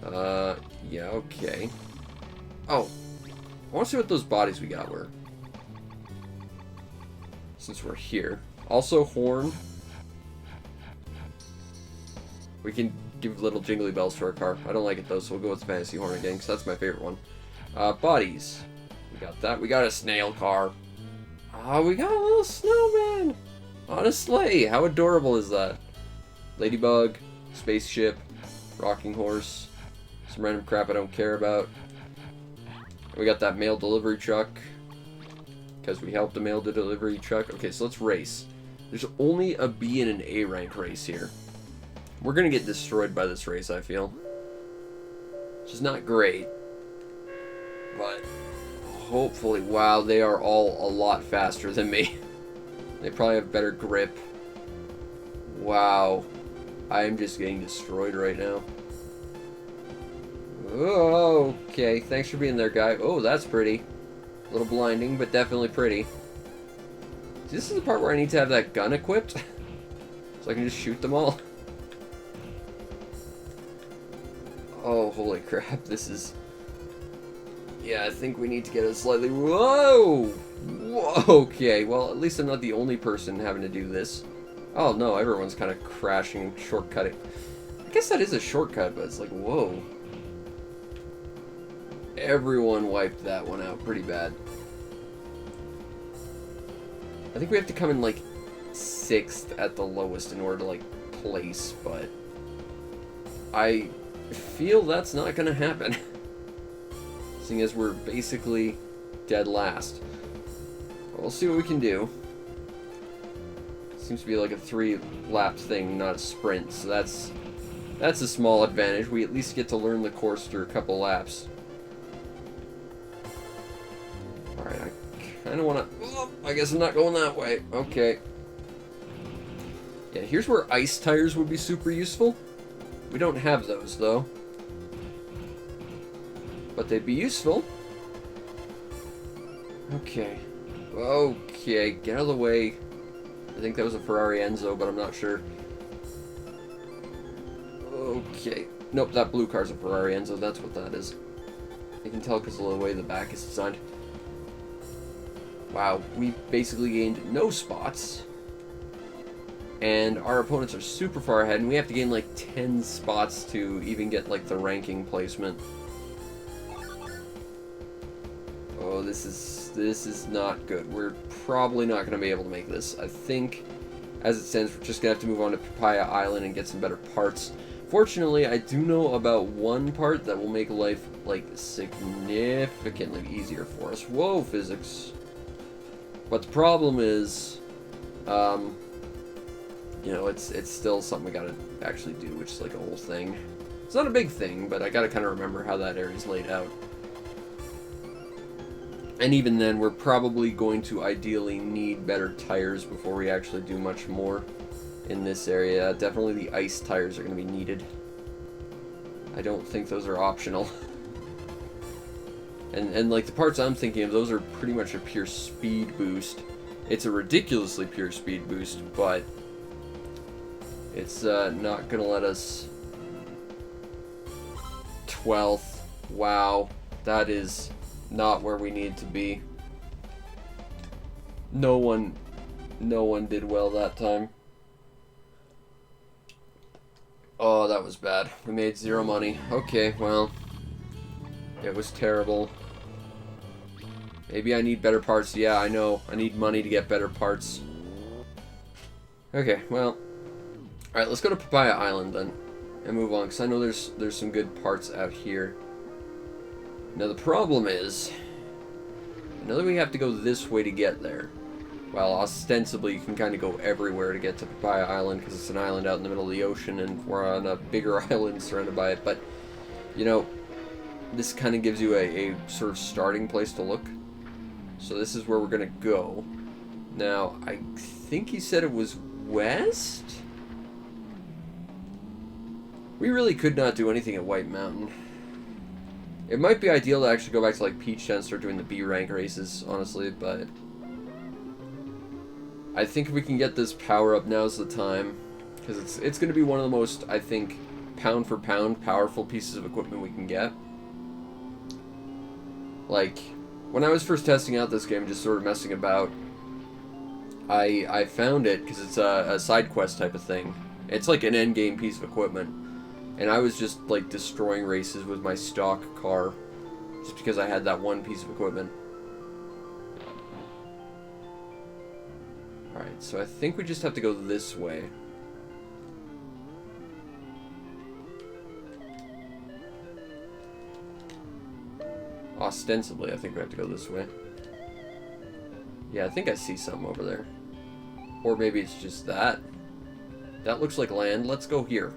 Yeah, okay. Oh, I want to see what those bodies we got were. Since we're here. Also, horn. We can give little jingly bells to our car. I don't like it though, so we'll go with the fantasy horn again, because that's my favorite one. Bodies. We got that. We got a snail car. We got a little snowman on a sleigh. How adorable is that? Ladybug, spaceship, rocking horse, some random crap I don't care about. We got that mail delivery truck, because we helped the mail delivery truck. Okay, so let's race. There's only a B and an A rank race here. We're gonna get destroyed by this race, I feel. Which is not great. But hopefully, wow, they are all a lot faster than me. They probably have better grip. Wow. I am just getting destroyed right now. Oh, okay. Thanks for being there, guy. Oh, that's pretty. A little blinding, but definitely pretty. This is the part where I need to have that gun equipped. So I can just shoot them all. Oh, holy crap. This is... Yeah, I think we need to get a slightly... Whoa! Whoa! Okay, well, at least I'm not the only person having to do this. Oh, no, everyone's kind of crashing and shortcutting. I guess that is a shortcut, but it's like, whoa. Everyone wiped that one out pretty bad. I think we have to come in, like, 6th at the lowest in order to, like, place, but... I feel that's not gonna happen. Seeing as we're basically dead last. We'll see what we can do. Seems to be like a 3-lap thing, not a sprint, so that's a small advantage. We at least get to learn the course through a couple laps. Alright, I kind of want to... Oh, I guess I'm not going that way. Okay. Yeah, here's where ice tires would be super useful. We don't have those, though. But they'd be useful. Okay. Okay, get out of the way. I think that was a Ferrari Enzo, but I'm not sure. Okay. Nope, that blue car's a Ferrari Enzo. That's what that is. You can tell because of the way the back is designed. Wow, we basically gained no spots. And our opponents are super far ahead, and we have to gain like 10 spots to even get like the ranking placement. Oh, this is not good. We're probably not going to be able to make this. I think, as it stands, we're just going to have to move on to Papaya Island and get some better parts. Fortunately, I do know about one part that will make life, like, significantly easier for us. Whoa, physics. But the problem is, you know, it's still something we gotta actually do, which is like a whole thing. It's not a big thing, but I gotta kind of remember how that area's laid out. And even then, we're probably going to ideally need better tires before we actually do much more in this area. Definitely the ice tires are going to be needed. I don't think those are optional. And like the parts I'm thinking of, those are pretty much a pure speed boost. It's a ridiculously pure speed boost, but it's not going to let us... 12th. Wow. That is... not where we need to be. No one did well that time. Oh, that was bad. We made 0 money. Okay, well, it was terrible. Maybe I need better parts. Yeah, I know. I need money to get better parts. Okay, well, alright, let's go to Papaya Island then, and move on, because I know there's some good parts out here. Now the problem is, I know that we have to go this way to get there. While ostensibly you can kind of go everywhere to get to Papaya Island, because it's an island out in the middle of the ocean, and we're on a bigger island surrounded by it, but, you know, this kind of gives you a sort of starting place to look. So this is where we're going to go. Now, I think he said it was west? We really could not do anything at White Mountain. It might be ideal to actually go back to like Peach Town and start doing the B rank races, honestly, but I think if we can get this power up, now's the time, because it's going to be one of the most, I think, pound for pound powerful pieces of equipment we can get. Like, when I was first testing out this game, just sort of messing about, I found it because it's a side quest type of thing. It's like an end game piece of equipment, and I was just like destroying races with my stock car just because I had that one piece of equipment. Alright, so I think we just have to go this way. Ostensibly, I think we have to go this way. Yeah, I think I see something over there. Or maybe it's just that. That looks like land. Let's go here.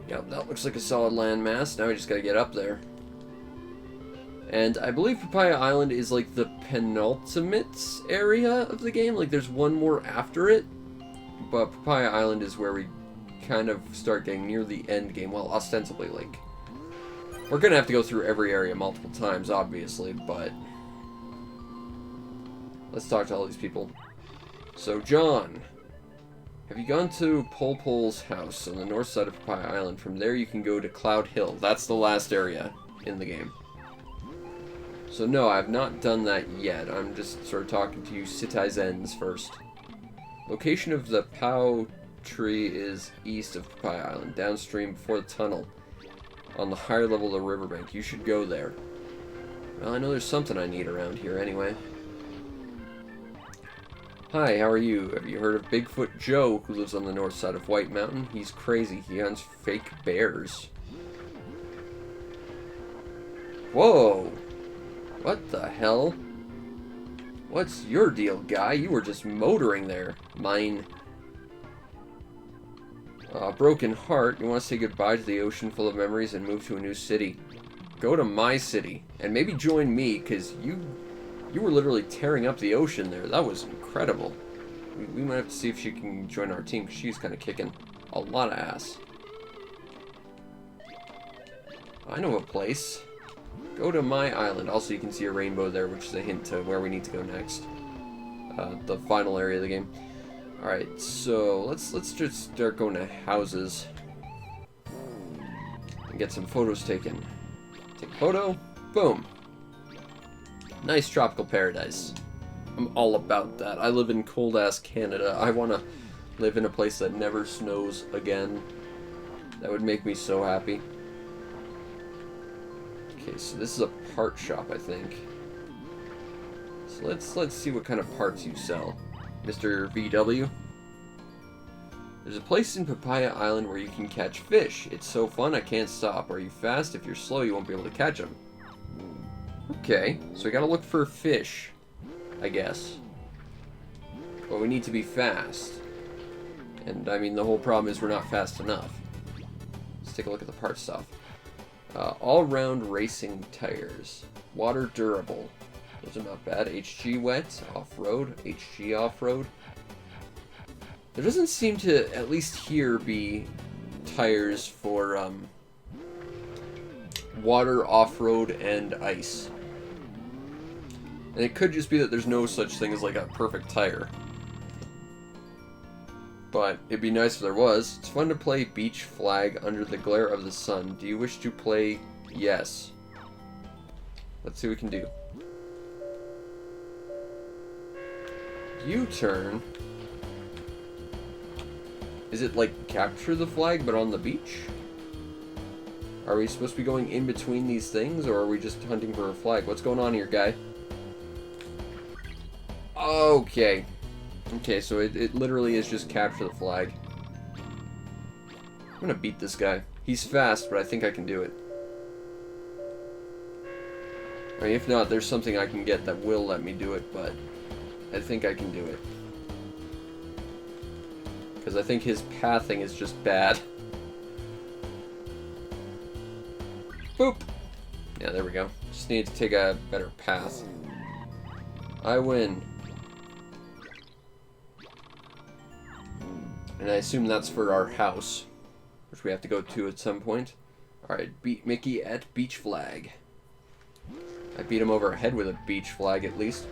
Yep, that looks like a solid land mass. Now we just gotta get up there. And I believe Papaya Island is like the penultimate area of the game. Like there's one more after it. But Papaya Island is where we kind of start getting near the end game. Well, ostensibly, like, we're gonna have to go through every area multiple times, obviously, but let's talk to all these people. So, John, have you gone to Pol Pol's house on the north side of Papaya Island? From there you can go to Cloud Hill. That's the last area in the game. So no, I have not done that yet. I'm just sort of talking to you citizens first. Location of the Pao tree is east of Papaya Island, downstream before the tunnel, on the higher level of the riverbank. You should go there. Well, I know there's something I need around here anyway. Hi, how are you? Have you heard of Bigfoot Joe, who lives on the north side of White Mountain? He's crazy. He hunts fake bears. Whoa! What the hell? What's your deal, guy? You were just motoring there. Mine. Broken heart. You want to say goodbye to the ocean full of memories and move to a new city. Go to my city. And maybe join me, because you were literally tearing up the ocean there. That was incredible. We might have to see if she can join our team, because she's kind of kicking a lot of ass. I know a place. Go to my island. Also, you can see a rainbow there, which is a hint to where we need to go next. The final area of the game. Alright, so let's just start going to houses. And get some photos taken. Take a photo. Boom. Nice tropical paradise. I'm all about that. I live in cold-ass Canada. I want to live in a place that never snows again. That would make me so happy. Okay, so this is a part shop, I think. So let's see what kind of parts you sell, Mr. VW. There's a place in Papaya Island where you can catch fish. It's so fun, I can't stop. Are you fast? If you're slow, you won't be able to catch them. Okay, so we gotta look for fish, I guess. But we need to be fast. And, I mean, the whole problem is we're not fast enough. Let's take a look at the part stuff. All-round racing tires. Water durable. Those are not bad. HG wet. Off-road. HG off-road. There doesn't seem to, at least here, be tires for water, off-road, and ice. And it could just be that there's no such thing as like a perfect tire. But it'd be nice if there was. It's fun to play beach flag under the glare of the sun. Do you wish to play? Yes. Let's see what we can do. U-turn. Is it like capture the flag but on the beach? Are we supposed to be going in between these things, or are we just hunting for a flag? What's going on here, guy? Okay. Okay, so it literally is just capture the flag. I'm gonna beat this guy. He's fast, but I think I can do it. I mean, if not, there's something I can get that will let me do it, but I think I can do it. Because I think his pathing is just bad. Boop! Yeah, there we go. Just need to take a better path. I win. And I assume that's for our house, which we have to go to at some point. Alright, beat Mickey at beach flag. I beat him over head with a beach flag at least.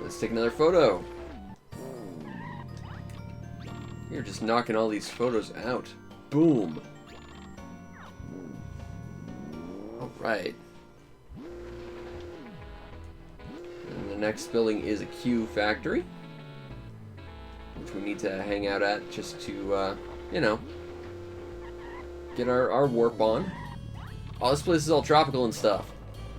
Let's take another photo. You're just knocking all these photos out. Boom. Alright. And the next building is a Q factory, which we need to hang out at just to, you know, get our warp on. Oh, this place is all tropical and stuff.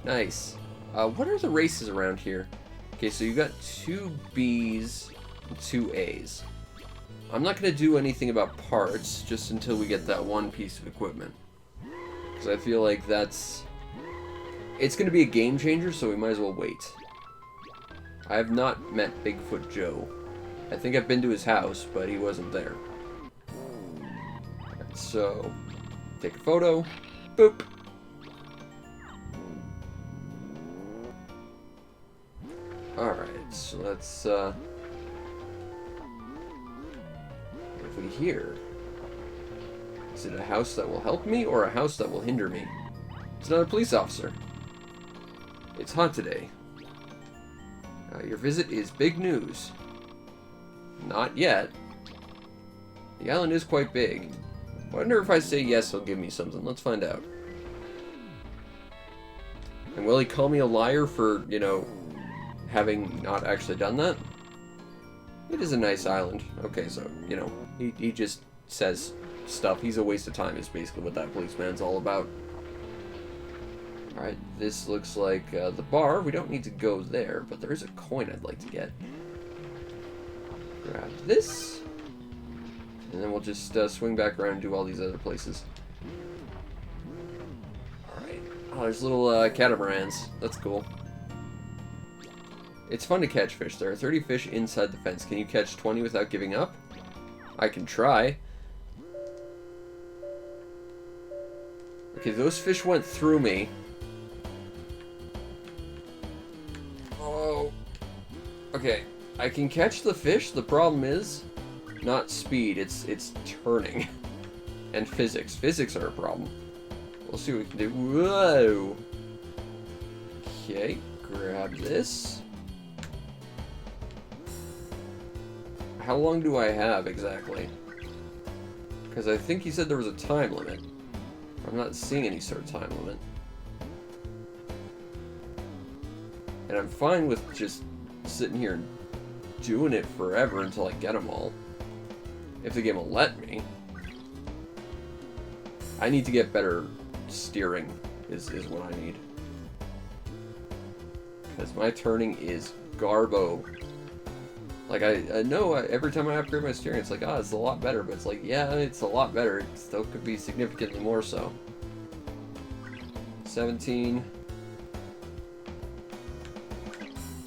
Nice. What are the races around here? Okay, so you got 2 Bs and 2 As. I'm not going to do anything about parts just until we get that one piece of equipment. Because I feel like it's going to be a game changer, so we might as well wait. I have not met Bigfoot Joe. I think I've been to his house, but he wasn't there. Alright, so take a photo. Boop. Alright, so let's, what have we here? Is it a house that will help me, or a house that will hinder me? It's another police officer. It's hot today. Your visit is big news. Not yet. The island is quite big. I wonder if I say yes, he'll give me something. Let's find out. And will he call me a liar for, you know, having not actually done that? It is a nice island. Okay, so, you know, he just says stuff. He's a waste of time is basically what that policeman's all about. Alright, this looks like the bar. We don't need to go there, but there is a coin I'd like to get. Grab this. And then we'll just swing back around and do all these other places. Alright. Oh, there's little catamarans. That's cool. It's fun to catch fish. There are 30 fish inside the fence. Can you catch 20 without giving up? I can try. Okay, those fish went through me. Oh. Okay, I can catch the fish. The problem is not speed. It's turning. And physics. Physics are a problem. We'll see what we can do. Whoa. Okay, grab this. How long do I have exactly? Because I think he said there was a time limit. I'm not seeing any sort of time limit. And I'm fine with just sitting here and doing it forever until I get them all. If the game will let me. I need to get better steering is what I need. Because my turning is garbo. Like, I know every time I upgrade my steering, it's like, ah, it's a lot better. But it's like, yeah, it's a lot better. It still could be significantly more so. 17.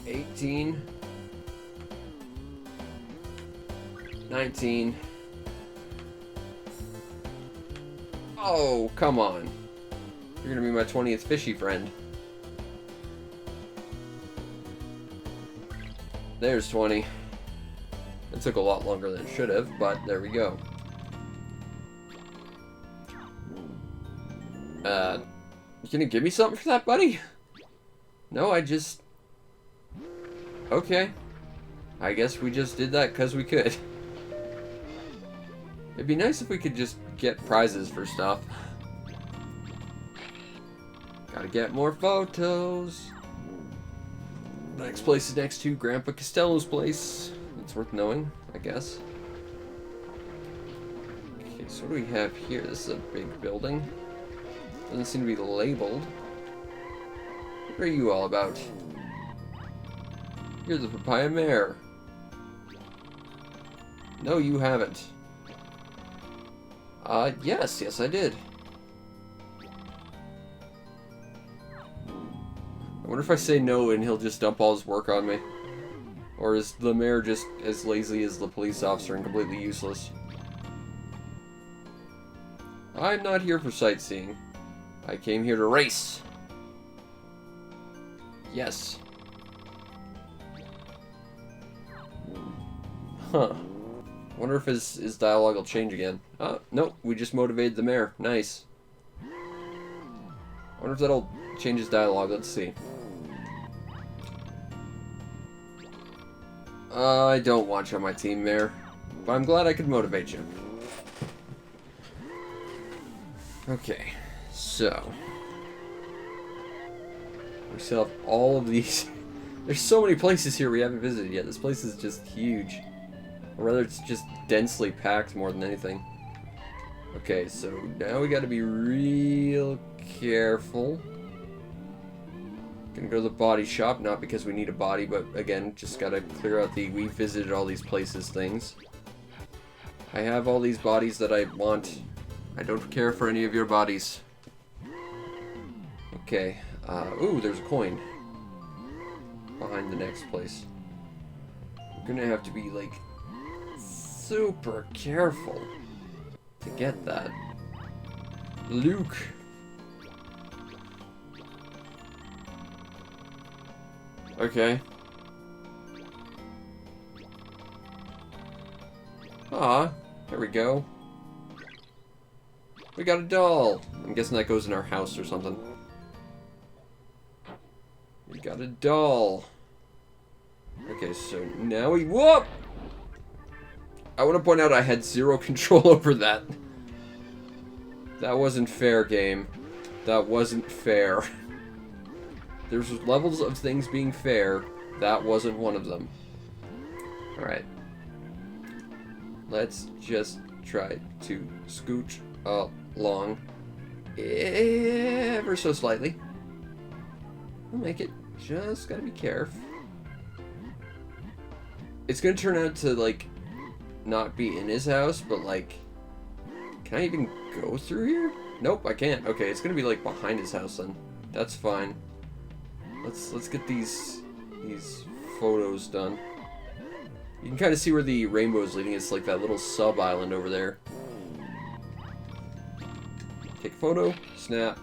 18. 19. Oh, come on. You're gonna be my 20th fishy friend. There's 20. It took a lot longer than it should have, but there we go. You gonna give me something for that, buddy? No, I just... Okay. I guess we just did that because we could. It'd be nice if we could just get prizes for stuff. Gotta get more photos. next place is next to Grandpa Costello's place. It's worth knowing, I guess. Okay, so what do we have here? This is a big building. Doesn't seem to be labeled. What are you all about? You're the Papaya Mayor. No, you haven't. Yes, I did. I wonder if I say no and he'll just dump all his work on me. Or is the mayor just as lazy as the police officer and completely useless? I'm not here for sightseeing. I came here to race. Yes. Huh. Wonder if his dialogue will change again. Oh, nope, we just motivated the mayor. Nice. Wonder if that'll change his dialogue. Let's see. I don't want you on my team, Mayor. But I'm glad I could motivate you. Okay, so... we still have all of these... There's so many places here we haven't visited yet. This place is just huge. Or rather, it's just densely packed more than anything. Okay, so now we gotta be real careful. Gonna go to the body shop, not because we need a body, but again, just gotta clear out the we visited all these places things. I have all these bodies that I want. I don't care for any of your bodies. Okay, ooh, there's a coin behind the next place. We're gonna have to be, like, super careful to get that. Luke. Okay. Ah, there we go. We got a doll. I'm guessing that goes in our house or something. We got a doll. Okay, so now we... Whoop! I want to point out I had zero control over that. That wasn't fair, game. That wasn't fair. There's levels of things being fair. That wasn't one of them. Alright. Let's just try to scooch along ever so slightly. We'll make it. Just gotta be careful. It's gonna turn out to, like, not be in his house, but, like, can I even go through here? Nope, I can't. Okay, it's gonna be, like, behind his house then. That's fine. Let's get these photos done. You can kind of see where the rainbow is leading. It's like that little sub-island over there. Take a photo. Snap.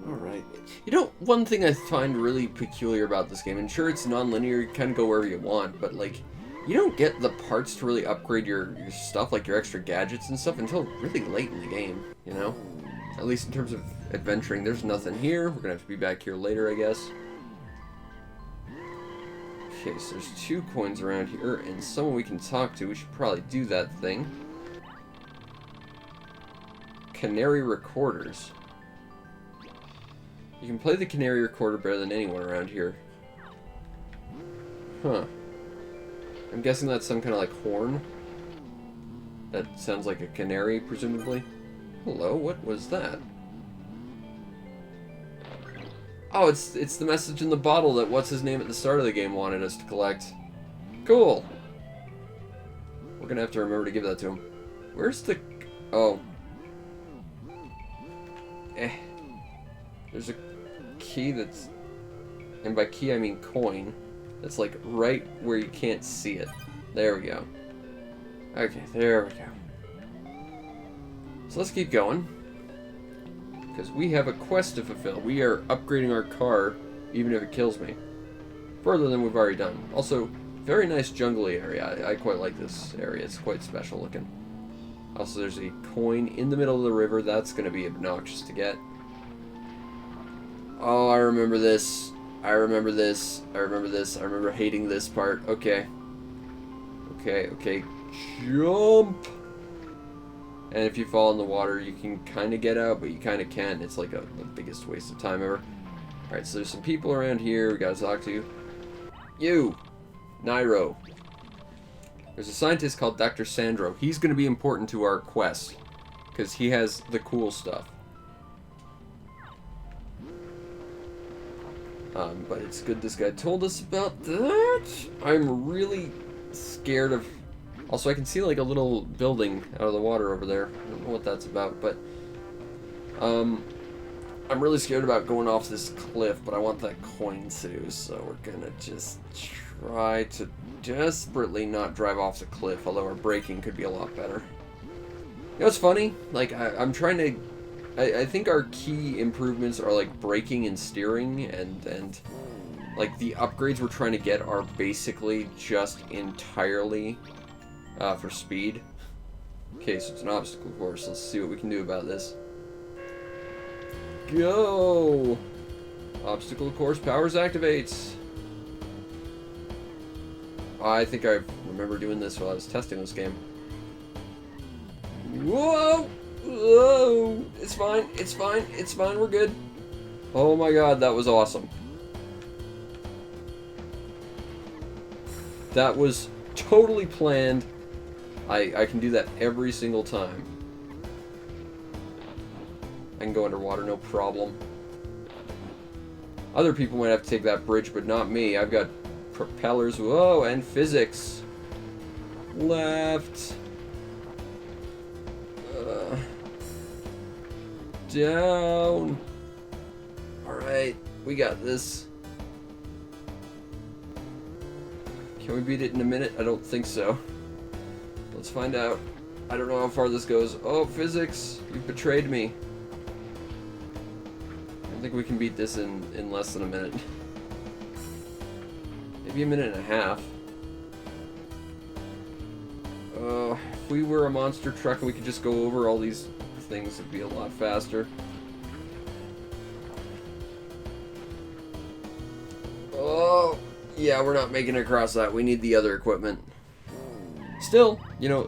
Alright. You know, one thing I find really peculiar about this game, and sure it's non-linear, you kind of go wherever you want, but, like, you don't get the parts to really upgrade your stuff, like your extra gadgets and stuff, until really late in the game, you know? At least in terms of adventuring. There's nothing here. We're gonna have to be back here later, I guess. Okay, so there's 2 coins around here, and someone we can talk to. We should probably do that thing. Canary recorders. You can play the canary recorder better than anyone around here. Huh. I'm guessing that's some kind of, like, horn. That sounds like a canary, presumably. Hello, what was that? Oh, it's the message in the bottle that what's-his-name at the start of the game wanted us to collect. Cool. We're gonna have to remember to give that to him. Where's the... Oh. There's a key that's... And by key I mean coin. That's like right where you can't see it. There we go. Okay, there we go. So let's keep going. Because we have a quest to fulfill. We are upgrading our car, even if it kills me. Further than we've already done. Also, very nice jungly area. I quite like this area. It's quite special looking. Also, there's a coin in the middle of the river. That's going to be obnoxious to get. Oh, I remember this. I remember this. I remember this. I remember hating this part. Okay. Okay, okay. Jump! And if you fall in the water, you can kind of get out, but you kind of can't. It's like the biggest waste of time ever. Alright, so there's some people around here we gotta talk to. You! Nairo. There's a scientist called Dr. Sandro. He's gonna be important to our quest, because he has the cool stuff. But it's good this guy told us about that. I'm really scared of... Also, I can see like a little building out of the water over there. I don't know what that's about, but... I'm really scared about going off this cliff, but I want that coin too, so we're gonna just try to desperately not drive off the cliff, although our braking could be a lot better. You know what's funny? Like, I'm trying to... I think our key improvements are like braking and steering, and like the upgrades we're trying to get are basically just entirely for speed. Okay, so it's an obstacle course. Let's see what we can do about this. Go! Obstacle course powers activates. I think I remember doing this while I was testing this game. Whoa! Whoa! It's fine, it's fine, it's fine, we're good. Oh my god, that was awesome. That was totally planned. I can do that every single time. I can go underwater, no problem. Other people might have to take that bridge, but not me. I've got propellers, whoa, and physics. Left. Down. Alright, we got this. Can we beat it in a minute? I don't think so. Let's find out. I don't know how far this goes. Oh, physics, you've betrayed me. I don't think we can beat this in less than a minute. Maybe a minute and a half. If we were a monster truck and we could just go over all these things, it'd be a lot faster. Oh, yeah, we're not making it across that. We need the other equipment. Still, you know,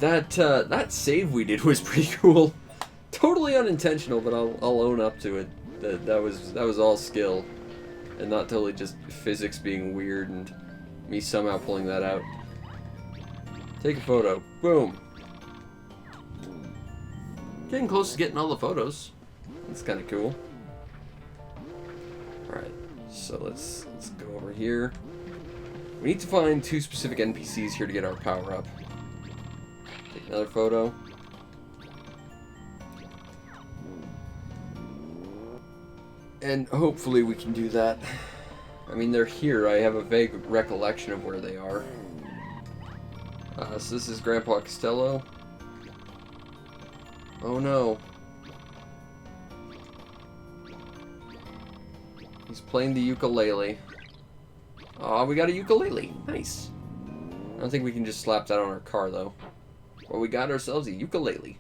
that save we did was pretty cool. Totally unintentional, but I'll own up to it. That was all skill, and not totally just physics being weird and me somehow pulling that out. Take a photo. Boom. Getting close to getting all the photos. That's kind of cool. Alright, so let's go over here. We need to find 2 specific NPCs here to get our power up. Take another photo. And hopefully we can do that. I mean, they're here. I have a vague recollection of where they are. So this is Grandpa Costello. Oh no. He's playing the ukulele. Aw, we got a ukulele. Nice. I don't think we can just slap that on our car, though. Well, we got ourselves a ukulele.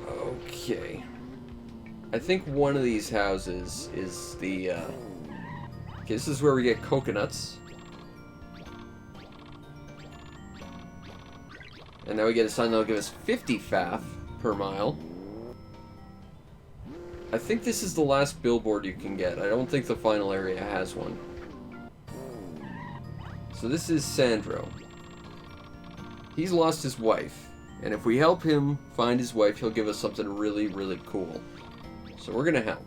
Okay. I think one of these houses is the, okay, this is where we get coconuts. And now we get a sign that'll give us 50 faff per mile. I think this is the last billboard you can get. I don't think the final area has one. So this is Sandro. He's lost his wife. And if we help him find his wife, he'll give us something really, really cool. So we're gonna help.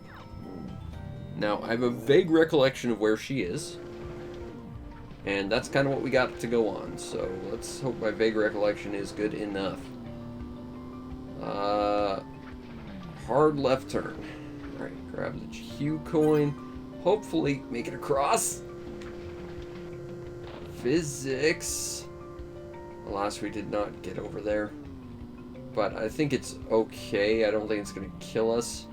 Now, I have a vague recollection of where she is. And that's kind of what we got to go on. So let's hope my vague recollection is good enough. Hard left turn. Alright, grab the Q coin. Hopefully make it across. Physics. Alas, we did not get over there. But I think it's okay. I don't think it's going to kill us.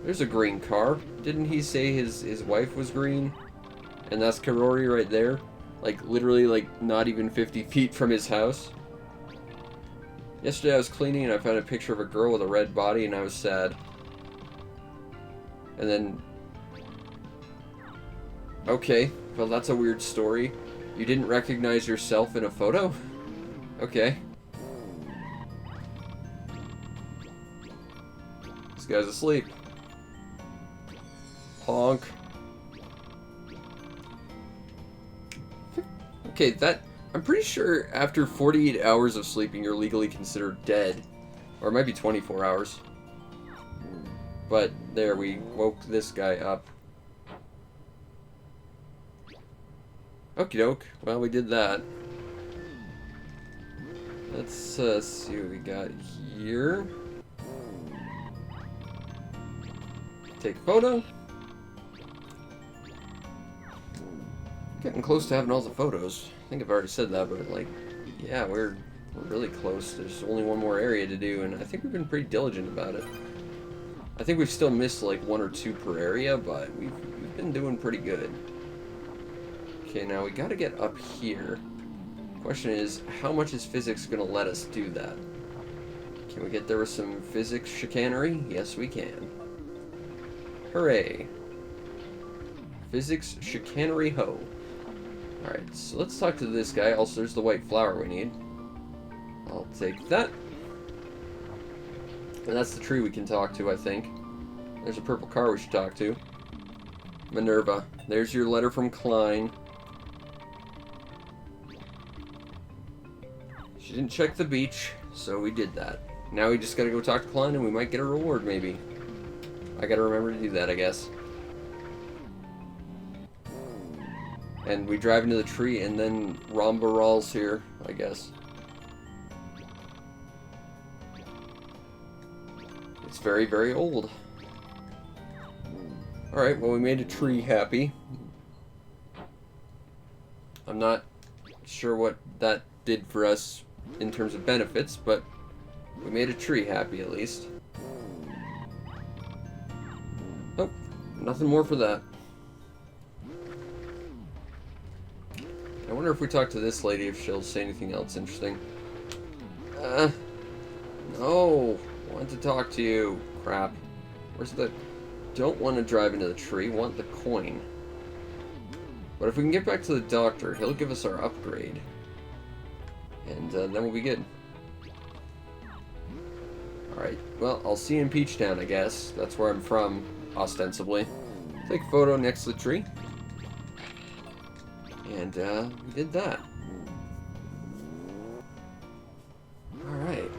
There's a green car. Didn't he say his wife was green? And that's Karori right there. Like, literally, like, not even 50 feet from his house. Yesterday I was cleaning and I found a picture of a girl with a red body and I was sad. And then... Okay, Well, that's a weird story. You didn't recognize yourself in a photo? Okay. This guy's asleep. Honk. Okay, I'm pretty sure after 48 hours of sleeping, you're legally considered dead. Or it might be 24 hours. But there, we woke this guy up. Okie doke. Well, we did that. Let's see what we got here. Take a photo. Getting close to having all the photos. I think I've already said that, but like, yeah, we're really close. There's only one more area to do, and I think we've been pretty diligent about it. I think we've still missed like 1 or 2 per area, but we've been doing pretty good. Okay, now we gotta get up here. Question is, how much is physics gonna let us do that? Can we get there with some physics chicanery? Yes, we can. Hooray. Physics chicanery ho. Alright, so let's talk to this guy. Also, there's the white flower we need. I'll take that. And that's the tree we can talk to, I think. There's a purple car we should talk to. Minerva. There's your letter from Klein. She didn't check the beach, so we did that. Now we just gotta go talk to Klein and we might get a reward, maybe. I gotta remember to do that, I guess. And we drive into the tree and then Rombaral's here, I guess. It's very, very old. Alright, well, we made a tree happy. I'm not sure what that did for us in terms of benefits, but we made a tree happy at least. Oh, nothing more for that. I wonder if we talk to this lady if she'll say anything else interesting. No. Want to talk to you. Crap. Where's the... Don't want to drive into the tree. Want the coin. But if we can get back to the doctor, he'll give us our upgrade. And then we'll be good. Alright. Well, I'll see you in Peachtown, I guess. That's where I'm from, ostensibly. Take a photo next to the tree. And we did that. Alright.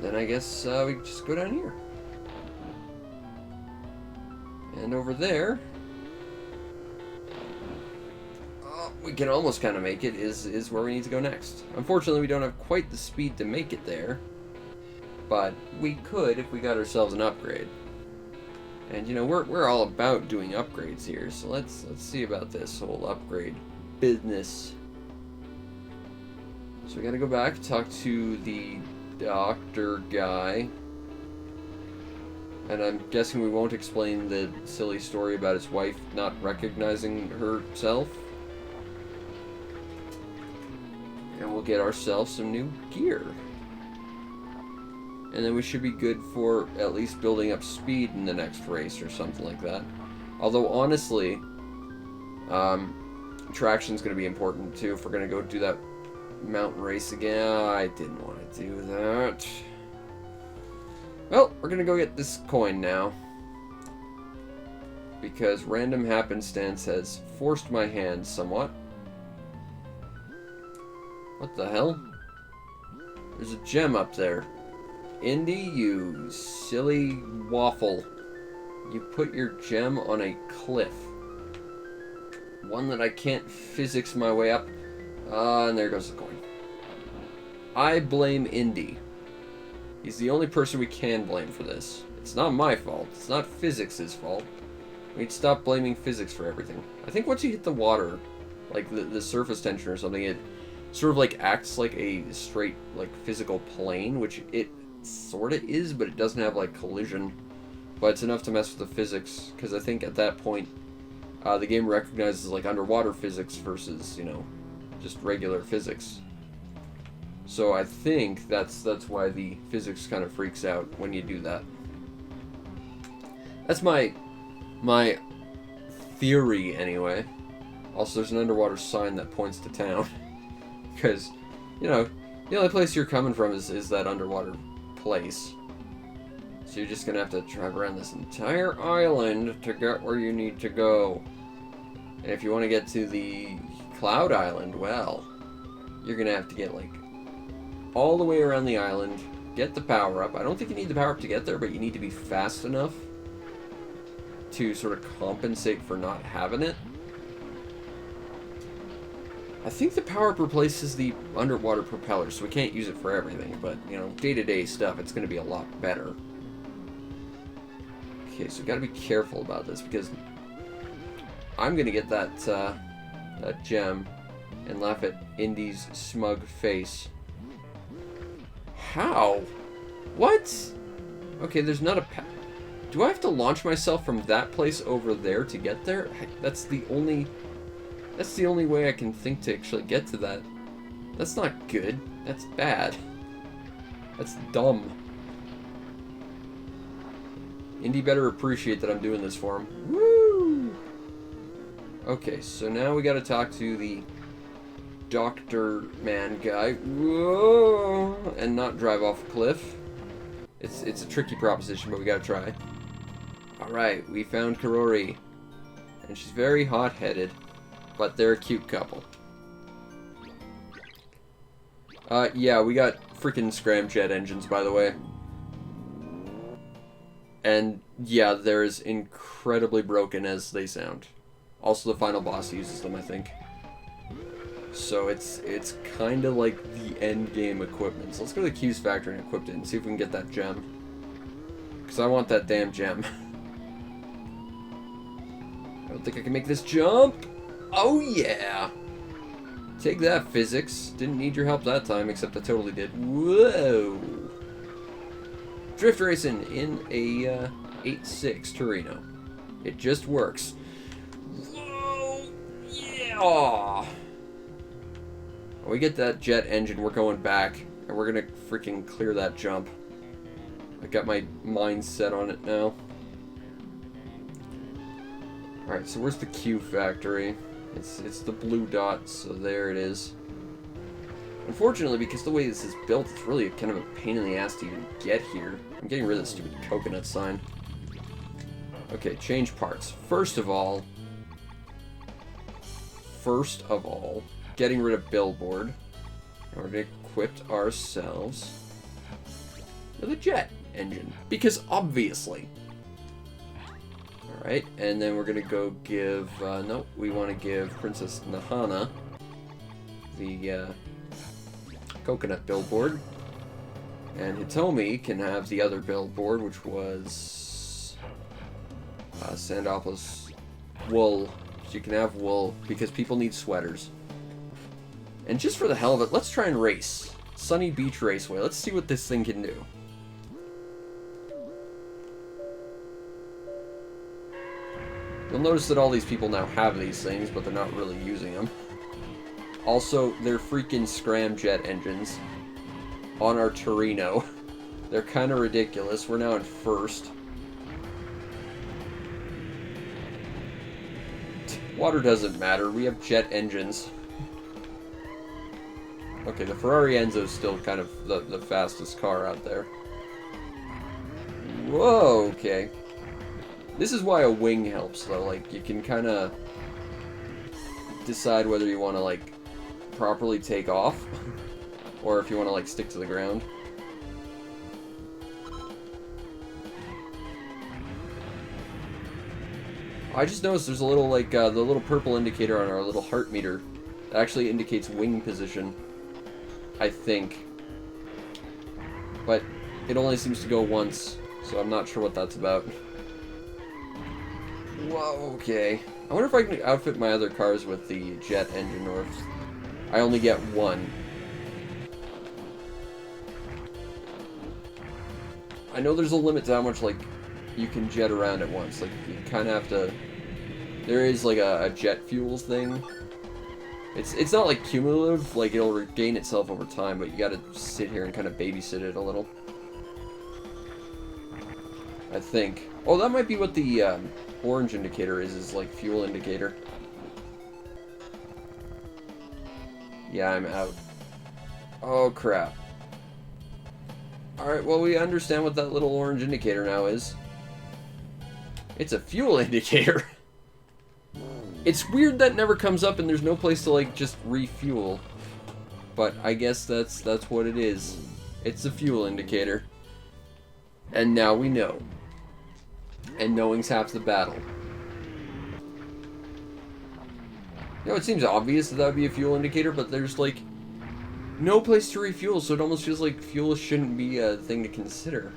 Then I guess we just go down here. And over there, we can almost kind of make it, is where we need to go next. Unfortunately, we don't have quite the speed to make it there. But we could if we got ourselves an upgrade. And you know, we're all about doing upgrades here, so let's see about this whole upgrade business. So we gotta go back, talk to the doctor guy. And I'm guessing we won't explain the silly story about his wife not recognizing herself. And we'll get ourselves some new gear. And then we should be good for at least building up speed in the next race or something like that. Although, honestly, traction's going to be important too if we're going to go do that mountain race again. I didn't want to do that. Well, we're going to go get this coin now. Because random happenstance has forced my hand somewhat. What the hell? There's a gem up there. Indy, you silly waffle. You put your gem on a cliff. One that I can't physics my way up. And there goes the coin. I blame Indy. He's the only person we can blame for this. It's not my fault. It's not physics' fault. We'd stop blaming physics for everything. I think once you hit the water, like the surface tension or something, it sort of like acts like a straight like physical plane, which it sort of is, but it doesn't have like collision. But it's enough to mess with the physics, because I think at that point the game recognizes like underwater physics versus, you know, just regular physics. So I think that's why the physics kind of freaks out when you do that. That's my theory, anyway. Also, there's an underwater sign that points to town. Because, you know, the only place you're coming from is that underwater place. So you're just gonna have to drive around this entire island to get where you need to go. And if you want to get to the Cloud Island, well, you're gonna have to get, like, all the way around the island, get the power-up. I don't think you need the power-up to get there, but you need to be fast enough to sort of compensate for not having it. I think the power-up replaces the underwater propeller, so we can't use it for everything, but, you know, day-to-day stuff, it's going to be a lot better. Okay, so gotta be careful about this, because I'm going to get that, that gem and laugh at Indy's smug face. How? What? Okay, there's not a do I have to launch myself from that place over there to get there? That's the only way I can think to actually get to that. That's not good. That's bad. That's dumb. Indy better appreciate that I'm doing this for him. Woo! Okay, so now we gotta talk to the Doctor Man guy. Whoa! And not drive off a cliff. It's a tricky proposition, but we gotta try. Alright, we found Karori. And she's very hot-headed, but they're a cute couple. Yeah, we got freaking scramjet engines, by the way. And, yeah, they're as incredibly broken as they sound. Also, the final boss uses them, I think. So it's kind of like the end game equipment. So let's go to the Q's factory and equip it and see if we can get that gem. Because I want that damn gem. I don't think I can make this jump. Oh yeah! Take that, physics. Didn't need your help that time, except I totally did. Whoa! Drift racing in a 8.6 Torino. It just works. Whoa! Yeah! Aww. When we get that jet engine, we're going back, and we're gonna freaking clear that jump. I got my mind set on it now. Alright, so where's the Q factory? It's the blue dot, so there it is. Unfortunately, because the way this is built, it's really kind of a pain in the ass to even get here. I'm getting rid of the stupid coconut sign. Okay, change parts. First of all, getting rid of billboard. We're going to equip ourselves with a jet engine. Because obviously. Alright, and then we're going to go give... no, we want to give Princess Nahana the coconut billboard. And Hitomi can have the other billboard, which was Sandopolis wool. She can have wool because people need sweaters. And just for the hell of it, let's try and race. Sunny Beach Raceway. Let's see what this thing can do. You'll notice that all these people now have these things, but they're not really using them. Also, they're freaking scramjet engines on our Torino. They're kind of ridiculous. We're now in first. Water doesn't matter. We have jet engines. Okay, the Ferrari Enzo's still kind of the fastest car out there. Whoa, okay. This is why a wing helps, though. Like, you can kind of decide whether you want to, like, properly take off, or if you want to, like, stick to the ground. I just noticed there's a little, like, the little purple indicator on our little heart meter that actually indicates wing position, I think. But it only seems to go once, so I'm not sure what that's about. Whoa, okay. I wonder if I can outfit my other cars with the jet engine, or if I only get one. I know there's a limit to how much, like, you can jet around at once. Like, you kind of have to... There is, like, a jet fuels thing. It's not, like, cumulative. Like, it'll regain itself over time, but you gotta sit here and kind of babysit it a little. I think. Oh, that might be what the orange indicator is like fuel indicator. Yeah, I'm out. Oh, crap. Alright, well, we understand what that little orange indicator now is. It's a fuel indicator. It's weird that never comes up and there's no place to, like, just refuel. But I guess that's what it is. It's a fuel indicator. And now we know. And knowing's half the battle. You know, it seems obvious that that would be a fuel indicator, but there's, like, no place to refuel, so it almost feels like fuel shouldn't be a thing to consider.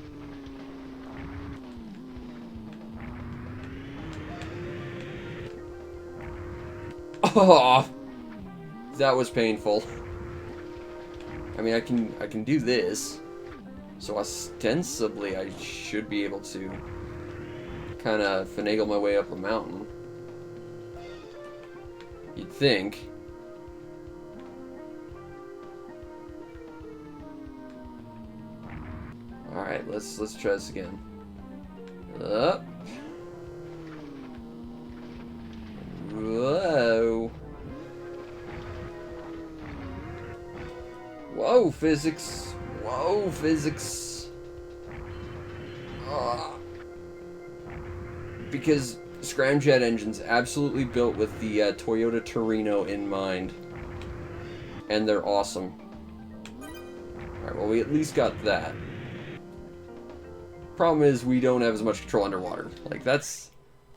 Oh, that was painful. I mean, I can do this, so ostensibly I should be able to kind of finagle my way up a mountain. You'd think. All right, let's try this again. Up. Whoa. Whoa, physics. Whoa, physics. Because scramjet engines absolutely built with the Toyota Torino in mind. And they're awesome. Alright, well, we at least got that. Problem is, we don't have as much control underwater. Like, that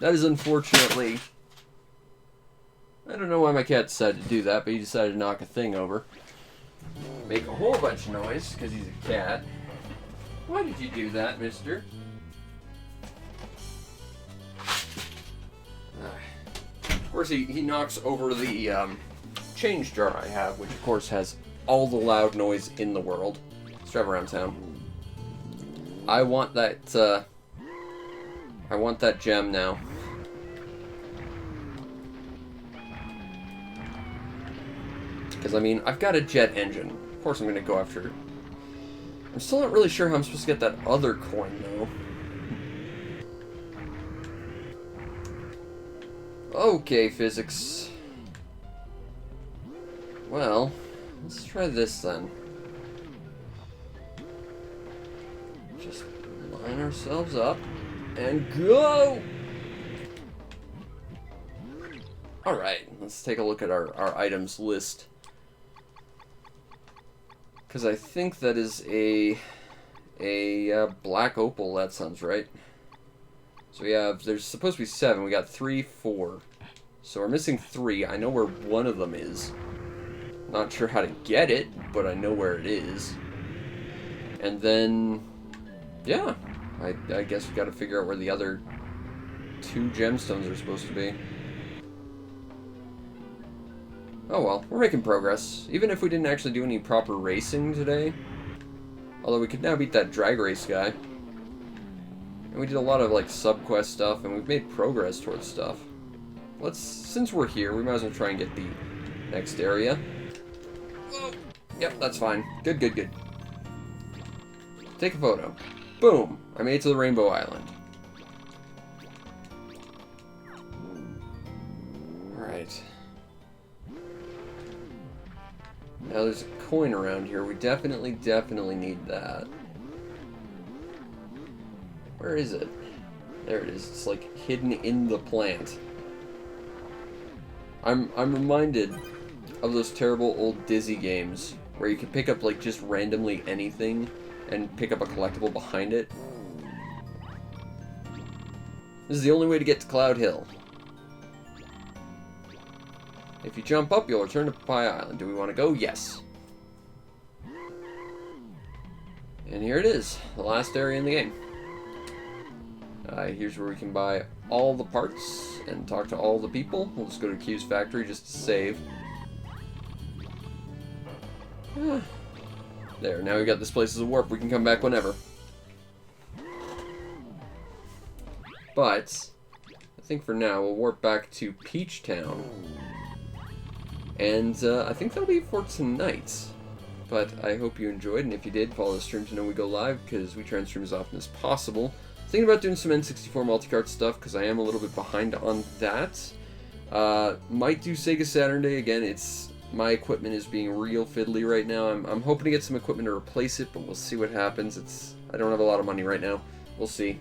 is unfortunately... I don't know why my cat decided to do that, but he decided to knock a thing over. Make a whole bunch of noise, because he's a cat. Why did you do that, mister? Of course, he knocks over the change jar I have, which of course has all the loud noise in the world. Let's drive around town. I want that gem now. Because, I mean, I've got a jet engine. Of course I'm going to go after it. I'm still not really sure how I'm supposed to get that other coin, though. Okay, physics. Well, let's try this then. Just line ourselves up and go! Alright, let's take a look at our items list. Because I think that is a black opal, that sounds right. So we have, there's supposed to be 7, we got 3, 4. So we're missing 3, I know where one of them is. Not sure how to get it, but I know where it is. And then, yeah, I guess we gotta figure out where the other 2 gemstones are supposed to be. Oh well, we're making progress. Even if we didn't actually do any proper racing today. Although we could now beat that drag race guy. And we did a lot of like sub-quest stuff, and we've made progress towards stuff. Since we're here, we might as well try and get the next area. Oh, yep, that's fine. Good, good, good. Take a photo. Boom! I made it to the Rainbow Island. Alright. Now there's a coin around here. We definitely need that. Where is it? There it is. It's like hidden in the plant. I'm reminded of those terrible old Dizzy games where you could pick up like just randomly anything and pick up a collectible behind it. This is the only way to get to Cloud Hill. If you jump up, you'll return to Papaya Island. Do we want to go? Yes. And here it is, the last area in the game. Here's where we can buy all the parts and talk to all the people. We'll just go to Q's factory just to save. There, now we got this place as a warp. We can come back whenever. But I think for now we'll warp back to Peach Town. And I think that'll be for tonight. But I hope you enjoyed, and if you did, follow the stream to know we go live, because we try and stream as often as possible. Thinking about doing some N64 multicart stuff, because I am a little bit behind on that. Might do Sega Saturn Day again. My equipment is being real fiddly right now. I'm hoping to get some equipment to replace it, but we'll see what happens. I don't have a lot of money right now. We'll see.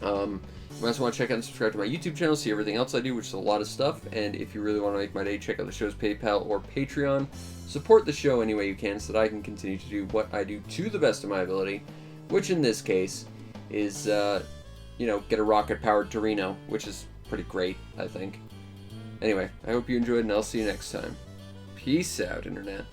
You also want to check out and subscribe to my YouTube channel, see everything else I do, which is a lot of stuff. And if you really want to make my day, check out the show's PayPal or Patreon. Support the show any way you can so that I can continue to do what I do to the best of my ability, which in this case is, get a rocket-powered Torino, which is pretty great, I think. Anyway, I hope you enjoyed, and I'll see you next time. Peace out, Internet.